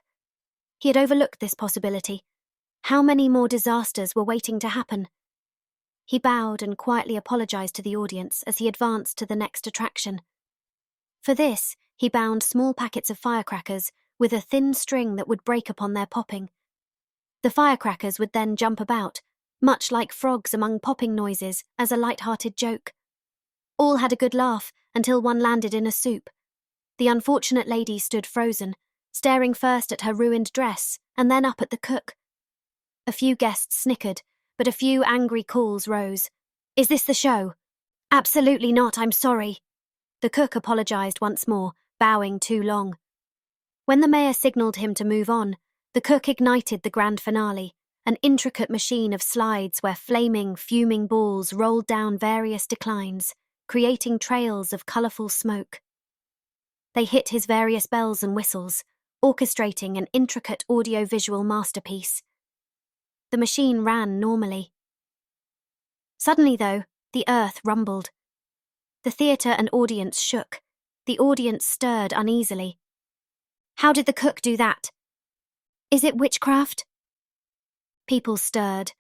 He had overlooked this possibility. How many more disasters were waiting to happen? He bowed and quietly apologized to the audience as he advanced to the next attraction. For this, he bound small packets of firecrackers with a thin string that would break upon their popping. The firecrackers would then jump about, much like frogs among popping noises, as a light-hearted joke. All had a good laugh until one landed in a soup. The unfortunate lady stood frozen, staring first at her ruined dress and then up at the cook. A few guests snickered, but a few angry calls rose. "Is this the show?" "Absolutely not, I'm sorry." The cook apologized once more, bowing too long. When the mayor signaled him to move on, the cook ignited the grand finale, an intricate machine of slides where flaming, fuming balls rolled down various declines, creating trails of colorful smoke. They hit his various bells and whistles, orchestrating an intricate audio-visual masterpiece. The machine ran normally. Suddenly, though, the earth rumbled. The theatre and audience shook. The audience stirred uneasily. "How did the cook do that?" "Is it witchcraft?" People stirred.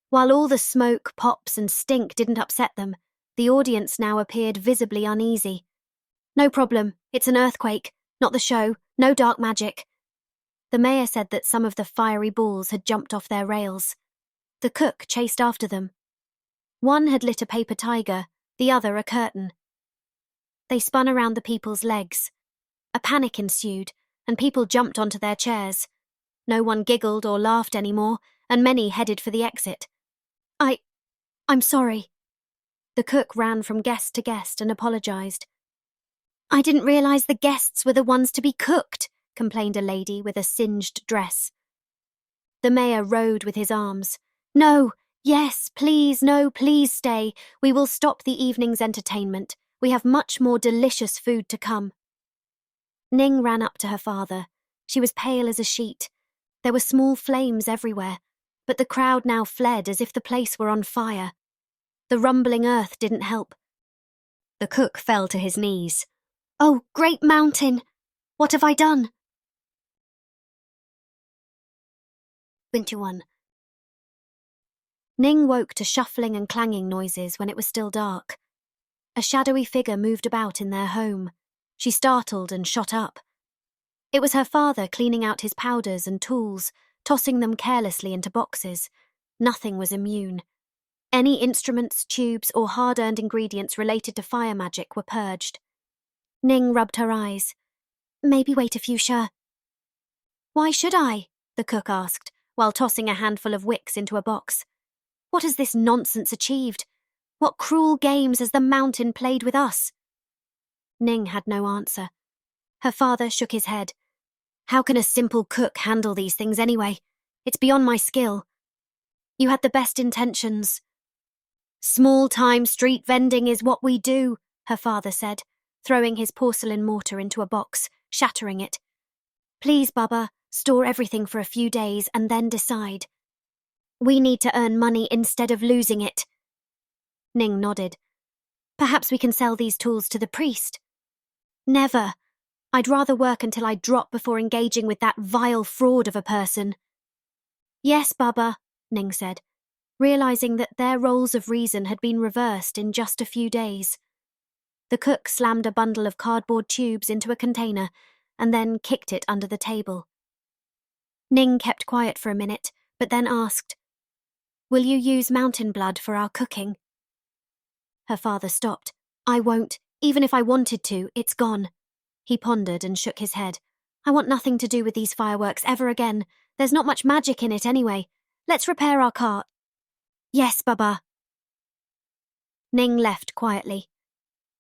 While all the smoke, pops, and stink didn't upset them, the audience now appeared visibly uneasy. "No problem, it's an earthquake, not the show, no dark magic." The mayor said that some of the fiery balls had jumped off their rails. The cook chased after them. One had lit a paper tiger, the other a curtain. They spun around the people's legs. A panic ensued, and people jumped onto their chairs. No one giggled or laughed anymore, and many headed for the exit. I'm sorry." The cook ran from guest to guest and apologized. "I didn't realize the guests were the ones to be cooked," complained a lady with a singed dress. The mayor rode with his arms. "No, yes, please, no, please stay. We will stop the evening's entertainment. We have much more delicious food to come." Ning ran up to her father. She was pale as a sheet. There were small flames everywhere, but the crowd now fled as if the place were on fire. The rumbling earth didn't help. The cook fell to his knees. "Oh, great mountain! What have I done?" 21. Ning woke to shuffling and clanging noises when it was still dark. A shadowy figure moved about in their home. She startled and shot up. It was her father cleaning out his powders and tools, tossing them carelessly into boxes. Nothing was immune. Any instruments, tubes, or hard-earned ingredients related to fire magic were purged. Ning rubbed her eyes. "Maybe wait a few "Why should I?" the cook asked, while tossing a handful of wicks into a box. "What has this nonsense achieved? What cruel games has the mountain played with us?" Ning had no answer. Her father shook his head. "How can a simple cook handle these things anyway? It's beyond my skill." "You had the best intentions." "Small-time street vending is what we do," her father said, throwing his porcelain mortar into a box, shattering it. "Please, Baba, store everything for a few days and then decide. We need to earn money instead of losing it." Ning nodded. "Perhaps we can sell these tools to the priest." "Never. I'd rather work until I drop before engaging with that vile fraud of a person." "Yes, Baba," Ning said, realizing that their roles of reason had been reversed in just a few days. The cook slammed a bundle of cardboard tubes into a container and then kicked it under the table. Ning kept quiet for a minute, but then asked, "Will you use mountain blood for our cooking?" Her father stopped. "I won't. Even if I wanted to, it's gone." He pondered and shook his head. "I want nothing to do with these fireworks ever again. There's not much magic in it anyway. Let's repair our cart." "Yes, Baba." Ning left quietly.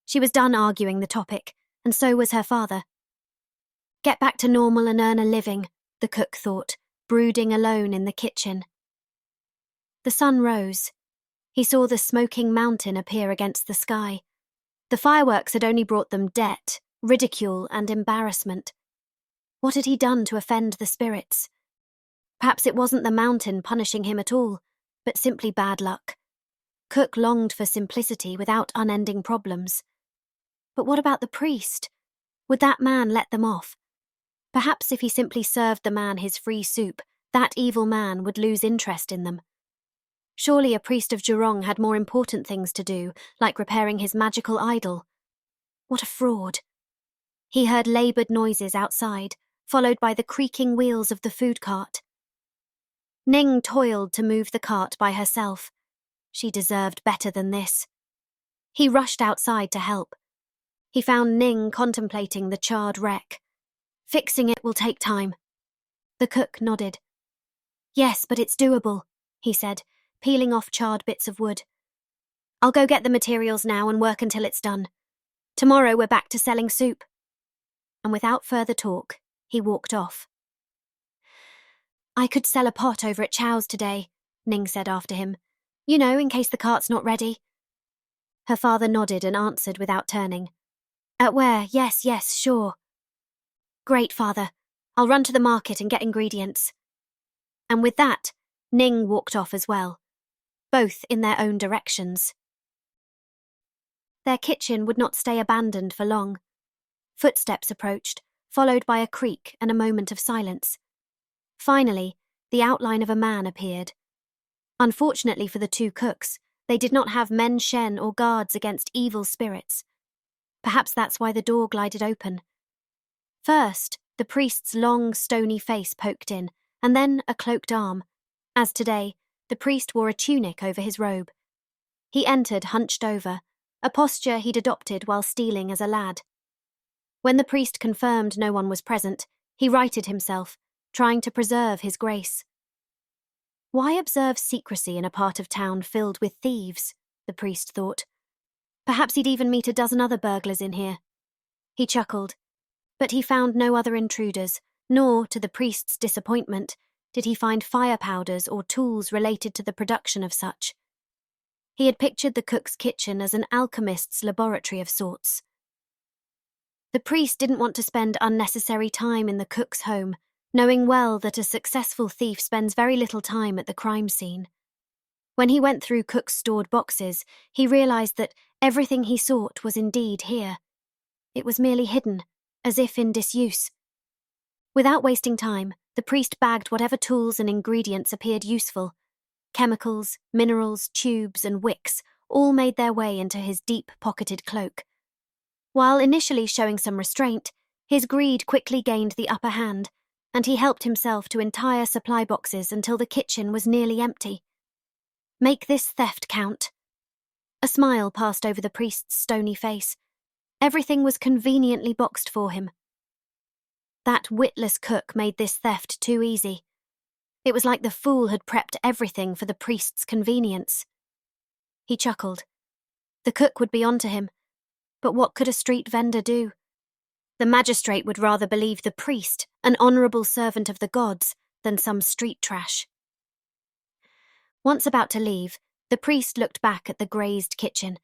She was done arguing the topic, and so was her father. Get back to normal and earn a living, the cook thought, brooding alone in the kitchen. The sun rose. He saw the smoking mountain appear against the sky. The fireworks had only brought them debt, ridicule, and embarrassment. What had he done to offend the spirits? Perhaps it wasn't the mountain punishing him at all, but simply bad luck. Cook longed for simplicity without unending problems. But what about the priest? Would that man let them off? Perhaps if he simply served the man his free soup, that evil man would lose interest in them. Surely a priest of Jurong had more important things to do, like repairing his magical idol. What a fraud. He heard laboured noises outside, followed by the creaking wheels of the food cart. Ning toiled to move the cart by herself. She deserved better than this. He rushed outside to help. He found Ning contemplating the charred wreck. "Fixing it will take time." The cook nodded. "Yes, but it's doable," he said, peeling off charred bits of wood. "I'll go get the materials now and work until it's done. Tomorrow we're back to selling soup." And without further talk, he walked off. "I could sell a pot over at Chow's today," Ning said after him. "You know, in case the cart's not ready." Her father nodded and answered without turning. "At where? Yes, sure." "Great, father. I'll run to the market and get ingredients." And with that, Ning walked off as well, both in their own directions. Their kitchen would not stay abandoned for long. Footsteps approached, followed by a creak and a moment of silence. Finally, the outline of a man appeared. Unfortunately for the two cooks, they did not have men shen or guards against evil spirits. Perhaps that's why the door glided open. First, the priest's long, stony face poked in, and then a cloaked arm. As today, the priest wore a tunic over his robe. He entered hunched over, a posture he'd adopted while stealing as a lad. When the priest confirmed no one was present, he righted himself, trying to preserve his grace. Why observe secrecy in a part of town filled with thieves? The priest thought. Perhaps he'd even meet a dozen other burglars in here. He chuckled, but he found no other intruders, nor, to the priest's disappointment, did he find fire powders or tools related to the production of such. He had pictured the cook's kitchen as an alchemist's laboratory of sorts. The priest didn't want to spend unnecessary time in the cook's home, knowing well that a successful thief spends very little time at the crime scene. When he went through Cook's stored boxes, he realised that everything he sought was indeed here. It was merely hidden, as if in disuse. Without wasting time, the priest bagged whatever tools and ingredients appeared useful. Chemicals, minerals, tubes, and wicks all made their way into his deep-pocketed cloak. While initially showing some restraint, his greed quickly gained the upper hand, and he helped himself to entire supply boxes until the kitchen was nearly empty. Make this theft count. A smile passed over the priest's stony face. Everything was conveniently boxed for him. That witless cook made this theft too easy. It was like the fool had prepped everything for the priest's convenience. He chuckled. The cook would be onto him, but what could a street vendor do? The magistrate would rather believe the priest, an honourable servant of the gods, than some street trash. Once about to leave, the priest looked back at the grazed kitchen,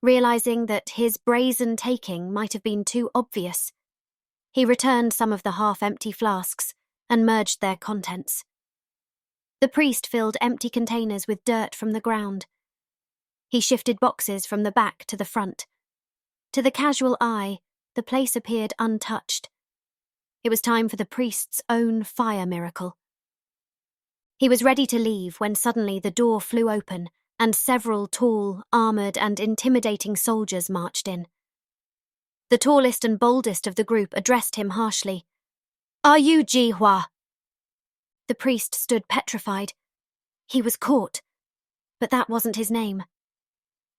realising that his brazen taking might have been too obvious. He returned some of the half-empty flasks and merged their contents. The priest filled empty containers with dirt from the ground. He shifted boxes from the back to the front. To the casual eye, the place appeared untouched. It was time for the priest's own fire miracle. He was ready to leave when suddenly the door flew open and several tall, armoured and intimidating soldiers marched in. The tallest and boldest of the group addressed him harshly. "Are you Ji Hua?" The priest stood petrified. He was caught. But that wasn't his name.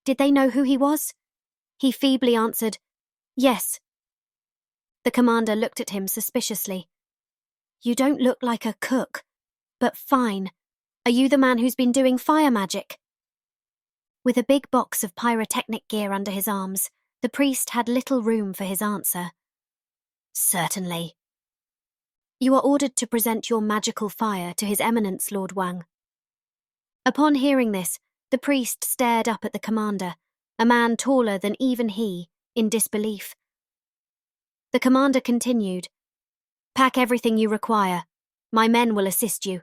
Did they know who he was? He feebly answered, "Yes." The commander looked at him suspiciously. "You don't look like a cook, but fine. Are you the man who's been doing fire magic?" With a big box of pyrotechnic gear under his arms, the priest had little room for his answer. "Certainly." "You are ordered to present your magical fire to His Eminence, Lord Wang." Upon hearing this, the priest stared up at the commander, a man taller than even he, in disbelief. The commander continued, "Pack everything you require. My men will assist you."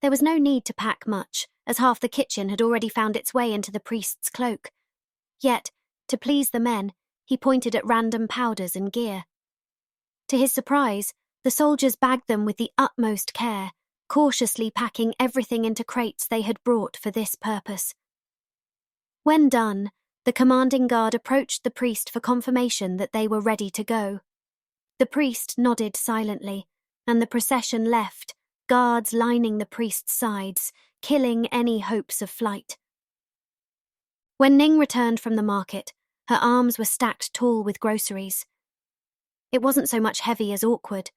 There was no need to pack much, as half the kitchen had already found its way into the priest's cloak. Yet, to please the men, he pointed at random powders and gear. To his surprise, the soldiers bagged them with the utmost care, cautiously packing everything into crates they had brought for this purpose. When done, the commanding guard approached the priest for confirmation that they were ready to go. The priest nodded silently, and the procession left, guards lining the priest's sides, killing any hopes of flight. When Ning returned from the market, her arms were stacked tall with groceries. It wasn't so much heavy as awkward,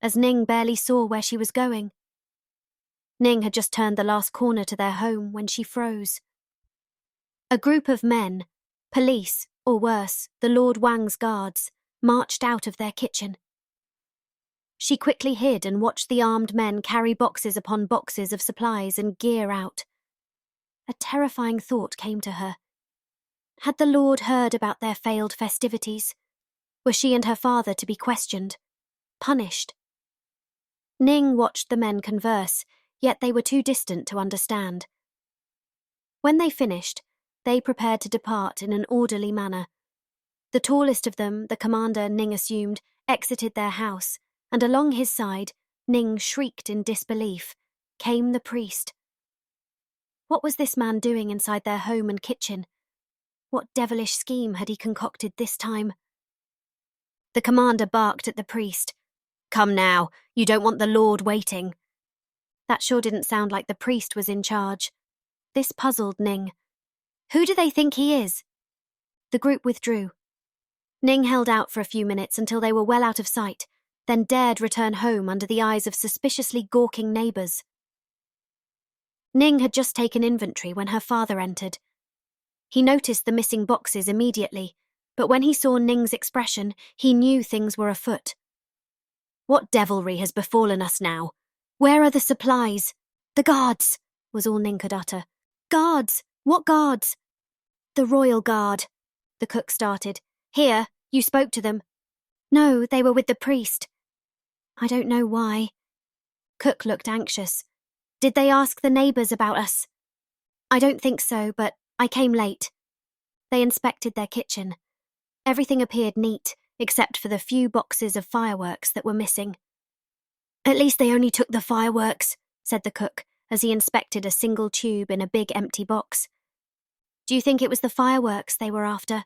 as Ning barely saw where she was going. Ning had just turned the last corner to their home when she froze. A group of men, police, or worse, the Lord Wang's guards, marched out of their kitchen. She quickly hid and watched the armed men carry boxes upon boxes of supplies and gear out. A terrifying thought came to her. Had the Lord heard about their failed festivities? Were she and her father to be questioned, punished? Ning watched the men converse, yet they were too distant to understand. When they finished, they prepared to depart in an orderly manner. The tallest of them, the commander, Ning assumed, exited their house, and along his side, Ning shrieked in disbelief, came the priest. What was this man doing inside their home and kitchen? What devilish scheme had he concocted this time? The commander barked at the priest. "Come now, you don't want the Lord waiting." That sure didn't sound like the priest was in charge. This puzzled Ning. Who do they think he is? The group withdrew. Ning held out for a few minutes until they were well out of sight, then dared return home under the eyes of suspiciously gawking neighbours. Ning had just taken inventory when her father entered. He noticed the missing boxes immediately, but when he saw Ning's expression, he knew things were afoot. "What devilry has befallen us now? Where are the supplies?" "The guards," was all Ning could utter. "Guards? What guards?" "The royal guard," the cook started. "Here, you spoke to them." "No, they were with the priest." "I don't know why." Cook looked anxious. "Did they ask the neighbours about us?" "I don't think so, but I came late." They inspected their kitchen. Everything appeared neat, except for the few boxes of fireworks that were missing. "At least they only took the fireworks," said the cook, as he inspected a single tube in a big empty box. "Do you think it was the fireworks they were after?"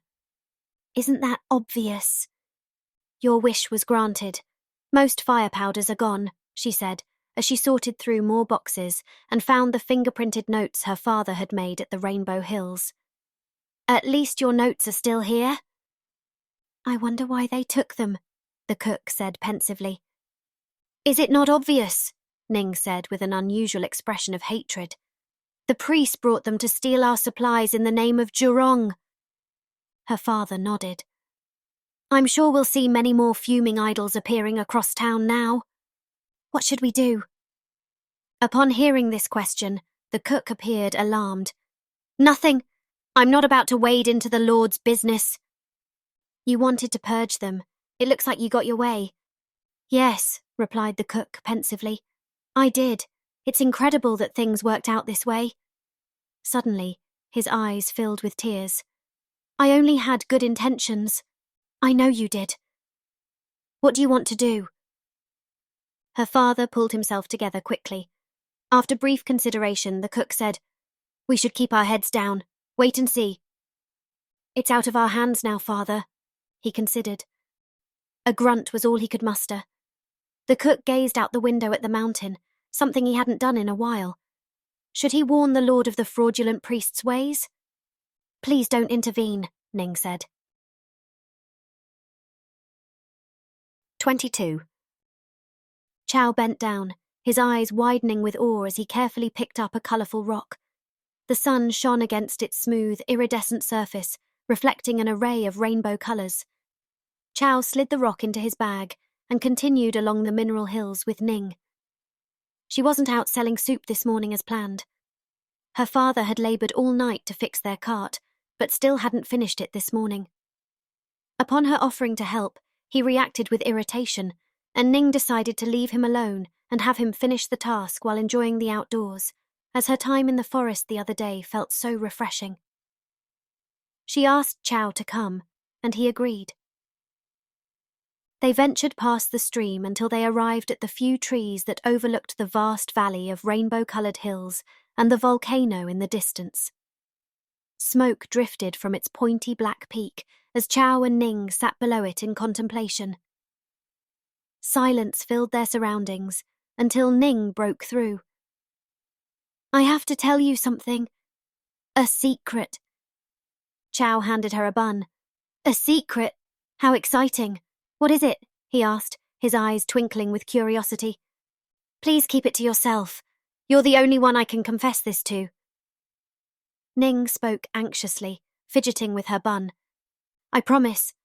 "Isn't that obvious?" "Your wish was granted. Most fire powders are gone," she said, as she sorted through more boxes and found the fingerprinted notes her father had made at the Rainbow Hills. "At least your notes are still here?" "I wonder why they took them," the cook said pensively. "Is it not obvious?" Ning said with an unusual expression of hatred. "The priest brought them to steal our supplies in the name of Jurong." Her father nodded. "I'm sure we'll see many more fuming idols appearing across town now. What should we do?" Upon hearing this question, the cook appeared alarmed. "Nothing. I'm not about to wade into the Lord's business." "You wanted to purge them. It looks like you got your way." "Yes," replied the cook pensively. "I did. It's incredible that things worked out this way." Suddenly, his eyes filled with tears. "I only had good intentions. I know you did. What do you want to do?" Her father pulled himself together quickly. After brief consideration, the cook said, "We should keep our heads down. Wait and see." "It's out of our hands now, father," he considered. A grunt was all he could muster. The cook gazed out the window at the mountain, something he hadn't done in a while. Should he warn the Lord of the fraudulent priest's ways? Please don't intervene, Ning said. 22. Chow bent down, his eyes widening with awe as he carefully picked up a colourful rock. The sun shone against its smooth, iridescent surface, reflecting an array of rainbow colours. Chow slid the rock into his bag and continued along the mineral hills with Ning. She wasn't out selling soup this morning as planned. Her father had laboured all night to fix their cart, but still hadn't finished it this morning. Upon her offering to help, he reacted with irritation, and Ning decided to leave him alone and have him finish the task while enjoying the outdoors, as her time in the forest the other day felt so refreshing. She asked Chow to come, and he agreed. They ventured past the stream until they arrived at the few trees that overlooked the vast valley of rainbow-coloured hills and the volcano in the distance. Smoke drifted from its pointy black peak as Chow and Ning sat below it in contemplation. Silence filled their surroundings until Ning broke through. "I have to tell you something. A secret." Chow handed her a bun. "A secret? How exciting. What is it?" he asked, his eyes twinkling with curiosity. "Please keep it to yourself. You're the only one I can confess this to." Ning spoke anxiously, fidgeting with her bun. "I promise."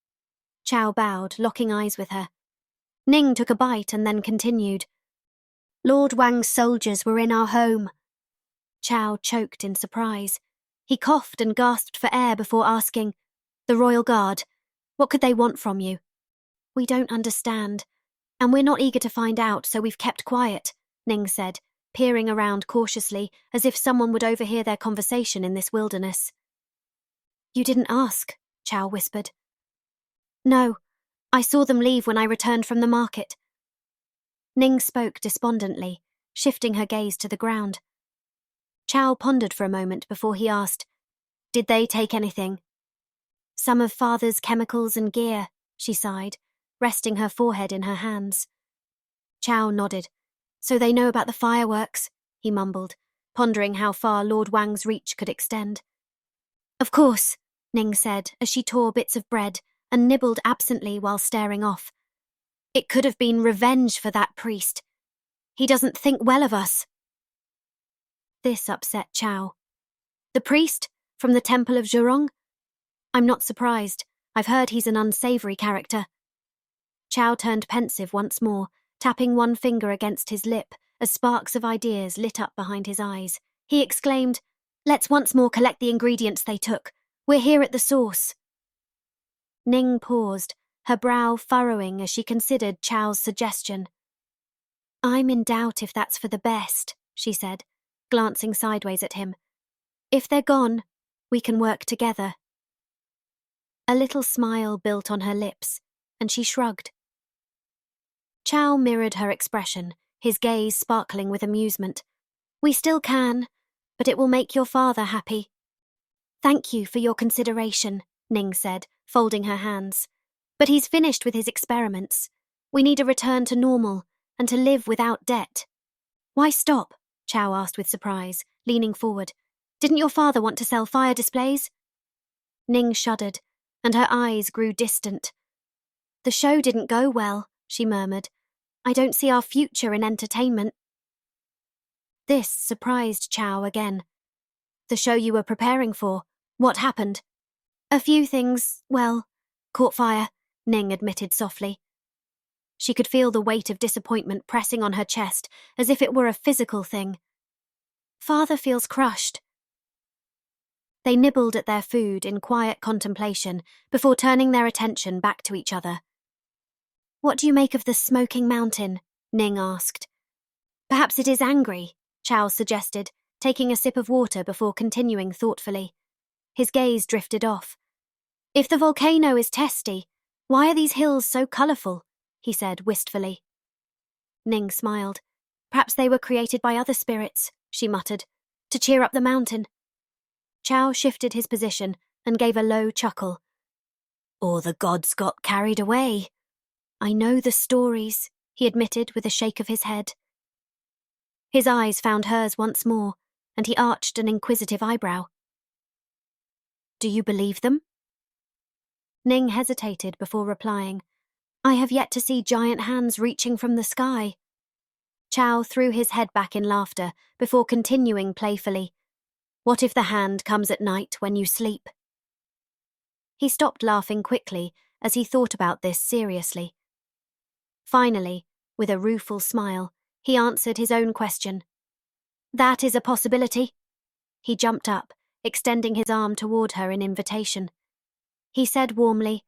Chow bowed, locking eyes with her. Ning took a bite and then continued. "Lord Wang's soldiers were in our home." Chow choked in surprise. He coughed and gasped for air before asking, "The Royal Guard, what could they want from you?" "We don't understand, and we're not eager to find out, so we've kept quiet," Ning said, peering around cautiously as if someone would overhear their conversation in this wilderness. "You didn't ask," Chow whispered. "No, I saw them leave when I returned from the market." Ning spoke despondently, shifting her gaze to the ground. Chow pondered for a moment before he asked, "Did they take anything?" "Some of Father's chemicals and gear," she sighed, resting her forehead in her hands. Chow nodded. "So they know about the fireworks," he mumbled, pondering how far Lord Wang's reach could extend. "Of course," Ning said as she tore bits of bread and nibbled absently while staring off. "It could have been revenge for that priest. He doesn't think well of us." This upset Chow. "The priest? From the Temple of Zhurong? I'm not surprised. I've heard he's an unsavoury character." Chow turned pensive once more, tapping one finger against his lip as sparks of ideas lit up behind his eyes. He exclaimed, "Let's once more collect the ingredients they took. We're here at the source." Ning paused, her brow furrowing as she considered Chow's suggestion. "I'm in doubt if that's for the best," she said, glancing sideways at him. "If they're gone, we can work together." A little smile built on her lips, and she shrugged. Chow mirrored her expression, his gaze sparkling with amusement. "We still can, but it will make your father happy." "Thank you for your consideration," Ning said, folding her hands. "But he's finished with his experiments. We need a return to normal, and to live without debt." "Why stop?" Chow asked with surprise, leaning forward. "Didn't your father want to sell fire displays?" Ning shuddered, and her eyes grew distant. "The show didn't go well," she murmured. "I don't see our future in entertainment." This surprised Chow again. "The show you were preparing for, what happened?" "A few things, well, caught fire," Ning admitted softly. She could feel the weight of disappointment pressing on her chest as if it were a physical thing. "Father feels crushed." They nibbled at their food in quiet contemplation before turning their attention back to each other. "What do you make of the smoking mountain?" Ning asked. "Perhaps it is angry," Chow suggested, taking a sip of water before continuing thoughtfully. His gaze drifted off. "If the volcano is testy, why are these hills so colourful?" he said wistfully. Ning smiled. "Perhaps they were created by other spirits," she muttered, "to cheer up the mountain." Chow shifted his position and gave a low chuckle. "Or the gods got carried away." "I know the stories," he admitted with a shake of his head. His eyes found hers once more, and he arched an inquisitive eyebrow. Do you believe them? Ning hesitated before replying. I have yet to see giant hands reaching from the sky. Chow threw his head back in laughter before continuing playfully. What if the hand comes at night when you sleep? He stopped laughing quickly as he thought about this seriously. Finally, with a rueful smile, he answered his own question. That is a possibility. He jumped up, extending his arm toward her in invitation. He said warmly,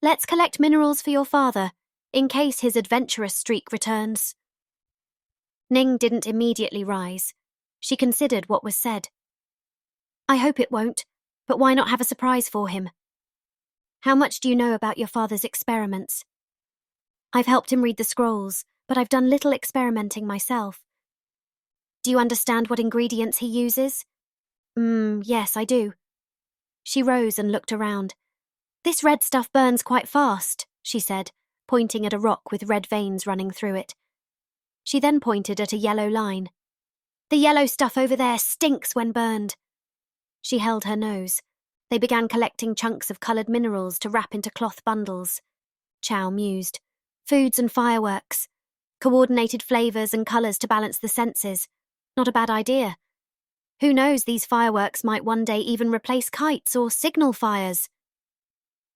Let's collect minerals for your father, in case his adventurous streak returns. Ning didn't immediately rise. She considered what was said. I hope it won't, but why not have a surprise for him? How much do you know about your father's experiments? I've helped him read the scrolls, but I've done little experimenting myself. Do you understand what ingredients he uses? Yes, I do. She rose and looked around. This red stuff burns quite fast, she said, pointing at a rock with red veins running through it. She then pointed at a yellow line. The yellow stuff over there stinks when burned. She held her nose. They began collecting chunks of coloured minerals to wrap into cloth bundles. Chow mused. Foods and fireworks. Coordinated flavours and colours to balance the senses. Not a bad idea. Who knows, these fireworks might one day even replace kites or signal fires.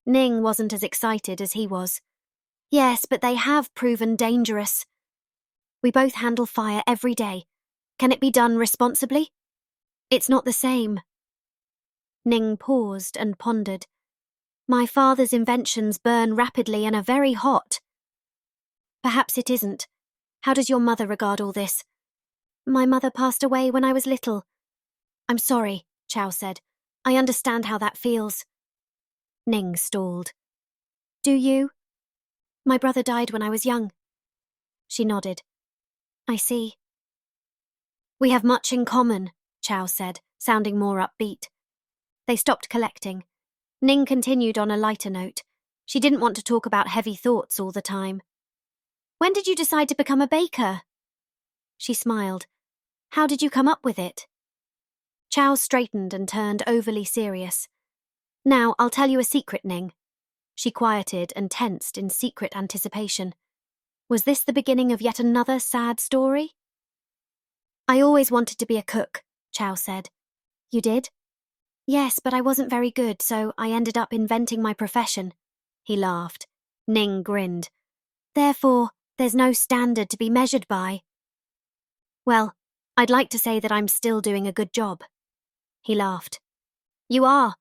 Ning wasn't as excited as he was. Yes, but they have proven dangerous. We both handle fire every day. Can it be done responsibly? It's not the same. Ning paused and pondered. My father's inventions burn rapidly and are very hot. Perhaps it isn't. How does your mother regard all this? My mother passed away when I was little. I'm sorry, Chow said. I understand how that feels. Ning stalled. Do you? My brother died when I was young. She nodded. I see. We have much in common, Chow said, sounding more upbeat. They stopped collecting. Ning continued on a lighter note. She didn't want to talk about heavy thoughts all the time. When did you decide to become a baker? She smiled. How did you come up with it? Chow straightened and turned overly serious. Now, I'll tell you a secret, Ning. She quieted and tensed in secret anticipation. Was this the beginning of yet another sad story? I always wanted to be a cook, Chow said. You did? Yes, but I wasn't very good, so I ended up inventing my profession. He laughed. Ning grinned. Therefore, there's no standard to be measured by. Well, I'd like to say that I'm still doing a good job. He laughed. You are.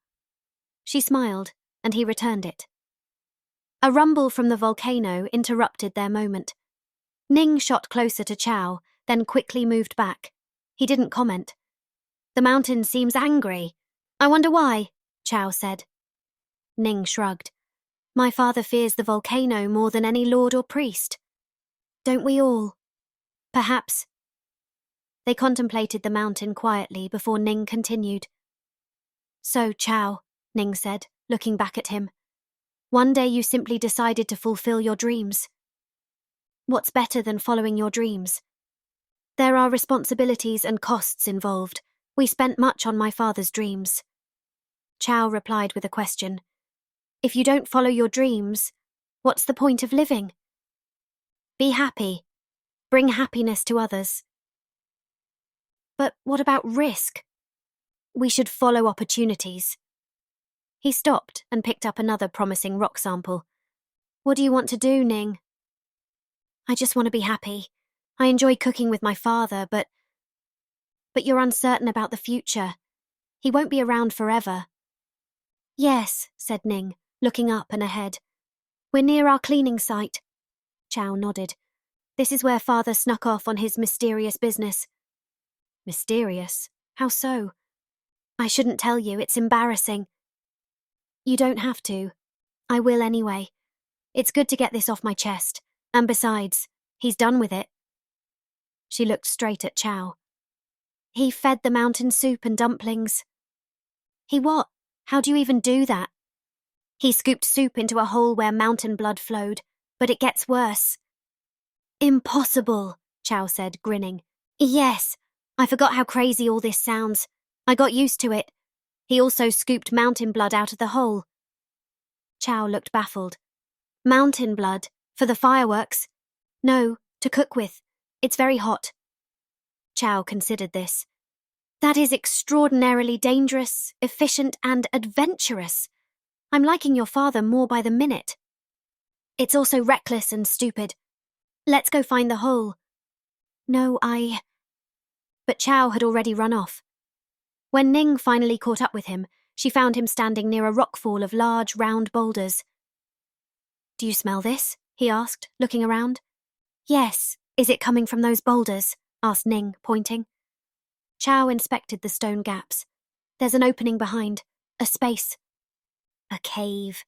She smiled, and he returned it. A rumble from the volcano interrupted their moment. Ning shot closer to Chow, then quickly moved back. He didn't comment. The mountain seems angry. I wonder why, Chow said. Ning shrugged. My father fears the volcano more than any lord or priest. Don't we all? Perhaps. They contemplated the mountain quietly before Ning continued. So, Chow, Ning said, looking back at him. One day you simply decided to fulfill your dreams. What's better than following your dreams? There are responsibilities and costs involved. We spent much on my father's dreams. Chow replied with a question. If you don't follow your dreams, what's the point of living? Be happy. Bring happiness to others. But what about risk? We should follow opportunities. He stopped and picked up another promising rock sample. What do you want to do, Ning? I just want to be happy. I enjoy cooking with my father, but you're uncertain about the future. He won't be around forever. Yes, said Ning, looking up and ahead. We're near our cleaning site. Chow nodded. This is where father snuck off on his mysterious business. Mysterious? How so? I shouldn't tell you, it's embarrassing. You don't have to. I will anyway. It's good to get this off my chest. And besides, he's done with it. She looked straight at Chow. He fed the mountain soup and dumplings. He what? How do you even do that? He scooped soup into a hole where mountain blood flowed, but it gets worse. Impossible, Chow said, grinning. Yes, I forgot how crazy all this sounds. I got used to it. He also scooped mountain blood out of the hole. Chow looked baffled. Mountain blood? For the fireworks? No, to cook with. It's very hot. Chow considered this. That is extraordinarily dangerous, efficient, and adventurous. I'm liking your father more by the minute. It's also reckless and stupid. Let's go find the hole. No, But Chow had already run off. When Ning finally caught up with him, she found him standing near a rockfall of large, round boulders. Do you smell this? He asked, looking around. Yes. Is it coming from those boulders? Asked Ning, pointing. Chow inspected the stone gaps. There's an opening behind. A space. A cave.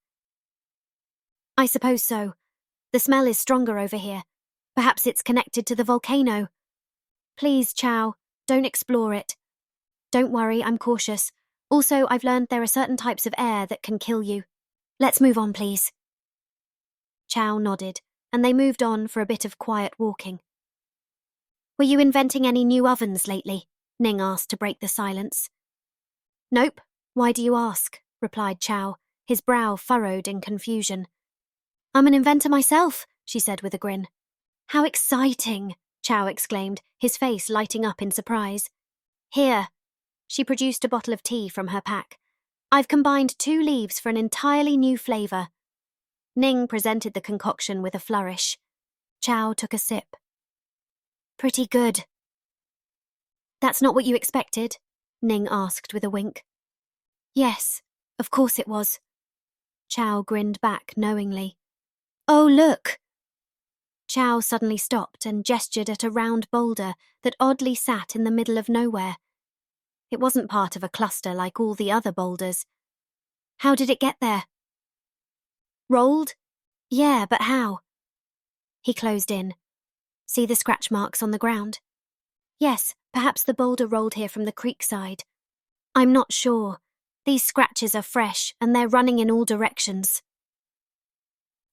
I suppose so. The smell is stronger over here. Perhaps it's connected to the volcano. Please, Chow, don't explore it. Don't worry, I'm cautious. Also, I've learned there are certain types of air that can kill you. Let's move on, please. Chow nodded, and they moved on for a bit of quiet walking. Were you inventing any new ovens lately? Ning asked to break the silence. Nope. Why do you ask? Replied Chow, his brow furrowed in confusion. I'm an inventor myself, she said with a grin. How exciting, Chow exclaimed, his face lighting up in surprise. Here. She produced a bottle of tea from her pack. I've combined 2 leaves for an entirely new flavour. Ning presented the concoction with a flourish. Chow took a sip. Pretty good. That's not what you expected? Ning asked with a wink. Yes, of course it was. Chow grinned back knowingly. Oh, look! Chow suddenly stopped and gestured at a round boulder that oddly sat in the middle of nowhere. It wasn't part of a cluster like all the other boulders. How did it get there? Rolled? Yeah, but how? He closed in. See the scratch marks on the ground? Yes, perhaps the boulder rolled here from the creek side. I'm not sure. These scratches are fresh and they're running in all directions.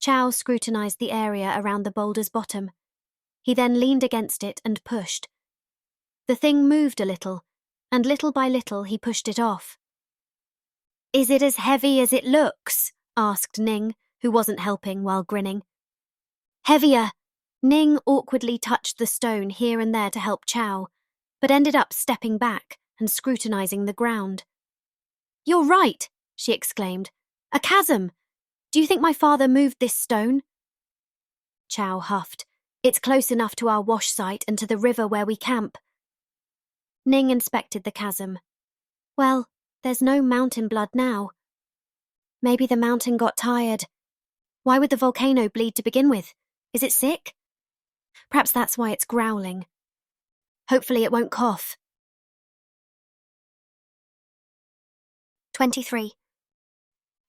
Chow scrutinized the area around the boulder's bottom. He then leaned against it and pushed. The thing moved a little, and little by little he pushed it off. Is it as heavy as it looks? Asked Ning, who wasn't helping while grinning. Heavier! Ning awkwardly touched the stone here and there to help Chow, but ended up stepping back and scrutinizing the ground. You're right, she exclaimed. A chasm! Do you think my father moved this stone? Chow huffed. It's close enough to our wash site and to the river where we camp. Ning inspected the chasm. Well, there's no mountain blood now. Maybe the mountain got tired. Why would the volcano bleed to begin with? Is it sick? Perhaps that's why it's growling. Hopefully it won't cough. 23.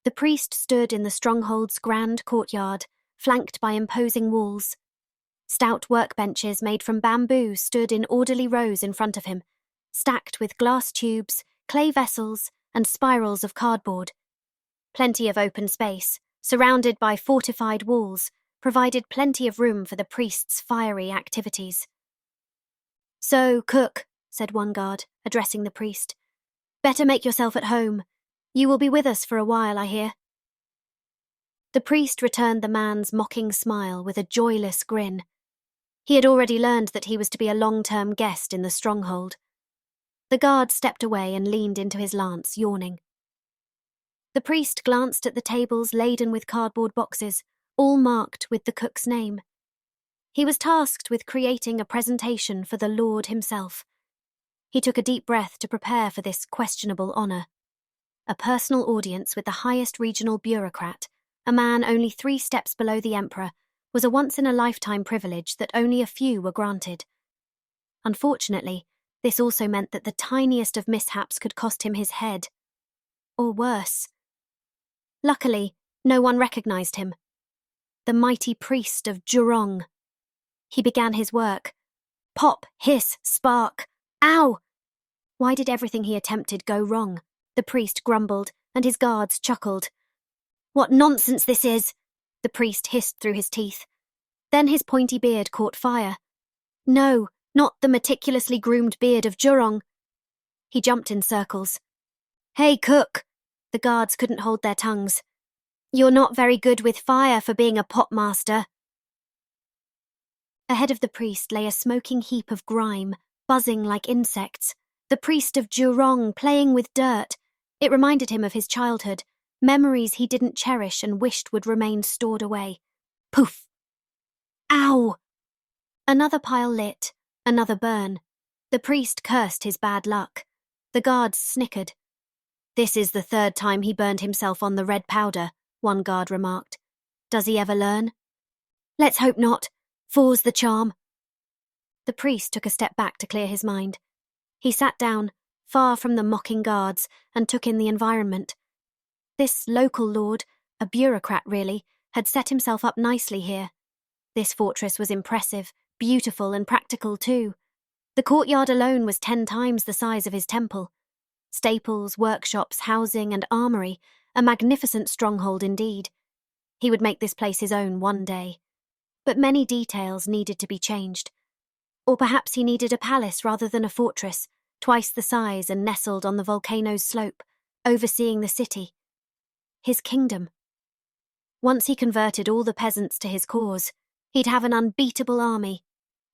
The priest stood in the stronghold's grand courtyard, flanked by imposing walls. Stout workbenches made from bamboo stood in orderly rows in front of him, stacked with glass tubes, clay vessels, and spirals of cardboard. Plenty of open space, surrounded by fortified walls, provided plenty of room for the priest's fiery activities. So, cook, said one guard, addressing the priest. Better make yourself at home. You will be with us for a while, I hear. The priest returned the man's mocking smile with a joyless grin. He had already learned that he was to be a long-term guest in the stronghold. The guard stepped away and leaned into his lance, yawning. The priest glanced at the tables laden with cardboard boxes, all marked with the cook's name. He was tasked with creating a presentation for the Lord himself. He took a deep breath to prepare for this questionable honour. A personal audience with the highest regional bureaucrat, a man only 3 steps below the emperor, was a once-in-a-lifetime privilege that only a few were granted. Unfortunately, this also meant that the tiniest of mishaps could cost him his head. Or worse. Luckily, no one recognised him. The mighty priest of Jurong. He began his work. Pop, hiss, spark. Ow! Why did everything he attempted go wrong? The priest grumbled, and his guards chuckled. What nonsense this is! The priest hissed through his teeth. Then his pointy beard caught fire. No, not the meticulously groomed beard of Jurong. He jumped in circles. "Hey, cook!" The guards couldn't hold their tongues. "You're not very good with fire for being a potmaster." Ahead of the priest lay a smoking heap of grime, buzzing like insects. The priest of Jurong playing with dirt. It reminded him of his childhood, memories he didn't cherish and wished would remain stored away. Poof! Ow! Another pile lit, another burn. The priest cursed his bad luck. The guards snickered. "This is the third time he burned himself on the red powder," one guard remarked. "Does he ever learn?" "Let's hope not. Four's the charm." The priest took a step back to clear his mind. He sat down, far from the mocking guards, and took in the environment. This local lord, a bureaucrat really, had set himself up nicely here. This fortress was impressive, beautiful and practical too. The courtyard alone was 10 times the size of his temple. Staples, workshops, housing and armory, a magnificent stronghold indeed. He would make this place his own one day. But many details needed to be changed. Or perhaps he needed a palace rather than a fortress, twice the size and nestled on the volcano's slope, overseeing the city. His kingdom. Once he converted all the peasants to his cause, he'd have an unbeatable army.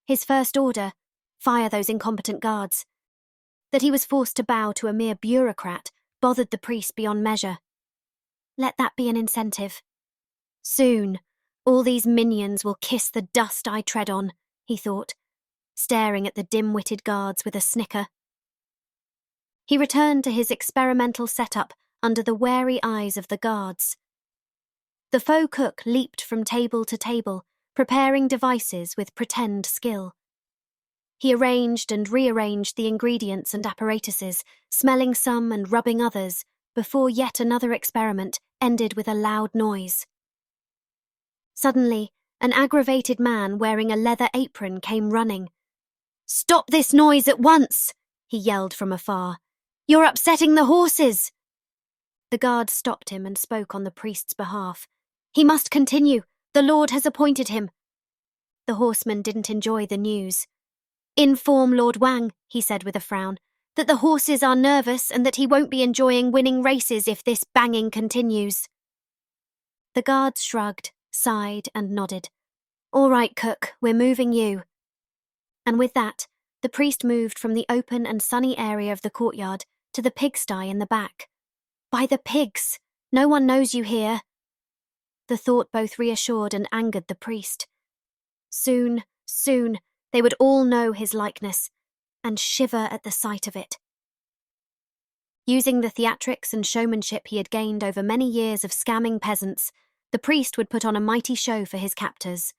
His first order, fire those incompetent guards. That he was forced to bow to a mere bureaucrat bothered the priest beyond measure. Let that be an incentive. Soon, all these minions will kiss the dust I tread on, he thought, staring at the dim-witted guards with a snicker. He returned to his experimental setup under the wary eyes of the guards. The faux cook leaped from table to table, preparing devices with pretend skill. He arranged and rearranged the ingredients and apparatuses, smelling some and rubbing others, before yet another experiment ended with a loud noise. Suddenly, an aggravated man wearing a leather apron came running. "Stop this noise at once!" he yelled from afar. "You're upsetting the horses!" The guard stopped him and spoke on the priest's behalf. "He must continue. The Lord has appointed him." The horseman didn't enjoy the news. "Inform Lord Wang," he said with a frown, "that the horses are nervous and that he won't be enjoying winning races if this banging continues." The guards shrugged, sighed and nodded. "All right, cook, we're moving you." And with that, the priest moved from the open and sunny area of the courtyard to the pigsty in the back. "By the pigs! No one knows you here." The thought both reassured and angered the priest. Soon, they would all know his likeness, and shiver at the sight of it. Using the theatrics and showmanship he had gained over many years of scamming peasants, the priest would put on a mighty show for his captors.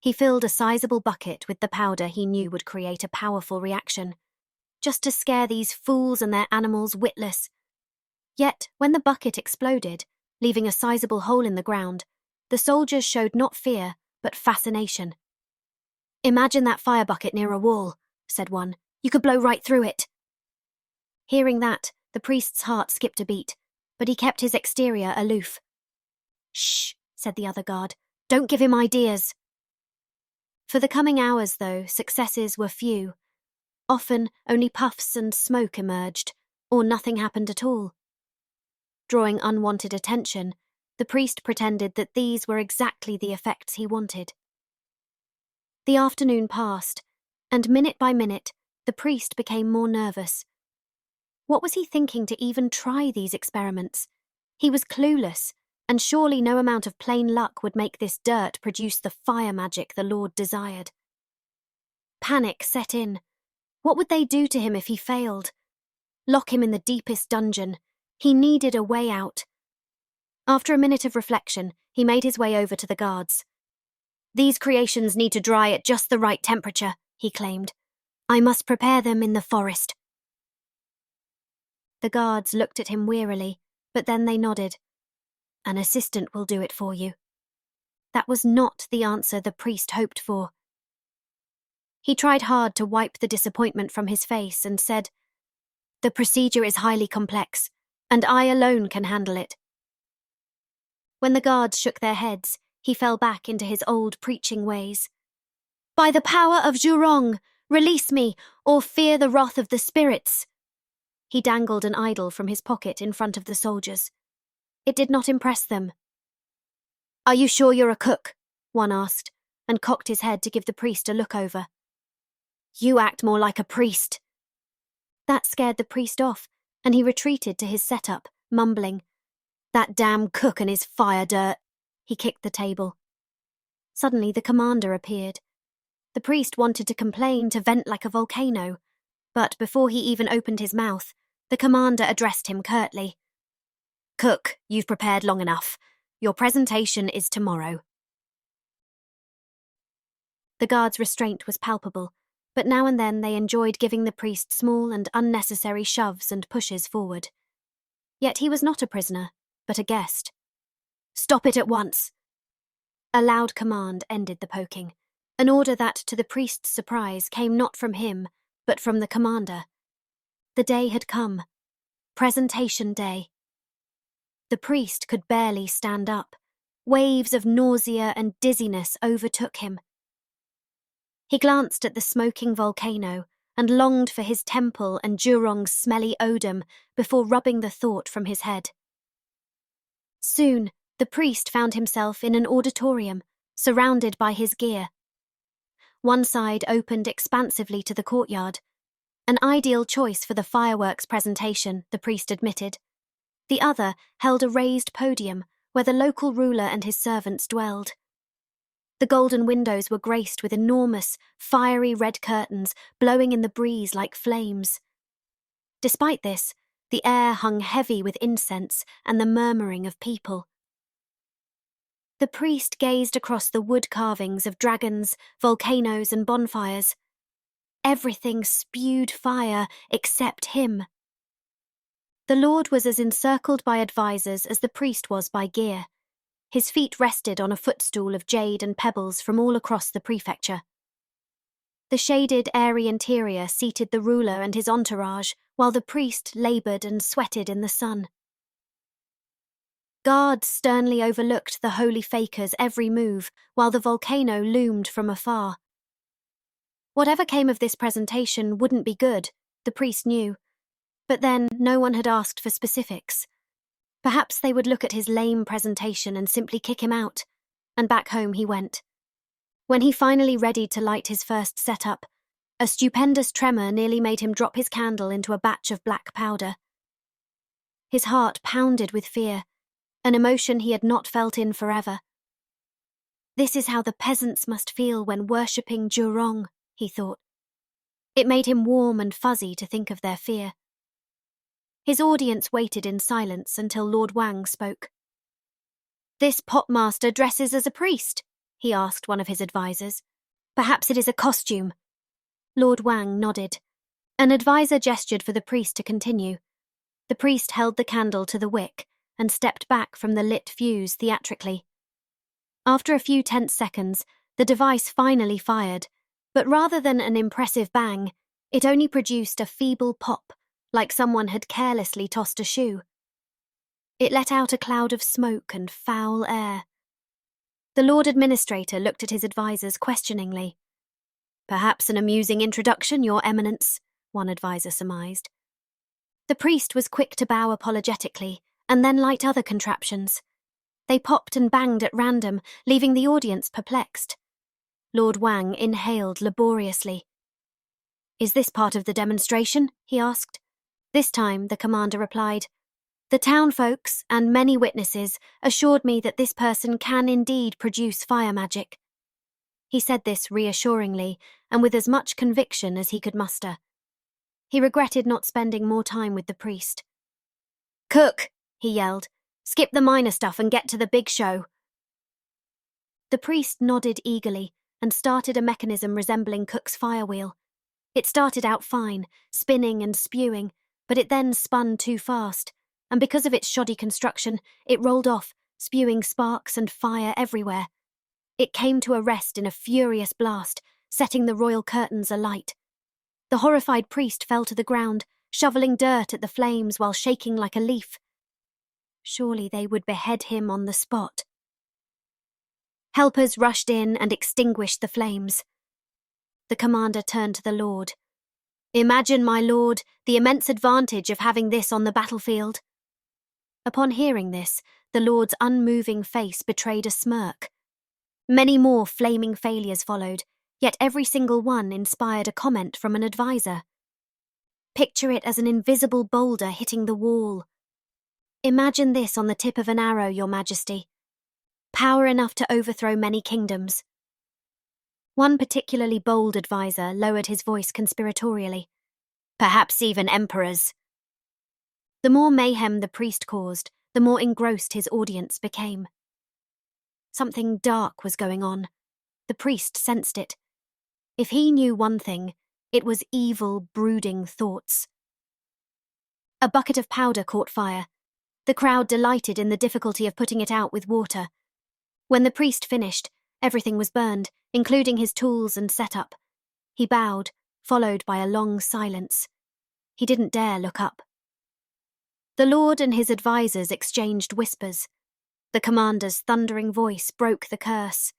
He filled a sizable bucket with the powder he knew would create a powerful reaction, just to scare these fools and their animals witless. Yet, when the bucket exploded, leaving a sizable hole in the ground, the soldiers showed not fear, but fascination. "Imagine that fire bucket near a wall," said one. "You could blow right through it." Hearing that, the priest's heart skipped a beat, but he kept his exterior aloof. "Shh," said the other guard. "Don't give him ideas." For the coming hours, though, successes were few. Often only puffs and smoke emerged, or nothing happened at all. Drawing unwanted attention, the priest pretended that these were exactly the effects he wanted. The afternoon passed, and minute by minute, the priest became more nervous. What was he thinking to even try these experiments? He was clueless, and surely no amount of plain luck would make this dirt produce the fire magic the Lord desired. Panic set in. What would they do to him if he failed? Lock him in the deepest dungeon. He needed a way out. After a minute of reflection, he made his way over to the guards. "These creations need to dry at just the right temperature," he claimed. "I must prepare them in the forest." The guards looked at him wearily, but then they nodded. "An assistant will do it for you." That was not the answer the priest hoped for. He tried hard to wipe the disappointment from his face and said, "The procedure is highly complex, and I alone can handle it." When the guards shook their heads, he fell back into his old preaching ways. "By the power of Jurong, Release me, or fear the wrath of the spirits." He dangled an idol from his pocket in front of the soldiers. It did not impress them. "Are you sure you're a cook?" one asked, and cocked his head to give the priest a look over. "You act more like a priest." That scared the priest off, and he retreated to his setup, mumbling, "That damn cook and his fire dirt." He kicked the table. Suddenly the commander appeared. The priest wanted to complain, to vent like a volcano, but before he even opened his mouth, the commander addressed him curtly. "Cook, you've prepared long enough. Your presentation is tomorrow." The guard's restraint was palpable, but now and then they enjoyed giving the priest small and unnecessary shoves and pushes forward. Yet he was not a prisoner, but a guest. "Stop it at once!" A loud command ended the poking, an order that, to the priest's surprise, came not from him, but from the commander. The day had come. Presentation day. The priest could barely stand up. Waves of nausea and dizziness overtook him. He glanced at the smoking volcano and longed for his temple and Jurong's smelly odum before rubbing the thought from his head. Soon, the priest found himself in an auditorium, surrounded by his gear. One side opened expansively to the courtyard, an ideal choice for the fireworks presentation, the priest admitted. The other held a raised podium where the local ruler and his servants dwelled. The golden windows were graced with enormous, fiery red curtains blowing in the breeze like flames. Despite this, the air hung heavy with incense and the murmuring of people. The priest gazed across the wood carvings of dragons, volcanoes, and bonfires. Everything spewed fire except him. The Lord was as encircled by advisors as the priest was by gear. His feet rested on a footstool of jade and pebbles from all across the prefecture. The shaded, airy interior seated the ruler and his entourage, while the priest laboured and sweated in the sun. Guards sternly overlooked the holy faker's every move, while the volcano loomed from afar. Whatever came of this presentation wouldn't be good, the priest knew. But then no one had asked for specifics. Perhaps they would look at his lame presentation and simply kick him out, and back home he went. When he finally readied to light his first setup, a stupendous tremor nearly made him drop his candle into a batch of black powder. His heart pounded with fear, an emotion he had not felt in forever. This is how the peasants must feel when worshipping Jurong, he thought. It made him warm and fuzzy to think of their fear. His audience waited in silence until Lord Wang spoke. "This potmaster dresses as a priest," he asked one of his advisors. "Perhaps it is a costume." Lord Wang nodded. An advisor gestured for the priest to continue. The priest held the candle to the wick and stepped back from the lit fuse theatrically. After a few tense seconds, the device finally fired, but rather than an impressive bang, it only produced a feeble pop, like someone had carelessly tossed a shoe. It let out a cloud of smoke and foul air. The Lord Administrator looked at his advisors questioningly. "Perhaps an amusing introduction, Your Eminence," one advisor surmised. The priest was quick to bow apologetically, and then light other contraptions. They popped and banged at random, leaving the audience perplexed. Lord Wang inhaled laboriously. "Is this part of the demonstration?" he asked. This time, the commander replied, "The town folks and many witnesses assured me that this person can indeed produce fire magic." He said this reassuringly and with as much conviction as he could muster. He regretted not spending more time with the priest. "Cook," he yelled, "skip the minor stuff and get to the big show." The priest nodded eagerly and started a mechanism resembling Cook's fire wheel. It started out fine, spinning and spewing, but it then spun too fast, and because of its shoddy construction, it rolled off, spewing sparks and fire everywhere. It came to a rest in a furious blast, setting the royal curtains alight. The horrified priest fell to the ground, shoveling dirt at the flames while shaking like a leaf. Surely they would behead him on the spot. Helpers rushed in and extinguished the flames. The commander turned to the Lord. Imagine, my lord, the immense advantage of having this on the battlefield. Upon hearing this, the Lord's unmoving face betrayed a smirk. Many more flaming failures followed, yet every single one inspired a comment from an advisor. Picture it as an invisible boulder hitting the wall. Imagine this on the tip of an arrow, Your Majesty. Power enough to overthrow many kingdoms. One particularly bold advisor lowered his voice conspiratorially. Perhaps even emperors. The more mayhem the priest caused, the more engrossed his audience became. Something dark was going on. The priest sensed it. If he knew one thing, it was evil, brooding thoughts. A bucket of powder caught fire. The crowd delighted in the difficulty of putting it out with water. When the priest finished, everything was burned, including his tools and setup. He bowed, followed by a long silence. He didn't dare look up. The Lord and his advisors exchanged whispers. The commander's thundering voice broke the curse.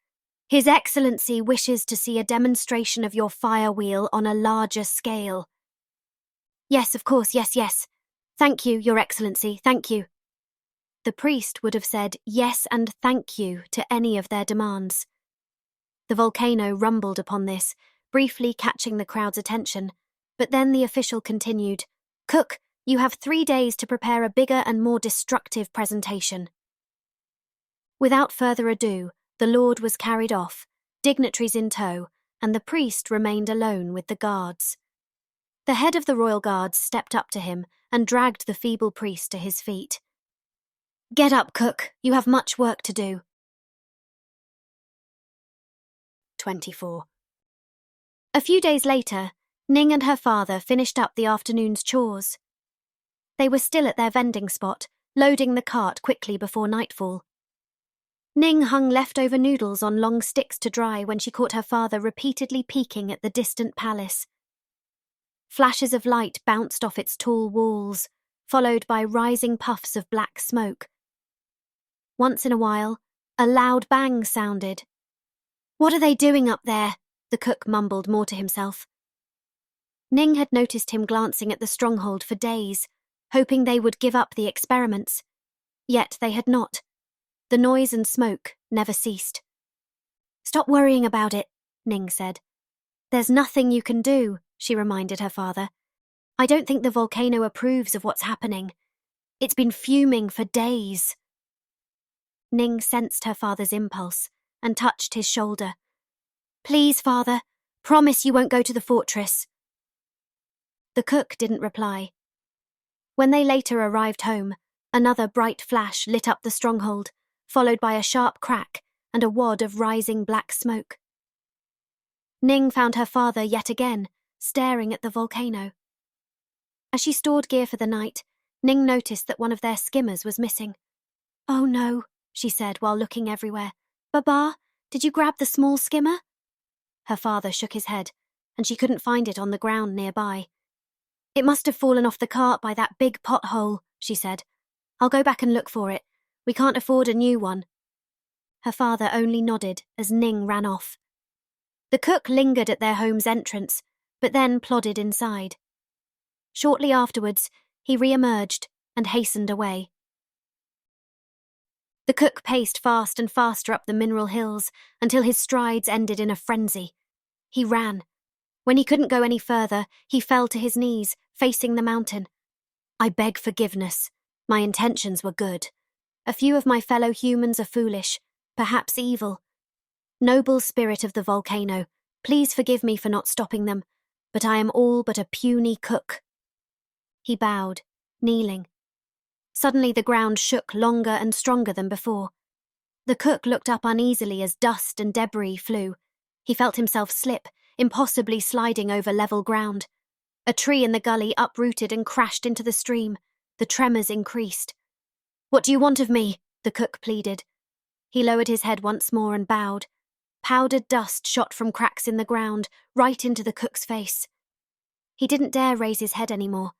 His Excellency wishes to see a demonstration of your fire wheel on a larger scale. Yes, of course, yes. Thank you, Your Excellency, thank you. The priest would have said yes and thank you to any of their demands. The volcano rumbled upon this, briefly catching the crowd's attention, but then the official continued, Cook, you have 3 days to prepare a bigger and more destructive presentation. Without further ado, the Lord was carried off, dignitaries in tow, and the priest remained alone with the guards. The head of the royal guards stepped up to him and dragged the feeble priest to his feet. Get up, Cook, you have much work to do. 24. A few days later, Ning and her father finished up the afternoon's chores. They were still at their vending spot, loading the cart quickly before nightfall. Ning hung leftover noodles on long sticks to dry when she caught her father repeatedly peeking at the distant palace. Flashes of light bounced off its tall walls, followed by rising puffs of black smoke. Once in a while, a loud bang sounded. What are they doing up there? The cook mumbled more to himself. Ning had noticed him glancing at the stronghold for days, hoping they would give up the experiments. Yet they had not. The noise and smoke never ceased. Stop worrying about it, Ning said. There's nothing you can do, she reminded her father. I don't think the volcano approves of what's happening. It's been fuming for days. Ning sensed her father's impulse and touched his shoulder. Please, father, promise you won't go to the fortress. The cook didn't reply. When they later arrived home, another bright flash lit up the stronghold, followed by a sharp crack and a wad of rising black smoke. Ning found her father yet again, staring at the volcano. As she stored gear for the night, Ning noticed that one of their skimmers was missing. Oh no, she said while looking everywhere. Baba, did you grab the small skimmer? Her father shook his head, and she couldn't find it on the ground nearby. It must have fallen off the cart by that big pothole, she said. I'll go back and look for it. We can't afford a new one. Her father only nodded as Ning ran off. The cook lingered at their home's entrance, but then plodded inside. Shortly afterwards, he re-emerged and hastened away. The cook paced fast and faster up the mineral hills until his strides ended in a frenzy. He ran. When he couldn't go any further, he fell to his knees, facing the mountain. I beg forgiveness. My intentions were good. A few of my fellow humans are foolish, perhaps evil. Noble spirit of the volcano, please forgive me for not stopping them, but I am all but a puny cook. He bowed, kneeling. Suddenly the ground shook longer and stronger than before. The cook looked up uneasily as dust and debris flew. He felt himself slip, impossibly sliding over level ground. A tree in the gully uprooted and crashed into the stream. The tremors increased. What do you want of me? The cook pleaded. He lowered his head once more and bowed. Powdered dust shot from cracks in the ground, right into the cook's face. He didn't dare raise his head anymore.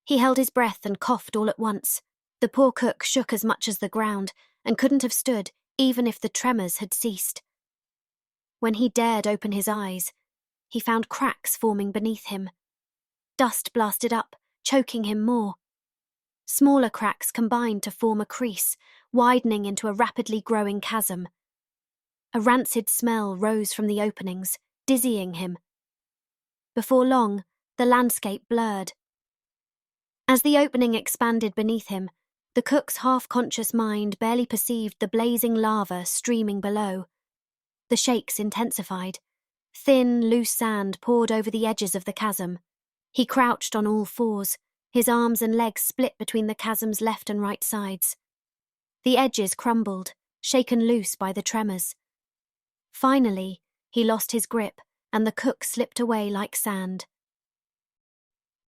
He held his breath and coughed all at once. The poor cook shook as much as the ground and couldn't have stood even if the tremors had ceased. When he dared open his eyes, he found cracks forming beneath him. Dust blasted up, choking him more. Smaller cracks combined to form a crease, widening into a rapidly growing chasm. A rancid smell rose from the openings, dizzying him. Before long, the landscape blurred. As the opening expanded beneath him, the cook's half-conscious mind barely perceived the blazing lava streaming below. The shakes intensified. Thin, loose sand poured over the edges of the chasm. He crouched on all fours, his arms and legs split between the chasm's left and right sides. The edges crumbled, shaken loose by the tremors. Finally, he lost his grip, and the cook slipped away like sand.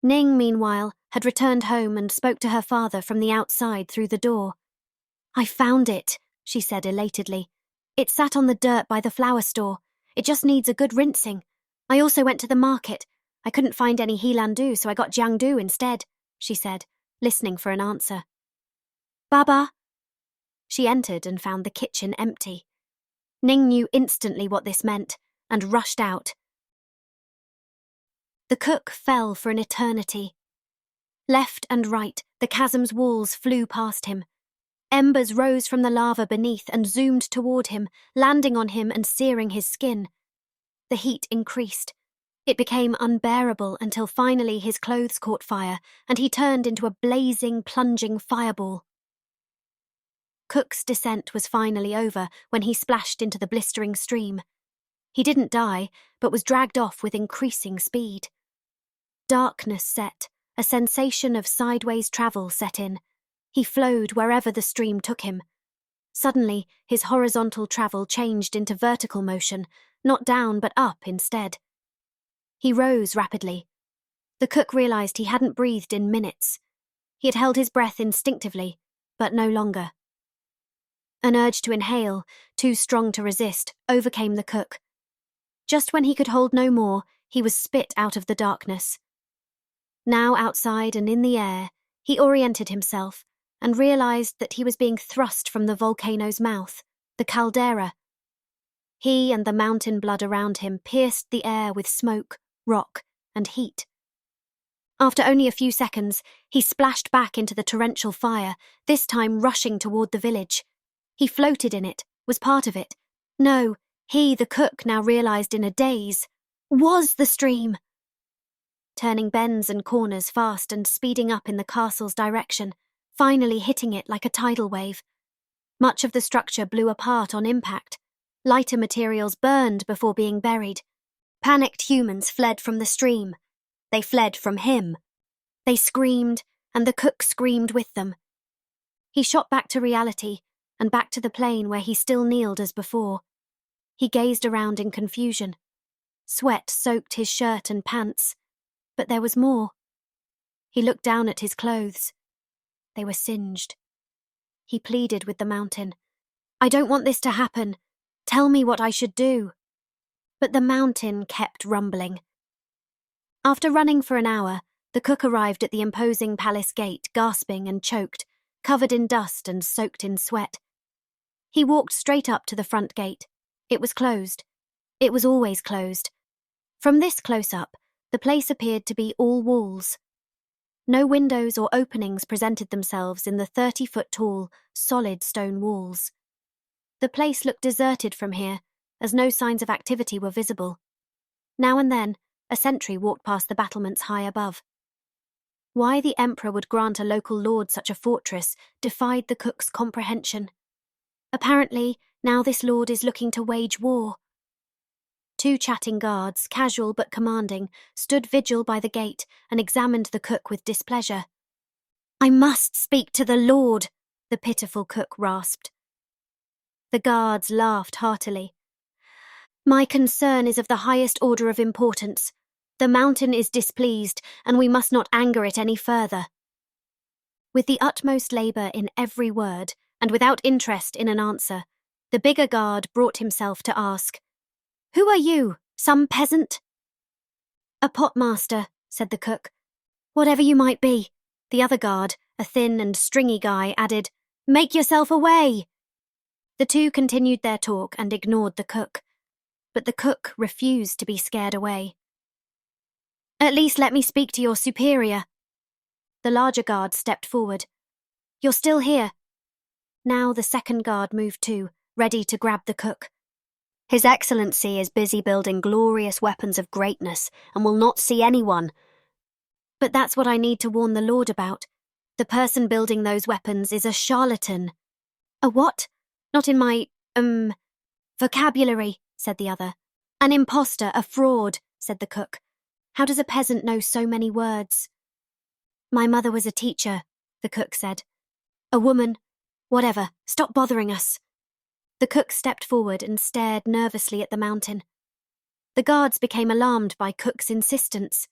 Ning, meanwhile, had returned home and spoke to her father from the outside through the door. "I found it," she said elatedly. "It sat on the dirt by the flower store. It just needs a good rinsing. I also went to the market. I couldn't find any Heelandu, so I got Jiangdu instead," she said, listening for an answer. "Baba?" She entered and found the kitchen empty. Ning knew instantly what this meant and rushed out. The cook fell for an eternity. Left and right, the chasm's walls flew past him. Embers rose from the lava beneath and zoomed toward him, landing on him and searing his skin. The heat increased. It became unbearable until finally his clothes caught fire and he turned into a blazing, plunging fireball. Cook's descent was finally over when he splashed into the blistering stream. He didn't die, but was dragged off with increasing speed. Darkness set, a sensation of sideways travel set in. He flowed wherever the stream took him. Suddenly, his horizontal travel changed into vertical motion, not down but up instead. He rose rapidly. The cook realized he hadn't breathed in minutes. He had held his breath instinctively, but no longer. An urge to inhale, too strong to resist, overcame the cook. Just when he could hold no more, he was spit out of the darkness. Now outside and in the air, he oriented himself and realized that he was being thrust from the volcano's mouth, the caldera. He and the mountain blood around him pierced the air with smoke, rock, and heat. After only a few seconds, he splashed back into the torrential fire, this time rushing toward the village. He floated in it, was part of it. No, he, the cook, now realized in a daze, was the stream. Turning bends and corners fast and speeding up in the castle's direction, finally hitting it like a tidal wave. Much of the structure blew apart on impact. Lighter materials burned before being buried. Panicked humans fled from the stream. They fled from him. They screamed, and the cook screamed with them. He shot back to reality, and back to the plain where he still kneeled as before. He gazed around in confusion. Sweat soaked his shirt and pants. But there was more. He looked down at his clothes. They were singed. He pleaded with the mountain. "I don't want this to happen. Tell me what I should do." But the mountain kept rumbling. After running for an hour, the cook arrived at the imposing palace gate, gasping and choked, covered in dust and soaked in sweat. He walked straight up to the front gate. It was closed. It was always closed. From this close-up, the place appeared to be all walls. No windows or openings presented themselves in the 30-foot-tall, solid stone walls. The place looked deserted from here, as no signs of activity were visible. Now and then, a sentry walked past the battlements high above. Why the Emperor would grant a local lord such a fortress defied the cook's comprehension. Apparently, now this lord is looking to wage war. 2 chatting guards, casual but commanding, stood vigil by the gate and examined the cook with displeasure. "I must speak to the lord," the pitiful cook rasped. The guards laughed heartily. "My concern is of the highest order of importance. The mountain is displeased, and we must not anger it any further." With the utmost labour in every word, and without interest in an answer, the bigger guard brought himself to ask, "Who are you? Some peasant?" "A potmaster," said the cook. "Whatever you might be." The other guard, a thin and stringy guy, added, "Make yourself away." The two continued their talk and ignored the cook. but the cook refused to be scared away. At least let me speak to your superior. The larger guard stepped forward. You're still here. Now the second guard moved too, ready to grab the cook. His Excellency is busy building glorious weapons of greatness and will not see anyone. But that's what I need to warn the Lord about. The person building those weapons is a charlatan. A what? Not in my, vocabulary, said the other. An imposter, a fraud, said the cook. How does a peasant know so many words? My mother was a teacher, the cook said. A woman. Whatever, stop bothering us. The cook stepped forward and stared nervously at the mountain. The guards became alarmed by Cook's insistence.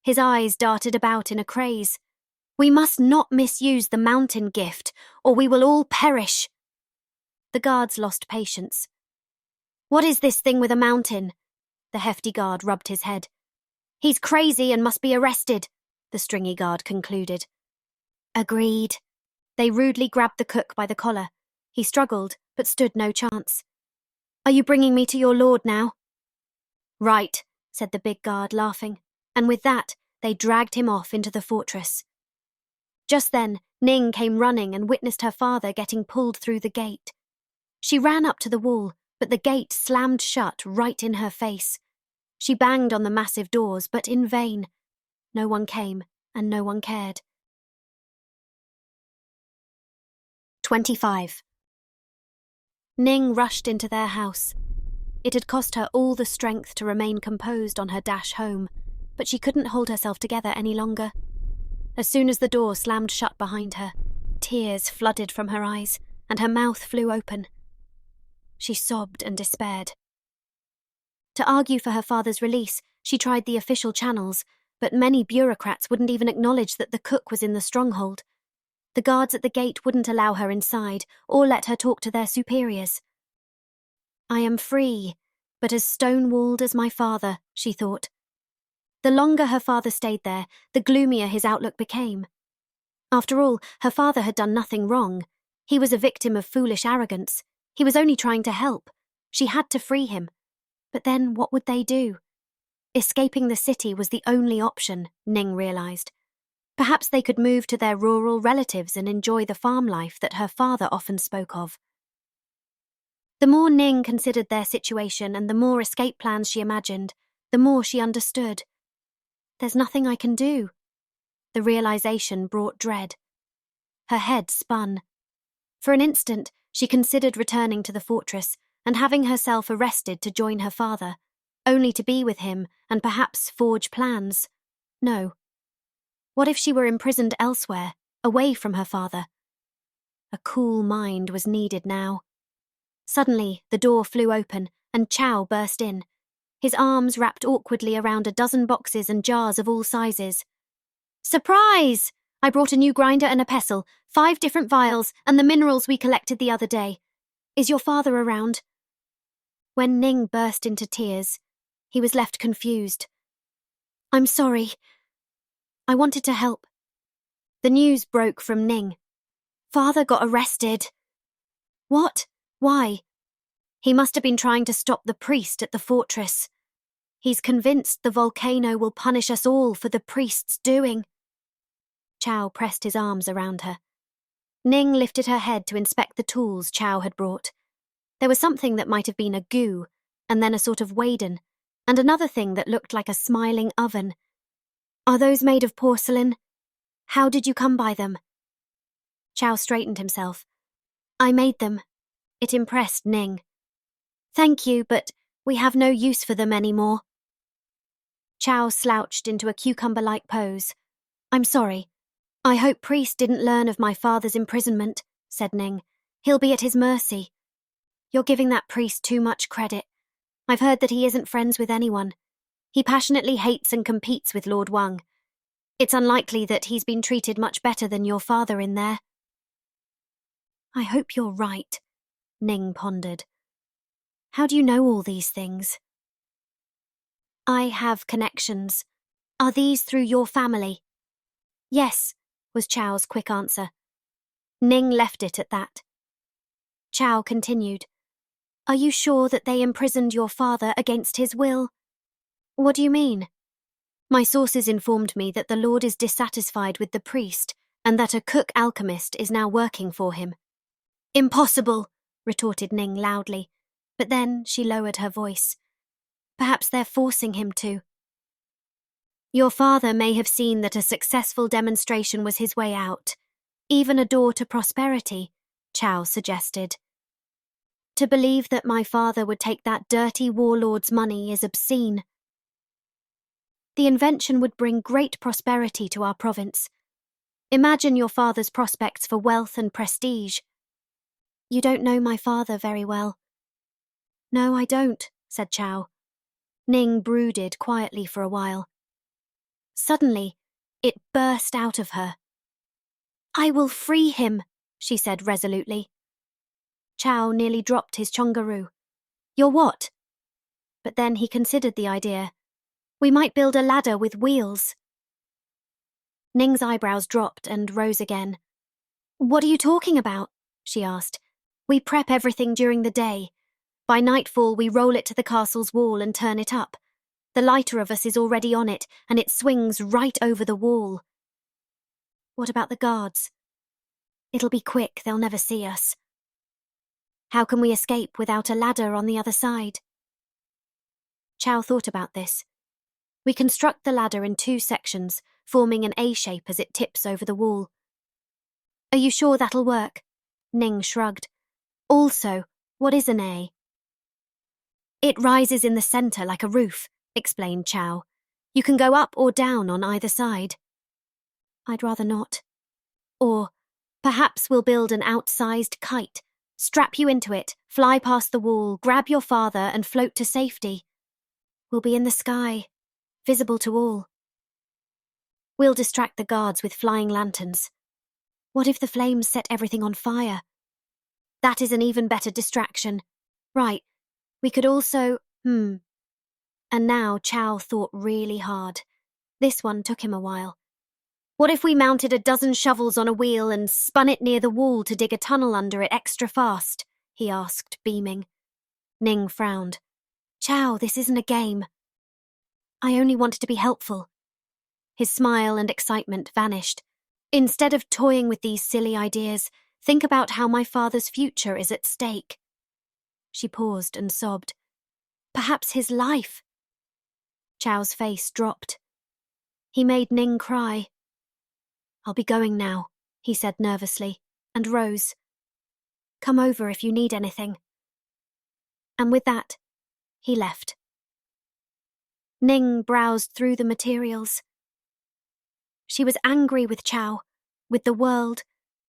His eyes darted about in a craze. We must not misuse the mountain gift, or we will all perish. The guards lost patience. What is this thing with a mountain? The hefty guard rubbed his head. He's crazy and must be arrested, the stringy guard concluded. Agreed. They rudely grabbed the cook by the collar. He struggled, but stood no chance. Are you bringing me to your lord now? Right, said the big guard, laughing, and with that, they dragged him off into the fortress. Just then, Ning came running and witnessed her father getting pulled through the gate. She ran up to the wall, but the gate slammed shut right in her face. She banged on the massive doors, but in vain. No one came, and no one cared. 25. Ning rushed into their house. It had cost her all the strength to remain composed on her dash home, but she couldn't hold herself together any longer. As soon as the door slammed shut behind her, tears flooded from her eyes, and her mouth flew open. She sobbed and despaired. To argue for her father's release, she tried the official channels, but many bureaucrats wouldn't even acknowledge that the cook was in the stronghold. The guards at the gate wouldn't allow her inside or let her talk to their superiors. I am free, but as stone-walled as my father, she thought. The longer her father stayed there, the gloomier his outlook became. After all, her father had done nothing wrong. He was a victim of foolish arrogance. He was only trying to help. She had to free him. But then what would they do? Escaping the city was the only option, Ning realized. Perhaps they could move to their rural relatives and enjoy the farm life that her father often spoke of. The more Ning considered their situation and the more escape plans she imagined, the more she understood. There's nothing I can do. The realization brought dread. Her head spun. For an instant, she considered returning to the fortress and having herself arrested to join her father, only to be with him and perhaps forge plans. No. What if she were imprisoned elsewhere, away from her father? A cool mind was needed now. Suddenly, the door flew open and Chow burst in, his arms wrapped awkwardly around a dozen boxes and jars of all sizes. Surprise! I brought a new grinder and a pestle, 5 different vials, and the minerals we collected the other day. Is your father around? When Ning burst into tears, he was left confused. I'm sorry. I wanted to help. The news broke from Ning. Father got arrested. What? Why? He must have been trying to stop the priest at the fortress. He's convinced the volcano will punish us all for the priest's doing. Chow pressed his arms around her. Ning lifted her head to inspect the tools Chow had brought. There was something that might have been a goo, and then a sort of wadon, and another thing that looked like a smiling oven. Are those made of porcelain? How did you come by them? Chow straightened himself. I made them. It impressed Ning. Thank you, but we have no use for them anymore. Chow slouched into a cucumber-like pose. I'm sorry. I hope Priest didn't learn of my father's imprisonment, said Ning. He'll be at his mercy. You're giving that priest too much credit. I've heard that he isn't friends with anyone. He passionately hates and competes with Lord Wang. It's unlikely that he's been treated much better than your father in there. I hope you're right, Ning pondered. How do you know all these things? I have connections. Are these through your family? Yes, was Chow's quick answer. Ning left it at that. Chow continued. Are you sure that they imprisoned your father against his will? What do you mean? My sources informed me that the Lord is dissatisfied with the priest and that a cook alchemist is now working for him. Impossible, retorted Ning loudly, but then she lowered her voice. Perhaps they're forcing him to. Your father may have seen that a successful demonstration was his way out, even a door to prosperity, Chow suggested. To believe that my father would take that dirty warlord's money is obscene. The invention would bring great prosperity to our province. Imagine your father's prospects for wealth and prestige. You don't know my father very well. No, I don't, said Chow. Ning brooded quietly for a while. Suddenly, it burst out of her. I will free him, she said resolutely. Chow nearly dropped his chongaroo. You're what? But then he considered the idea. We might build a ladder with wheels. Ning's eyebrows dropped and rose again. What are you talking about? She asked. We prep everything during the day. By nightfall, we roll it to the castle's wall and turn it up. The lighter of us is already on it, and it swings right over the wall. What about the guards? It'll be quick, they'll never see us. How can we escape without a ladder on the other side? Chow thought about this. We construct the ladder in 2 sections, forming an A shape as it tips over the wall. Are you sure that'll work? Ning shrugged. Also, what is an A? It rises in the center like a roof, explained Chow. You can go up or down on either side. I'd rather not. Or, perhaps we'll build an outsized kite, strap you into it, fly past the wall, grab your father and float to safety. We'll be in the sky, visible to all. We'll distract the guards with flying lanterns. What if the flames set everything on fire? That is an even better distraction. Right, we could also, And now Chow thought really hard. This one took him a while. What if we mounted a dozen shovels on a wheel and spun it near the wall to dig a tunnel under it extra fast? He asked, beaming. Ning frowned. Chow, this isn't a game. I only wanted to be helpful. His smile and excitement vanished. Instead of toying with these silly ideas, think about how my father's future is at stake. She paused and sobbed. Perhaps his life. Chow's face dropped. He made Ning cry. I'll be going now, he said nervously, and rose. Come over if you need anything. And with that, he left. Ning browsed through the materials. She was angry with Chow, with the world,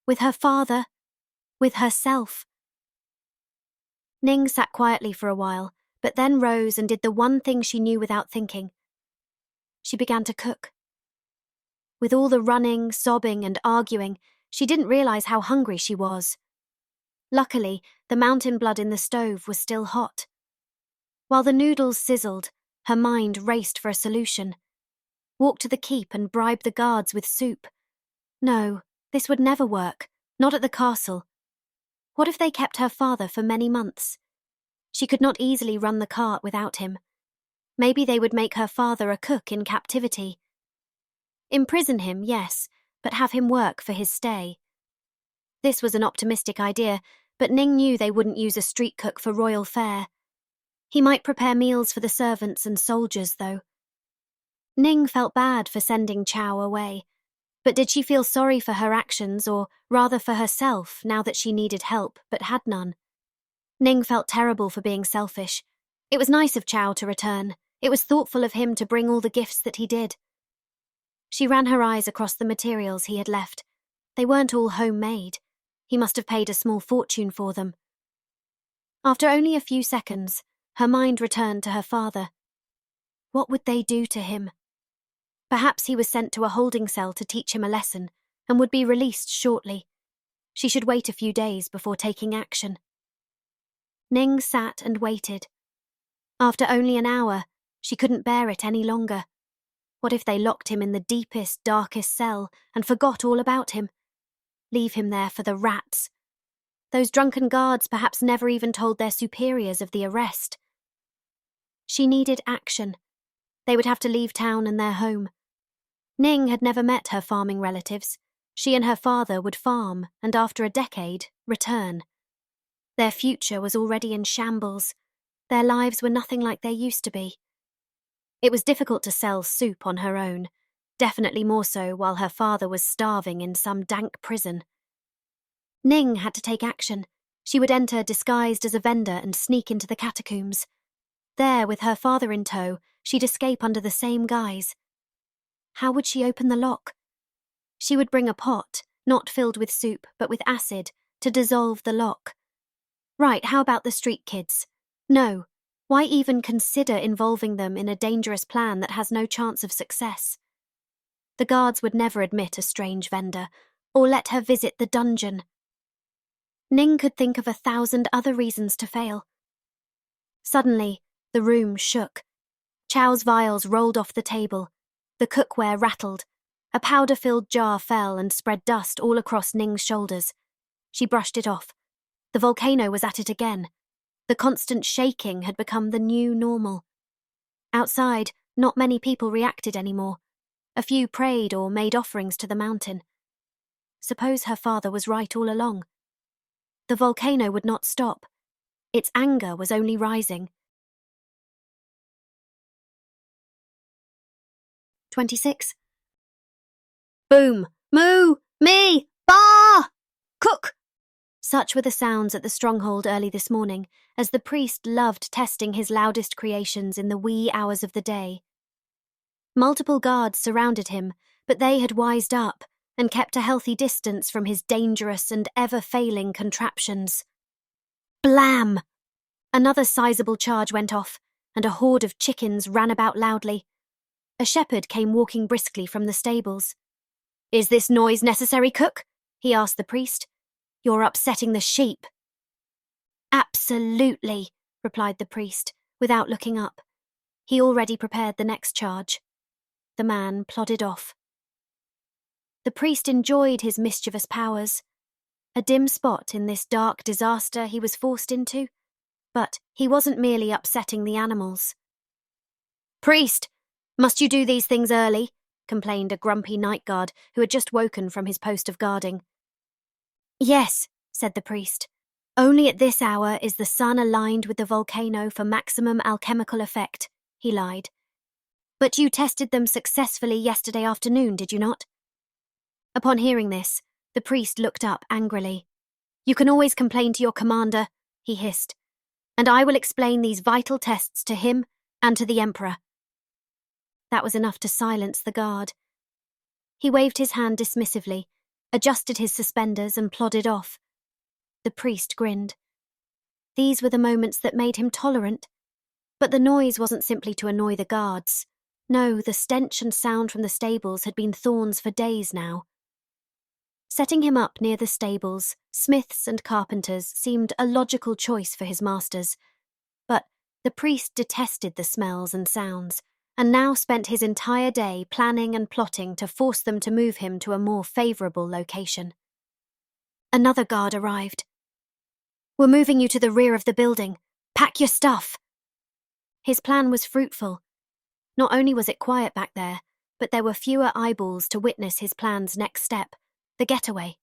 with her father, with herself. Ning sat quietly for a while, but then rose and did the one thing she knew without thinking. She began to cook. With all the running, sobbing, and arguing, she didn't realize how hungry she was. Luckily, the mountain blood in the stove was still hot. While the noodles sizzled, her mind raced for a solution. Walk to the keep and bribe the guards with soup. No, this would never work, not at the castle. What if they kept her father for many months? She could not easily run the cart without him. Maybe they would make her father a cook in captivity. Imprison him, yes, but have him work for his stay. This was an optimistic idea, but Ning knew they wouldn't use a street cook for royal fare. He might prepare meals for the servants and soldiers, though. Ning felt bad for sending Chow away, but did she feel sorry for her actions, or rather for herself, now that she needed help but had none? Ning felt terrible for being selfish. It was nice of Chow to return. It was thoughtful of him to bring all the gifts that he did. She ran her eyes across the materials he had left. They weren't all homemade. He must have paid a small fortune for them. After only a few seconds, her mind returned to her father. What would they do to him? Perhaps he was sent to a holding cell to teach him a lesson, and would be released shortly. She should wait a few days before taking action. Ning sat and waited. After only an hour, she couldn't bear it any longer. What if they locked him in the deepest, darkest cell and forgot all about him? Leave him there for the rats. Those drunken guards perhaps never even told their superiors of the arrest. She needed action. They would have to leave town and their home. Ning had never met her farming relatives. She and her father would farm and after a decade, return. Their future was already in shambles. Their lives were nothing like they used to be. It was difficult to sell soup on her own, definitely more so while her father was starving in some dank prison. Ning had to take action. She would enter disguised as a vendor and sneak into the catacombs. There, with her father in tow, she'd escape under the same guise. How would she open the lock? She would bring a pot, not filled with soup, but with acid, to dissolve the lock. Right, how about the street kids? No. Why even consider involving them in a dangerous plan that has no chance of success? The guards would never admit a strange vendor, or let her visit the dungeon. Ning could think of 1,000 other reasons to fail. Suddenly, the room shook. Chow's vials rolled off the table. The cookware rattled. A powder-filled jar fell and spread dust all across Ning's shoulders. She brushed it off. The volcano was at it again. The constant shaking had become the new normal. Outside, not many people reacted anymore. A few prayed or made offerings to the mountain. Suppose her father was right all along. The volcano would not stop. Its anger was only rising. 26. Boom! Moo! Me! Bah! Cook! Such were the sounds at the stronghold early this morning, as the priest loved testing his loudest creations in the wee hours of the day. Multiple guards surrounded him, but they had wised up and kept a healthy distance from his dangerous and ever-failing contraptions. Blam! Another sizable charge went off, and a horde of chickens ran about loudly. A shepherd came walking briskly from the stables. "Is this noise necessary, cook?" he asked the priest. "You're upsetting the sheep." "Absolutely," replied the priest, without looking up. He already prepared the next charge. The man plodded off. The priest enjoyed his mischievous powers. A dim spot in this dark disaster he was forced into, but he wasn't merely upsetting the animals. "Priest, must you do these things early?" complained a grumpy night guard who had just woken from his post of guarding. "Yes," said the priest. "Only at this hour is the sun aligned with the volcano for maximum alchemical effect," he lied. "But you tested them successfully yesterday afternoon, did you not?" Upon hearing this, the priest looked up angrily. "You can always complain to your commander," he hissed, "and I will explain these vital tests to him and to the emperor." That was enough to silence the guard. He waved his hand dismissively, adjusted his suspenders and plodded off. The priest grinned. These were the moments that made him tolerant. But the noise wasn't simply to annoy the guards. No, the stench and sound from the stables had been thorns for days now. Setting him up near the stables, smiths and carpenters seemed a logical choice for his masters. But the priest detested the smells and sounds, and now spent his entire day planning and plotting to force them to move him to a more favourable location. Another guard arrived. "We're moving you to the rear of the building. Pack your stuff." His plan was fruitful. Not only was it quiet back there, but there were fewer eyeballs to witness his plan's next step, the getaway.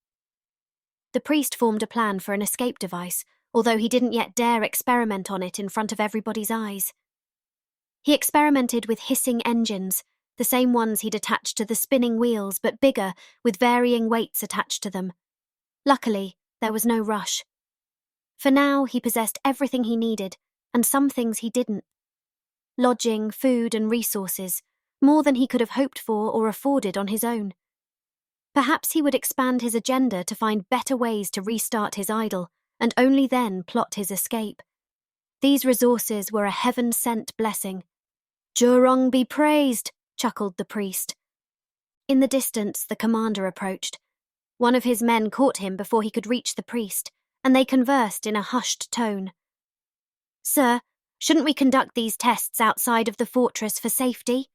The priest formed a plan for an escape device, although he didn't yet dare experiment on it in front of everybody's eyes. He experimented with hissing engines, the same ones he'd attached to the spinning wheels, but bigger, with varying weights attached to them. Luckily, there was no rush. For now, he possessed everything he needed, and some things he didn't. Lodging, food, and resources, more than he could have hoped for or afforded on his own. Perhaps he would expand his agenda to find better ways to restart his idol, and only then plot his escape. These resources were a heaven-sent blessing. "Jurong be praised," chuckled the priest. In the distance, the commander approached. One of his men caught him before he could reach the priest, and they conversed in a hushed tone. "Sir, shouldn't we conduct these tests outside of the fortress for safety?"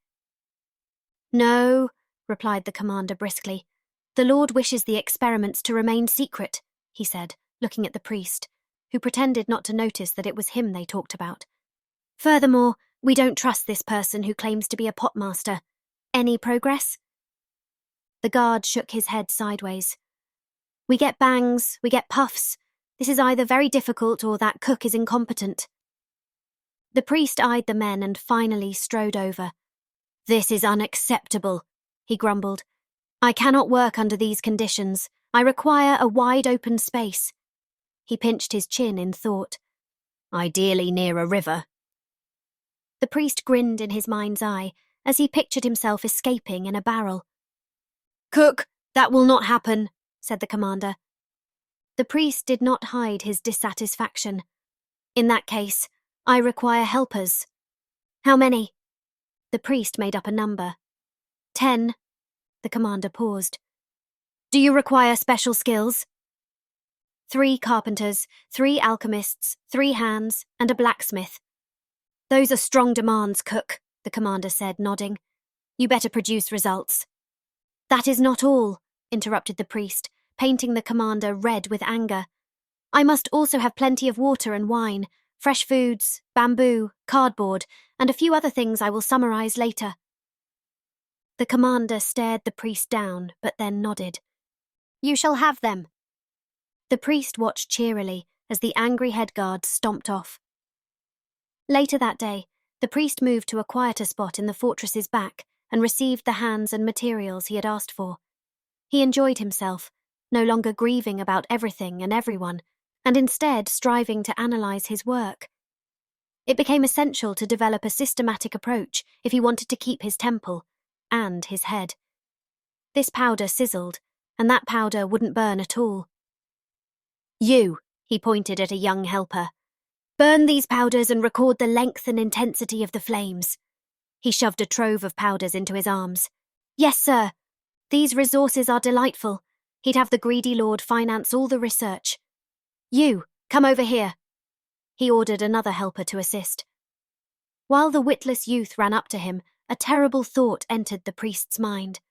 "No," replied the commander briskly. "The Lord wishes the experiments to remain secret," he said, looking at the priest, who pretended not to notice that it was him they talked about. Furthermore, we don't trust this person who claims to be a potmaster. Any progress? The guard shook his head sideways. We get bangs, we get puffs. This is either very difficult or that cook is incompetent. The priest eyed the men and finally strode over. This is unacceptable, he grumbled. I cannot work under these conditions. I require a wide-open space. He pinched his chin in thought. Ideally near a river. The priest grinned in his mind's eye as he pictured himself escaping in a barrel. Cook, that will not happen, said the commander. The priest did not hide his dissatisfaction. In that case, I require helpers. How many? The priest made up a number. 10. The commander paused. Do you require special skills? 3 carpenters, 3 alchemists, 3 hands, and a blacksmith. Those are strong demands, Cook, the commander said, nodding. You better produce results. That is not all, interrupted the priest, painting the commander red with anger. I must also have plenty of water and wine, fresh foods, bamboo, cardboard, and a few other things I will summarize later. The commander stared the priest down, but then nodded. You shall have them. The priest watched cheerily as the angry head guard stomped off. Later that day, the priest moved to a quieter spot in the fortress's back and received the hands and materials he had asked for. He enjoyed himself, no longer grieving about everything and everyone, and instead striving to analyze his work. It became essential to develop a systematic approach if he wanted to keep his temple and his head. This powder sizzled, and that powder wouldn't burn at all. You, he pointed at a young helper. Burn these powders and record the length and intensity of the flames. He shoved a trove of powders into his arms. Yes, sir. These resources are delightful. He'd have the greedy lord finance all the research. You, come over here. He ordered another helper to assist. While the witless youth ran up to him, a terrible thought entered the priest's mind.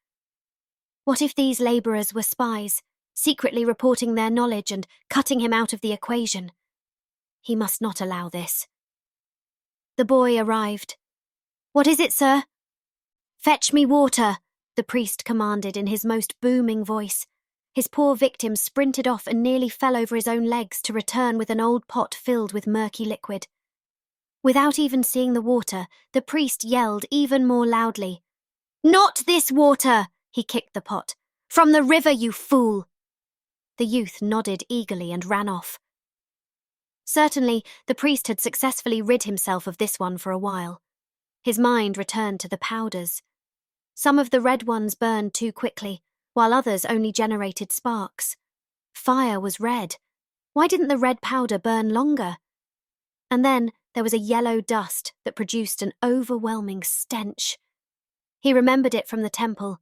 What if these labourers were spies, secretly reporting their knowledge and cutting him out of the equation? He must not allow this. The boy arrived. What is it, sir? Fetch me water, the priest commanded in his most booming voice. His poor victim sprinted off and nearly fell over his own legs to return with an old pot filled with murky liquid. Without even seeing the water, the priest yelled even more loudly. Not this water! He kicked the pot. From the river, you fool! The youth nodded eagerly and ran off. Certainly, the priest had successfully rid himself of this one for a while. His mind returned to the powders. Some of the red ones burned too quickly, while others only generated sparks. Fire was red. Why didn't the red powder burn longer? And then there was a yellow dust that produced an overwhelming stench. He remembered it from the temple.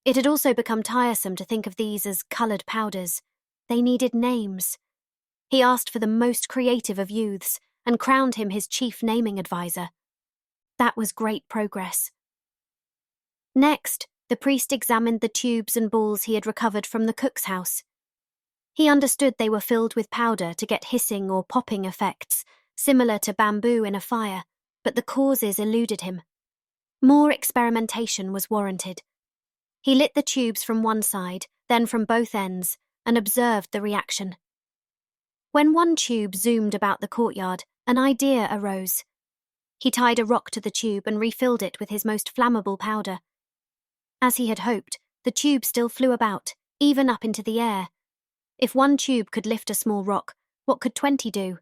It had also become tiresome to think of these as coloured powders. They needed names. He asked for the most creative of youths and crowned him his chief naming advisor. That was great progress. Next, the priest examined the tubes and balls he had recovered from the cook's house. He understood they were filled with powder to get hissing or popping effects, similar to bamboo in a fire, but the causes eluded him. More experimentation was warranted. He lit the tubes from one side, then from both ends, and observed the reaction. When one tube zoomed about the courtyard, an idea arose. He tied a rock to the tube and refilled it with his most flammable powder. As he had hoped, the tube still flew about, even up into the air. If one tube could lift a small rock, what could 20 do?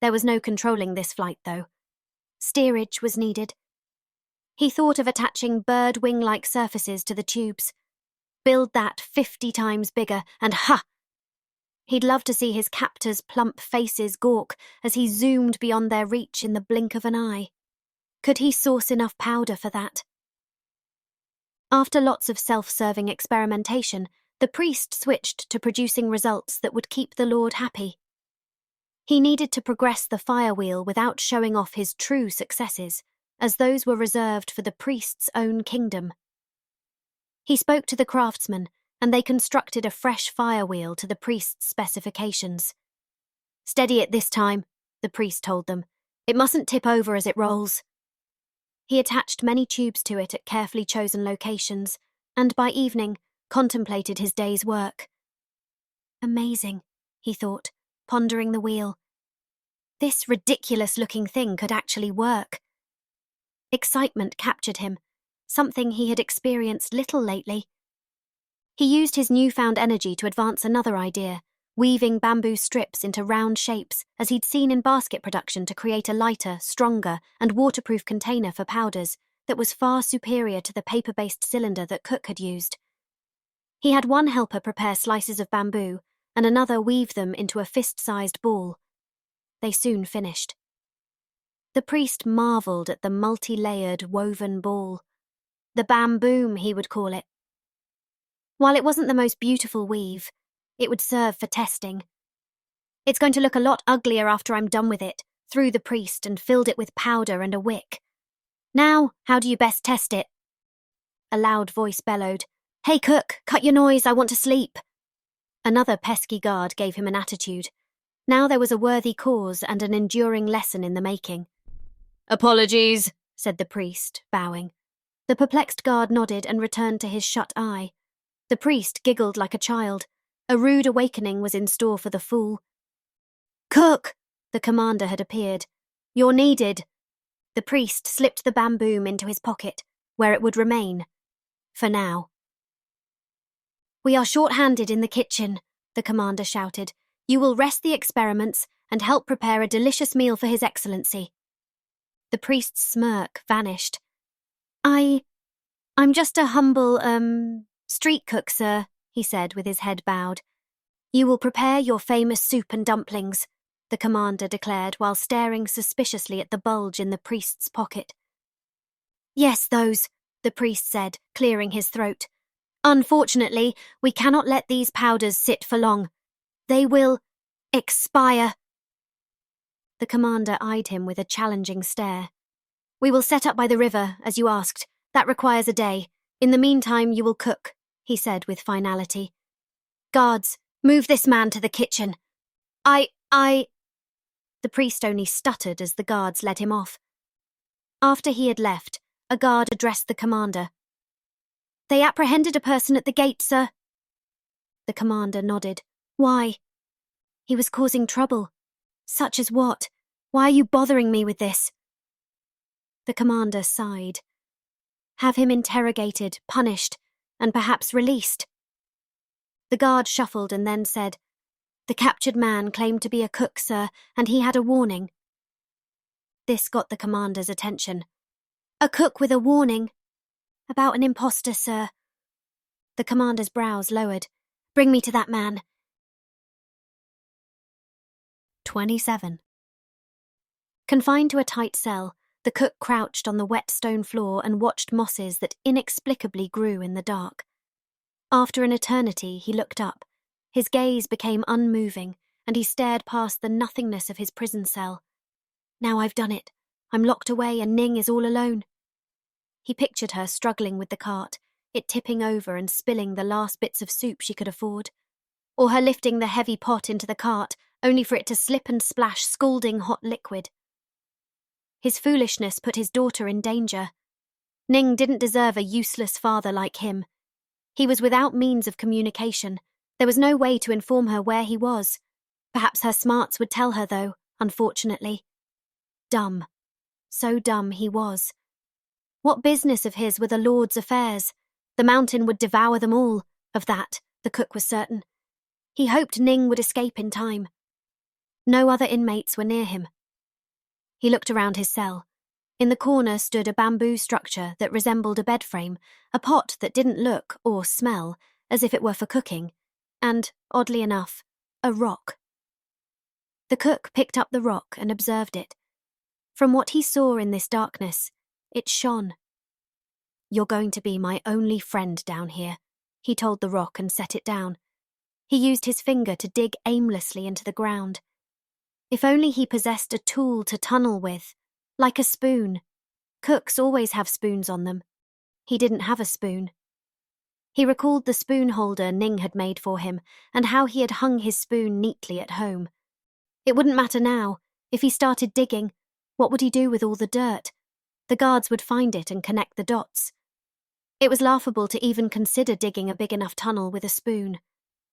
There was no controlling this flight, though. Steerage was needed. He thought of attaching bird wing-like surfaces to the tubes. Build that 50 times bigger, and ha! He'd love to see his captors' plump faces gawk as he zoomed beyond their reach in the blink of an eye. Could he source enough powder for that? After lots of self-serving experimentation, the priest switched to producing results that would keep the Lord happy. He needed to progress the fire wheel without showing off his true successes, as those were reserved for the priest's own kingdom. He spoke to the craftsman and they constructed a fresh fire wheel to the priest's specifications. "Steady it this time," the priest told them. "It mustn't tip over as it rolls." He attached many tubes to it at carefully chosen locations, and by evening contemplated his day's work. Amazing, he thought, pondering the wheel. This ridiculous-looking thing could actually work. Excitement captured him, something he had experienced little lately. He used his newfound energy to advance another idea, weaving bamboo strips into round shapes as he'd seen in basket production to create a lighter, stronger, and waterproof container for powders that was far superior to the paper-based cylinder that Cook had used. He had one helper prepare slices of bamboo and another weave them into a fist-sized ball. They soon finished. The priest marvelled at the multi-layered woven ball. The bamboom, he would call it. While it wasn't the most beautiful weave, it would serve for testing. "It's going to look a lot uglier after I'm done with it," threw the priest and filled it with powder and a wick. "Now, how do you best test it?" A loud voice bellowed, "Hey, Cook, cut your noise, I want to sleep." Another pesky guard gave him an attitude. Now there was a worthy cause and an enduring lesson in the making. "Apologies," said the priest, bowing. The perplexed guard nodded and returned to his shut eye. The priest giggled like a child. A rude awakening was in store for the fool. "Cook!" The commander had appeared. "You're needed." The priest slipped the bamboom into his pocket, where it would remain. For now. "We are short-handed in the kitchen," the commander shouted. "You will rest the experiments and help prepare a delicious meal for His Excellency." The priest's smirk vanished. I'm just a humble, street cook, sir," he said with his head bowed. "You will prepare your famous soup and dumplings," the commander declared while staring suspiciously at the bulge in the priest's pocket. "Yes, those," the priest said, clearing his throat. "Unfortunately, we cannot let these powders sit for long. They will expire." The commander eyed him with a challenging stare. "We will set up by the river, as you asked. That requires a day. In the meantime, you will cook," he said with finality. "Guards, move this man to the kitchen." I... The priest only stuttered as the guards led him off. After he had left, a guard addressed the commander. "They apprehended a person at the gate, sir." The commander nodded. "Why?" "He was causing trouble." "Such as what? Why are you bothering me with this?" The commander sighed. "Have him interrogated, punished, and perhaps released." The guard shuffled and then said, "The captured man claimed to be a cook, sir, and he had a warning." This got the commander's attention. "A cook with a warning? About an imposter, sir." The commander's brows lowered. "Bring me to that man." 27. Confined to a tight cell, the cook crouched on the wet stone floor and watched mosses that inexplicably grew in the dark. After an eternity, he looked up. His gaze became unmoving, and he stared past the nothingness of his prison cell. "Now I've done it. I'm locked away and Ning is all alone." He pictured her struggling with the cart, it tipping over and spilling the last bits of soup she could afford. Or her lifting the heavy pot into the cart, only for it to slip and splash scalding hot liquid. His foolishness put his daughter in danger. Ning didn't deserve a useless father like him. He was without means of communication. There was no way to inform her where he was. Perhaps her smarts would tell her, though, unfortunately. Dumb. So dumb he was. What business of his were the Lord's affairs? The mountain would devour them all. Of that, the cook was certain. He hoped Ning would escape in time. No other inmates were near him. He looked around his cell. In the corner stood a bamboo structure that resembled a bed frame, a pot that didn't look, or smell, as if it were for cooking, and, oddly enough, a rock. The cook picked up the rock and observed it. From what he saw in this darkness, it shone. "You're going to be my only friend down here," he told the rock and set it down. He used his finger to dig aimlessly into the ground. If only he possessed a tool to tunnel with, like a spoon. Cooks always have spoons on them. He didn't have a spoon. He recalled the spoon holder Ning had made for him and how he had hung his spoon neatly at home. It wouldn't matter now. If he started digging, what would he do with all the dirt? The guards would find it and connect the dots. It was laughable to even consider digging a big enough tunnel with a spoon.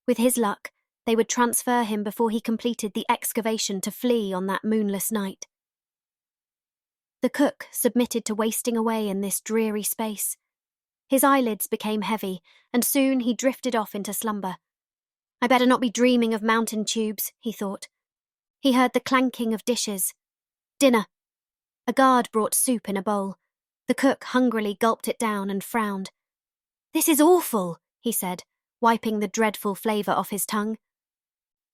With his luck, they would transfer him before he completed the excavation to flee on that moonless night. The cook submitted to wasting away in this dreary space. His eyelids became heavy, and soon he drifted off into slumber. I better not be dreaming of mountain tubes, he thought. He heard the clanking of dishes. Dinner. A guard brought soup in a bowl. The cook hungrily gulped it down and frowned. "This is awful," he said, wiping the dreadful flavour off his tongue.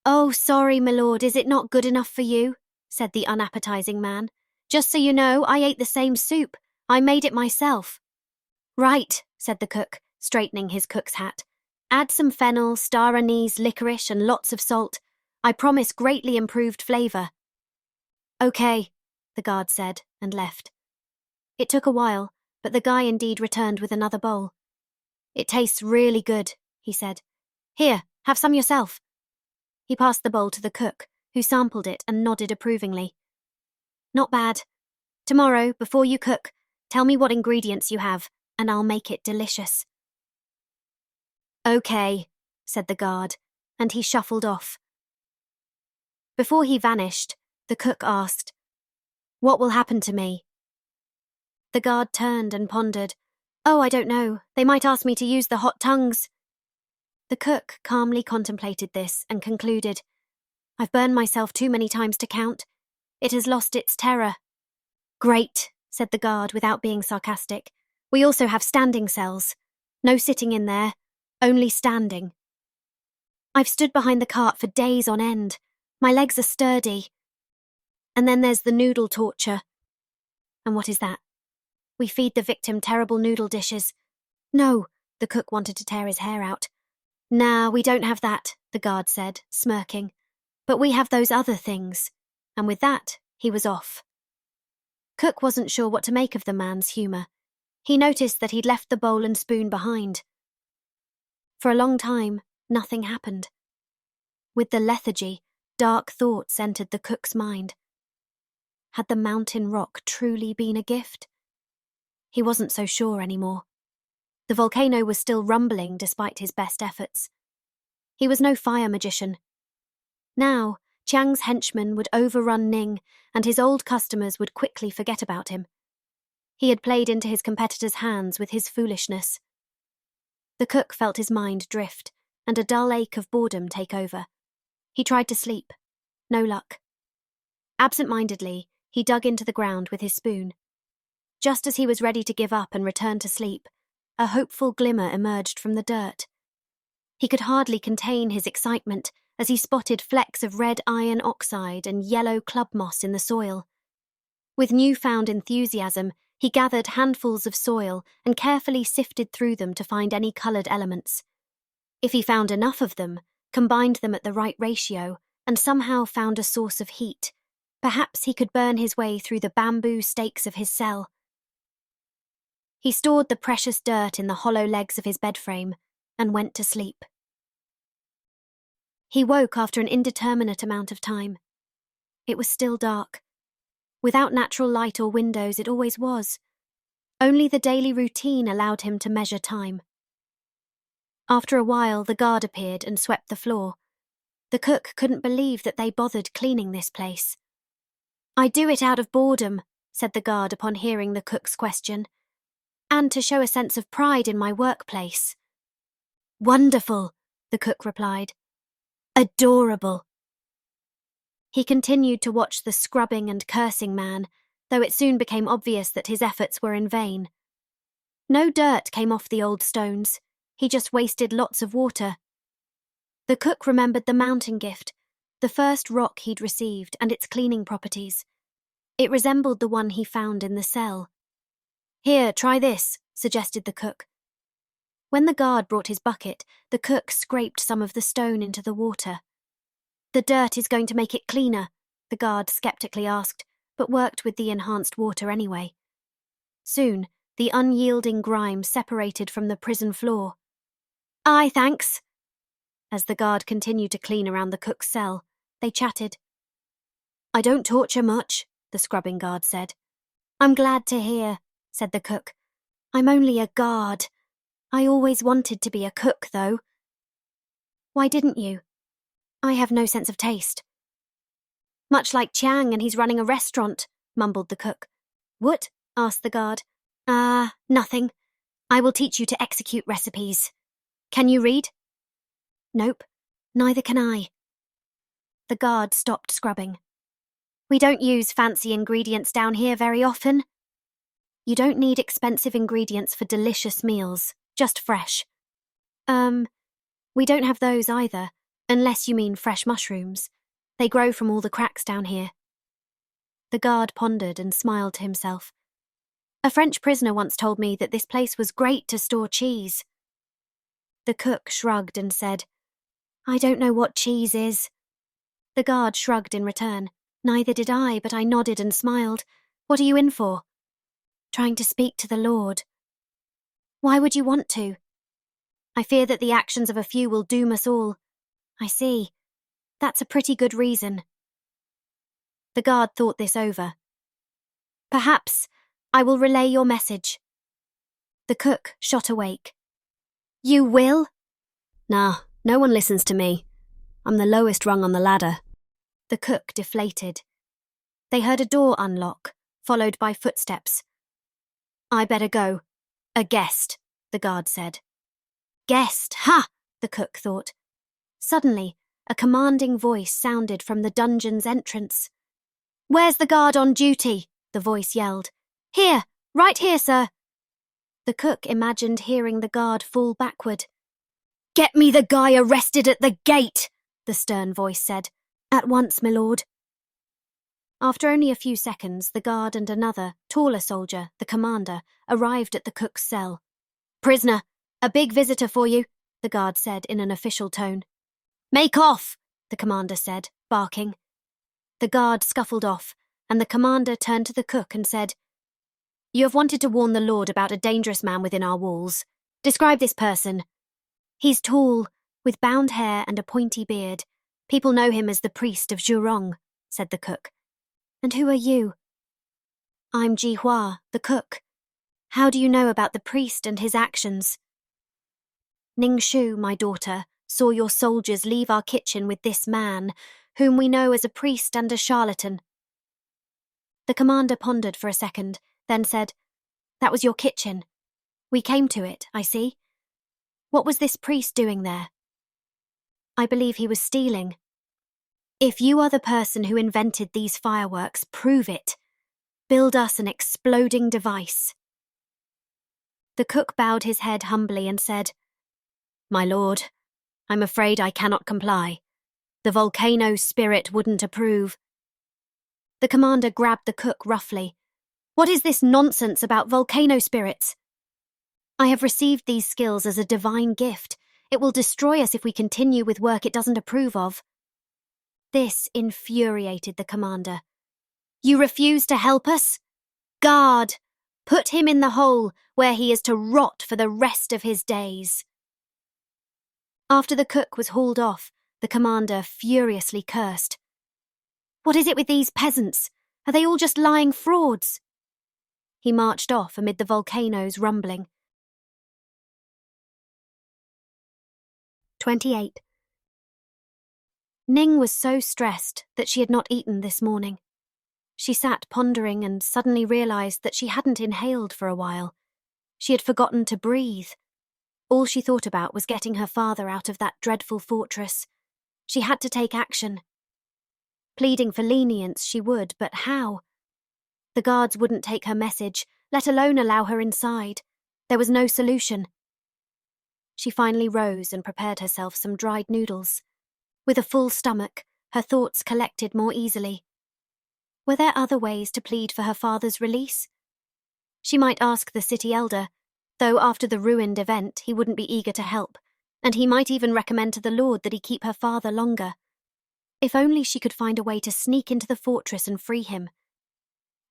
"Oh, sorry, my lord, is it not good enough for you?" said the unappetising man. "Just so you know, I ate the same soup. I made it myself." "Right," said the cook, straightening his cook's hat. "Add some fennel, star anise, licorice, and lots of salt. I promise greatly improved flavour." "Okay," the guard said, and left. It took a while, but the guy indeed returned with another bowl. "It tastes really good," he said. "Here, have some yourself." He passed the bowl to the cook, who sampled it and nodded approvingly. "Not bad. Tomorrow, before you cook, tell me what ingredients you have, and I'll make it delicious." "Okay," said the guard, and he shuffled off. Before he vanished, the cook asked, "What will happen to me?" The guard turned and pondered. "Oh, I don't know. They might ask me to use the hot tongues." The cook calmly contemplated this and concluded, "I've burned myself too many times to count. It has lost its terror." "Great," said the guard without being sarcastic. "We also have standing cells. No sitting in there, only standing. I've stood behind the cart for days on end. My legs are sturdy. And then there's the noodle torture." "And what is that?" "We feed the victim terrible noodle dishes." "No," the cook wanted to tear his hair out. "Nah, we don't have that," the guard said, smirking. "But we have those other things." And with that, he was off. Cook wasn't sure what to make of the man's humour. He noticed that he'd left the bowl and spoon behind. For a long time, nothing happened. With the lethargy, dark thoughts entered the cook's mind. Had the mountain rock truly been a gift? He wasn't so sure anymore. The volcano was still rumbling despite his best efforts. He was no fire magician. Now, Chiang's henchmen would overrun Ning, and his old customers would quickly forget about him. He had played into his competitors' hands with his foolishness. The cook felt his mind drift, and a dull ache of boredom take over. He tried to sleep. No luck. Absent-mindedly, he dug into the ground with his spoon. Just as he was ready to give up and return to sleep, a hopeful glimmer emerged from the dirt. He could hardly contain his excitement as he spotted flecks of red iron oxide and yellow club moss in the soil. With newfound enthusiasm, he gathered handfuls of soil and carefully sifted through them to find any coloured elements. If he found enough of them, combined them at the right ratio, and somehow found a source of heat, perhaps he could burn his way through the bamboo stakes of his cell. He stored the precious dirt in the hollow legs of his bed frame and went to sleep. He woke after an indeterminate amount of time. It was still dark. Without natural light or windows, it always was. Only the daily routine allowed him to measure time. After a while, the guard appeared and swept the floor. The cook couldn't believe that they bothered cleaning this place. "I do it out of boredom," said the guard upon hearing the cook's question, "and to show a sense of pride in my workplace." "Wonderful," the cook replied. "Adorable." He continued to watch the scrubbing and cursing man, though it soon became obvious that his efforts were in vain. No dirt came off the old stones. He just wasted lots of water. The cook remembered the mountain gift, the first rock he'd received, and its cleaning properties. It resembled the one he found in the cell. "Here, try this," suggested the cook. When the guard brought his bucket, the cook scraped some of the stone into the water. "The dirt is going to make it cleaner," the guard skeptically asked, but worked with the enhanced water anyway. Soon, the unyielding grime separated from the prison floor. Aye, thanks. As the guard continued to clean around the cook's cell, they chatted. I don't torture much, the scrubbing guard said. I'm glad to hear, said the cook. I'm only a guard. I always wanted to be a cook, though. Why didn't you? I have no sense of taste. Much like Chiang, and he's running a restaurant, mumbled the cook. What? Asked the guard. Nothing. I will teach you to execute recipes. Can you read? Nope, neither can I. The guard stopped scrubbing. We don't use fancy ingredients down here very often. You don't need expensive ingredients for delicious meals, just fresh. We don't have those either, unless you mean fresh mushrooms. They grow from all the cracks down here. The guard pondered and smiled to himself. A French prisoner once told me that this place was great to store cheese. The cook shrugged and said, I don't know what cheese is. The guard shrugged in return. Neither did I, but I nodded and smiled. What are you in for? Trying to speak to the Lord. Why would you want to? I fear that the actions of a few will doom us all. I see. That's a pretty good reason. The guard thought this over. Perhaps I will relay your message. The cook shot awake. You will? Nah, no one listens to me. I'm the lowest rung on the ladder. The cook deflated. They heard a door unlock, followed by footsteps. I better go. A guest, the guard said. Guest, ha! The cook thought. Suddenly, a commanding voice sounded from the dungeon's entrance. Where's the guard on duty? The voice yelled. Here, right here, sir. The cook imagined hearing the guard fall backward. Get me the guy arrested at the gate, the stern voice said. At once, my lord. After only a few seconds, the guard and another, taller soldier, the commander, arrived at the cook's cell. Prisoner, a big visitor for you, the guard said in an official tone. Make off, the commander said, barking. The guard scuffled off, and the commander turned to the cook and said, You have wanted to warn the Lord about a dangerous man within our walls. Describe this person. He's tall, with bound hair and a pointy beard. People know him as the priest of Zhurong, said the cook. And who are you? I'm Ji Hua, the cook. How do you know about the priest and his actions? Ning Shu, my daughter, saw your soldiers leave our kitchen with this man, whom we know as a priest and a charlatan. The commander pondered for a second, then said, That was your kitchen. We came to it, I see. What was this priest doing there? I believe he was stealing. If you are the person who invented these fireworks, prove it. Build us an exploding device. The cook bowed his head humbly and said, My lord, I'm afraid I cannot comply. The volcano spirit wouldn't approve. The commander grabbed the cook roughly. What is this nonsense about volcano spirits? I have received these skills as a divine gift. It will destroy us if we continue with work it doesn't approve of. This infuriated the commander. You refuse to help us? Guard! Put him in the hole where he is to rot for the rest of his days. After the cook was hauled off, the commander furiously cursed. What is it with these peasants? Are they all just lying frauds? He marched off amid the volcanoes rumbling. 28. Ning was so stressed that she had not eaten this morning. She sat pondering and suddenly realized that she hadn't inhaled for a while. She had forgotten to breathe. All she thought about was getting her father out of that dreadful fortress. She had to take action. Pleading for lenience she would, but how? The guards wouldn't take her message, let alone allow her inside. There was no solution. She finally rose and prepared herself some dried noodles. With a full stomach, her thoughts collected more easily. Were there other ways to plead for her father's release? She might ask the city elder, though after the ruined event he wouldn't be eager to help, and he might even recommend to the Lord that he keep her father longer. If only she could find a way to sneak into the fortress and free him.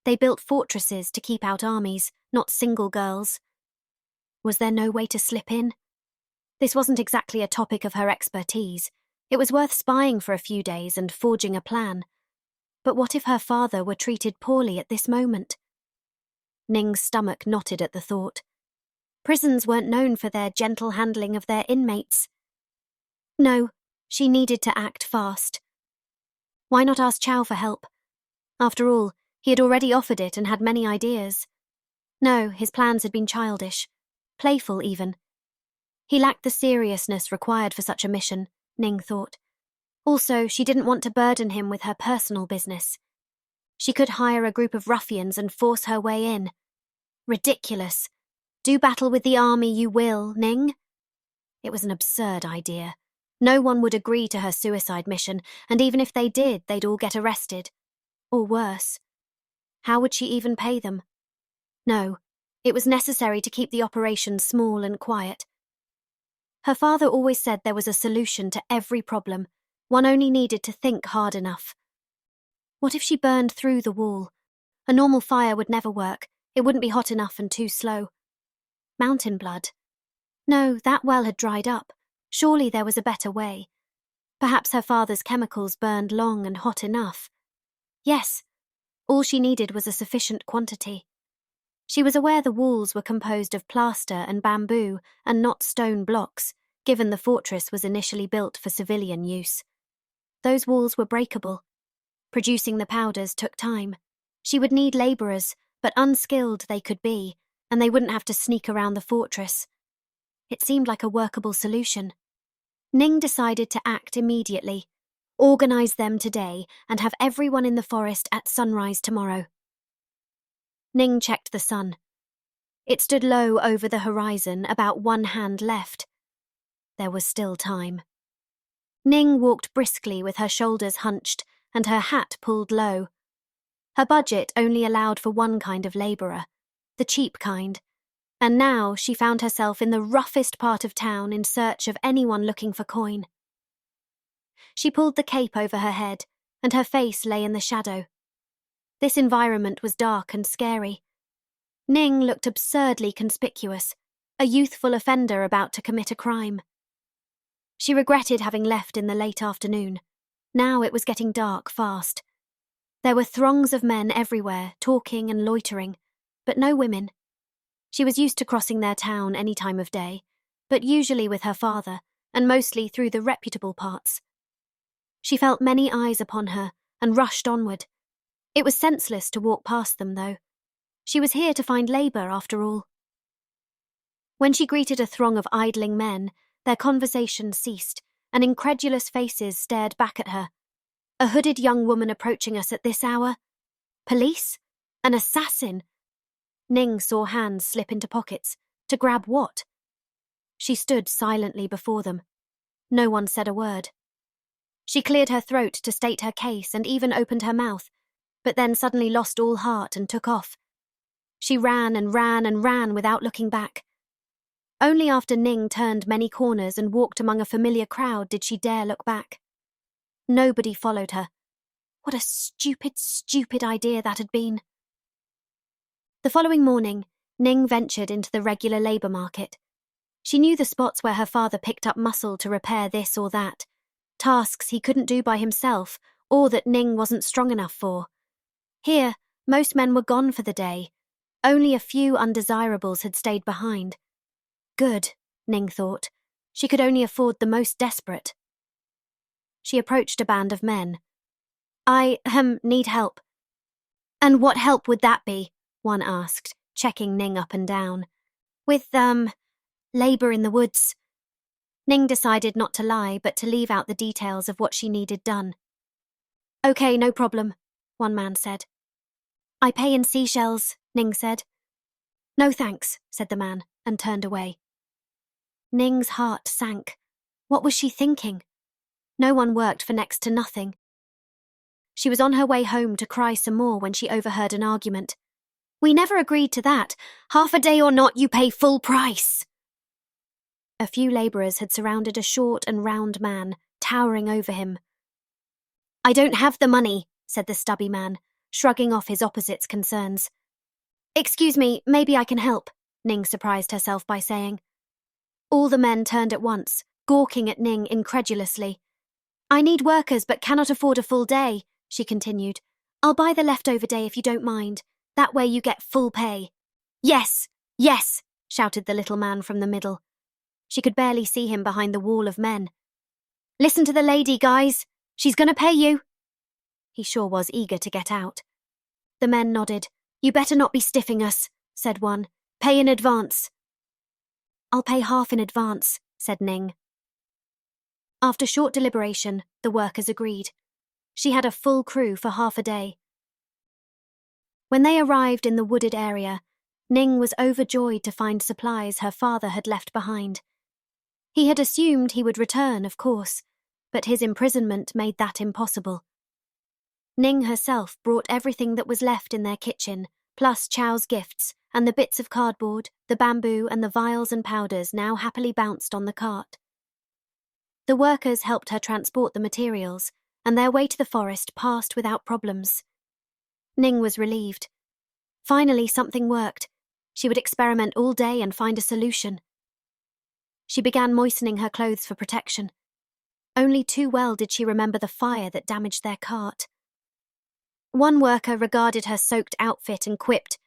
They built fortresses to keep out armies, not single girls. Was there no way to slip in? This wasn't exactly a topic of her expertise. It was worth spying for a few days and forging a plan. But what if her father were treated poorly at this moment? Ning's stomach knotted at the thought. Prisons weren't known for their gentle handling of their inmates. No, she needed to act fast. Why not ask Chow for help? After all, he had already offered it and had many ideas. No, his plans had been childish, playful even. He lacked the seriousness required for such a mission, Ning thought. Also, she didn't want to burden him with her personal business. She could hire a group of ruffians and force her way in. Ridiculous. Do battle with the army you will, Ning. It was an absurd idea. No one would agree to her suicide mission, and even if they did, they'd all get arrested. Or worse. How would she even pay them? No, it was necessary to keep the operation small and quiet. Her father always said there was a solution to every problem. One only needed to think hard enough. What if she burned through the wall? A normal fire would never work. It wouldn't be hot enough and too slow. Mountain blood. No, that well had dried up. Surely there was a better way. Perhaps her father's chemicals burned long and hot enough. Yes, all she needed was a sufficient quantity. She was aware the walls were composed of plaster and bamboo and not stone blocks, given the fortress was initially built for civilian use. Those walls were breakable. Producing the powders took time. She would need labourers, but unskilled they could be, and they wouldn't have to sneak around the fortress. It seemed like a workable solution. Ning decided to act immediately, organise them today, and have everyone in the forest at sunrise tomorrow. Ning checked the sun. It stood low over the horizon, about one hand left. There was still time. Ning walked briskly with her shoulders hunched and her hat pulled low. Her budget only allowed for one kind of labourer, the cheap kind, and now she found herself in the roughest part of town in search of anyone looking for coin. She pulled the cape over her head, and her face lay in the shadow. This environment was dark and scary. Ning looked absurdly conspicuous, a youthful offender about to commit a crime. She regretted having left in the late afternoon. Now it was getting dark fast. There were throngs of men everywhere, talking and loitering, but no women. She was used to crossing their town any time of day, but usually with her father, and mostly through the reputable parts. She felt many eyes upon her and rushed onward. It was senseless to walk past them, though. She was here to find labour, after all. When she greeted a throng of idling men, their conversation ceased, and incredulous faces stared back at her. A hooded young woman approaching us at this hour? Police? An assassin? Ning saw hands slip into pockets. To grab what? She stood silently before them. No one said a word. She cleared her throat to state her case and even opened her mouth, but then suddenly lost all heart and took off. She ran and ran and ran without looking back. Only after Ning turned many corners and walked among a familiar crowd did she dare look back. Nobody followed her. What a stupid, stupid idea that had been. The following morning, Ning ventured into the regular labour market. She knew the spots where her father picked up muscle to repair this or that, tasks he couldn't do by himself or that Ning wasn't strong enough for. Here, most men were gone for the day. Only a few undesirables had stayed behind. Good, Ning thought. She could only afford the most desperate. She approached a band of men. I need help. And what help would that be? One asked, checking Ning up and down. With, labour in the woods. Ning decided not to lie, but to leave out the details of what she needed done. Okay, no problem, one man said. I pay in seashells, Ning said. No thanks, said the man, and turned away. Ning's heart sank. What was she thinking? No one worked for next to nothing. She was on her way home to cry some more when she overheard an argument. We never agreed to that. Half a day or not, you pay full price. A few labourers had surrounded a short and round man, towering over him. I don't have the money, said the stubby man, shrugging off his opposite's concerns. Excuse me, maybe I can help, Ning surprised herself by saying. All the men turned at once, gawking at Ning incredulously. I need workers but cannot afford a full day, she continued. I'll buy the leftover day if you don't mind. That way you get full pay. Yes, yes, shouted the little man from the middle. She could barely see him behind the wall of men. Listen to the lady, guys. She's going to pay you. He sure was eager to get out. The men nodded. You better not be stiffing us, said one. Pay in advance. I'll pay half in advance, said Ning. After short deliberation, the workers agreed. She had a full crew for half a day. When they arrived in the wooded area, Ning was overjoyed to find supplies her father had left behind. He had assumed he would return, of course, but his imprisonment made that impossible. Ning herself brought everything that was left in their kitchen, plus Chow's gifts, and the bits of cardboard, the bamboo and the vials and powders now happily bounced on the cart. The workers helped her transport the materials, and their way to the forest passed without problems. Ning was relieved. Finally, something worked. She would experiment all day and find a solution. She began moistening her clothes for protection. Only too well did she remember the fire that damaged their cart. One worker regarded her soaked outfit and quipped,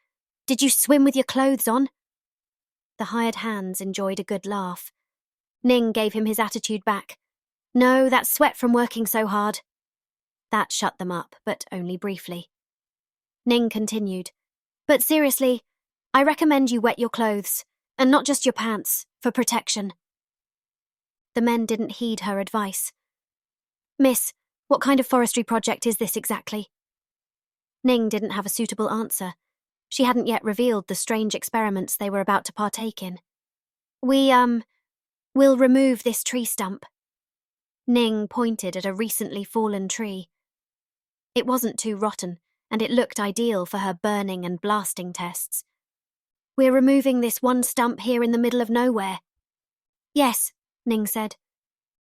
"Did you swim with your clothes on?" The hired hands enjoyed a good laugh. Ning gave him his attitude back. "No, that's sweat from working so hard." That shut them up, but only briefly. Ning continued, "But seriously, I recommend you wet your clothes, and not just your pants, for protection." The men didn't heed her advice. "Miss, what kind of forestry project is this exactly?" Ning didn't have a suitable answer. She hadn't yet revealed the strange experiments they were about to partake in. We'll remove this tree stump." Ning pointed at a recently fallen tree. It wasn't too rotten, and it looked ideal for her burning and blasting tests. "We're removing this one stump here in the middle of nowhere." "Yes," Ning said.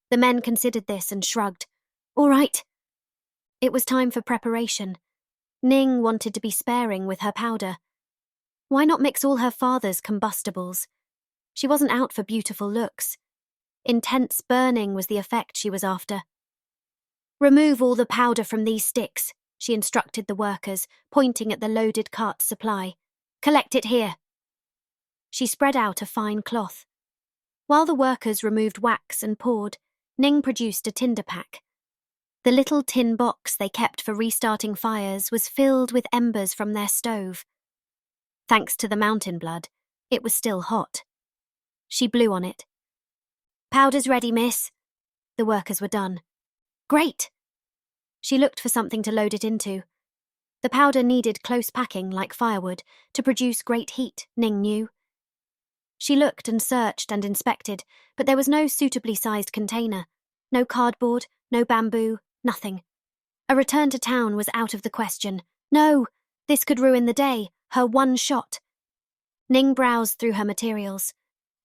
The men considered this and shrugged. "All right." It was time for preparation. Ning wanted to be sparing with her powder. Why not mix all her father's combustibles? She wasn't out for beautiful looks. Intense burning was the effect she was after. "Remove all the powder from these sticks," she instructed the workers, pointing at the loaded cart supply. "Collect it here." She spread out a fine cloth. While the workers removed wax and poured, Ning produced a tinder pack. The little tin box they kept for restarting fires was filled with embers from their stove. Thanks to the mountain blood, it was still hot. She blew on it. "Powder's ready, miss." The workers were done. "Great." She looked for something to load it into. The powder needed close packing, like firewood, to produce great heat, Ning knew. She looked and searched and inspected, but there was no suitably sized container. No cardboard, no bamboo, nothing. A return to town was out of the question. No, this could ruin the day, her one shot. Ning browsed through her materials.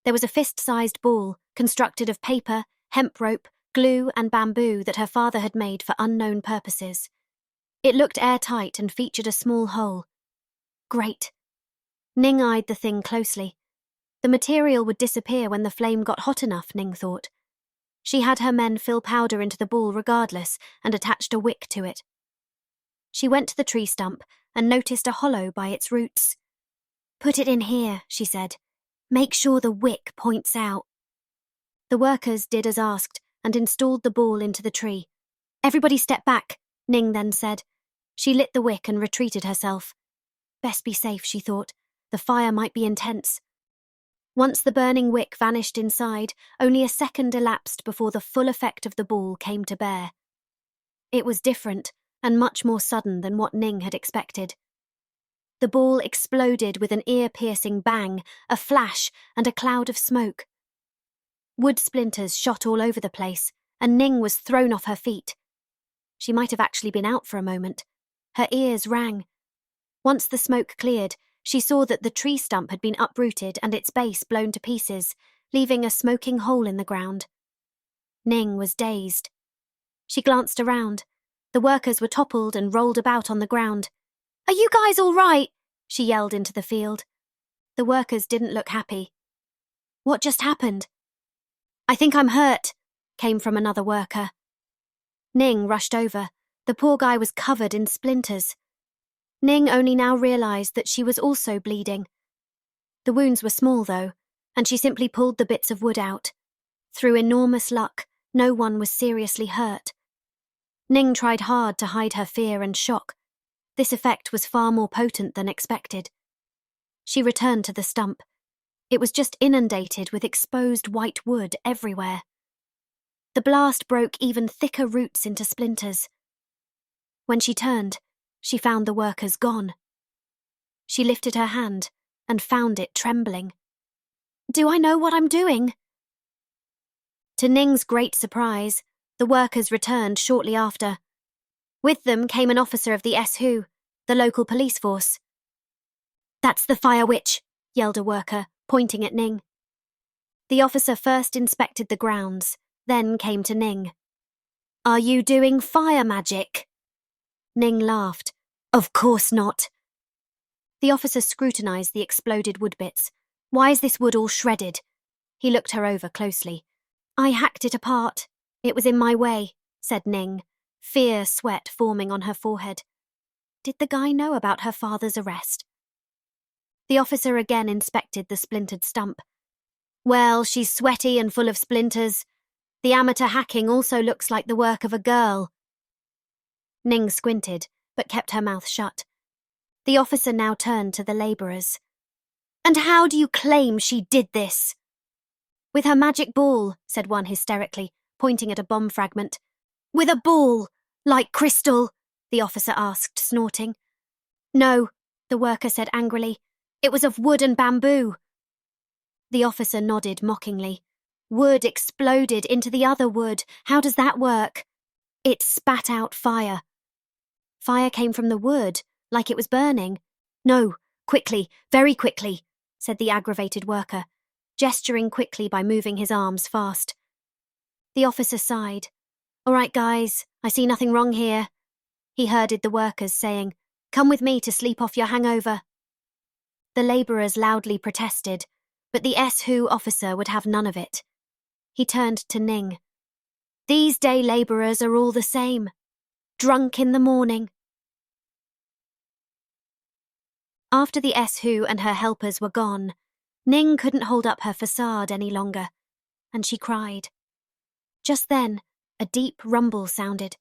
There was a fist-sized ball, constructed of paper, hemp rope, glue and bamboo that her father had made for unknown purposes. It looked airtight and featured a small hole. Great. Ning eyed the thing closely. The material would disappear when the flame got hot enough, Ning thought. She had her men fill powder into the ball regardless and attached a wick to it. She went to the tree stump and noticed a hollow by its roots. "Put it in here," she said. "Make sure the wick points out." The workers did as asked and installed the ball into the tree. "Everybody step back," Ning then said. She lit the wick and retreated herself. Best be safe, she thought. The fire might be intense. Once the burning wick vanished inside, only a second elapsed before the full effect of the ball came to bear. It was different and much more sudden than what Ning had expected. The ball exploded with an ear-piercing bang, a flash, and a cloud of smoke. Wood splinters shot all over the place, and Ning was thrown off her feet. She might have actually been out for a moment. Her ears rang. Once the smoke cleared, she saw that the tree stump had been uprooted and its base blown to pieces, leaving a smoking hole in the ground. Ning was dazed. She glanced around. The workers were toppled and rolled about on the ground. "Are you guys all right?" she yelled into the field. The workers didn't look happy. "What just happened?" I think I'm hurt, came from another worker. Ning rushed over. The poor guy was covered in splinters. Ning only now realised that she was also bleeding. The wounds were small, though, and she simply pulled the bits of wood out. Through enormous luck, no one was seriously hurt. Ning tried hard to hide her fear and shock. This effect was far more potent than expected. She returned to the stump. It was just inundated with exposed white wood everywhere. The blast broke even thicker roots into splinters. When she turned, she found the workers gone. She lifted her hand and found it trembling. Do I know what I'm doing? To Ning's great surprise, the workers returned shortly after. With them came an officer of the SHU, the local police force. That's the fire witch, yelled a worker, pointing at Ning. The officer first inspected the grounds, then came to Ning. Are you doing fire magic? Ning laughed. Of course not. The officer scrutinised the exploded wood bits. Why is this wood all shredded? He looked her over closely. I hacked it apart. It was in my way, said Ning, fear sweat forming on her forehead. Did the guy know about her father's arrest? The officer again inspected the splintered stump. Well, she's sweaty and full of splinters. The amateur hacking also looks like the work of a girl. Ning squinted, but kept her mouth shut. The officer now turned to the labourers. And how do you claim she did this? With her magic ball, said one hysterically, pointing at a bomb fragment. With a ball, like crystal, the officer asked, snorting. No, the worker said angrily. It was of wood and bamboo. The officer nodded mockingly. Wood exploded into the other wood. How does that work? It spat out fire. Fire came from the wood, like it was burning. No, quickly, very quickly, said the aggravated worker, gesturing quickly by moving his arms fast. The officer sighed. All right, guys, I see nothing wrong here. He herded the workers, saying, Come with me to sleep off your hangover. The labourers loudly protested, but the SHU officer would have none of it. He turned to Ning. These day labourers are all the same. Drunk in the morning. After the SHU and her helpers were gone, Ning couldn't hold up her facade any longer, and she cried. Just then, a deep rumble sounded.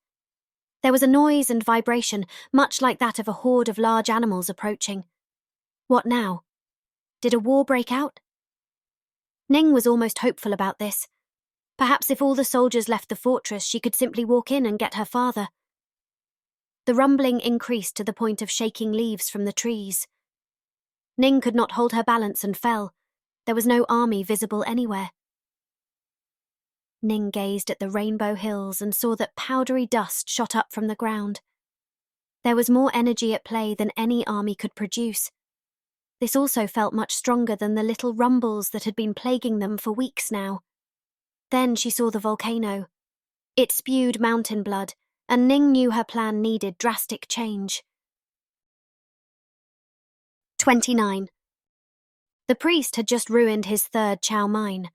There was a noise and vibration, much like that of a horde of large animals approaching. What now? Did a war break out? Ning was almost hopeful about this. Perhaps if all the soldiers left the fortress, she could simply walk in and get her father. The rumbling increased to the point of shaking leaves from the trees. Ning could not hold her balance and fell. There was no army visible anywhere. Ning gazed at the rainbow hills and saw that powdery dust shot up from the ground. There was more energy at play than any army could produce. This also felt much stronger than the little rumbles that had been plaguing them for weeks now. Then she saw the volcano. It spewed mountain blood, and Ning knew her plan needed drastic change. 29. The priest had just ruined his third chow mein.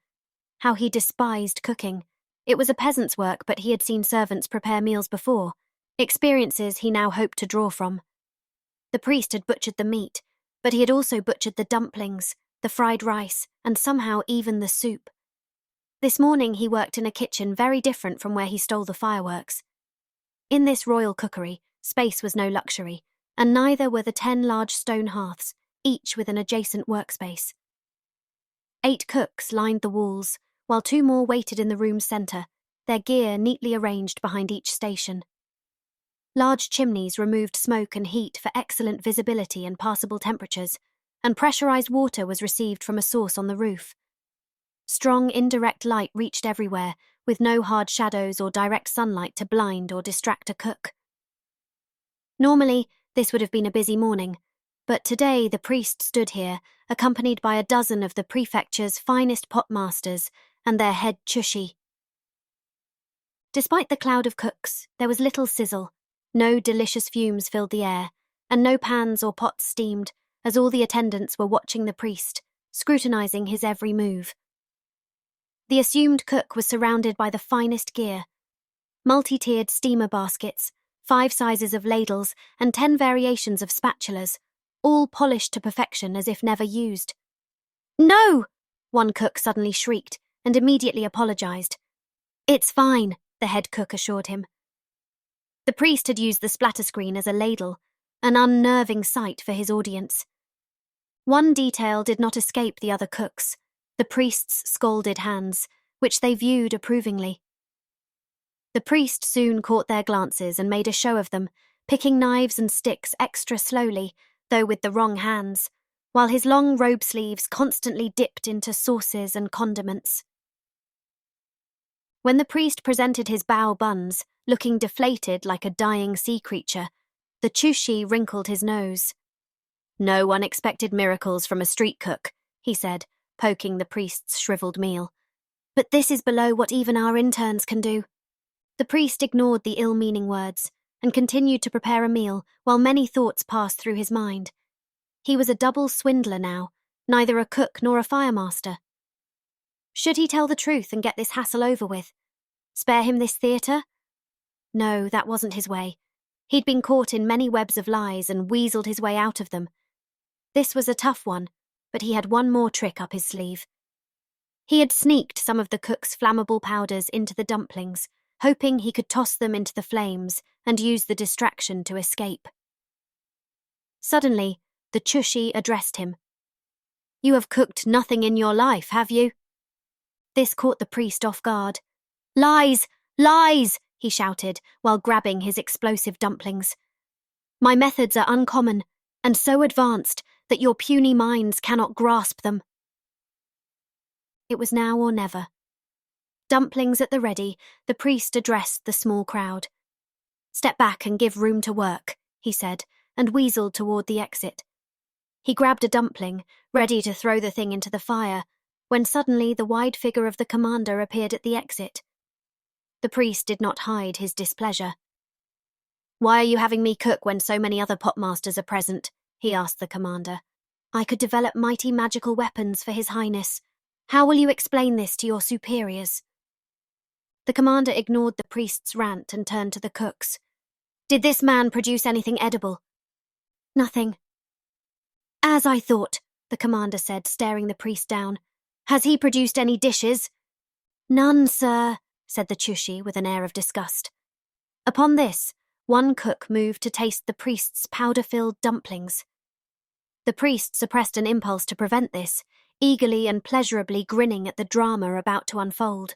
How he despised cooking. It was a peasant's work, but he had seen servants prepare meals before, experiences he now hoped to draw from. The priest had butchered the meat, but he had also butchered the dumplings, the fried rice, and somehow even the soup. This morning he worked in a kitchen very different from where he stole the fireworks. In this royal cookery, space was no luxury, and neither were the 10 large stone hearths, each with an adjacent workspace. 8 cooks lined the walls, while 2 more waited in the room's centre, their gear neatly arranged behind each station. Large chimneys removed smoke and heat for excellent visibility and passable temperatures, and pressurized water was received from a source on the roof. Strong indirect light reached everywhere, with no hard shadows or direct sunlight to blind or distract a cook. Normally, this would have been a busy morning, but today the priest stood here, accompanied by a dozen of the prefecture's finest potmasters and their head chushi. Despite the cloud of cooks, there was little sizzle. No delicious fumes filled the air, and no pans or pots steamed, as all the attendants were watching the priest, scrutinizing his every move. The assumed cook was surrounded by the finest gear. Multi-tiered steamer baskets, 5 sizes of ladles, and 10 variations of spatulas, all polished to perfection as if never used. "No!" one cook suddenly shrieked and immediately apologized. "It's fine," the head cook assured him. The priest had used the splatter screen as a ladle, an unnerving sight for his audience. One detail did not escape the other cooks, the priest's scalded hands, which they viewed approvingly. The priest soon caught their glances and made a show of them, picking knives and sticks extra slowly, though with the wrong hands, while his long robe sleeves constantly dipped into sauces and condiments. When the priest presented his bao buns, looking deflated like a dying sea creature, the chushi wrinkled his nose. "No unexpected miracles from a street cook," he said, poking the priest's shriveled meal. "But this is below what even our interns can do." The priest ignored the ill-meaning words and continued to prepare a meal while many thoughts passed through his mind. He was a double swindler now, neither a cook nor a firemaster. Should he tell the truth and get this hassle over with? Spare him this theatre? No, that wasn't his way. He'd been caught in many webs of lies and weaseled his way out of them. This was a tough one, but he had one more trick up his sleeve. He had sneaked some of the cook's flammable powders into the dumplings, hoping he could toss them into the flames and use the distraction to escape. Suddenly, the chushi addressed him. "You have cooked nothing in your life, have you?" This caught the priest off guard. "Lies! Lies!" he shouted while grabbing his explosive dumplings. "My methods are uncommon and so advanced that your puny minds cannot grasp them." It was now or never. Dumplings at the ready, the priest addressed the small crowd. "Step back and give room to work," he said, and weaseled toward the exit. He grabbed a dumpling, ready to throw the thing into the fire, when suddenly the wide figure of the commander appeared at the exit. The priest did not hide his displeasure. "Why are you having me cook when so many other potmasters are present?" he asked the commander. "I could develop mighty magical weapons for His Highness. How will you explain this to your superiors?" The commander ignored the priest's rant and turned to the cooks. "Did this man produce anything edible?" "Nothing." "As I thought," the commander said, staring the priest down. "Has he produced any dishes?" "None, sir," said the chushi with an air of disgust. Upon this, one cook moved to taste the priest's powder-filled dumplings. The priest suppressed an impulse to prevent this, eagerly and pleasurably grinning at the drama about to unfold.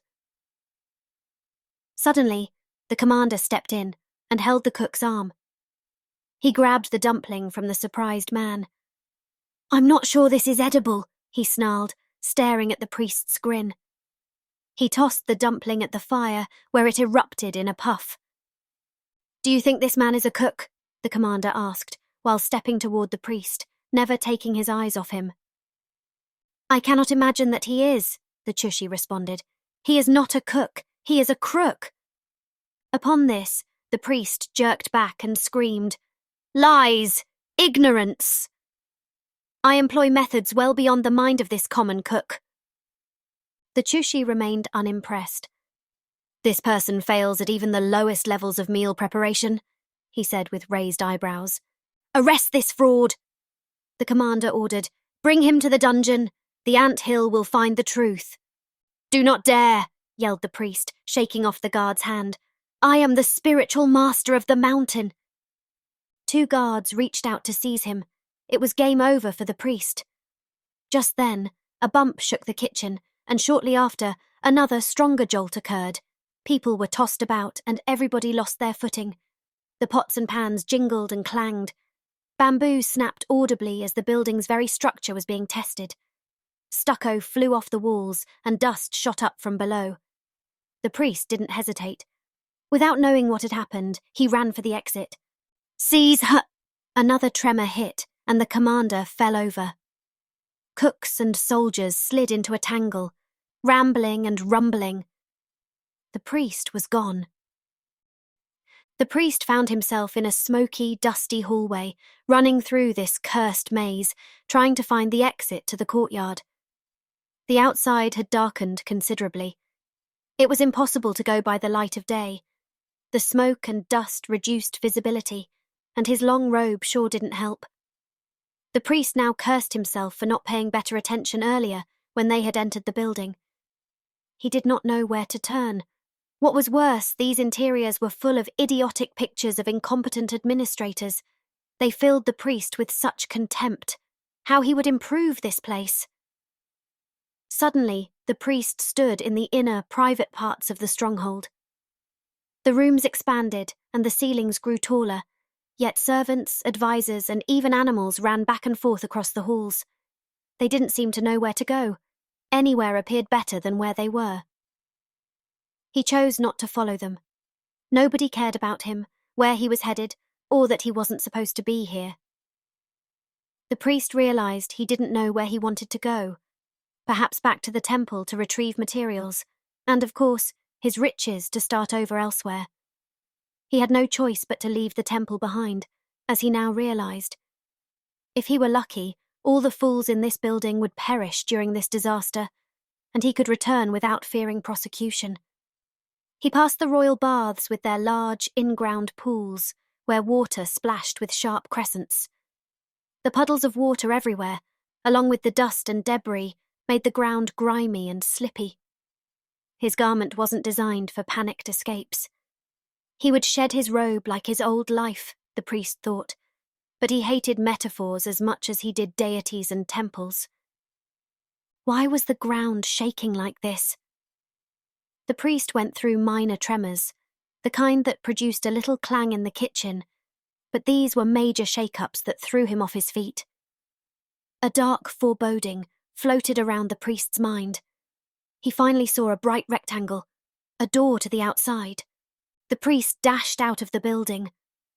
Suddenly, the commander stepped in and held the cook's arm. He grabbed the dumpling from the surprised man. "I'm not sure this is edible," he snarled, staring at the priest's grin. He tossed the dumpling at the fire, where it erupted in a puff. "Do you think this man is a cook?" the commander asked, while stepping toward the priest, never taking his eyes off him. "I cannot imagine that he is," the chushi responded. "He is not a cook, he is a crook." Upon this, the priest jerked back and screamed, "Lies! Ignorance! I employ methods well beyond the mind of this common cook." The chushi remained unimpressed. "This person fails at even the lowest levels of meal preparation," he said with raised eyebrows. "Arrest this fraud!" The commander ordered. "Bring him to the dungeon. The ant-hill will find the truth." "Do not dare," yelled the priest, shaking off the guard's hand. "I am the spiritual master of the mountain." 2 guards reached out to seize him. It was game over for the priest. Just then, a bump shook the kitchen, and shortly after, another stronger jolt occurred. People were tossed about, and everybody lost their footing. The pots and pans jingled and clanged. Bamboo snapped audibly as the building's very structure was being tested. Stucco flew off the walls, and dust shot up from below. The priest didn't hesitate. Without knowing what had happened, he ran for the exit. "Seize her!" Another tremor hit, and the commander fell over. Cooks and soldiers slid into a tangle, rambling and rumbling. The priest was gone. The priest found himself in a smoky, dusty hallway, running through this cursed maze, trying to find the exit to the courtyard. The outside had darkened considerably. It was impossible to go by the light of day. The smoke and dust reduced visibility, and his long robe sure didn't help. The priest now cursed himself for not paying better attention earlier when they had entered the building. He did not know where to turn. What was worse, these interiors were full of idiotic pictures of incompetent administrators. They filled the priest with such contempt. How he would improve this place. Suddenly, the priest stood in the inner, private parts of the stronghold. The rooms expanded and the ceilings grew taller, yet servants, advisors, and even animals ran back and forth across the halls. They didn't seem to know where to go. Anywhere appeared better than where they were. He chose not to follow them. Nobody cared about him, where he was headed, or that he wasn't supposed to be here. The priest realized he didn't know where he wanted to go. Perhaps back to the temple to retrieve materials, and, of course, his riches to start over elsewhere. He had no choice but to leave the temple behind, as he now realized. If he were lucky, all the fools in this building would perish during this disaster, and he could return without fearing prosecution. He passed the royal baths with their large, in-ground pools, where water splashed with sharp crescents. The puddles of water everywhere, along with the dust and debris, made the ground grimy and slippy. His garment wasn't designed for panicked escapes. He would shed his robe like his old life, the priest thought, but he hated metaphors as much as he did deities and temples. Why was the ground shaking like this? The priest went through minor tremors, the kind that produced a little clang in the kitchen, but these were major shake-ups that threw him off his feet. A dark foreboding floated around the priest's mind. He finally saw a bright rectangle, a door to the outside. The priest dashed out of the building.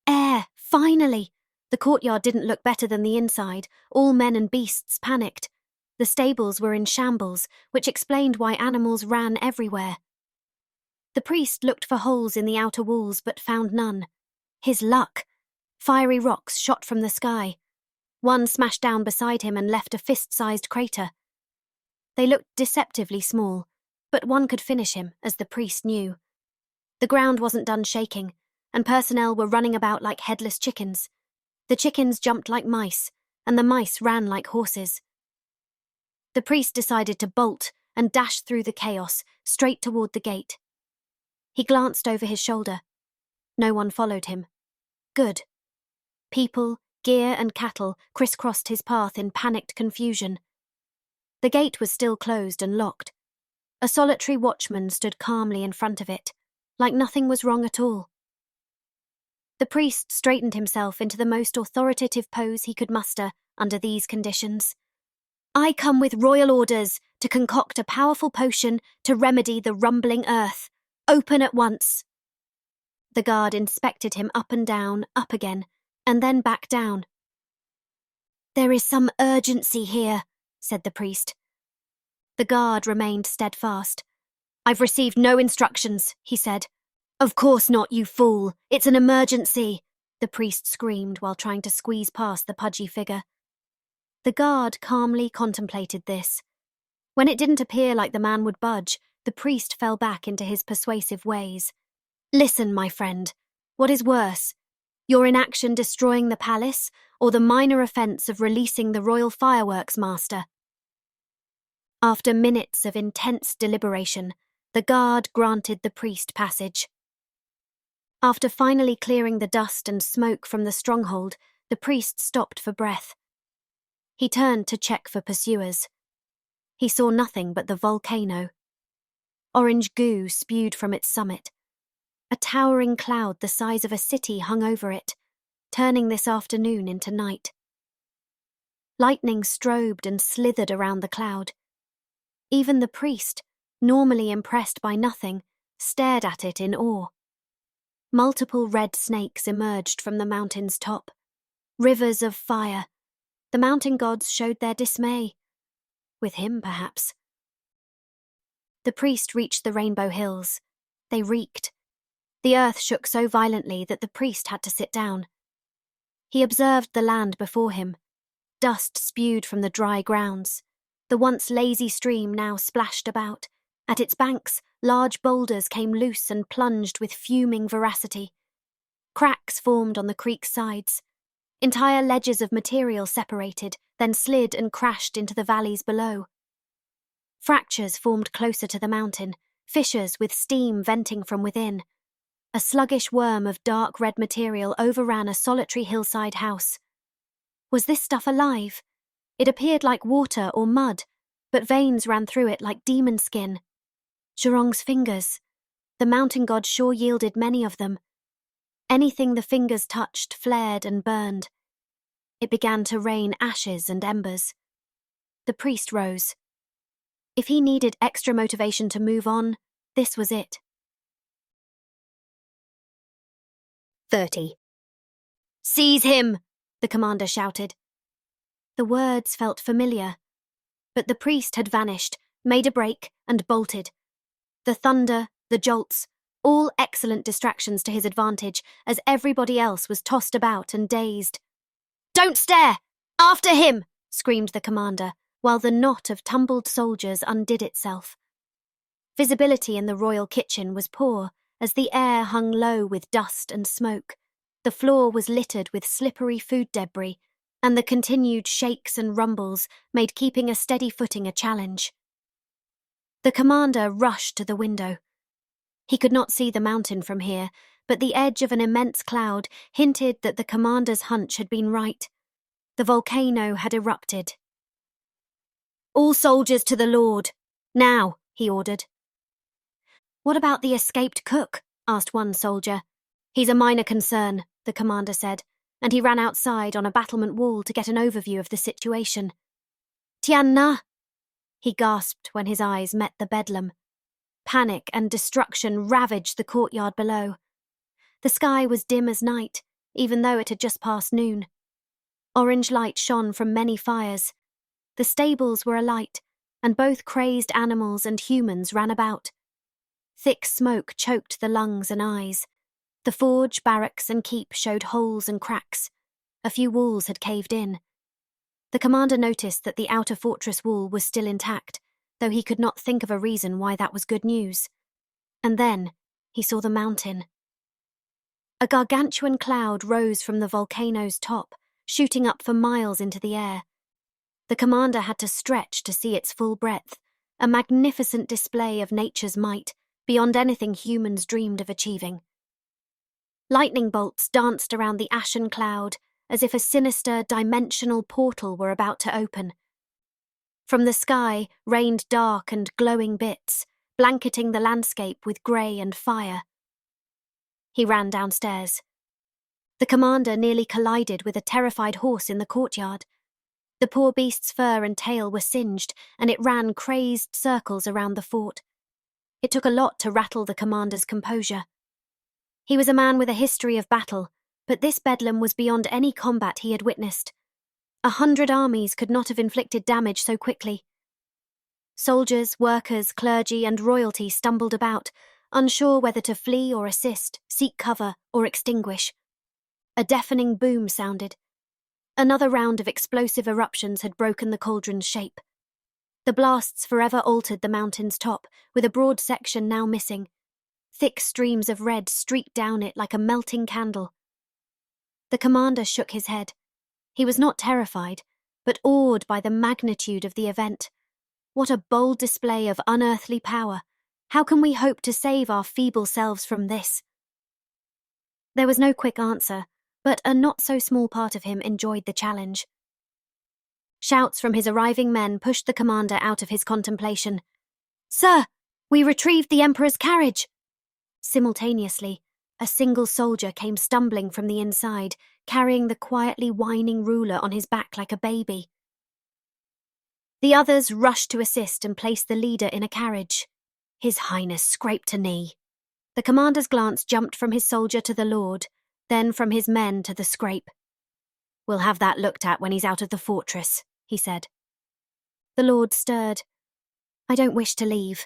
Air, finally! The courtyard didn't look better than the inside. All men and beasts panicked. The stables were in shambles, which explained why animals ran everywhere. The priest looked for holes in the outer walls but found none. His luck! Fiery rocks shot from the sky. One smashed down beside him and left a fist-sized crater. They looked deceptively small, but one could finish him, as the priest knew. The ground wasn't done shaking, and personnel were running about like headless chickens. The chickens jumped like mice, and the mice ran like horses. The priest decided to bolt and dash through the chaos, straight toward the gate. He glanced over his shoulder. No one followed him. Good. People, gear, and cattle crisscrossed his path in panicked confusion. The gate was still closed and locked. A solitary watchman stood calmly in front of it, like nothing was wrong at all. The priest straightened himself into the most authoritative pose he could muster under these conditions. I come with royal orders to concoct a powerful potion to remedy the rumbling earth. Open at once. The guard inspected him up and down, up again, and then back down. There is some urgency here, said the priest. The guard remained steadfast. I've received no instructions, he said. Of course not, you fool. It's an emergency, the priest screamed while trying to squeeze past the pudgy figure. The guard calmly contemplated this. When it didn't appear like the man would budge, the priest fell back into his persuasive ways. Listen, my friend. What is worse? Your inaction destroying the palace, or the minor offence of releasing the royal fireworks master? After minutes of intense deliberation, the guard granted the priest passage. After finally clearing the dust and smoke from the stronghold, the priest stopped for breath. He turned to check for pursuers. He saw nothing but the volcano. Orange goo spewed from its summit. A towering cloud the size of a city hung over it, turning this afternoon into night. Lightning strobed and slithered around the cloud. Even the priest, normally impressed by nothing, stared at it in awe. Multiple red snakes emerged from the mountain's top. Rivers of fire. The mountain gods showed their dismay. With him, perhaps. The priest reached the Rainbow Hills. They reeked. The earth shook so violently that the priest had to sit down. He observed the land before him. Dust spewed from the dry grounds. The once lazy stream now splashed about. At its banks, large boulders came loose and plunged with fuming voracity. Cracks formed on the creek's sides. Entire ledges of material separated, then slid and crashed into the valleys below. Fractures formed closer to the mountain, fissures with steam venting from within. A sluggish worm of dark red material overran a solitary hillside house. Was this stuff alive? It appeared like water or mud, but veins ran through it like demon skin. Zhurong's fingers. The mountain god sure yielded many of them. Anything the fingers touched flared and burned. It began to rain ashes and embers. The priest rose. If he needed extra motivation to move on, this was it. 30. Seize him! The commander shouted. The words felt familiar, but the priest had vanished, made a break, and bolted. The thunder, the jolts, all excellent distractions to his advantage, as everybody else was tossed about and dazed. Don't stare! After him! Screamed the commander, while the knot of tumbled soldiers undid itself. Visibility in the royal kitchen was poor, as the air hung low with dust and smoke. The floor was littered with slippery food debris, and the continued shakes and rumbles made keeping a steady footing a challenge. The commander rushed to the window. He could not see the mountain from here, but the edge of an immense cloud hinted that the commander's hunch had been right. The volcano had erupted. All soldiers to the Lord! Now, he ordered. What about the escaped cook? Asked one soldier. He's a minor concern, the commander said, and he ran outside on a battlement wall to get an overview of the situation. Tian Na! He gasped when his eyes met the bedlam. Panic and destruction ravaged the courtyard below. The sky was dim as night, even though it had just passed noon. Orange light shone from many fires. The stables were alight, and both crazed animals and humans ran about. Thick smoke choked the lungs and eyes. The forge, barracks, and keep showed holes and cracks. A few walls had caved in. The commander noticed that the outer fortress wall was still intact, though he could not think of a reason why that was good news. And then he saw the mountain. A gargantuan cloud rose from the volcano's top, shooting up for miles into the air. The commander had to stretch to see its full breadth, a magnificent display of nature's might, beyond anything humans dreamed of achieving. Lightning bolts danced around the ashen cloud, as if a sinister, dimensional portal were about to open. From the sky rained dark and glowing bits, blanketing the landscape with grey and fire. He ran downstairs. The commander nearly collided with a terrified horse in the courtyard. The poor beast's fur and tail were singed, and it ran crazed circles around the fort. It took a lot to rattle the commander's composure. He was a man with a history of battle, but this bedlam was beyond any combat he had witnessed. 100 armies could not have inflicted damage so quickly. Soldiers, workers, clergy, and royalty stumbled about, unsure whether to flee or assist, seek cover or extinguish. A deafening boom sounded. Another round of explosive eruptions had broken the cauldron's shape. The blasts forever altered the mountain's top, with a broad section now missing. Thick streams of red streaked down it like a melting candle. The commander shook his head. He was not terrified, but awed by the magnitude of the event. What a bold display of unearthly power! How can we hope to save our feeble selves from this? There was no quick answer, but a not-so-small part of him enjoyed the challenge. Shouts from his arriving men pushed the commander out of his contemplation. Sir, we retrieved the Emperor's carriage! Simultaneously, a single soldier came stumbling from the inside, carrying the quietly whining ruler on his back like a baby. The others rushed to assist and place the leader in a carriage. His Highness scraped a knee. The commander's glance jumped from his soldier to the lord, then from his men to the scrape. "We'll have that looked at when he's out of the fortress," he said. The lord stirred. "I don't wish to leave."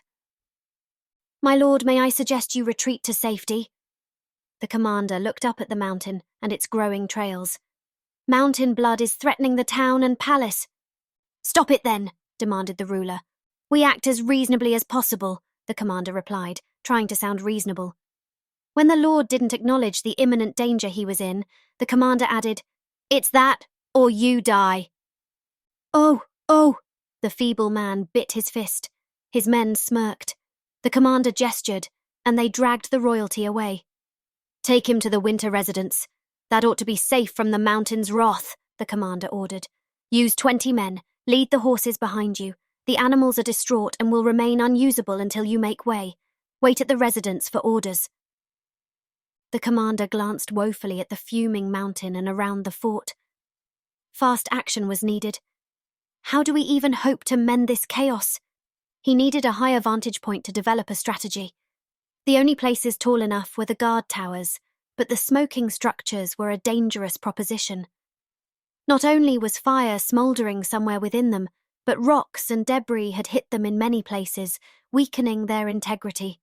"My lord, may I suggest you retreat to safety?" The commander looked up at the mountain and its growing trails. "Mountain blood is threatening the town and palace." "Stop it then," demanded the ruler. We act as reasonably as possible, the commander replied, trying to sound reasonable. When the lord didn't acknowledge the imminent danger he was in, the commander added, It's that, or you die. Oh, the feeble man bit his fist. His men smirked. The commander gestured, and they dragged the royalty away. Take him to the winter residence. That ought to be safe from the mountain's wrath, the commander ordered. Use 20 men, lead the horses behind you. The animals are distraught and will remain unusable until you make way. Wait at the residence for orders. The commander glanced woefully at the fuming mountain and around the fort. Fast action was needed. How do we even hope to mend this chaos? He needed a higher vantage point to develop a strategy. The only places tall enough were the guard towers, but the smoking structures were a dangerous proposition. Not only was fire smouldering somewhere within them, but rocks and debris had hit them in many places, weakening their integrity.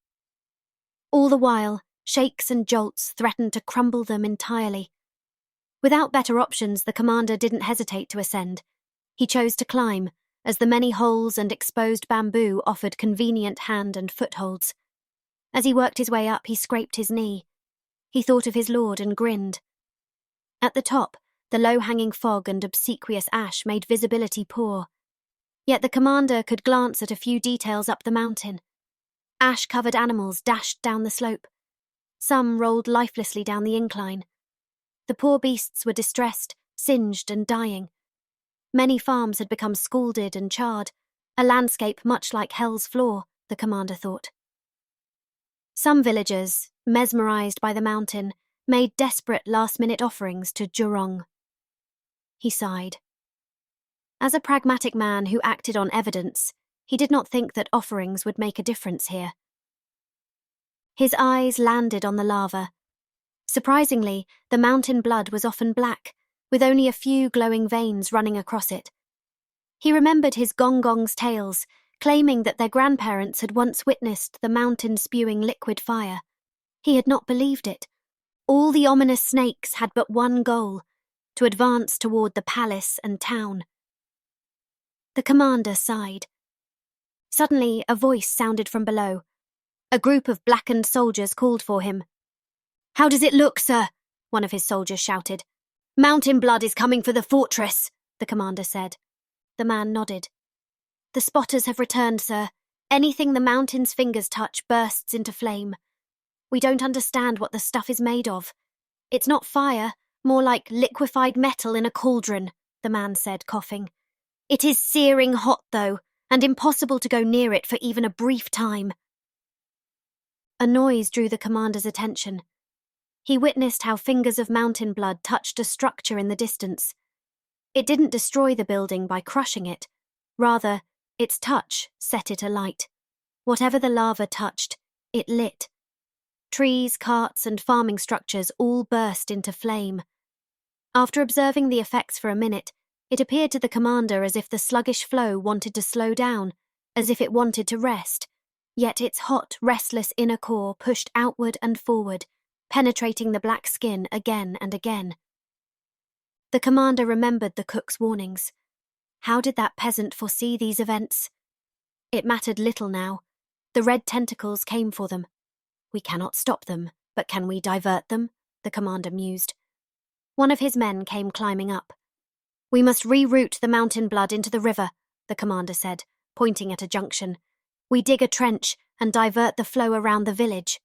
All the while, shakes and jolts threatened to crumble them entirely. Without better options, the commander didn't hesitate to ascend. He chose to climb, as the many holes and exposed bamboo offered convenient hand and footholds. As he worked his way up, he scraped his knee. He thought of his lord and grinned. At the top, the low-hanging fog and obsequious ash made visibility poor. Yet the commander could glance at a few details up the mountain. Ash-covered animals dashed down the slope. Some rolled lifelessly down the incline. The poor beasts were distressed, singed and dying. Many farms had become scalded and charred, a landscape much like hell's floor, the commander thought. Some villagers, mesmerized by the mountain, made desperate last-minute offerings to Jurong. He sighed. As a pragmatic man who acted on evidence, he did not think that offerings would make a difference here. His eyes landed on the lava. Surprisingly, the mountain blood was often black, with only a few glowing veins running across it. He remembered his gongong's tales, claiming that their grandparents had once witnessed the mountain spewing liquid fire. He had not believed it. All the ominous snakes had but one goal, to advance toward the palace and town. The commander sighed. Suddenly, a voice sounded from below. A group of blackened soldiers called for him. "How does it look, sir?" one of his soldiers shouted. "Mountain blood is coming for the fortress," the commander said. The man nodded. "The spotters have returned, sir. Anything the mountain's fingers touch bursts into flame. We don't understand what the stuff is made of. It's not fire, more like liquefied metal in a cauldron," the man said, coughing. "It is searing hot, though, and impossible to go near it for even a brief time." A noise drew the commander's attention. He witnessed how fingers of mountain blood touched a structure in the distance. It didn't destroy the building by crushing it. Rather, its touch set it alight. Whatever the lava touched, it lit. Trees, carts, and farming structures all burst into flame. After observing the effects for a minute, it appeared to the commander as if the sluggish flow wanted to slow down, as if it wanted to rest. Yet its hot, restless inner core pushed outward and forward, penetrating the black skin again and again. The commander remembered the cook's warnings. How did that peasant foresee these events? It mattered little now. The red tentacles came for them. "We cannot stop them, but can we divert them?" the commander mused. One of his men came climbing up. "We must reroute the mountain blood into the river," the commander said, pointing at a junction. "We dig a trench and divert the flow around the village."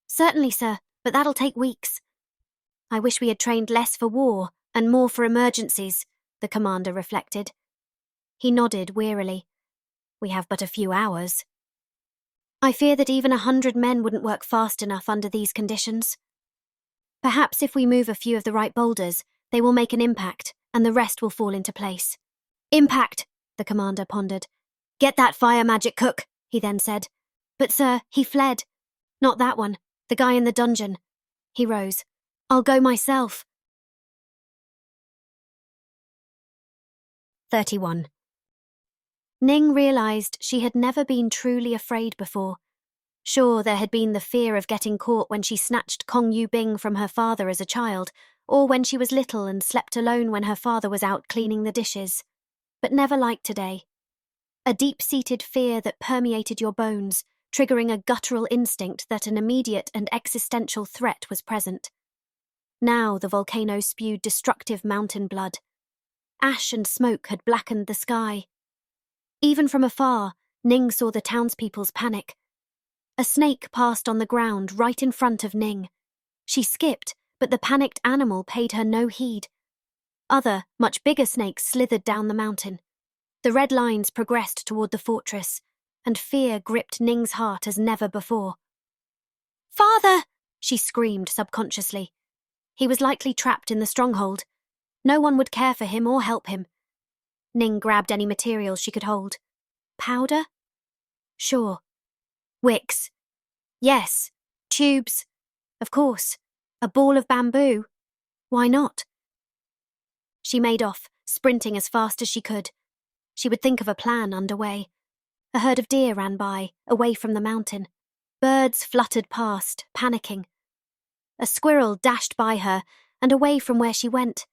"Certainly, sir, but that'll take weeks." "I wish we had trained less for war and more for emergencies," the commander reflected. He nodded wearily. "We have but a few hours." "I fear that even 100 men wouldn't work fast enough under these conditions." "Perhaps if we move a few of the right boulders, they will make an impact, and the rest will fall into place." "Impact," the commander pondered. "Get that fire magic cook," he then said. "But sir, he fled." "Not that one, the guy in the dungeon." He rose. "I'll go myself." 31. Ning realized she had never been truly afraid before. Sure, there had been the fear of getting caught when she snatched Kong Yu Bing from her father as a child, or when she was little and slept alone when her father was out cleaning the dishes. but never like today. A deep-seated fear that permeated your bones, triggering a guttural instinct that an immediate and existential threat was present. Now the volcano spewed destructive mountain blood. Ash and smoke had blackened the sky. Even from afar, Ning saw the townspeople's panic. A snake passed on the ground right in front of Ning. She skipped, but the panicked animal paid her no heed. Other, much bigger snakes slithered down the mountain. The red lines progressed toward the fortress, and fear gripped Ning's heart as never before. "Father!" she screamed subconsciously. He was likely trapped in the stronghold. No one would care for him or help him. Ning grabbed any materials she could hold. Powder? Sure. Wicks? Yes. Tubes? Of course. A ball of bamboo? Why not? She made off, sprinting as fast as she could. She would think of a plan underway. A herd of deer ran by, away from the mountain. Birds fluttered past, panicking. A squirrel dashed by her, and away from where she went.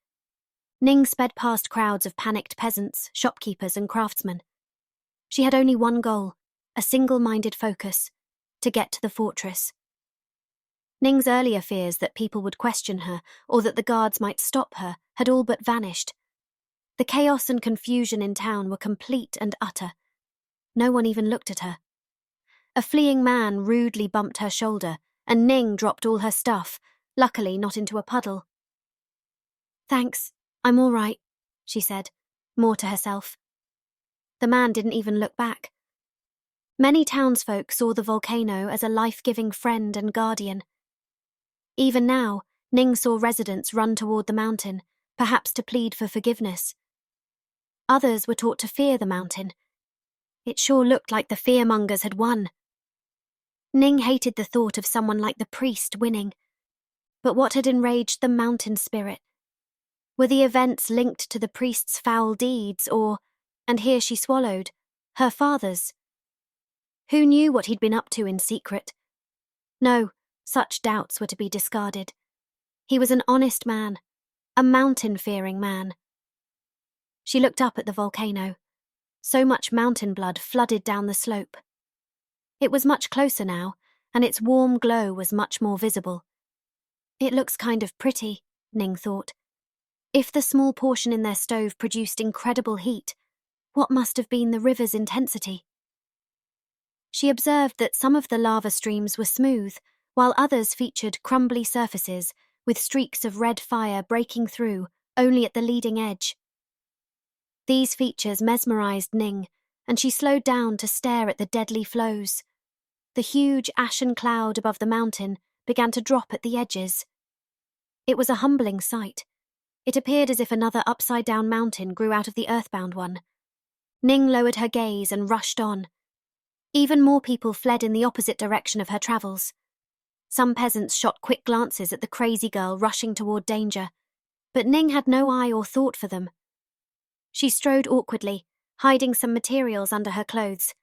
Ning sped past crowds of panicked peasants, shopkeepers, and craftsmen. She had only one goal, a single-minded focus: to get to the fortress. Ning's earlier fears that people would question her or that the guards might stop her had all but vanished. The chaos and confusion in town were complete and utter. No one even looked at her. A fleeing man rudely bumped her shoulder, and Ning dropped all her stuff, luckily not into a puddle. "Thanks, I'm all right," she said, more to herself. The man didn't even look back. Many townsfolk saw the volcano as a life-giving friend and guardian. Even now, Ning saw residents run toward the mountain, perhaps to plead for forgiveness. Others were taught to fear the mountain. It sure looked like the fearmongers had won. Ning hated the thought of someone like the priest winning. But what had enraged the mountain spirit? Were the events linked to the priest's foul deeds or, and here she swallowed, her father's? Who knew what he'd been up to in secret? No, such doubts were to be discarded. He was an honest man, a mountain-fearing man. She looked up at the volcano. So much mountain blood flooded down the slope. It was much closer now, and its warm glow was much more visible. It looks kind of pretty, Ning thought. If the small portion in their stove produced incredible heat, what must have been the river's intensity? She observed that some of the lava streams were smooth, while others featured crumbly surfaces with streaks of red fire breaking through only at the leading edge. These features mesmerized Ning, and she slowed down to stare at the deadly flows. The huge ashen cloud above the mountain began to drop at the edges. It was a humbling sight. It appeared as if another upside-down mountain grew out of the earthbound one. Ning lowered her gaze and rushed on. Even more people fled in the opposite direction of her travels. Some peasants shot quick glances at the crazy girl rushing toward danger, but Ning had no eye or thought for them. She strode awkwardly, hiding some materials under her clothes.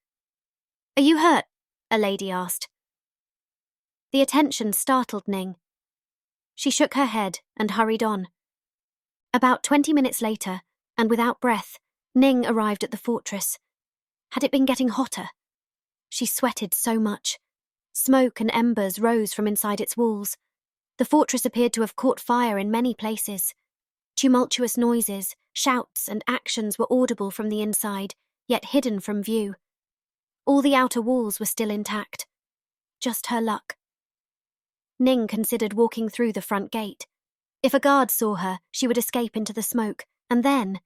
"Are you hurt?" a lady asked. The attention startled Ning. She shook her head and hurried on. About 20 minutes later, and without breath, Ning arrived at the fortress. Had it been getting hotter? She sweated so much. Smoke and embers rose from inside its walls. The fortress appeared to have caught fire in many places. Tumultuous noises, shouts, and actions were audible from the inside, yet hidden from view. All the outer walls were still intact. Just her luck. Ning considered walking through the front gate. If a guard saw her, she would escape into the smoke, and then,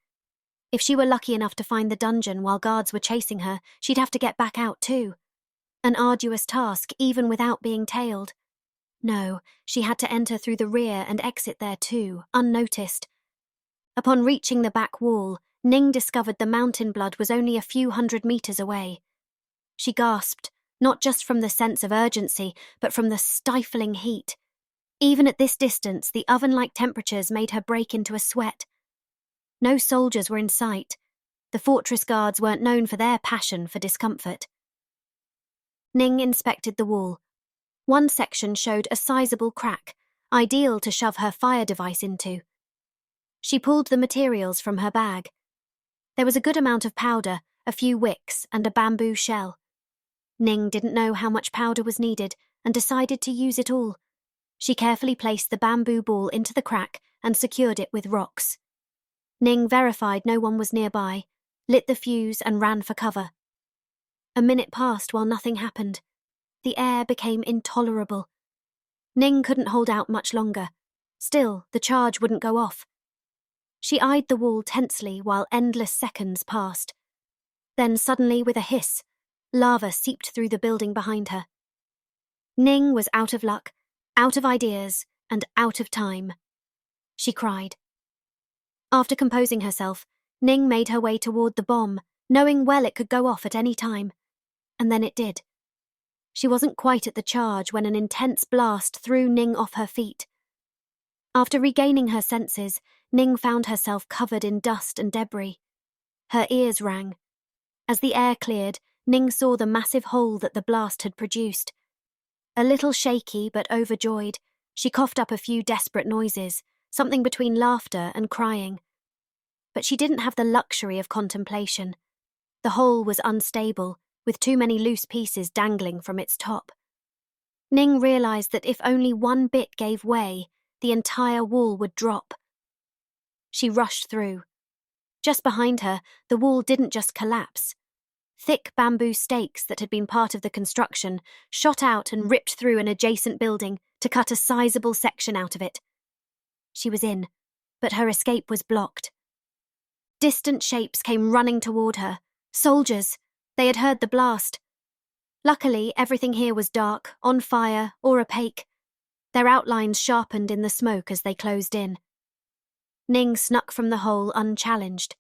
if she were lucky enough to find the dungeon while guards were chasing her, she'd have to get back out too. An arduous task, even without being tailed. No, she had to enter through the rear and exit there too, unnoticed. Upon reaching the back wall, Ning discovered the mountain blood was only a few 100 meters away. She gasped, not just from the sense of urgency, but from the stifling heat. Even at this distance, the oven-like temperatures made her break into a sweat. No soldiers were in sight. The fortress guards weren't known for their passion for discomfort. Ning inspected the wall. One section showed a sizable crack, ideal to shove her fire device into. She pulled the materials from her bag. There was a good amount of powder, a few wicks, and a bamboo shell. Ning didn't know how much powder was needed and decided to use it all. She carefully placed the bamboo ball into the crack and secured it with rocks. Ning verified no one was nearby, lit the fuse and ran for cover. A minute passed while nothing happened. The air became intolerable. Ning couldn't hold out much longer. Still, the charge wouldn't go off. She eyed the wall tensely while endless seconds passed. Then suddenly, with a hiss, lava seeped through the building behind her. Ning was out of luck, out of ideas, and out of time. She cried. After composing herself, Ning made her way toward the bomb, knowing well it could go off at any time. And then it did. She wasn't quite at the charge when an intense blast threw Ning off her feet. After regaining her senses, Ning found herself covered in dust and debris. Her ears rang. As the air cleared, Ning saw the massive hole that the blast had produced. A little shaky but overjoyed, she coughed up a few desperate noises, something between laughter and crying. But she didn't have the luxury of contemplation. The hole was unstable, with too many loose pieces dangling from its top. Ning realized that if only one bit gave way, the entire wall would drop. She rushed through. Just behind her, the wall didn't just collapse. Thick bamboo stakes that had been part of the construction shot out and ripped through an adjacent building to cut a sizable section out of it. She was in, but her escape was blocked. Distant shapes came running toward her. Soldiers! They had heard the blast. Luckily, everything here was dark, on fire, or opaque. Their outlines sharpened in the smoke as they closed in. Ning snuck from the hole unchallenged.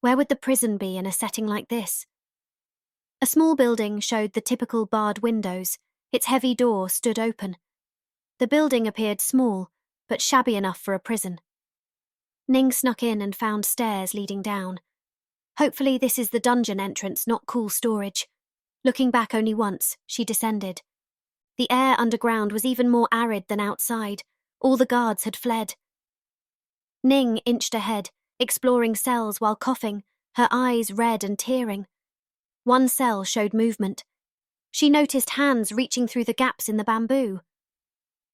Where would the prison be in a setting like this? A small building showed the typical barred windows. Its heavy door stood open. The building appeared small, but shabby enough for a prison. Ning snuck in and found stairs leading down. Hopefully this is the dungeon entrance, not cool storage. Looking back only once, she descended. The air underground was even more arid than outside. All the guards had fled. Ning inched ahead, exploring cells while coughing, her eyes red and tearing. One cell showed movement. She noticed hands reaching through the gaps in the bamboo.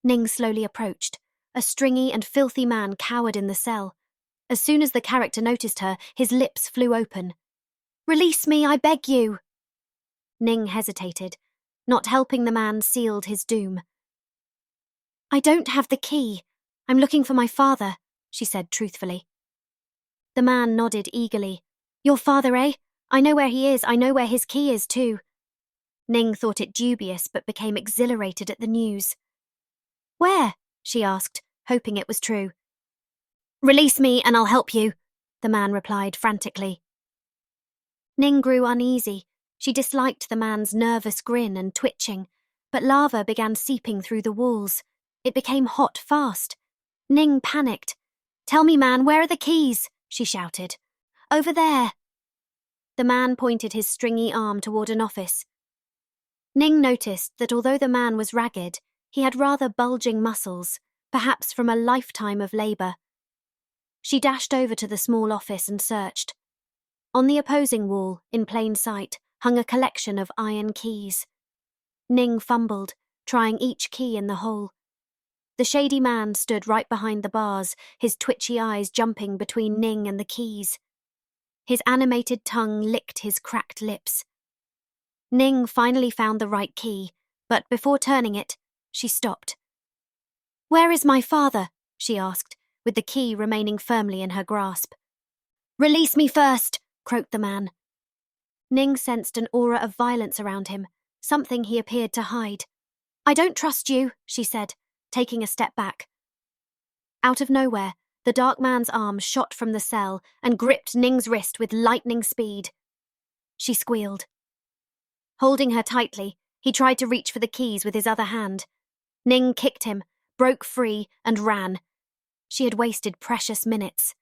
Ning slowly approached. A stringy and filthy man cowered in the cell. As soon as the character noticed her, his lips flew open. "Release me, I beg you!" Ning hesitated. Not helping the man sealed his doom. "I don't have the key. I'm looking for my father," she said truthfully. The man nodded eagerly. "Your father, eh? I know where he is. I know where his key is, too." Ning thought it dubious but became exhilarated at the news. "Where?" she asked, hoping it was true. "Release me and I'll help you," the man replied frantically. Ning grew uneasy. She disliked the man's nervous grin and twitching, but lava began seeping through the walls. It became hot fast. Ning panicked. "Tell me, man, where are the keys?" she shouted. "Over there." The man pointed his stringy arm toward an office. Ning noticed that although the man was ragged, he had rather bulging muscles, perhaps from a lifetime of labor. She dashed over to the small office and searched. On the opposing wall, in plain sight, hung a collection of iron keys. Ning fumbled, trying each key in the hole. The shady man stood right behind the bars, his twitchy eyes jumping between Ning and the keys. His animated tongue licked his cracked lips. Ning finally found the right key, but before turning it, she stopped. "Where is my father?" she asked, with the key remaining firmly in her grasp. "Release me first," croaked the man. Ning sensed an aura of violence around him, something he appeared to hide. "I don't trust you," she said, taking a step back. Out of nowhere, the dark man's arm shot from the cell and gripped Ning's wrist with lightning speed. She squealed. Holding her tightly, he tried to reach for the keys with his other hand. Ning kicked him, broke free, and ran. She had wasted precious minutes.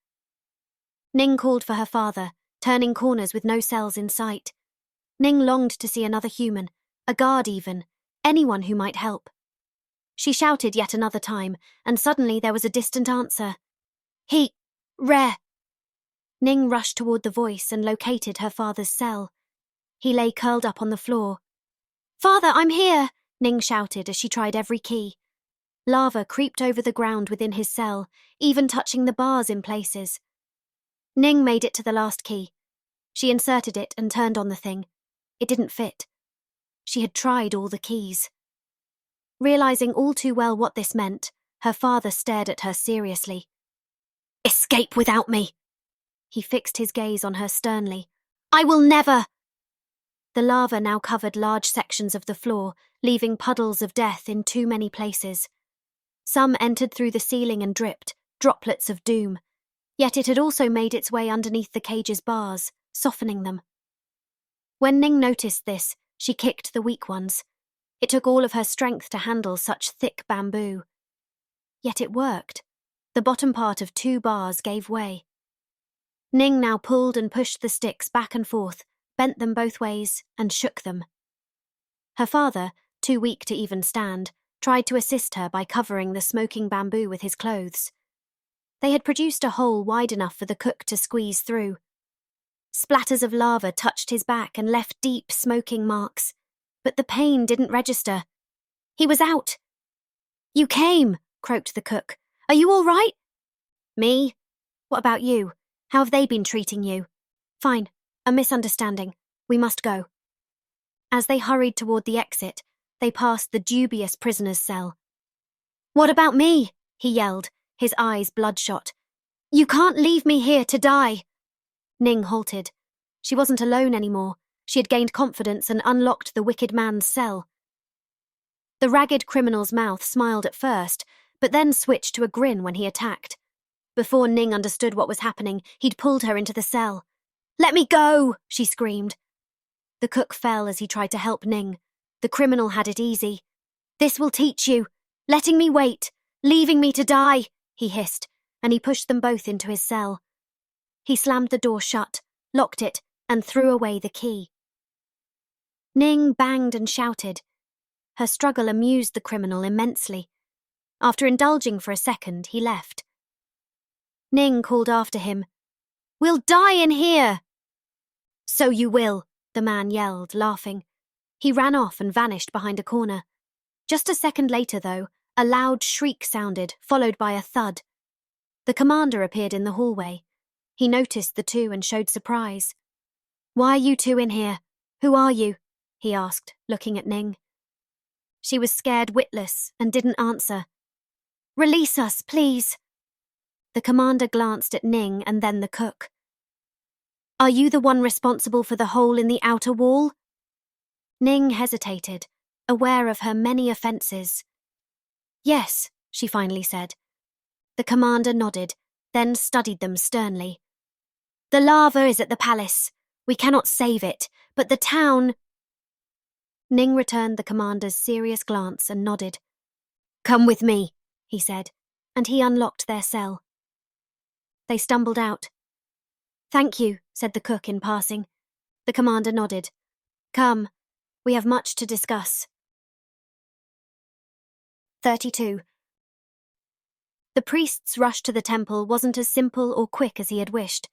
Ning called for her father, turning corners with no cells in sight. Ning longed to see another human, a guard even, anyone who might help. She shouted yet another time, and suddenly there was a distant answer. "He... Rare." Ning rushed toward the voice and located her father's cell. He lay curled up on the floor. "Father, I'm here!" Ning shouted as she tried every key. Lava creeped over the ground within his cell, even touching the bars in places. Ning made it to the last key. She inserted it and turned on the thing. It didn't fit. She had tried all the keys. Realizing all too well what this meant, her father stared at her seriously. "Escape without me!" He fixed his gaze on her sternly. "I will never!" The lava now covered large sections of the floor, leaving puddles of death in too many places. Some entered through the ceiling and dripped, droplets of doom. Yet it had also made its way underneath the cage's bars, softening them. When Ning noticed this, she kicked the weak ones. It took all of her strength to handle such thick bamboo. Yet it worked. The bottom part of 2 bars gave way. Ning now pulled and pushed the sticks back and forth, bent them both ways, and shook them. Her father, too weak to even stand, tried to assist her by covering the smoking bamboo with his clothes. They had produced a hole wide enough for the cook to squeeze through. Splatters of lava touched his back and left deep, smoking marks, but the pain didn't register. He was out. "You came," croaked the cook. "Are you all right?" "Me? What about you? How have they been treating you?" "Fine. A misunderstanding. We must go." As they hurried toward the exit, they passed the dubious prisoner's cell. "What about me?" he yelled, his eyes bloodshot. "You can't leave me here to die." Ning halted. She wasn't alone anymore. She had gained confidence and unlocked the wicked man's cell. The ragged criminal's mouth smiled at first, but then switched to a grin when he attacked. Before Ning understood what was happening, he'd pulled her into the cell. "Let me go!" she screamed. The cook fell as he tried to help Ning. The criminal had it easy. "This will teach you. Letting me wait. Leaving me to die," he hissed, and he pushed them both into his cell. He slammed the door shut, locked it, and threw away the key. Ning banged and shouted. Her struggle amused the criminal immensely. After indulging for a second, he left. Ning called after him, "We'll die in here!" "So you will," the man yelled, laughing. He ran off and vanished behind a corner. Just a second later, though, a loud shriek sounded, followed by a thud. The commander appeared in the hallway. He noticed the two and showed surprise. "Why are you two in here? Who are you?" he asked, looking at Ning. She was scared witless and didn't answer. "Release us, please." The commander glanced at Ning and then the cook. "Are you the one responsible for the hole in the outer wall?" Ning hesitated, aware of her many offences. "Yes," she finally said. The commander nodded, then studied them sternly. "The lava is at the palace. We cannot save it, but the town—" Ning returned the commander's serious glance and nodded. "Come with me," he said, and he unlocked their cell. They stumbled out. "Thank you," said the cook in passing. The commander nodded. "Come, we have much to discuss." 32. The priest's rush to the temple wasn't as simple or quick as he had wished.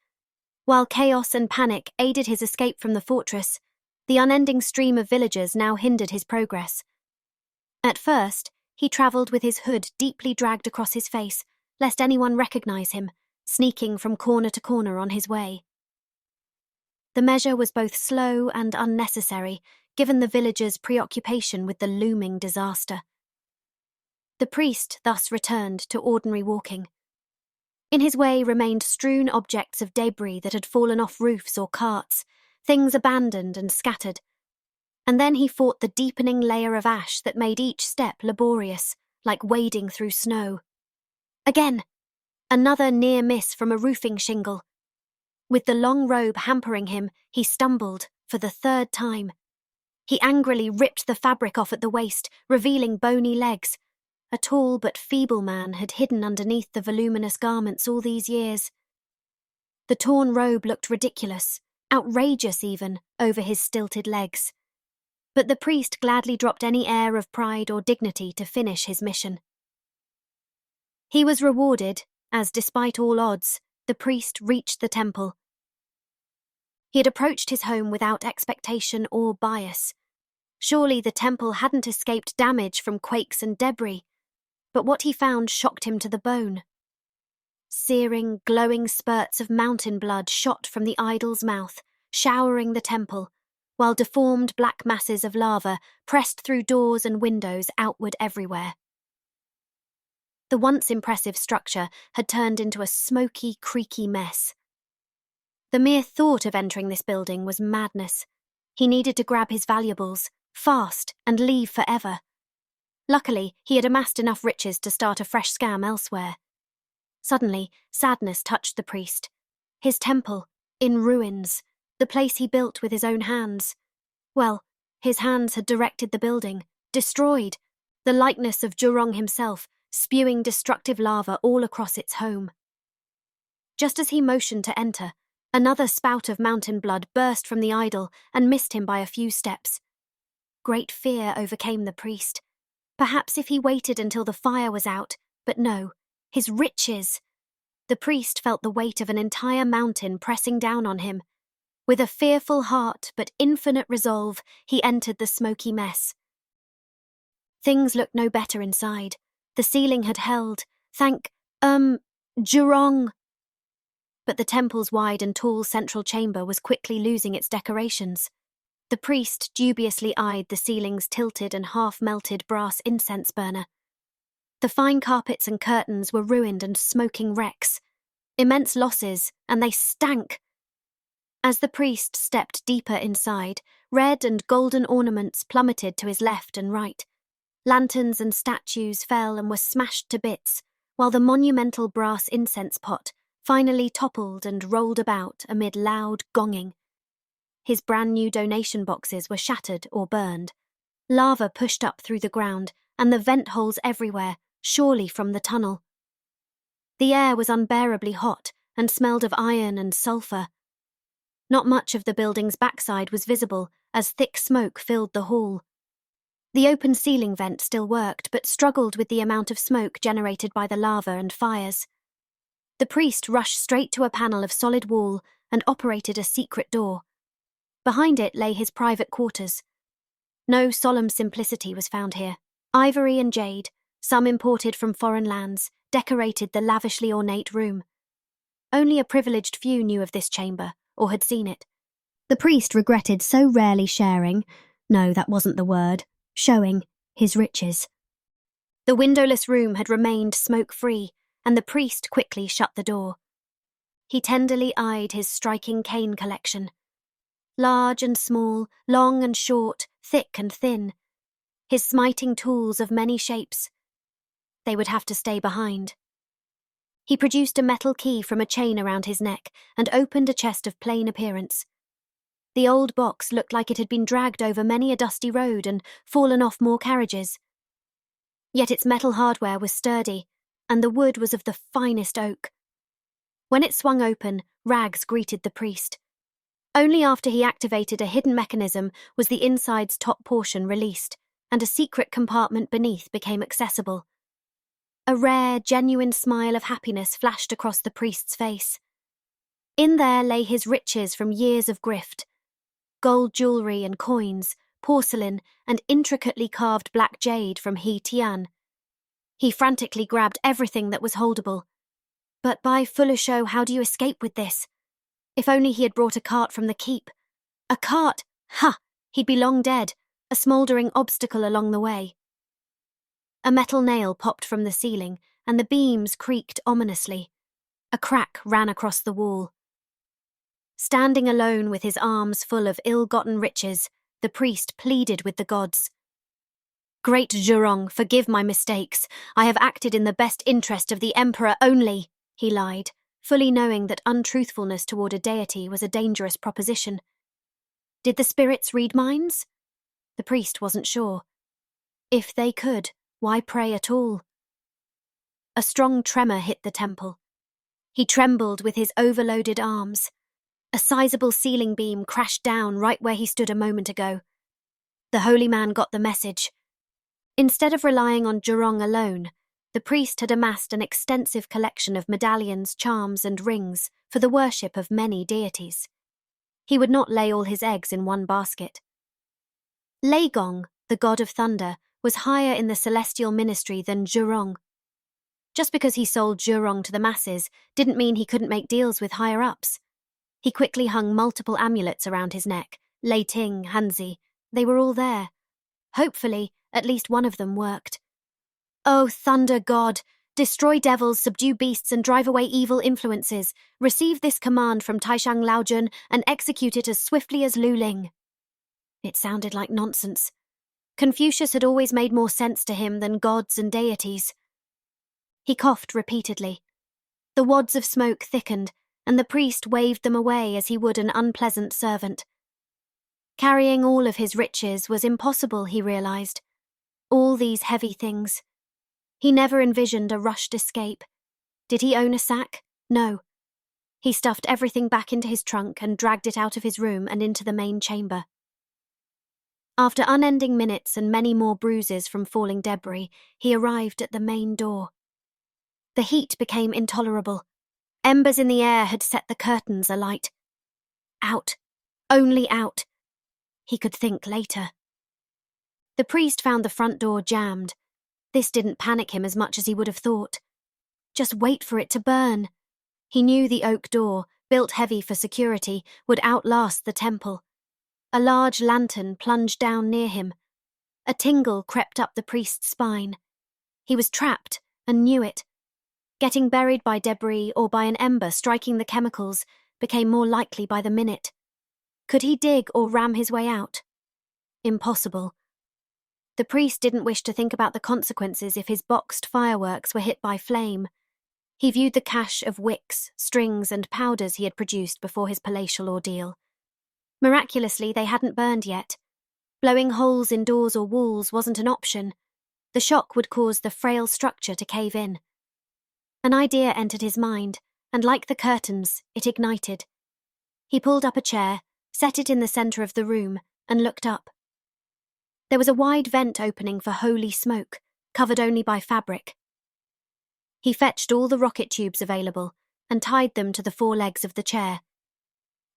While chaos and panic aided his escape from the fortress, the unending stream of villagers now hindered his progress. At first, he travelled with his hood deeply dragged across his face, lest anyone recognize him, sneaking from corner to corner on his way. The measure was both slow and unnecessary, given the villagers' preoccupation with the looming disaster. The priest thus returned to ordinary walking. In his way remained strewn objects of debris that had fallen off roofs or carts, things abandoned and scattered. And then he fought the deepening layer of ash that made each step laborious, like wading through snow. Again, another near miss from a roofing shingle. With the long robe hampering him, he stumbled for the 3rd time. He angrily ripped the fabric off at the waist, revealing bony legs. A tall but feeble man had hidden underneath the voluminous garments all these years. The torn robe looked ridiculous, outrageous even, over his stilted legs. But the priest gladly dropped any air of pride or dignity to finish his mission. He was rewarded, as despite all odds, the priest reached the temple. He had approached his home without expectation or bias. Surely the temple hadn't escaped damage from quakes and debris, but what he found shocked him to the bone. Searing, glowing spurts of mountain blood shot from the idol's mouth, showering the temple, while deformed black masses of lava pressed through doors and windows outward everywhere. The once impressive structure had turned into a smoky, creaky mess. The mere thought of entering this building was madness. He needed to grab his valuables, fast, and leave forever. Luckily, he had amassed enough riches to start a fresh scam elsewhere. Suddenly, sadness touched the priest. His temple, in ruins, the place he built with his own hands. Well, his hands had directed the building, destroyed, the likeness of Jurong himself, spewing destructive lava all across its home. Just as he motioned to enter, another spout of mountain blood burst from the idol and missed him by a few steps. Great fear overcame the priest. Perhaps if he waited until the fire was out, but no, his riches. The priest felt the weight of an entire mountain pressing down on him. With a fearful heart but infinite resolve, he entered the smoky mess. Things looked no better inside. The ceiling had held, Jurong. But the temple's wide and tall central chamber was quickly losing its decorations. The priest dubiously eyed the ceiling's tilted and half-melted brass incense burner. The fine carpets and curtains were ruined and smoking wrecks. Immense losses, and they stank. As the priest stepped deeper inside, red and golden ornaments plummeted to his left and right. Lanterns and statues fell and were smashed to bits, while the monumental brass incense pot finally toppled and rolled about amid loud gonging. His brand-new donation boxes were shattered or burned. Lava pushed up through the ground, and the vent holes everywhere, surely from the tunnel. The air was unbearably hot and smelled of iron and sulphur. Not much of the building's backside was visible, as thick smoke filled the hall. The open ceiling vent still worked, but struggled with the amount of smoke generated by the lava and fires. The priest rushed straight to a panel of solid wall and operated a secret door. Behind it lay his private quarters. No solemn simplicity was found here. Ivory and jade, some imported from foreign lands, decorated the lavishly ornate room. Only a privileged few knew of this chamber, or had seen it. The priest regretted so rarely sharing, no, that wasn't the word, showing his riches. The windowless room had remained smoke-free, and the priest quickly shut the door. He tenderly eyed his striking cane collection. Large and small, long and short, thick and thin. His smiting tools of many shapes. They would have to stay behind. He produced a metal key from a chain around his neck and opened a chest of plain appearance. The old box looked like it had been dragged over many a dusty road and fallen off more carriages. Yet its metal hardware was sturdy, and the wood was of the finest oak. When it swung open, rags greeted the priest. Only after he activated a hidden mechanism was the inside's top portion released, and a secret compartment beneath became accessible. A rare, genuine smile of happiness flashed across the priest's face. In there lay his riches from years of grift. Gold jewellery and coins, porcelain, and intricately carved black jade from He Tian. He frantically grabbed everything that was holdable. But by Fulusho, how do you escape with this? If only he had brought a cart from the keep. A cart! Ha! He'd be long dead, a smouldering obstacle along the way. A metal nail popped from the ceiling, and the beams creaked ominously. A crack ran across the wall. Standing alone with his arms full of ill-gotten riches, the priest pleaded with the gods. "Great Jurong, forgive my mistakes. I have acted in the best interest of the emperor only," he lied, fully knowing that untruthfulness toward a deity was a dangerous proposition. Did the spirits read minds? The priest wasn't sure. If they could, why pray at all? A strong tremor hit the temple. He trembled with his overloaded arms. A sizable ceiling beam crashed down right where he stood a moment ago. The holy man got the message. Instead of relying on Jurong alone, The priest had amassed an extensive collection of medallions, charms, and rings for the worship of many deities. He would not lay all his eggs in one basket. Leigong, the god of thunder, was higher in the celestial ministry than Zhurong. Just because he sold Zhurong to the masses didn't mean he couldn't make deals with higher-ups. He quickly hung multiple amulets around his neck. Lei Ting, Hanzi, they were all there. Hopefully, at least one of them worked. "Oh, thunder god, destroy devils, subdue beasts, and drive away evil influences. Receive this command from Taishang Laojun and execute it as swiftly as Lu Ling." It sounded like nonsense. Confucius had always made more sense to him than gods and deities. He coughed repeatedly. The wads of smoke thickened, and the priest waved them away as he would an unpleasant servant. Carrying all of his riches was impossible, he realized. All these heavy things. He never envisioned a rushed escape. Did he own a sack? No. He stuffed everything back into his trunk and dragged it out of his room and into the main chamber. After unending minutes and many more bruises from falling debris, he arrived at the main door. The heat became intolerable. Embers in the air had set the curtains alight. Out. Only out. He could think later. The priest found the front door jammed. This didn't panic him as much as he would have thought. Just wait for it to burn. He knew the oak door, built heavy for security, would outlast the temple. A large lantern plunged down near him. A tingle crept up the priest's spine. He was trapped and knew it. Getting buried by debris or by an ember striking the chemicals became more likely by the minute. Could he dig or ram his way out? Impossible. The priest didn't wish to think about the consequences if his boxed fireworks were hit by flame. He viewed the cache of wicks, strings, and powders he had produced before his palatial ordeal. Miraculously, they hadn't burned yet. Blowing holes in doors or walls wasn't an option. The shock would cause the frail structure to cave in. An idea entered his mind, and like the curtains, it ignited. He pulled up a chair, set it in the center of the room, and looked up. There was a wide vent opening for holy smoke, covered only by fabric. He fetched all the rocket tubes available and tied them to the four legs of the chair.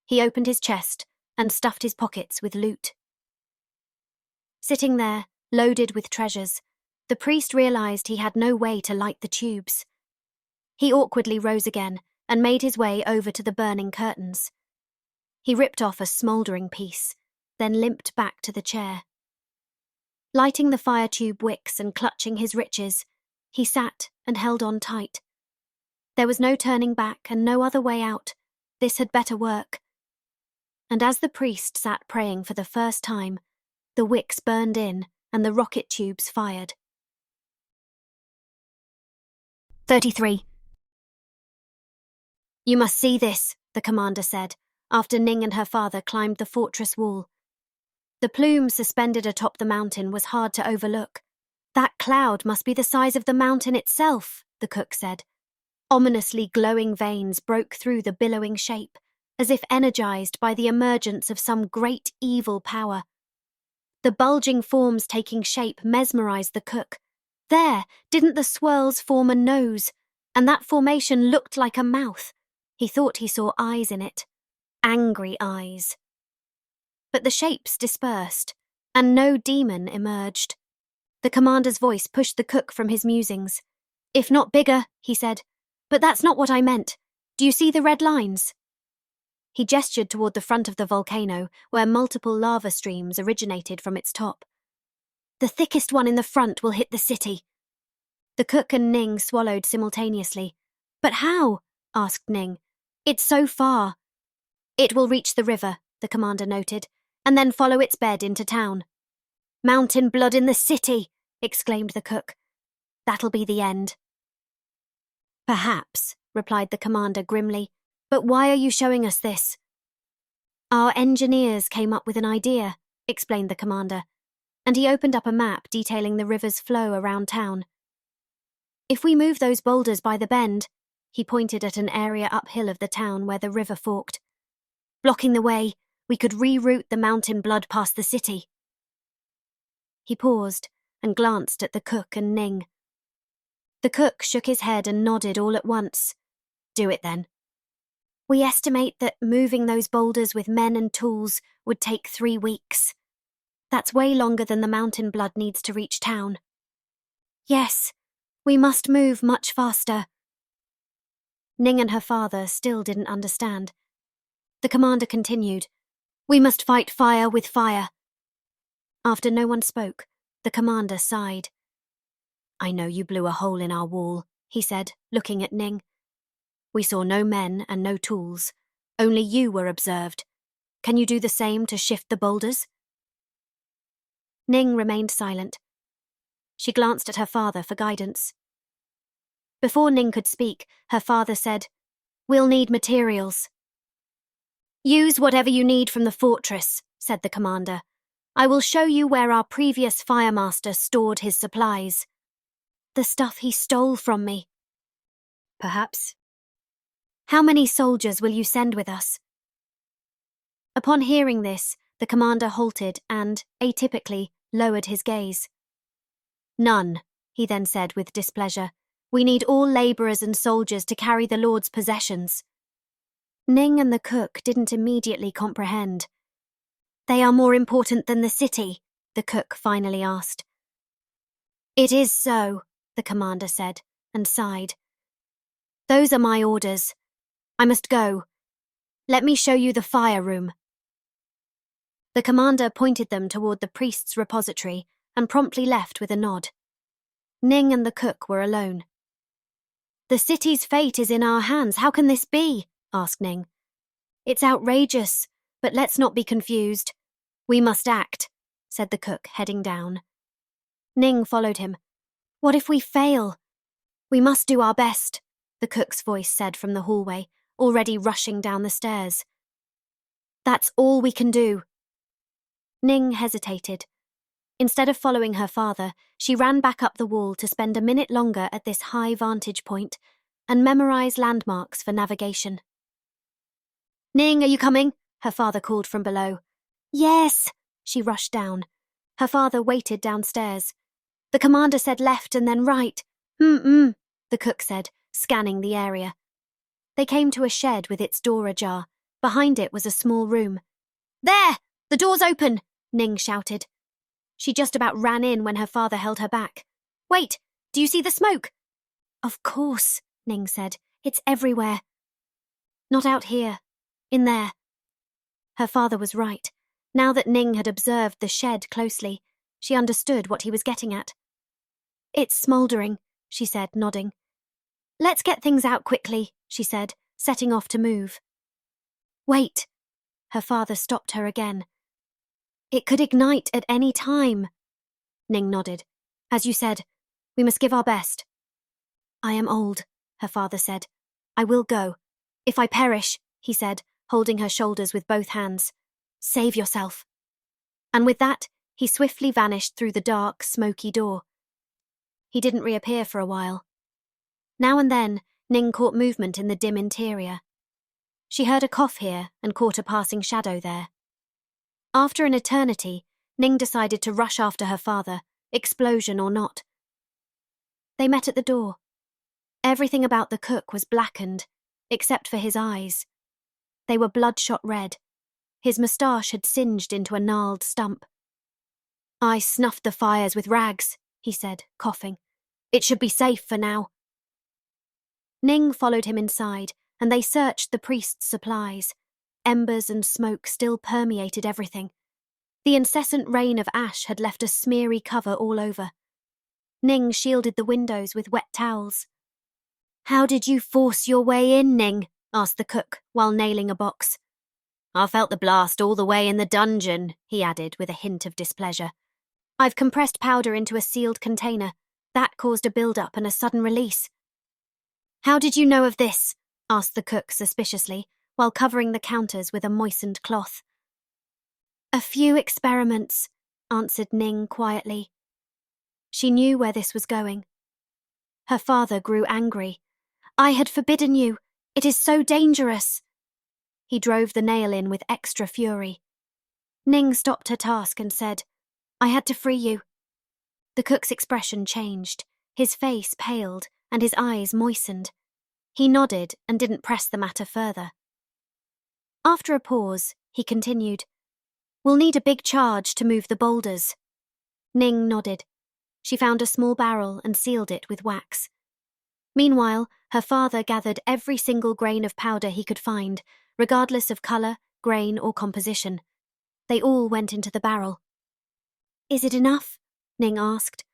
He opened his chest and stuffed his pockets with loot. Sitting there, loaded with treasures, the priest realized he had no way to light the tubes. He awkwardly rose again and made his way over to the burning curtains. He ripped off a smouldering piece, then limped back to the chair. Lighting the fire tube wicks and clutching his riches, he sat and held on tight. There was no turning back and no other way out. This had better work. And as the priest sat praying for the first time, the wicks burned in and the rocket tubes fired. 33. "You must see this," the commander said, after Ning and her father climbed the fortress wall. The plume suspended atop the mountain was hard to overlook. "That cloud must be the size of the mountain itself," the cook said. Ominously glowing veins broke through the billowing shape, as if energized by the emergence of some great evil power. The bulging forms taking shape mesmerized the cook. There, didn't the swirls form a nose? And that formation looked like a mouth. He thought he saw eyes in it. Angry eyes. But the shapes dispersed, and no demon emerged. The commander's voice pushed the cook from his musings. "If not bigger," he said. "But that's not what I meant. Do you see the red lines?" He gestured toward the front of the volcano, where multiple lava streams originated from its top. "The thickest one in the front will hit the city." The cook and Ning swallowed simultaneously. "But how?" asked Ning. "It's so far." "It will reach the river," the commander noted, "and then follow its bed into town." "Mountain blood in the city!" exclaimed the cook. "That'll be the end." "Perhaps," replied the commander grimly. "But why are you showing us this?" "Our engineers came up with an idea," explained the commander, and he opened up a map detailing the river's flow around town. "If we move those boulders by the bend," he pointed at an area uphill of the town where the river forked, "blocking the way, we could reroute the mountain blood past the city." He paused and glanced at the cook and Ning. The cook shook his head and nodded all at once. Do it then. We estimate that moving those boulders with men and tools would take 3 weeks. That's way longer than the mountain blood needs to reach town. Yes, we must move much faster. Ning and her father still didn't understand. The commander continued, We must fight fire with fire. After no one spoke, the commander sighed. I know you blew a hole in our wall, he said, looking at Ning. We saw no men and no tools. Only you were observed. Can you do the same to shift the boulders? Ning remained silent. She glanced at her father for guidance. Before Ning could speak, her father said, We'll need materials. Use whatever you need from the fortress, said the commander. I will show you where our previous firemaster stored his supplies. The stuff he stole from me. Perhaps. How many soldiers will you send with us? Upon hearing this, the commander halted and, atypically, lowered his gaze. None, he then said with displeasure. We need all labourers and soldiers to carry the Lord's possessions. Ning and the cook didn't immediately comprehend. They are more important than the city, the cook finally asked. It is so, the commander said, and sighed. Those are my orders. I must go. Let me show you the fire room. The commander pointed them toward the priest's repository and promptly left with a nod. Ning and the cook were alone. The city's fate is in our hands. How can this be? Asked Ning. It's outrageous, but let's not be confused. We must act, said the cook, heading down. Ning followed him. What if we fail? We must do our best, the cook's voice said from the hallway, already rushing down the stairs. That's all we can do. Ning hesitated. Instead of following her father, she ran back up the wall to spend a minute longer at this high vantage point and memorize landmarks for navigation. Ning, are you coming? Her father called from below. Yes, she rushed down. Her father waited downstairs. The commander said left and then right. The cook said, scanning the area. They came to a shed with its door ajar. Behind it was a small room. There! The door's open! Ning shouted. She just about ran in when her father held her back. Wait, do you see the smoke? Of course, Ning said. It's everywhere. Not out here. In there. Her father was right. Now that Ning had observed the shed closely, she understood what he was getting at. It's smouldering, she said, nodding. Let's get things out quickly, she said, setting off to move. Wait. Her father stopped her again. It could ignite at any time. Ning nodded. As you said, we must give our best. I am old, her father said. I will go. If I perish, he said, holding her shoulders with both hands. Save yourself. And with that, he swiftly vanished through the dark, smoky door. He didn't reappear for a while. Now and then, Ning caught movement in the dim interior. She heard a cough here and caught a passing shadow there. After an eternity, Ning decided to rush after her father, explosion or not. They met at the door. Everything about the cook was blackened, except for his eyes. They were bloodshot red. His moustache had singed into a gnarled stump. I snuffed the fires with rags, he said, coughing. It should be safe for now. Ning followed him inside, and they searched the priest's supplies. Embers and smoke still permeated everything. The incessant rain of ash had left a smeary cover all over. Ning shielded the windows with wet towels. How did you force your way in, Ning? Asked the cook, while nailing a box. I felt the blast all the way in the dungeon, he added with a hint of displeasure. I've compressed powder into a sealed container. That caused a build-up and a sudden release. How did you know of this? Asked the cook suspiciously, while covering the counters with a moistened cloth. A few experiments, answered Ning quietly. She knew where this was going. Her father grew angry. I had forbidden you. It is so dangerous. He drove the nail in with extra fury. Ning stopped her task and said, I had to free you. The cook's expression changed. His face paled and his eyes moistened. He nodded and didn't press the matter further. After a pause, he continued, "We'll need a big charge to move the boulders." Ning nodded. She found a small barrel and sealed it with wax. Meanwhile, her father gathered every single grain of powder he could find, regardless of colour, grain, or composition. They all went into the barrel. "Is it enough?" Ning asked.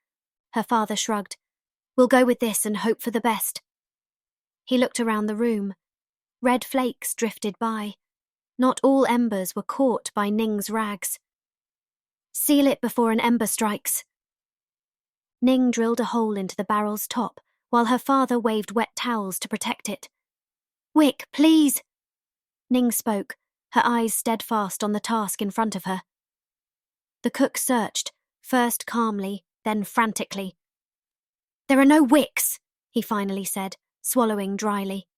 Her father shrugged. "We'll go with this and hope for the best." He looked around the room. Red flakes drifted by. Not all embers were caught by Ning's rags. "Seal it before an ember strikes." Ning drilled a hole into the barrel's top, while her father waved wet towels to protect it. "Wick, please!" Ning spoke, her eyes steadfast on the task in front of her. The cook searched, first calmly, then frantically. "There are no wicks," he finally said, swallowing dryly.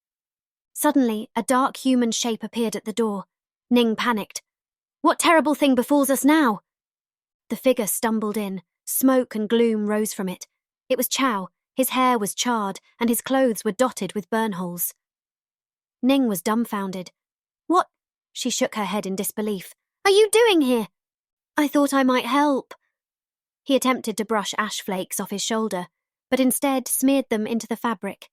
Suddenly, a dark human shape appeared at the door. Ning panicked. "What terrible thing befalls us now?" The figure stumbled in. Smoke and gloom rose from it. It was Chow. His hair was charred, and his clothes were dotted with burn holes. Ning was dumbfounded. "What?" She shook her head in disbelief. "Are you doing here?" "I thought I might help." He attempted to brush ash flakes off his shoulder, but instead smeared them into the fabric.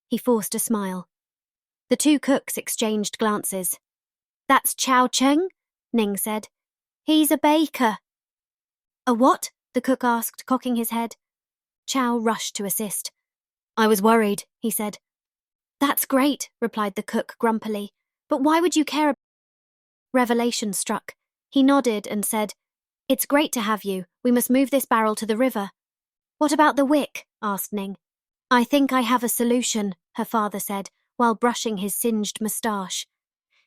He forced a smile. The two cooks exchanged glances. "That's Chow Cheng," Ning said. "He's a baker." "A what?" the cook asked, cocking his head. Chow rushed to assist. "I was worried," he said. "That's great," replied the cook grumpily. "But why would you care?" Revelation struck. He nodded and said, "It's great to have you. We must move this barrel to the river." "What about the wick?" asked Ning. "I think I have a solution," her father said, while brushing his singed moustache.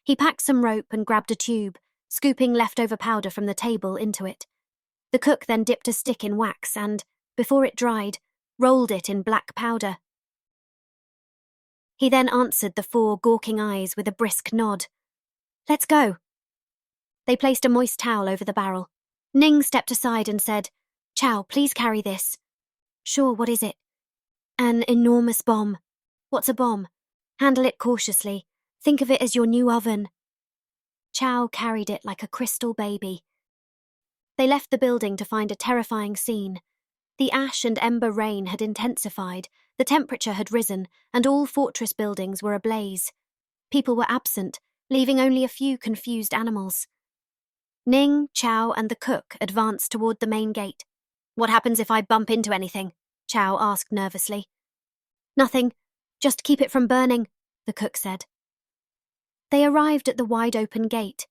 He packed some rope and grabbed a tube, scooping leftover powder from the table into it. The cook then dipped a stick in wax and, before it dried, rolled it in black powder. He then answered the four gawking eyes with a brisk nod. "Let's go." They placed a moist towel over the barrel. Ning stepped aside and said, "Chow, please carry this." "Sure, what is it?" "An enormous bomb." "What's a bomb?" "Handle it cautiously. Think of it as your new oven." Chow carried it like a crystal baby. They left the building to find a terrifying scene. The ash and ember rain had intensified, the temperature had risen, and all fortress buildings were ablaze. People were absent, leaving only a few confused animals. Ning, Chow, and the cook advanced toward the main gate. "What happens if I bump into anything?" Chow asked nervously. "Nothing. Just keep it from burning," the cook said. They arrived at the wide-open gate.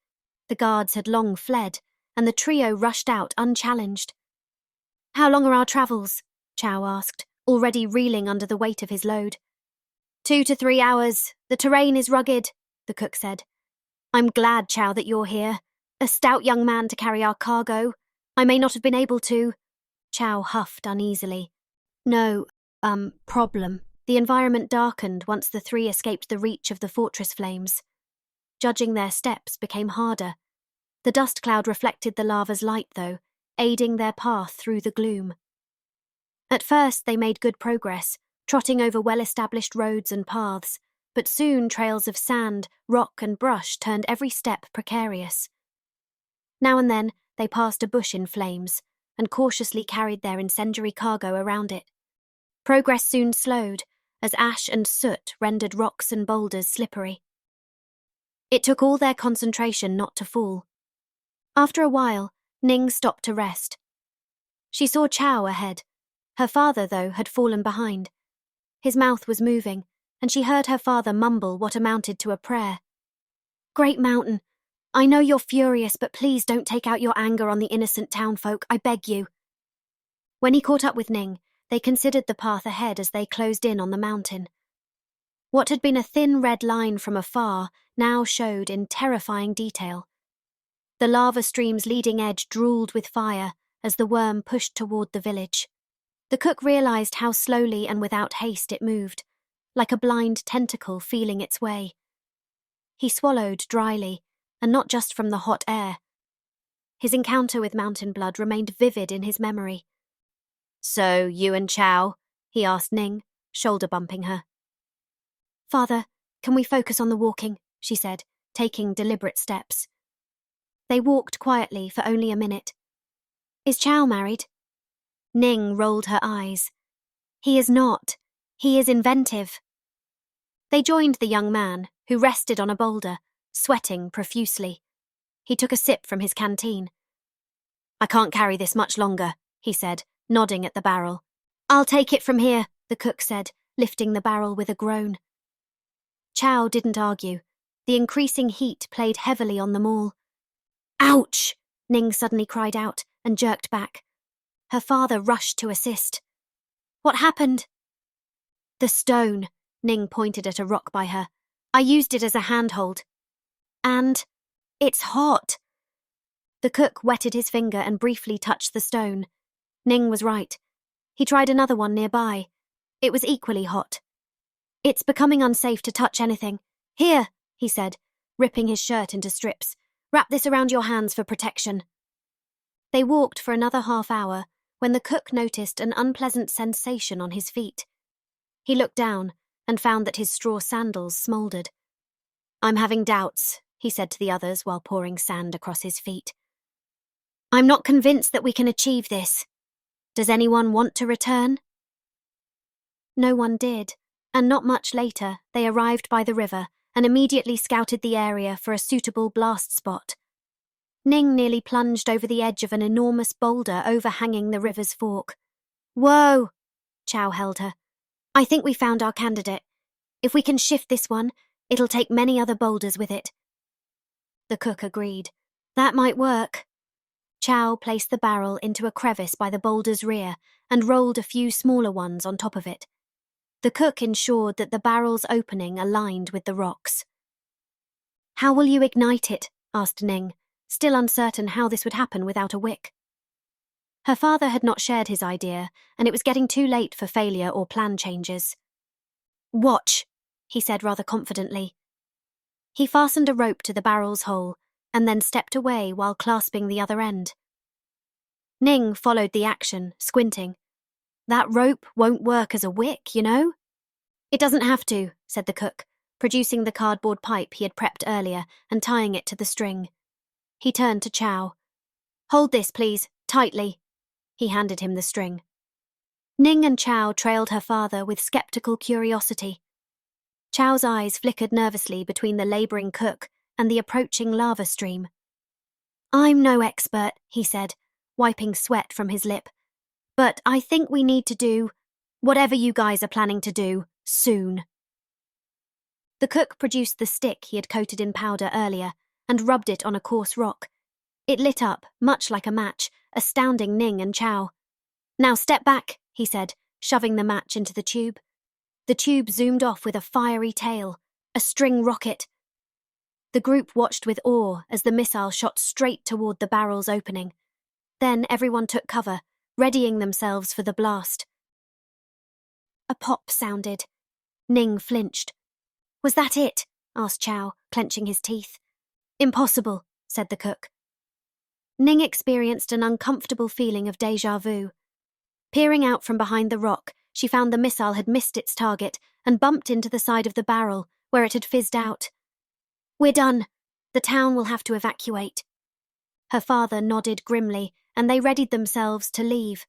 The guards had long fled, and the trio rushed out unchallenged. "How long are our travels?" Chow asked, already reeling under the weight of his load. 2 to 3 hours. The terrain is rugged," the cook said. "I'm glad, Chow, that you're here. A stout young man to carry our cargo. I may not have been able to." Chow huffed uneasily. "No, problem." The environment darkened once the three escaped the reach of the fortress flames. Judging their steps became harder. The dust cloud reflected the lava's light, though, aiding their path through the gloom. At first they made good progress, trotting over well-established roads and paths, but soon trails of sand, rock and brush turned every step precarious. Now and then they passed a bush in flames and cautiously carried their incendiary cargo around it. Progress soon slowed, as ash and soot rendered rocks and boulders slippery. It took all their concentration not to fall. After a while, Ning stopped to rest. She saw Chow ahead. Her father, though, had fallen behind. His mouth was moving, and she heard her father mumble what amounted to a prayer. "Great Mountain, I know you're furious, but please don't take out your anger on the innocent townfolk, I beg you." When he caught up with Ning, they considered the path ahead as they closed in on the mountain. What had been a thin red line from afar now showed in terrifying detail. The lava stream's leading edge drooled with fire as the worm pushed toward the village. The cook realized how slowly and without haste it moved, like a blind tentacle feeling its way. He swallowed dryly, and not just from the hot air. His encounter with mountain blood remained vivid in his memory. "So, you and Chow, he asked Ning, shoulder bumping her. Father, can we focus on the walking? She said, taking deliberate steps. They walked quietly for only a minute. Is Chow married? Ning rolled her eyes. He is not. He is inventive. They joined the young man, who rested on a boulder, sweating profusely. He took a sip from his canteen. I can't carry this much longer, he said, nodding at the barrel. I'll take it from here, the cook said, lifting the barrel with a groan. Chow didn't argue. The increasing heat played heavily on them all. Ouch! Ning suddenly cried out and jerked back. Her father rushed to assist. What happened? The stone, Ning pointed at a rock by her. I used it as a handhold. And it's hot. The cook wetted his finger and briefly touched the stone. Ning was right. He tried another one nearby. It was equally hot. It's becoming unsafe to touch anything. Here, he said, ripping his shirt into strips. Wrap this around your hands for protection. They walked for another half hour when the cook noticed an unpleasant sensation on his feet. He looked down and found that his straw sandals smouldered. I'm having doubts, he said to the others while pouring sand across his feet. I'm not convinced that we can achieve this. Does anyone want to return? No one did, and not much later they arrived by the river and immediately scouted the area for a suitable blast spot. Ning nearly plunged over the edge of an enormous boulder overhanging the river's fork. Whoa! Chow held her. I think we found our candidate. If we can shift this one, it'll take many other boulders with it. The cook agreed. That might work. Chow placed the barrel into a crevice by the boulder's rear and rolled a few smaller ones on top of it. The cook ensured that the barrel's opening aligned with the rocks. How will you ignite it? Asked Ning, still uncertain how this would happen without a wick. Her father had not shared his idea, and it was getting too late for failure or plan changes. Watch, he said rather confidently. He fastened a rope to the barrel's hole and then stepped away while clasping the other end. Ning followed the action, squinting. That rope won't work as a wick, you know? It doesn't have to, said the cook, producing the cardboard pipe he had prepped earlier and tying it to the string. He turned to Chow. Hold this, please, tightly. He handed him the string. Ning and Chow trailed her father with skeptical curiosity. Chow's eyes flickered nervously between the labouring cook and the approaching lava stream. I'm no expert, he said, wiping sweat from his lip. But I think we need to do whatever you guys are planning to do, soon. The cook produced the stick he had coated in powder earlier and rubbed it on a coarse rock. It lit up, much like a match, astounding Ning and Chow. Now step back, he said, shoving the match into the tube. The tube zoomed off with a fiery tail, a string rocket. The group watched with awe as the missile shot straight toward the barrel's opening. Then everyone took cover, readying themselves for the blast. A pop sounded. Ning flinched. Was that it? Asked Chow, clenching his teeth. Impossible, said the cook. Ning experienced an uncomfortable feeling of déjà vu. Peering out from behind the rock, she found the missile had missed its target and bumped into the side of the barrel, where it had fizzed out. We're done. The town will have to evacuate. Her father nodded grimly, and they readied themselves to leave.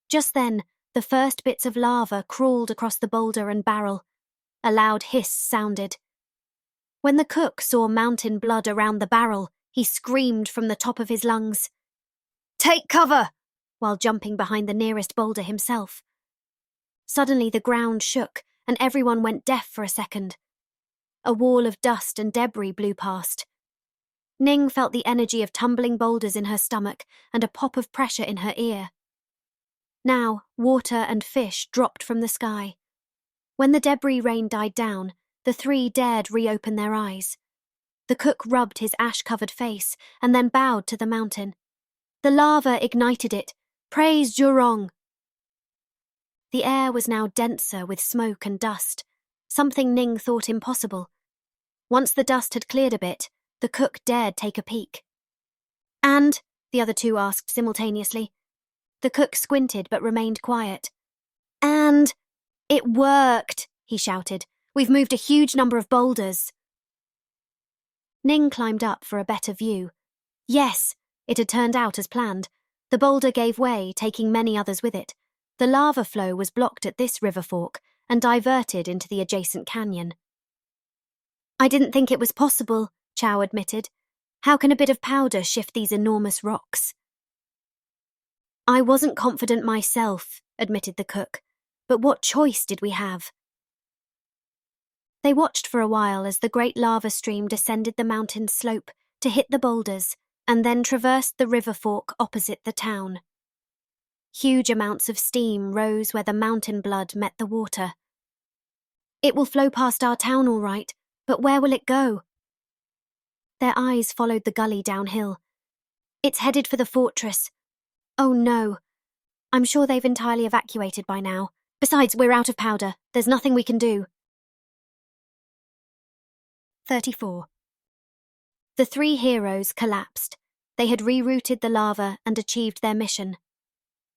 Just then, the first bits of lava crawled across the boulder and barrel. A loud hiss sounded. When the cook saw mountain blood around the barrel, he screamed from the top of his lungs. Take cover! While jumping behind the nearest boulder himself. Suddenly the ground shook, and everyone went deaf for a second. A wall of dust and debris blew past. Ning felt the energy of tumbling boulders in her stomach and a pop of pressure in her ear. Now, water and fish dropped from the sky. When the debris rain died down, the three dared reopen their eyes. The cook rubbed his ash-covered face and then bowed to the mountain. The lava ignited it. Praise Jurong! The air was now denser with smoke and dust, something Ning thought impossible. Once the dust had cleared a bit, the cook dared take a peek. And? The other two asked simultaneously. The cook squinted but remained quiet. And it worked, he shouted. We've moved a huge number of boulders. Ning climbed up for a better view. Yes, it had turned out as planned. The boulder gave way, taking many others with it. The lava flow was blocked at this river fork and diverted into the adjacent canyon. I didn't think it was possible, Chow admitted. How can a bit of powder shift these enormous rocks? I wasn't confident myself, admitted the cook. But what choice did we have? They watched for a while as the great lava stream descended the mountain slope to hit the boulders and then traversed the river fork opposite the town. Huge amounts of steam rose where the mountain blood met the water. It will flow past our town all right, but where will it go? Their eyes followed the gully downhill. It's headed for the fortress. Oh no. I'm sure they've entirely evacuated by now. Besides, we're out of powder. There's nothing we can do. 34. The three heroes collapsed. They had rerouted the lava and achieved their mission.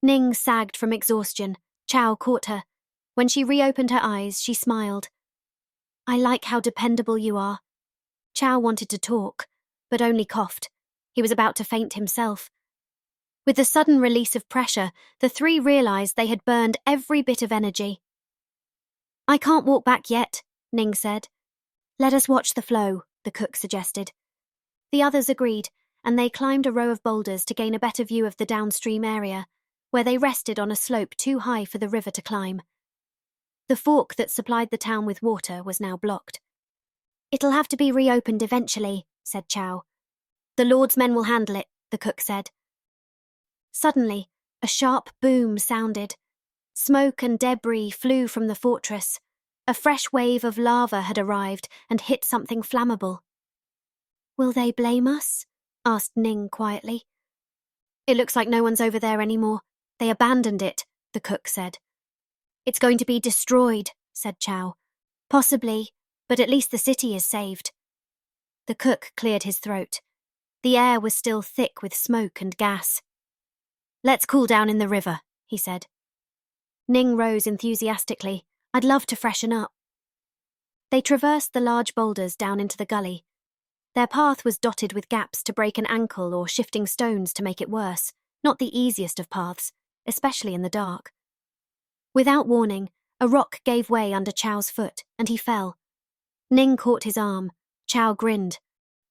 Ning sagged from exhaustion. Chow caught her. When she reopened her eyes, she smiled. I like how dependable you are. Chow wanted to talk, but only coughed. He was about to faint himself. With the sudden release of pressure, the three realized they had burned every bit of energy. I can't walk back yet, Ning said. Let us watch the flow, the cook suggested. The others agreed, and they climbed a row of boulders to gain a better view of the downstream area, where they rested on a slope too high for the river to climb. The fork that supplied the town with water was now blocked. It'll have to be reopened eventually, said Chow. The Lord's men will handle it, the cook said. Suddenly, a sharp boom sounded. Smoke and debris flew from the fortress. A fresh wave of lava had arrived and hit something flammable. Will they blame us? Asked Ning quietly. It looks like no one's over there anymore. They abandoned it, the cook said. It's going to be destroyed, said Chow. Possibly, but at least the city is saved. The cook cleared his throat. The air was still thick with smoke and gas. Let's cool down in the river, he said. Ning rose enthusiastically. I'd love to freshen up. They traversed the large boulders down into the gully. Their path was dotted with gaps to break an ankle or shifting stones to make it worse, not the easiest of paths, especially in the dark. Without warning, a rock gave way under Chow's foot, and he fell. Ning caught his arm. Chow grinned.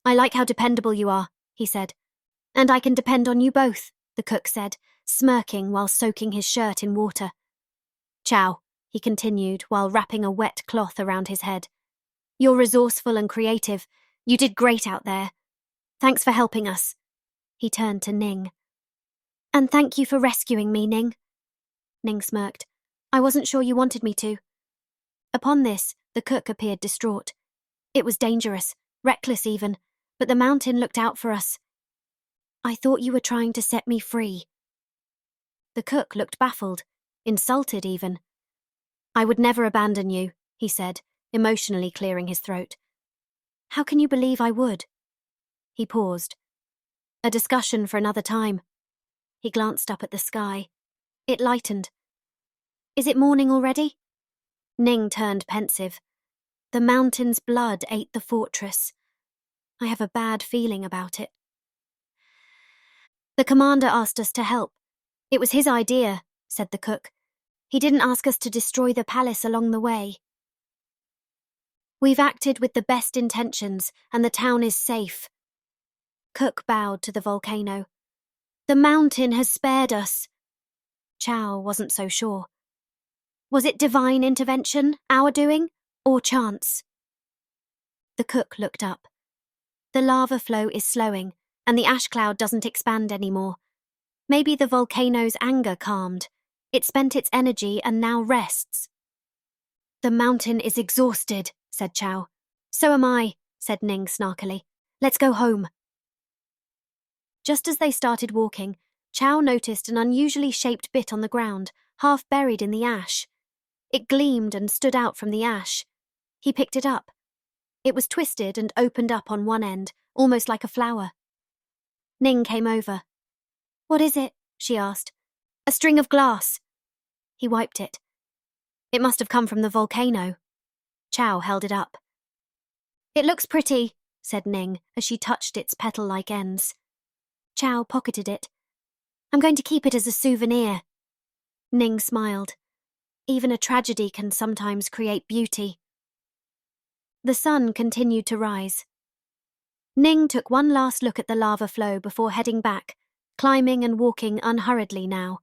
I like how dependable you are, he said. And I can depend on you both, the cook said, smirking while soaking his shirt in water. Chow, he continued while wrapping a wet cloth around his head. You're resourceful and creative. You did great out there. Thanks for helping us. He turned to Ning. And thank you for rescuing me, Ning. Ning smirked. I wasn't sure you wanted me to. Upon this, the cook appeared distraught. It was dangerous, reckless even, but the mountain looked out for us. I thought you were trying to set me free. The cook looked baffled, insulted even. I would never abandon you, he said, emotionally clearing his throat. How can you believe I would? He paused. A discussion for another time. He glanced up at the sky. It lightened. Is it morning already? Ning turned pensive. The mountain's blood ate the fortress. I have a bad feeling about it. The commander asked us to help. It was his idea, said the cook. He didn't ask us to destroy the palace along the way. We've acted with the best intentions, and the town is safe. Cook bowed to the volcano. The mountain has spared us. Chow wasn't so sure. Was it divine intervention, our doing, or chance? The cook looked up. The lava flow is slowing, and the ash cloud doesn't expand anymore. Maybe the volcano's anger calmed. It spent its energy and now rests. The mountain is exhausted, said Chow. So am I, said Ning snarkily. Let's go home. Just as they started walking, Chow noticed an unusually shaped bit on the ground, half buried in the ash. It gleamed and stood out from the ash. He picked it up. It was twisted and opened up on one end, almost like a flower. Ning came over. What is it? She asked. A string of glass. He wiped it. It must have come from the volcano. Chow held it up. It looks pretty, said Ning as she touched its petal-like ends. Chow pocketed it. I'm going to keep it as a souvenir. Ning smiled. Even a tragedy can sometimes create beauty. The sun continued to rise. Ning took one last look at the lava flow before heading back, climbing and walking unhurriedly now.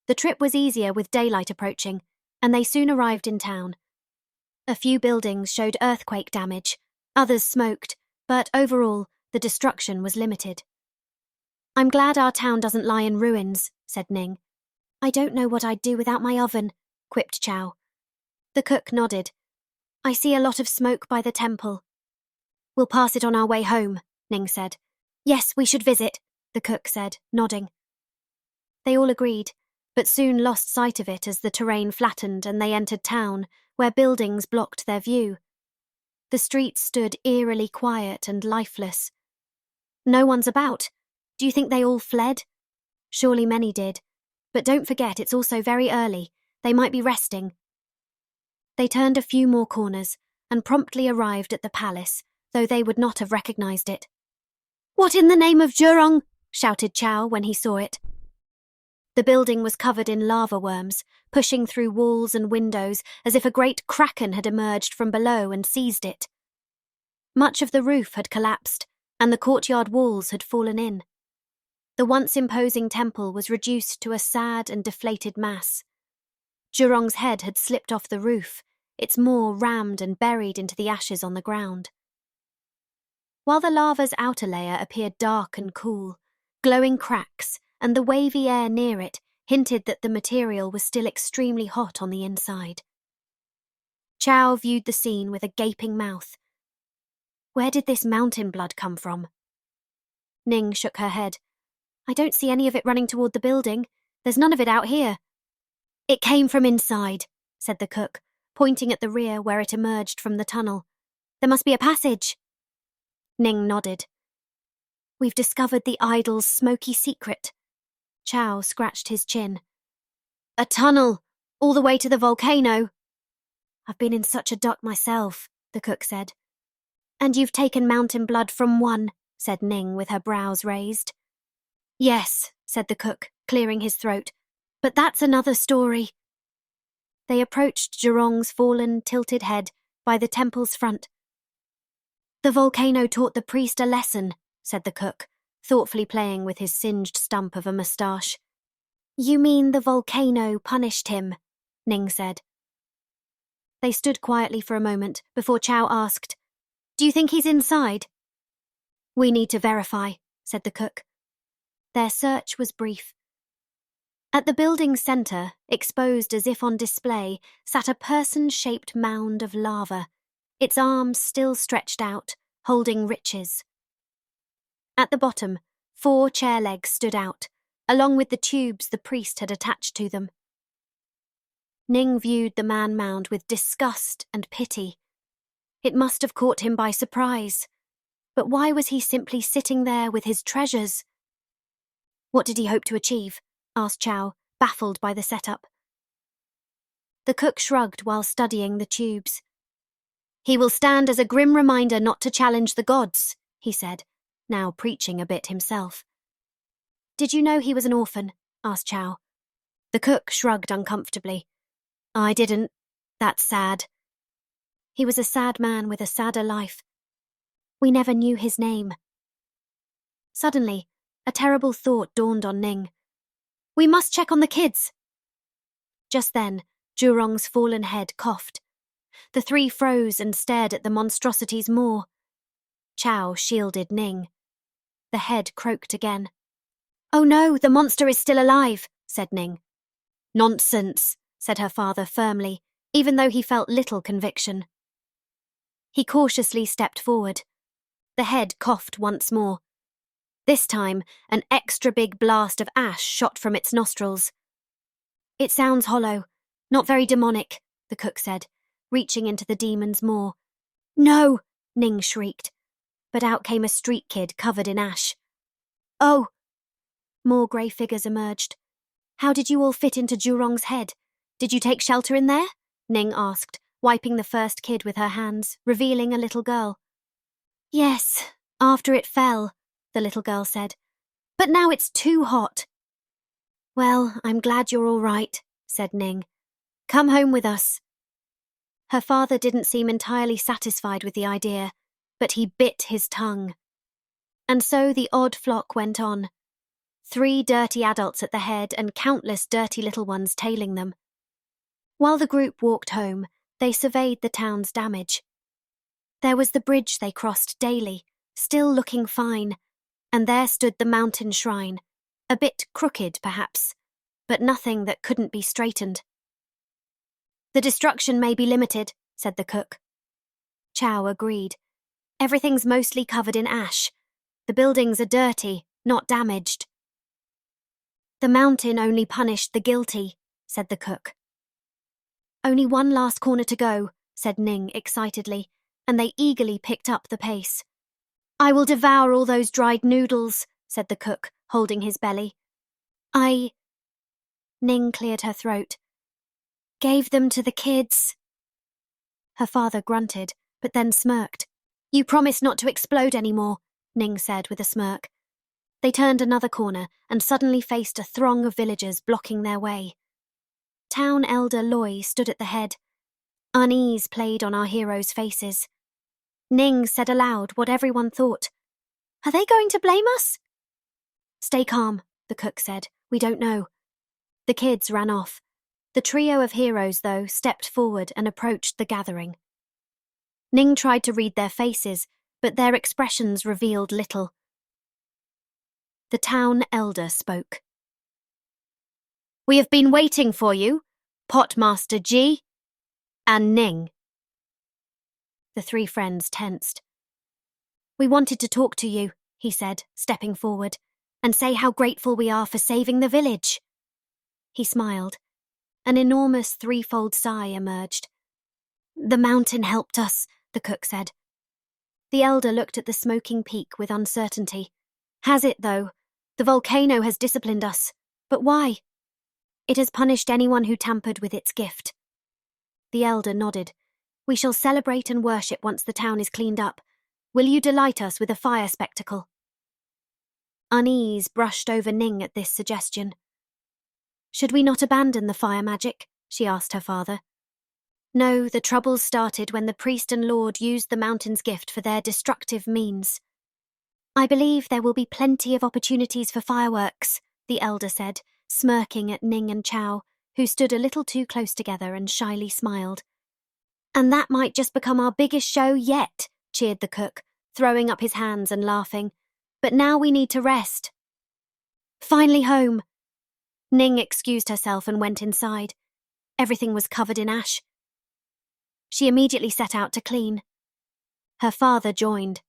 The trip was easier with daylight approaching, and they soon arrived in town. A few buildings showed earthquake damage, others smoked, but overall, the destruction was limited. I'm glad our town doesn't lie in ruins, said Ning. I don't know what I'd do without my oven, quipped Chow. The cook nodded. I see a lot of smoke by the temple. We'll pass it on our way home, Ning said. Yes, we should visit, the cook said, nodding. They all agreed, but soon lost sight of it as the terrain flattened and they entered town, where buildings blocked their view. The streets stood eerily quiet and lifeless. No one's about. Do you think they all fled? Surely many did. But don't forget, it's also very early. They might be resting. They turned a few more corners and promptly arrived at the palace, though they would not have recognized it. What in the name of Zhurong? Shouted Chow when he saw it. The building was covered in lava worms, pushing through walls and windows as if a great kraken had emerged from below and seized it. Much of the roof had collapsed, and the courtyard walls had fallen in. The once imposing temple was reduced to a sad and deflated mass. Zhurong's head had slipped off the roof, its maw rammed and buried into the ashes on the ground. While the lava's outer layer appeared dark and cool, glowing cracks and the wavy air near it hinted that the material was still extremely hot on the inside. Chow viewed the scene with a gaping mouth. Where did this mountain blood come from? Ning shook her head. I don't see any of it running toward the building. There's none of it out here. It came from inside, said the cook, pointing at the rear where it emerged from the tunnel. There must be a passage. Ning nodded. We've discovered the idol's smoky secret. Chow scratched his chin. A tunnel, all the way to the volcano. I've been in such a duck myself, the cook said. And you've taken mountain blood from one, said Ning with her brows raised. Yes, said the cook, clearing his throat, but that's another story. They approached Zhurong's fallen, tilted head by the temple's front. The volcano taught the priest a lesson, said the cook, thoughtfully playing with his singed stump of a moustache. You mean the volcano punished him, Ning said. They stood quietly for a moment before Chow asked, Do you think he's inside? We need to verify, said the cook. Their search was brief. At the building's centre, exposed as if on display, sat a person-shaped mound of lava, its arms still stretched out, holding riches. At the bottom, 4 chair legs stood out, along with the tubes the priest had attached to them. Ning viewed the man-mound with disgust and pity. It must have caught him by surprise. But why was he simply sitting there with his treasures? What did he hope to achieve? Asked Chow, baffled by the setup. The cook shrugged while studying the tubes. He will stand as a grim reminder not to challenge the gods, he said, now preaching a bit himself. Did you know he was an orphan? Asked Chow. The cook shrugged uncomfortably. I didn't. That's sad. He was a sad man with a sadder life. We never knew his name. Suddenly, a terrible thought dawned on Ning. We must check on the kids. Just then, Zhurong's fallen head coughed. The 3 froze and stared at the monstrosity's maw. Chow shielded Ning. The head croaked again. Oh no, the monster is still alive, said Ning. Nonsense, said her father firmly, even though he felt little conviction. He cautiously stepped forward. The head coughed once more. This time, an extra big blast of ash shot from its nostrils. It sounds hollow, not very demonic, the cook said, reaching into the demon's maw. No, Ning shrieked, but out came a street kid covered in ash. Oh! More grey figures emerged. How did you all fit into Zhurong's head? Did you take shelter in there? Ning asked, wiping the first kid with her hands, revealing a little girl. Yes, after it fell, the little girl said. But now it's too hot. Well, I'm glad you're all right, said Ning. Come home with us. Her father didn't seem entirely satisfied with the idea, but he bit his tongue. And so the odd flock went on. 3 dirty adults at the head and countless dirty little ones tailing them. While the group walked home, they surveyed the town's damage. There was the bridge they crossed daily, still looking fine, and there stood the mountain shrine, a bit crooked perhaps, but nothing that couldn't be straightened. The destruction may be limited, said the cook. Chow agreed. Everything's mostly covered in ash. The buildings are dirty, not damaged. The mountain only punished the guilty, said the cook. Only one last corner to go, said Ning excitedly, and they eagerly picked up the pace. I will devour all those dried noodles, said the cook, holding his belly. Ning cleared her throat. Gave them to the kids. Her father grunted, but then smirked. You promised not to explode anymore, Ning said with a smirk. They turned another corner and suddenly faced a throng of villagers blocking their way. Town elder Loy stood at the head. Unease played on our heroes' faces. Ning said aloud what everyone thought. Are they going to blame us? Stay calm, the cook said. We don't know. The kids ran off. The trio of heroes, though, stepped forward and approached the gathering. Ning tried to read their faces, but their expressions revealed little. The town elder spoke. We have been waiting for you, Potmaster G and Ning. The 3 friends tensed. We wanted to talk to you, he said, stepping forward, and say how grateful we are for saving the village. He smiled. An enormous 3-fold sigh emerged. The mountain helped us, the cook said. The elder looked at the smoking peak with uncertainty. Has it, though? The volcano has disciplined us. But why? It has punished anyone who tampered with its gift. The elder nodded. We shall celebrate and worship once the town is cleaned up. Will you delight us with a fire spectacle? Unease brushed over Ning at this suggestion. Should we not abandon the fire magic? She asked her father. No, the troubles started when the priest and lord used the mountain's gift for their destructive means. I believe there will be plenty of opportunities for fireworks, the elder said, smirking at Ning and Chow, who stood a little too close together and shyly smiled. And that might just become our biggest show yet, cheered the cook, throwing up his hands and laughing. But now we need to rest. Finally home. Ning excused herself and went inside. Everything was covered in ash. She immediately set out to clean. Her father joined.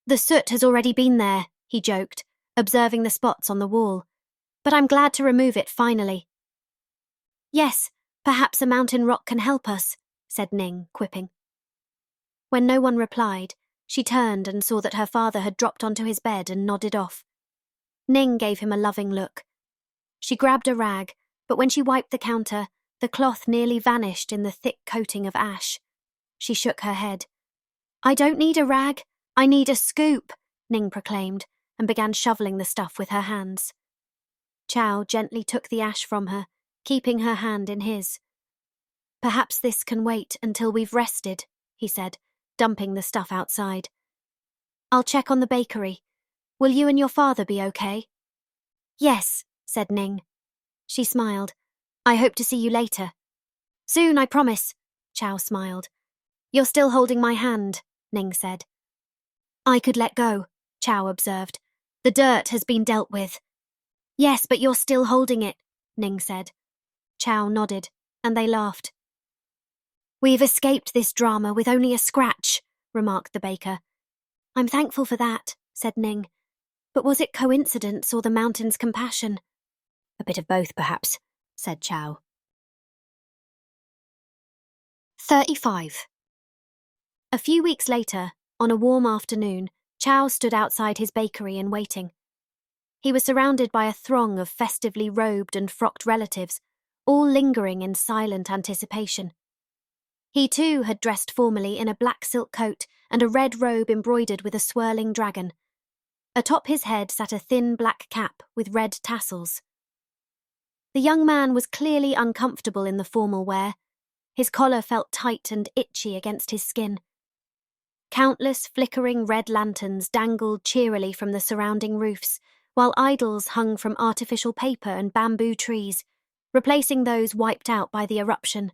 The soot has already been there, he joked, observing the spots on the wall. But I'm glad to remove it finally. Yes, perhaps a mountain rock can help us, said Ning, quipping. When no one replied, she turned and saw that her father had dropped onto his bed and nodded off. Ning gave him a loving look. She grabbed a rag, but when she wiped the counter, the cloth nearly vanished in the thick coating of ash. She shook her head. I don't need a rag, I need a scoop, Ning proclaimed, and began shoveling the stuff with her hands. Chow gently took the ash from her, keeping her hand in his. Perhaps this can wait until we've rested, he said, dumping the stuff outside. I'll check on the bakery. Will you and your father be okay? Yes, said Ning. She smiled. I hope to see you later. Soon, I promise, Chow smiled. You're still holding my hand, Ning said. I could let go, Chow observed. The dirt has been dealt with. Yes, but you're still holding it, Ning said. Chow nodded, and they laughed. We've escaped this drama with only a scratch, remarked the baker. I'm thankful for that, said Ning. But was it coincidence or the mountain's compassion? A bit of both, perhaps, said Chow. 35. A few weeks later, on a warm afternoon, Chow stood outside his bakery in waiting. He was surrounded by a throng of festively robed and frocked relatives, all lingering in silent anticipation. He too had dressed formally in a black silk coat and a red robe embroidered with a swirling dragon. Atop his head sat a thin black cap with red tassels. The young man was clearly uncomfortable in the formal wear. His collar felt tight and itchy against his skin. Countless flickering red lanterns dangled cheerily from the surrounding roofs, while idols hung from artificial paper and bamboo trees, replacing those wiped out by the eruption.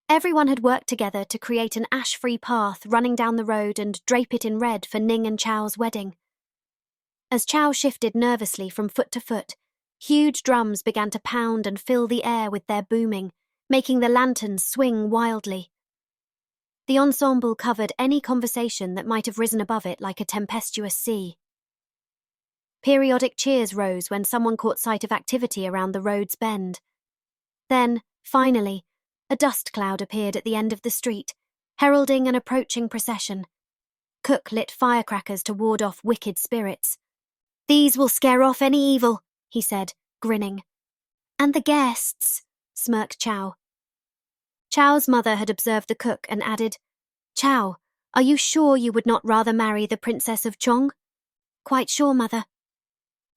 Everyone had worked together to create an ash-free path running down the road and drape it in red for Ning and Chao's wedding. As Chao shifted nervously from foot to foot, huge drums began to pound and fill the air with their booming, making the lanterns swing wildly. The ensemble covered any conversation that might have risen above it like a tempestuous sea. Periodic cheers rose when someone caught sight of activity around the road's bend. Then, finally, a dust cloud appeared at the end of the street, heralding an approaching procession. Cook lit firecrackers to ward off wicked spirits. "These will scare off any evil," he said, grinning. "And the guests," smirked Chao. Chao's mother had observed the cook and added, "Chao, are you sure you would not rather marry the Princess of Chong?" "Quite sure, mother."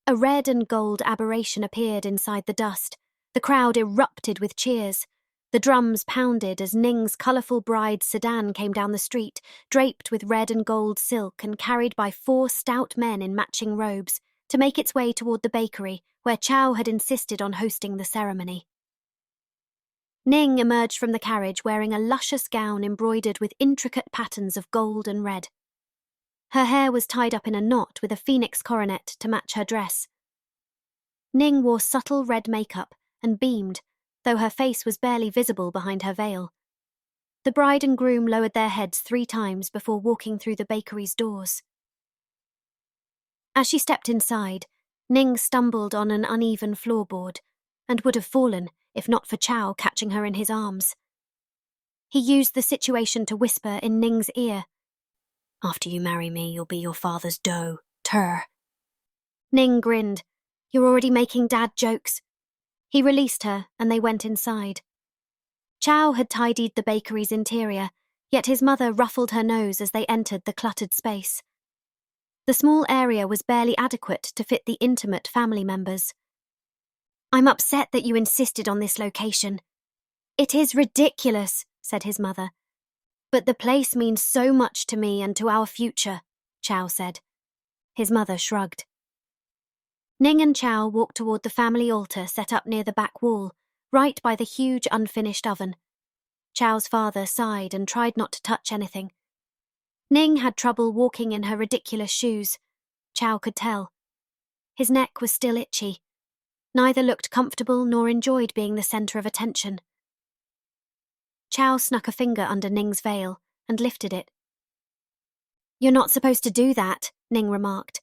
A red and gold aberration appeared inside the dust. The crowd erupted with cheers. The drums pounded as Ning's colourful bride's sedan came down the street, draped with red and gold silk and carried by 4 stout men in matching robes, to make its way toward the bakery, where Chao had insisted on hosting the ceremony. Ning emerged from the carriage wearing a luscious gown embroidered with intricate patterns of gold and red. Her hair was tied up in a knot with a phoenix coronet to match her dress. Ning wore subtle red makeup and beamed, though her face was barely visible behind her veil. The bride and groom lowered their heads 3 times before walking through the bakery's doors. As she stepped inside, Ning stumbled on an uneven floorboard and would have fallen if not for Chao catching her in his arms. He used the situation to whisper in Ning's ear, "After you marry me, you'll be your father's dough, Tur." Ning grinned. "You're already making dad jokes." He released her, and they went inside. Chao had tidied the bakery's interior, yet his mother ruffled her nose as they entered the cluttered space. The small area was barely adequate to fit the intimate family members. "I'm upset that you insisted on this location." "It is ridiculous," said his mother. "But the place means so much to me and to our future," Chao said. His mother shrugged. Ning and Chao walked toward the family altar set up near the back wall, right by the huge unfinished oven. Chao's father sighed and tried not to touch anything. Ning had trouble walking in her ridiculous shoes. Chao could tell. His neck was still itchy. Neither looked comfortable nor enjoyed being the center of attention. Chao snuck a finger under Ning's veil and lifted it. "You're not supposed to do that," Ning remarked.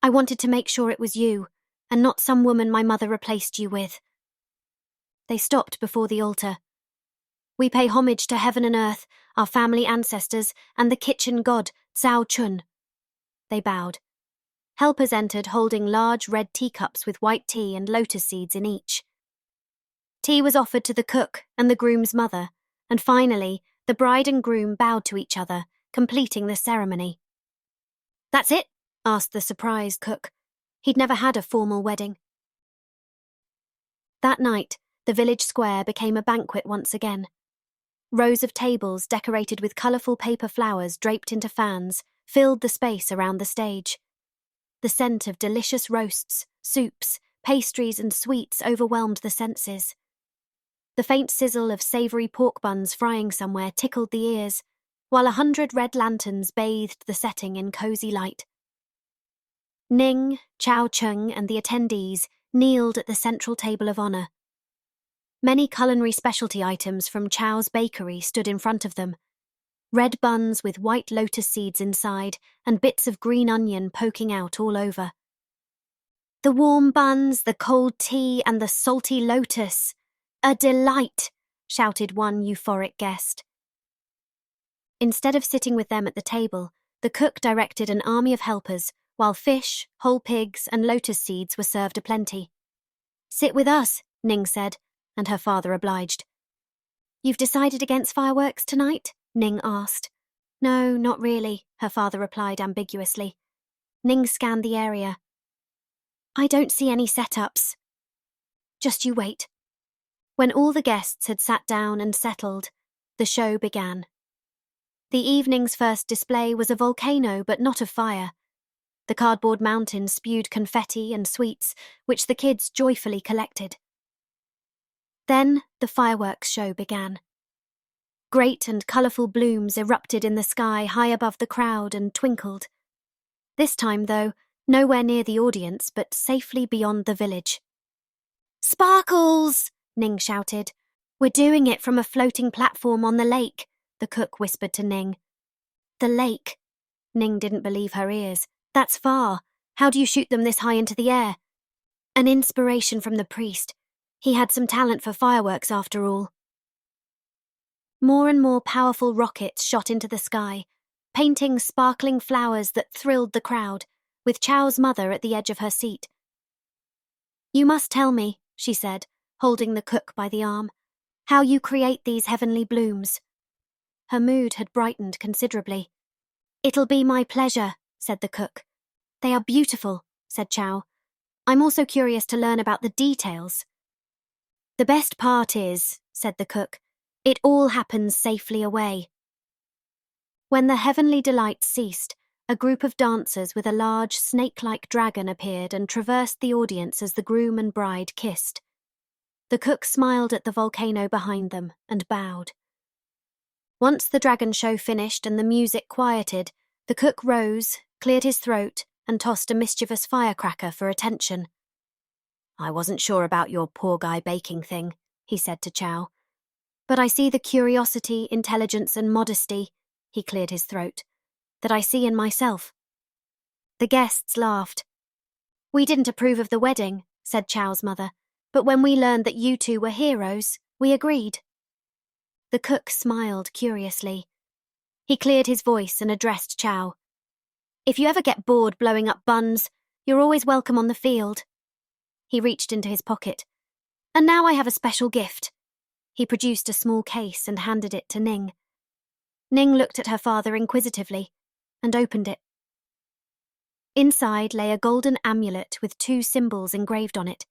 "I wanted to make sure it was you, and not some woman my mother replaced you with." They stopped before the altar. "We pay homage to heaven and earth, our family ancestors, and the kitchen god, Cao Chun." They bowed. Helpers entered holding large red teacups with white tea and lotus seeds in each. Tea was offered to the cook and the groom's mother, and finally, the bride and groom bowed to each other, completing the ceremony. "That's it?" asked the surprised cook. He'd never had a formal wedding. That night, the village square became a banquet once again. Rows of tables decorated with colourful paper flowers draped into fans filled the space around the stage. The scent of delicious roasts, soups, pastries and sweets overwhelmed the senses. The faint sizzle of savoury pork buns frying somewhere tickled the ears, while 100 red lanterns bathed the setting in cosy light. Ning, Chao Chung and the attendees kneeled at the central table of honour. Many culinary specialty items from Chao's bakery stood in front of them. Red buns with white lotus seeds inside and bits of green onion poking out all over. "The warm buns, the cold tea and the salty lotus. A delight," shouted one euphoric guest. Instead of sitting with them at the table, the cook directed an army of helpers, while fish, whole pigs and lotus seeds were served aplenty. "Sit with us," Ning said, and her father obliged. You've decided against fireworks tonight? Ning asked. No, not really, her father replied ambiguously. Ning scanned the area. I don't see any setups. Just you wait. When all the guests had sat down and settled, the show began. The evening's first display was a volcano, but not of fire. The cardboard mountain spewed confetti and sweets, which the kids joyfully collected. Then the fireworks show began. Great and colourful blooms erupted in the sky high above the crowd and twinkled. This time, though, nowhere near the audience, but safely beyond the village. Sparkles! Ning shouted. We're doing it from a floating platform on the lake, the cook whispered to Ning. The lake? Ning didn't believe her ears. That's far. How do you shoot them this high into the air? An inspiration from the priest. He had some talent for fireworks after all. More and more powerful rockets shot into the sky, painting sparkling flowers that thrilled the crowd, with Chow's mother at the edge of her seat. You must tell me, she said, holding the cook by the arm, how you create these heavenly blooms. Her mood had brightened considerably. It'll be my pleasure, said the cook. They are beautiful, said Chow. I'm also curious to learn about the details. The best part is, said the cook, it all happens safely away. When the heavenly delights ceased, a group of dancers with a large snake-like dragon appeared and traversed the audience as the groom and bride kissed. The cook smiled at the volcano behind them and bowed. Once the dragon show finished and the music quieted, the cook rose, cleared his throat, and tossed a mischievous firecracker for attention. I wasn't sure about your poor guy baking thing, he said to Chow. But I see the curiosity, intelligence, and modesty, he cleared his throat, that I see in myself. The guests laughed. We didn't approve of the wedding, said Chow's mother, but when we learned that you two were heroes, we agreed. The cook smiled curiously. He cleared his voice and addressed Chow. If you ever get bored blowing up buns, you're always welcome on the field. He reached into his pocket. And now I have a special gift. He produced a small case and handed it to Ning. Ning looked at her father inquisitively and opened it. Inside lay a golden amulet with 2 symbols engraved on it.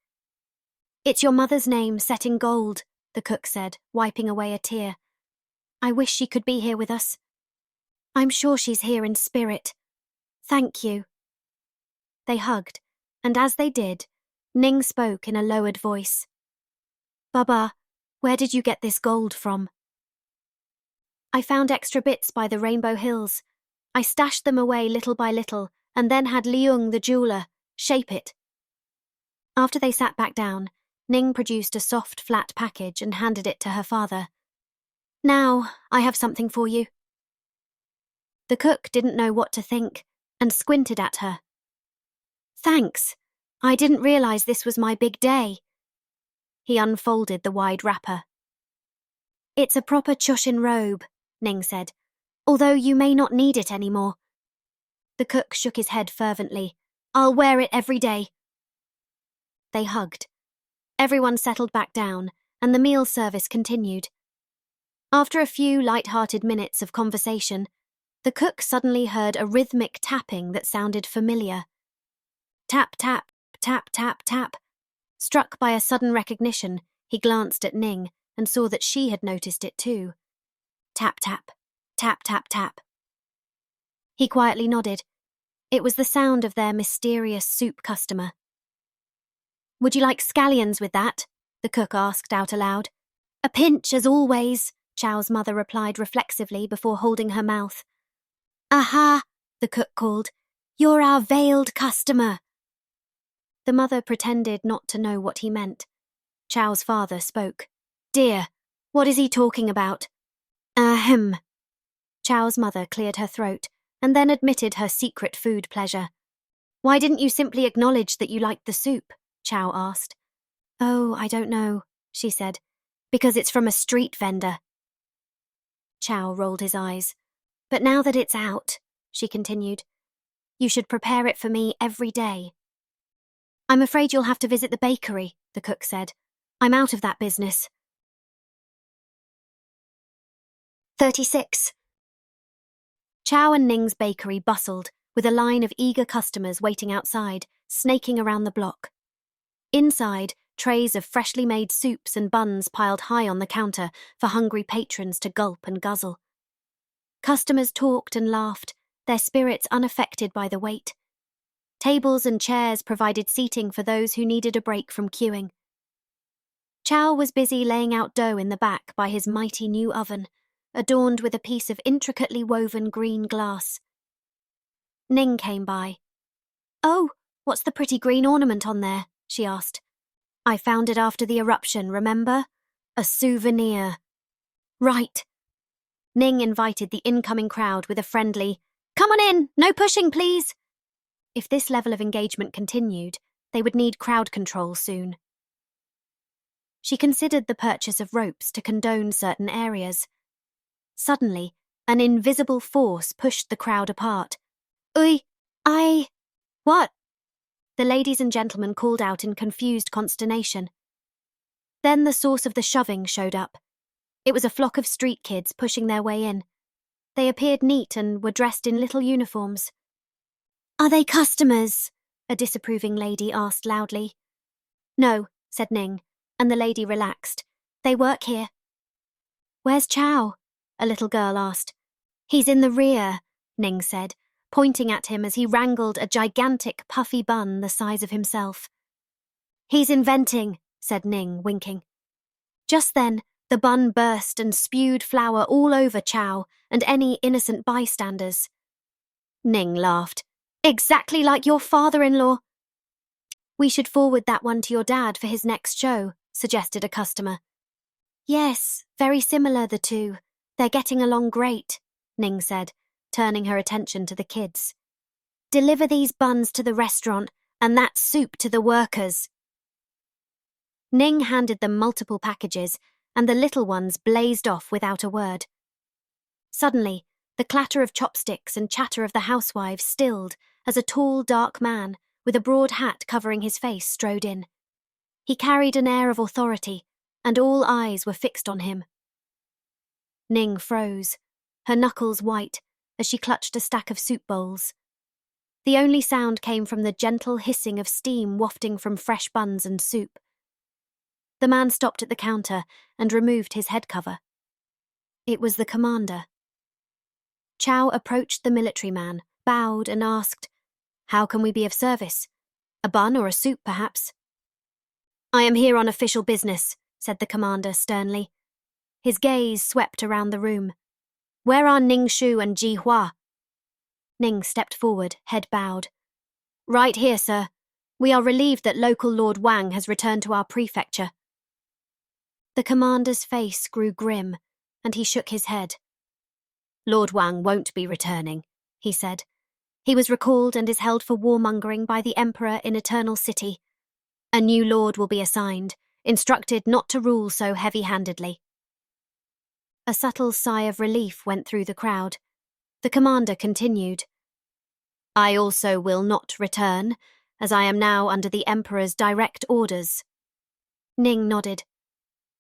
It's your mother's name set in gold, the cook said, wiping away a tear. I wish she could be here with us. I'm sure she's here in spirit. Thank you. They hugged, and as they did, Ning spoke in a lowered voice. Baba, where did you get this gold from? I found extra bits by the Rainbow Hills. I stashed them away little by little, and then had Liung the jeweller shape it. After they sat back down, Ning produced a soft, flat package and handed it to her father. Now, I have something for you. The cook didn't know what to think and squinted at her. Thanks. I didn't realize this was my big day. He unfolded the wide wrapper. It's a proper Chushin robe, Ning said, although you may not need it anymore. The cook shook his head fervently. I'll wear it every day. They hugged. Everyone settled back down, and the meal service continued. After a few light-hearted minutes of conversation, the cook suddenly heard a rhythmic tapping that sounded familiar. Tap, tap, tap, tap, tap. Struck by a sudden recognition, he glanced at Ning and saw that she had noticed it too. Tap, tap, tap, tap, tap. He quietly nodded. It was the sound of their mysterious soup customer. Would you like scallions with that? The cook asked out aloud. A pinch, as always, Chow's mother replied reflexively before holding her mouth. Aha, the cook called. You're our veiled customer. The mother pretended not to know what he meant. Chow's father spoke. Dear, what is he talking about? Ahem. Chow's mother cleared her throat and then admitted her secret food pleasure. Why didn't you simply acknowledge that you liked the soup? Chow asked. Oh, I don't know, she said. Because it's from a street vendor. Chow rolled his eyes. But now that it's out, she continued, you should prepare it for me every day. I'm afraid you'll have to visit the bakery, the cook said. I'm out of that business. 36. Chow and Ning's bakery bustled, with a line of eager customers waiting outside, snaking around the block. Inside, trays of freshly made soups and buns piled high on the counter for hungry patrons to gulp and guzzle. Customers talked and laughed, their spirits unaffected by the wait. Tables and chairs provided seating for those who needed a break from queuing. Chow was busy laying out dough in the back by his mighty new oven, adorned with a piece of intricately woven green glass. Ning came by. "Oh, what's the pretty green ornament on there?" she asked. "I found it after the eruption, remember? A souvenir." "Right." Ning invited the incoming crowd with a friendly, "Come on in, no pushing, please." If this level of engagement continued, they would need crowd control soon. She considered the purchase of ropes to condone certain areas. Suddenly, an invisible force pushed the crowd apart. "Oi, what?" The ladies and gentlemen called out in confused consternation. Then the source of the shoving showed up. It was a flock of street kids pushing their way in. They appeared neat and were dressed in little uniforms. "Are they customers?" a disapproving lady asked loudly. "No," said Ning, and the lady relaxed. "They work here." "Where's Chow?" a little girl asked. "He's in the rear," Ning said, pointing at him as he wrangled a gigantic puffy bun the size of himself. "He's inventing," said Ning, winking. Just then, the bun burst and spewed flour all over Chow and any innocent bystanders. Ning laughed. "Exactly like your father-in-law." "We should forward that one to your dad for his next show," suggested a customer. "Yes, very similar, the two. They're getting along great," Ning said, turning her attention to the kids. "Deliver these buns to the restaurant and that soup to the workers." Ning handed them multiple packages, and the little ones blazed off without a word. Suddenly, the clatter of chopsticks and chatter of the housewives stilled as a tall, dark man with a broad hat covering his face strode in. He carried an air of authority, and all eyes were fixed on him. Ning froze, her knuckles white, as she clutched a stack of soup bowls. The only sound came from the gentle hissing of steam wafting from fresh buns and soup. The man stopped at the counter and removed his head cover. It was the commander. Chow approached the military man, bowed and asked, "How can we be of service? A bun or a soup, perhaps?" "I am here on official business," said the commander sternly. His gaze swept around the room. "Where are Ning Shu and Ji Hua?" Ning stepped forward, head bowed. "Right here, sir. We are relieved that local Lord Wang has returned to our prefecture." The commander's face grew grim, and he shook his head. "Lord Wang won't be returning," he said. "He was recalled and is held for warmongering by the Emperor in Eternal City. A new lord will be assigned, instructed not to rule so heavy-handedly." A subtle sigh of relief went through the crowd. The commander continued. "I also will not return, as I am now under the Emperor's direct orders." Ning nodded.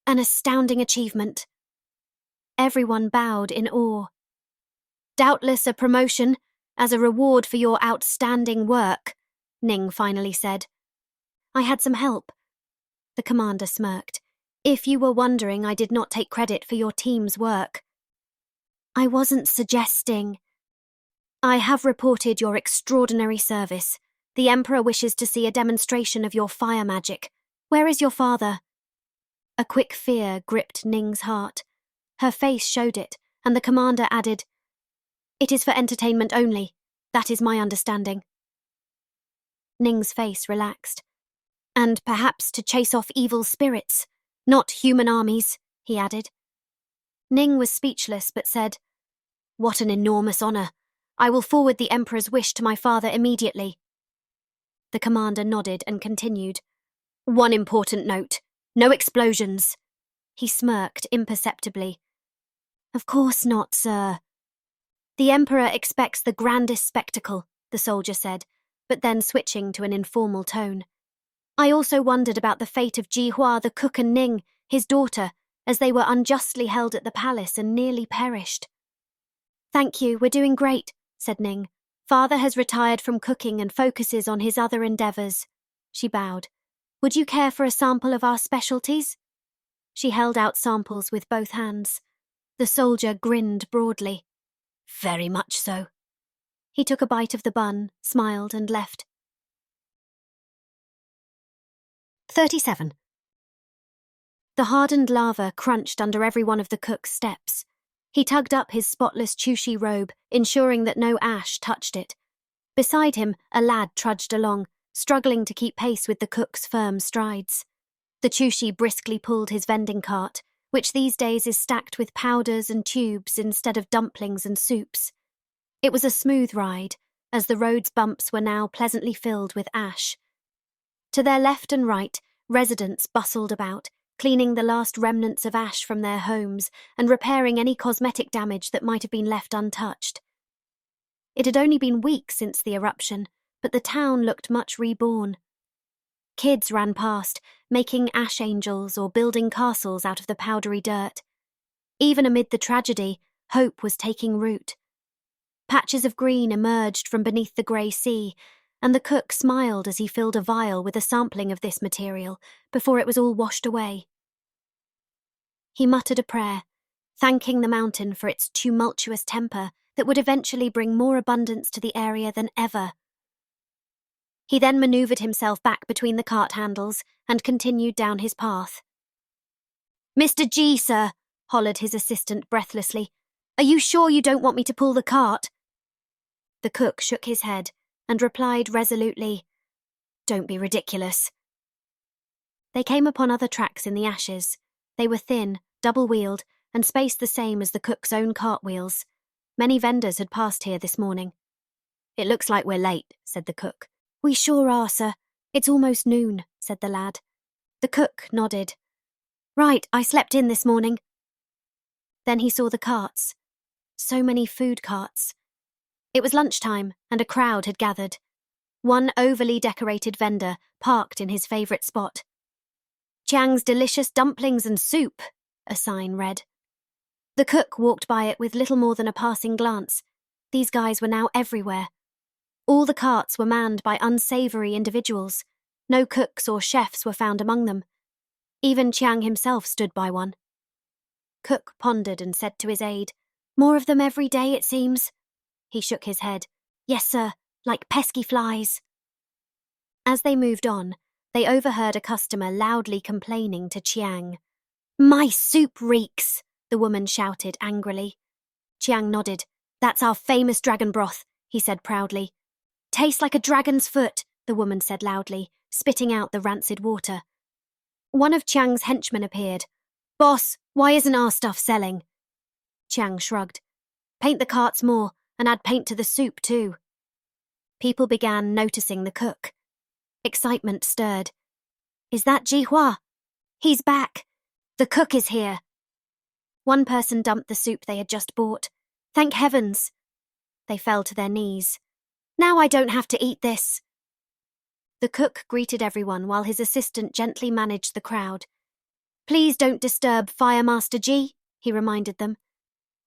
"An astounding achievement." Everyone bowed in awe. "Doubtless a promotion, as a reward for your outstanding work," Ning finally said. "I had some help." The commander smirked. "If you were wondering, I did not take credit for your team's work." "I wasn't suggesting." "I have reported your extraordinary service. The Emperor wishes to see a demonstration of your fire magic. Where is your father?" A quick fear gripped Ning's heart. Her face showed it, and the commander added, "It is for entertainment only. That is my understanding." Ning's face relaxed. "And perhaps to chase off evil spirits, not human armies," he added. Ning was speechless but said, "What an enormous honor. I will forward the Emperor's wish to my father immediately." The commander nodded and continued. "One important note. No explosions." He smirked imperceptibly. "Of course not, sir." "The Emperor expects the grandest spectacle," the soldier said, but then switching to an informal tone. "I also wondered about the fate of Ji Hua, the cook, and Ning, his daughter. as they were unjustly held at the palace and nearly perished. "Thank you, we're doing great," said Ning. "Father has retired from cooking and focuses on his other endeavours." She bowed. "Would you care for a sample of our specialties?" She held out samples with both hands. The soldier grinned broadly. "Very much so." He took a bite of the bun, smiled, and left. 37. The hardened lava crunched under every one of the cook's steps. He tugged up his spotless Chushi robe, ensuring that no ash touched it. Beside him, a lad trudged along, struggling to keep pace with the cook's firm strides. The Chushi briskly pulled his vending cart, which these days is stacked with powders and tubes instead of dumplings and soups. It was a smooth ride, as the road's bumps were now pleasantly filled with ash. To their left and right, residents bustled about, cleaning the last remnants of ash from their homes and repairing any cosmetic damage that might have been left untouched. It had only been weeks since the eruption, but the town looked much reborn. Kids ran past, making ash angels or building castles out of the powdery dirt. Even amid the tragedy, hope was taking root. Patches of green emerged from beneath the grey sea, and the cook smiled as he filled a vial with a sampling of this material before it was all washed away. He muttered a prayer, thanking the mountain for its tumultuous temper that would eventually bring more abundance to the area than ever. He then manoeuvred himself back between the cart handles and continued down his path. "Mr. G, sir," hollered his assistant breathlessly. "Are you sure you don't want me to pull the cart?" The cook shook his head and replied resolutely, "Don't be ridiculous." They came upon other tracks in the ashes. They were thin, double-wheeled, and spaced the same as the cook's own cartwheels. Many vendors had passed here this morning. "It looks like we're late," said the cook. "We sure are, sir. It's almost noon," said the lad. The cook nodded. "Right, I slept in this morning." Then he saw the carts. So many food carts. It was lunchtime, and a crowd had gathered. One overly decorated vendor parked in his favourite spot. "Chiang's delicious dumplings and soup," a sign read. The cook walked by it with little more than a passing glance. These guys were now everywhere. All the carts were manned by unsavoury individuals. No cooks or chefs were found among them. Even Chiang himself stood by one. Cook pondered and said to his aide, "More of them every day, it seems." He shook his head. "Yes, sir, like pesky flies." As they moved on, they overheard a customer loudly complaining to Chiang. "My soup reeks," the woman shouted angrily. Chiang nodded. "That's our famous dragon broth," he said proudly. "Tastes like a dragon's foot," the woman said loudly, spitting out the rancid water. One of Chiang's henchmen appeared. "Boss, why isn't our stuff selling?" Chiang shrugged. "Paint the carts more, and add paint to the soup too." People began noticing the cook. Excitement stirred. "Is that Ji Hua? He's back. The cook is here." One person dumped the soup they had just bought. "Thank heavens." They fell to their knees. "Now I don't have to eat this." The cook greeted everyone while his assistant gently managed the crowd. "Please don't disturb Fire Master Ji," he reminded them.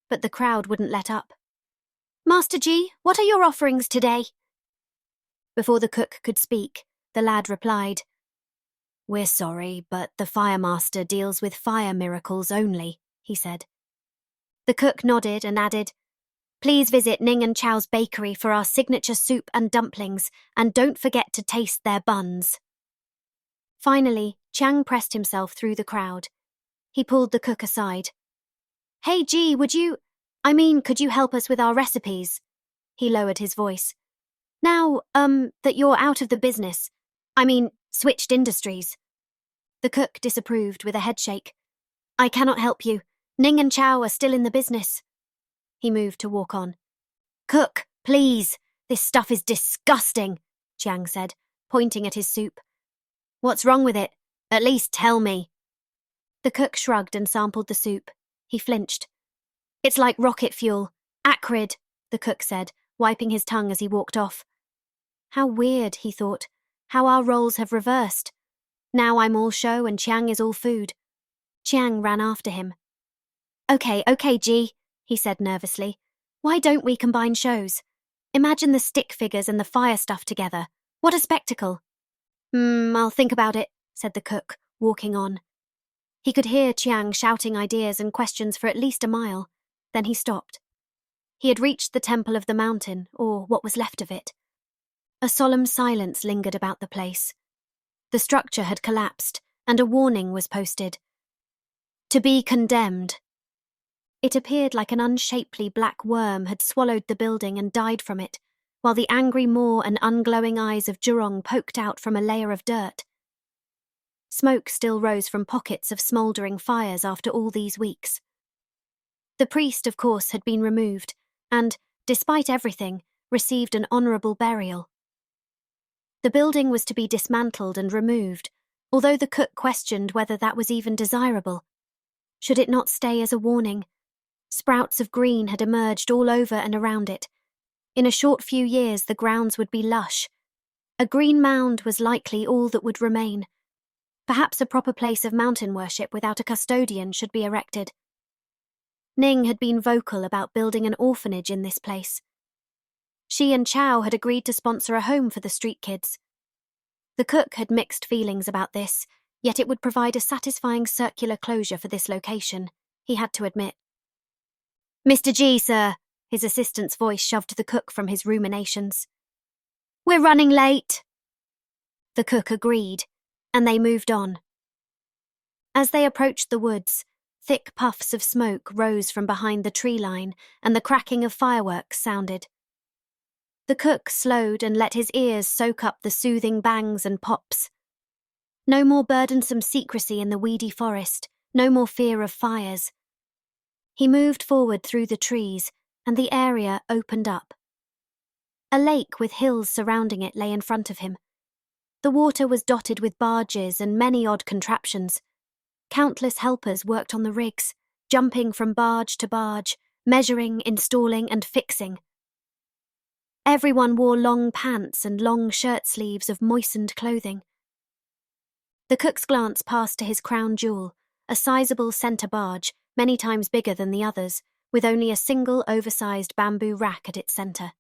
But the crowd wouldn't let up. "Master Ji, what are your offerings today?" Before the cook could speak, the lad replied, "We're sorry, but the Fire Master deals with fire miracles only," he said. The cook nodded and added, "Please visit Ning and Chow's bakery for our signature soup and dumplings, and don't forget to taste their buns." Finally, Chiang pressed himself through the crowd. He pulled the cook aside. "Hey Ji, could you help us with our recipes?" He lowered his voice. "Now, that you're out of the business. Switched industries." The cook disapproved with a headshake. "I cannot help you. Ning and Chow are still in the business." He moved to walk on. "Cook, please. This stuff is disgusting," Chiang said, pointing at his soup. "What's wrong with it? At least tell me." The cook shrugged and sampled the soup. He flinched. "It's like rocket fuel. Acrid," the cook said, wiping his tongue as he walked off. How weird, he thought. How our roles have reversed. Now I'm all show and Chiang is all food. Chiang ran after him. Okay, G, he said nervously. Why don't we combine shows? Imagine the stick figures and the fire stuff together. What a spectacle. I'll think about it, said the cook, walking on. He could hear Chiang shouting ideas and questions for at least a mile. Then he stopped. He had reached the temple of the mountain, or what was left of it. A solemn silence lingered about the place. The structure had collapsed, and a warning was posted. To be condemned. It appeared like an unshapely black worm had swallowed the building and died from it, while the angry maw and unglowing eyes of Jurong poked out from a layer of dirt. Smoke still rose from pockets of smouldering fires after all these weeks. The priest, of course, had been removed, and, despite everything, received an honourable burial. The building was to be dismantled and removed, although the cook questioned whether that was even desirable. Should it not stay as a warning? Sprouts of green had emerged all over and around it. In a short few years the grounds would be lush. A green mound was likely all that would remain. Perhaps a proper place of mountain worship without a custodian should be erected. Ning had been vocal about building an orphanage in this place. She and Chow had agreed to sponsor a home for the street kids. The cook had mixed feelings about this, yet it would provide a satisfying circular closure for this location, he had to admit. Mr. G, sir, his assistant's voice shoved the cook from his ruminations. We're running late. The cook agreed, and they moved on. As they approached the woods, thick puffs of smoke rose from behind the tree line, and the cracking of fireworks sounded. The cook slowed and let his ears soak up the soothing bangs and pops. No more burdensome secrecy in the weedy forest, no more fear of fires. He moved forward through the trees, and the area opened up. A lake with hills surrounding it lay in front of him. The water was dotted with barges and many odd contraptions. Countless helpers worked on the rigs, jumping from barge to barge, measuring, installing, and fixing. Everyone wore long pants and long shirt sleeves of moistened clothing. The cook's glance passed to his crown jewel, a sizable centre barge, many times bigger than the others, with only a single oversized bamboo rack at its centre.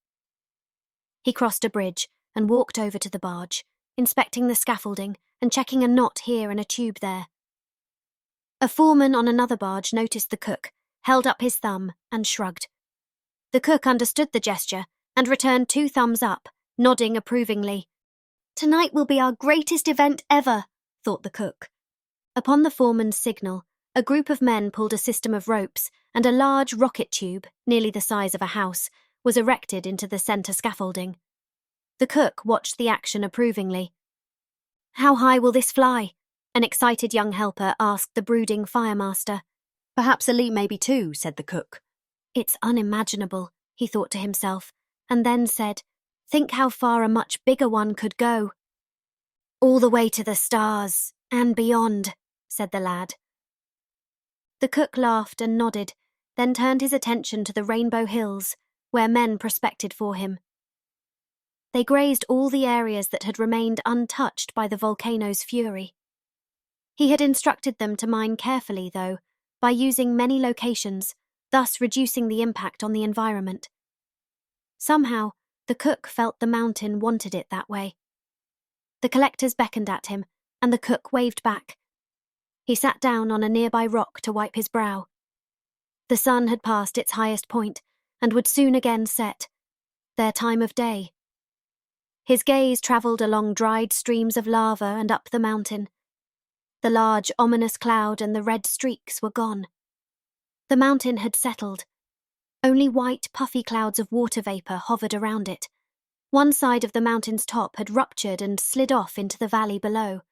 He crossed a bridge and walked over to the barge, inspecting the scaffolding and checking a knot here and a tube there. A foreman on another barge noticed the cook, held up his thumb, and shrugged. The cook understood the gesture and returned 2 thumbs up, nodding approvingly. Tonight will be our greatest event ever, thought the cook. Upon the foreman's signal, a group of men pulled a system of ropes, and a large rocket tube, nearly the size of a house, was erected into the centre scaffolding. The cook watched the action approvingly. How high will this fly? An excited young helper asked the brooding firemaster. Perhaps a leap, maybe 2, said the cook. It's unimaginable, he thought to himself, and then said, think how far a much bigger one could go. All the way to the stars, and beyond, said the lad. The cook laughed and nodded, then turned his attention to the Rainbow Hills, where men prospected for him. They grazed all the areas that had remained untouched by the volcano's fury. He had instructed them to mine carefully, though, by using many locations, thus reducing the impact on the environment. Somehow, the cook felt the mountain wanted it that way. The collectors beckoned at him, and the cook waved back. He sat down on a nearby rock to wipe his brow. The sun had passed its highest point, and would soon again set, their time of day. His gaze travelled along dried streams of lava and up the mountain. The large, ominous cloud and the red streaks were gone. The mountain had settled. Only white, puffy clouds of water vapour hovered around it. One side of the mountain's top had ruptured and slid off into the valley below.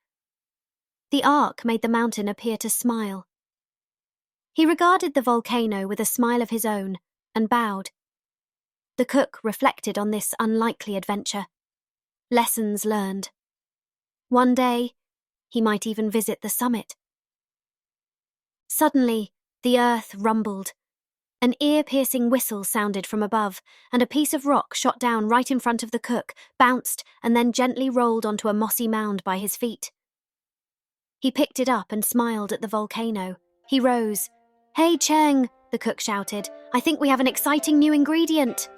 The arc made the mountain appear to smile. He regarded the volcano with a smile of his own and bowed. The cook reflected on this unlikely adventure. Lessons learned. One day, he might even visit the summit. Suddenly, the earth rumbled. An ear-piercing whistle sounded from above, and a piece of rock shot down right in front of the cook, bounced, and then gently rolled onto a mossy mound by his feet. He picked it up and smiled at the volcano. He rose. "Hey, Cheng," the cook shouted. "I think we have an exciting new ingredient."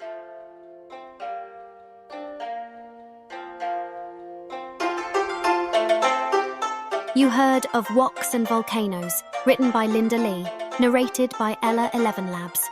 You heard of Woks and Volcanoes, written by Linda Lee, narrated by Ella 11 Labs.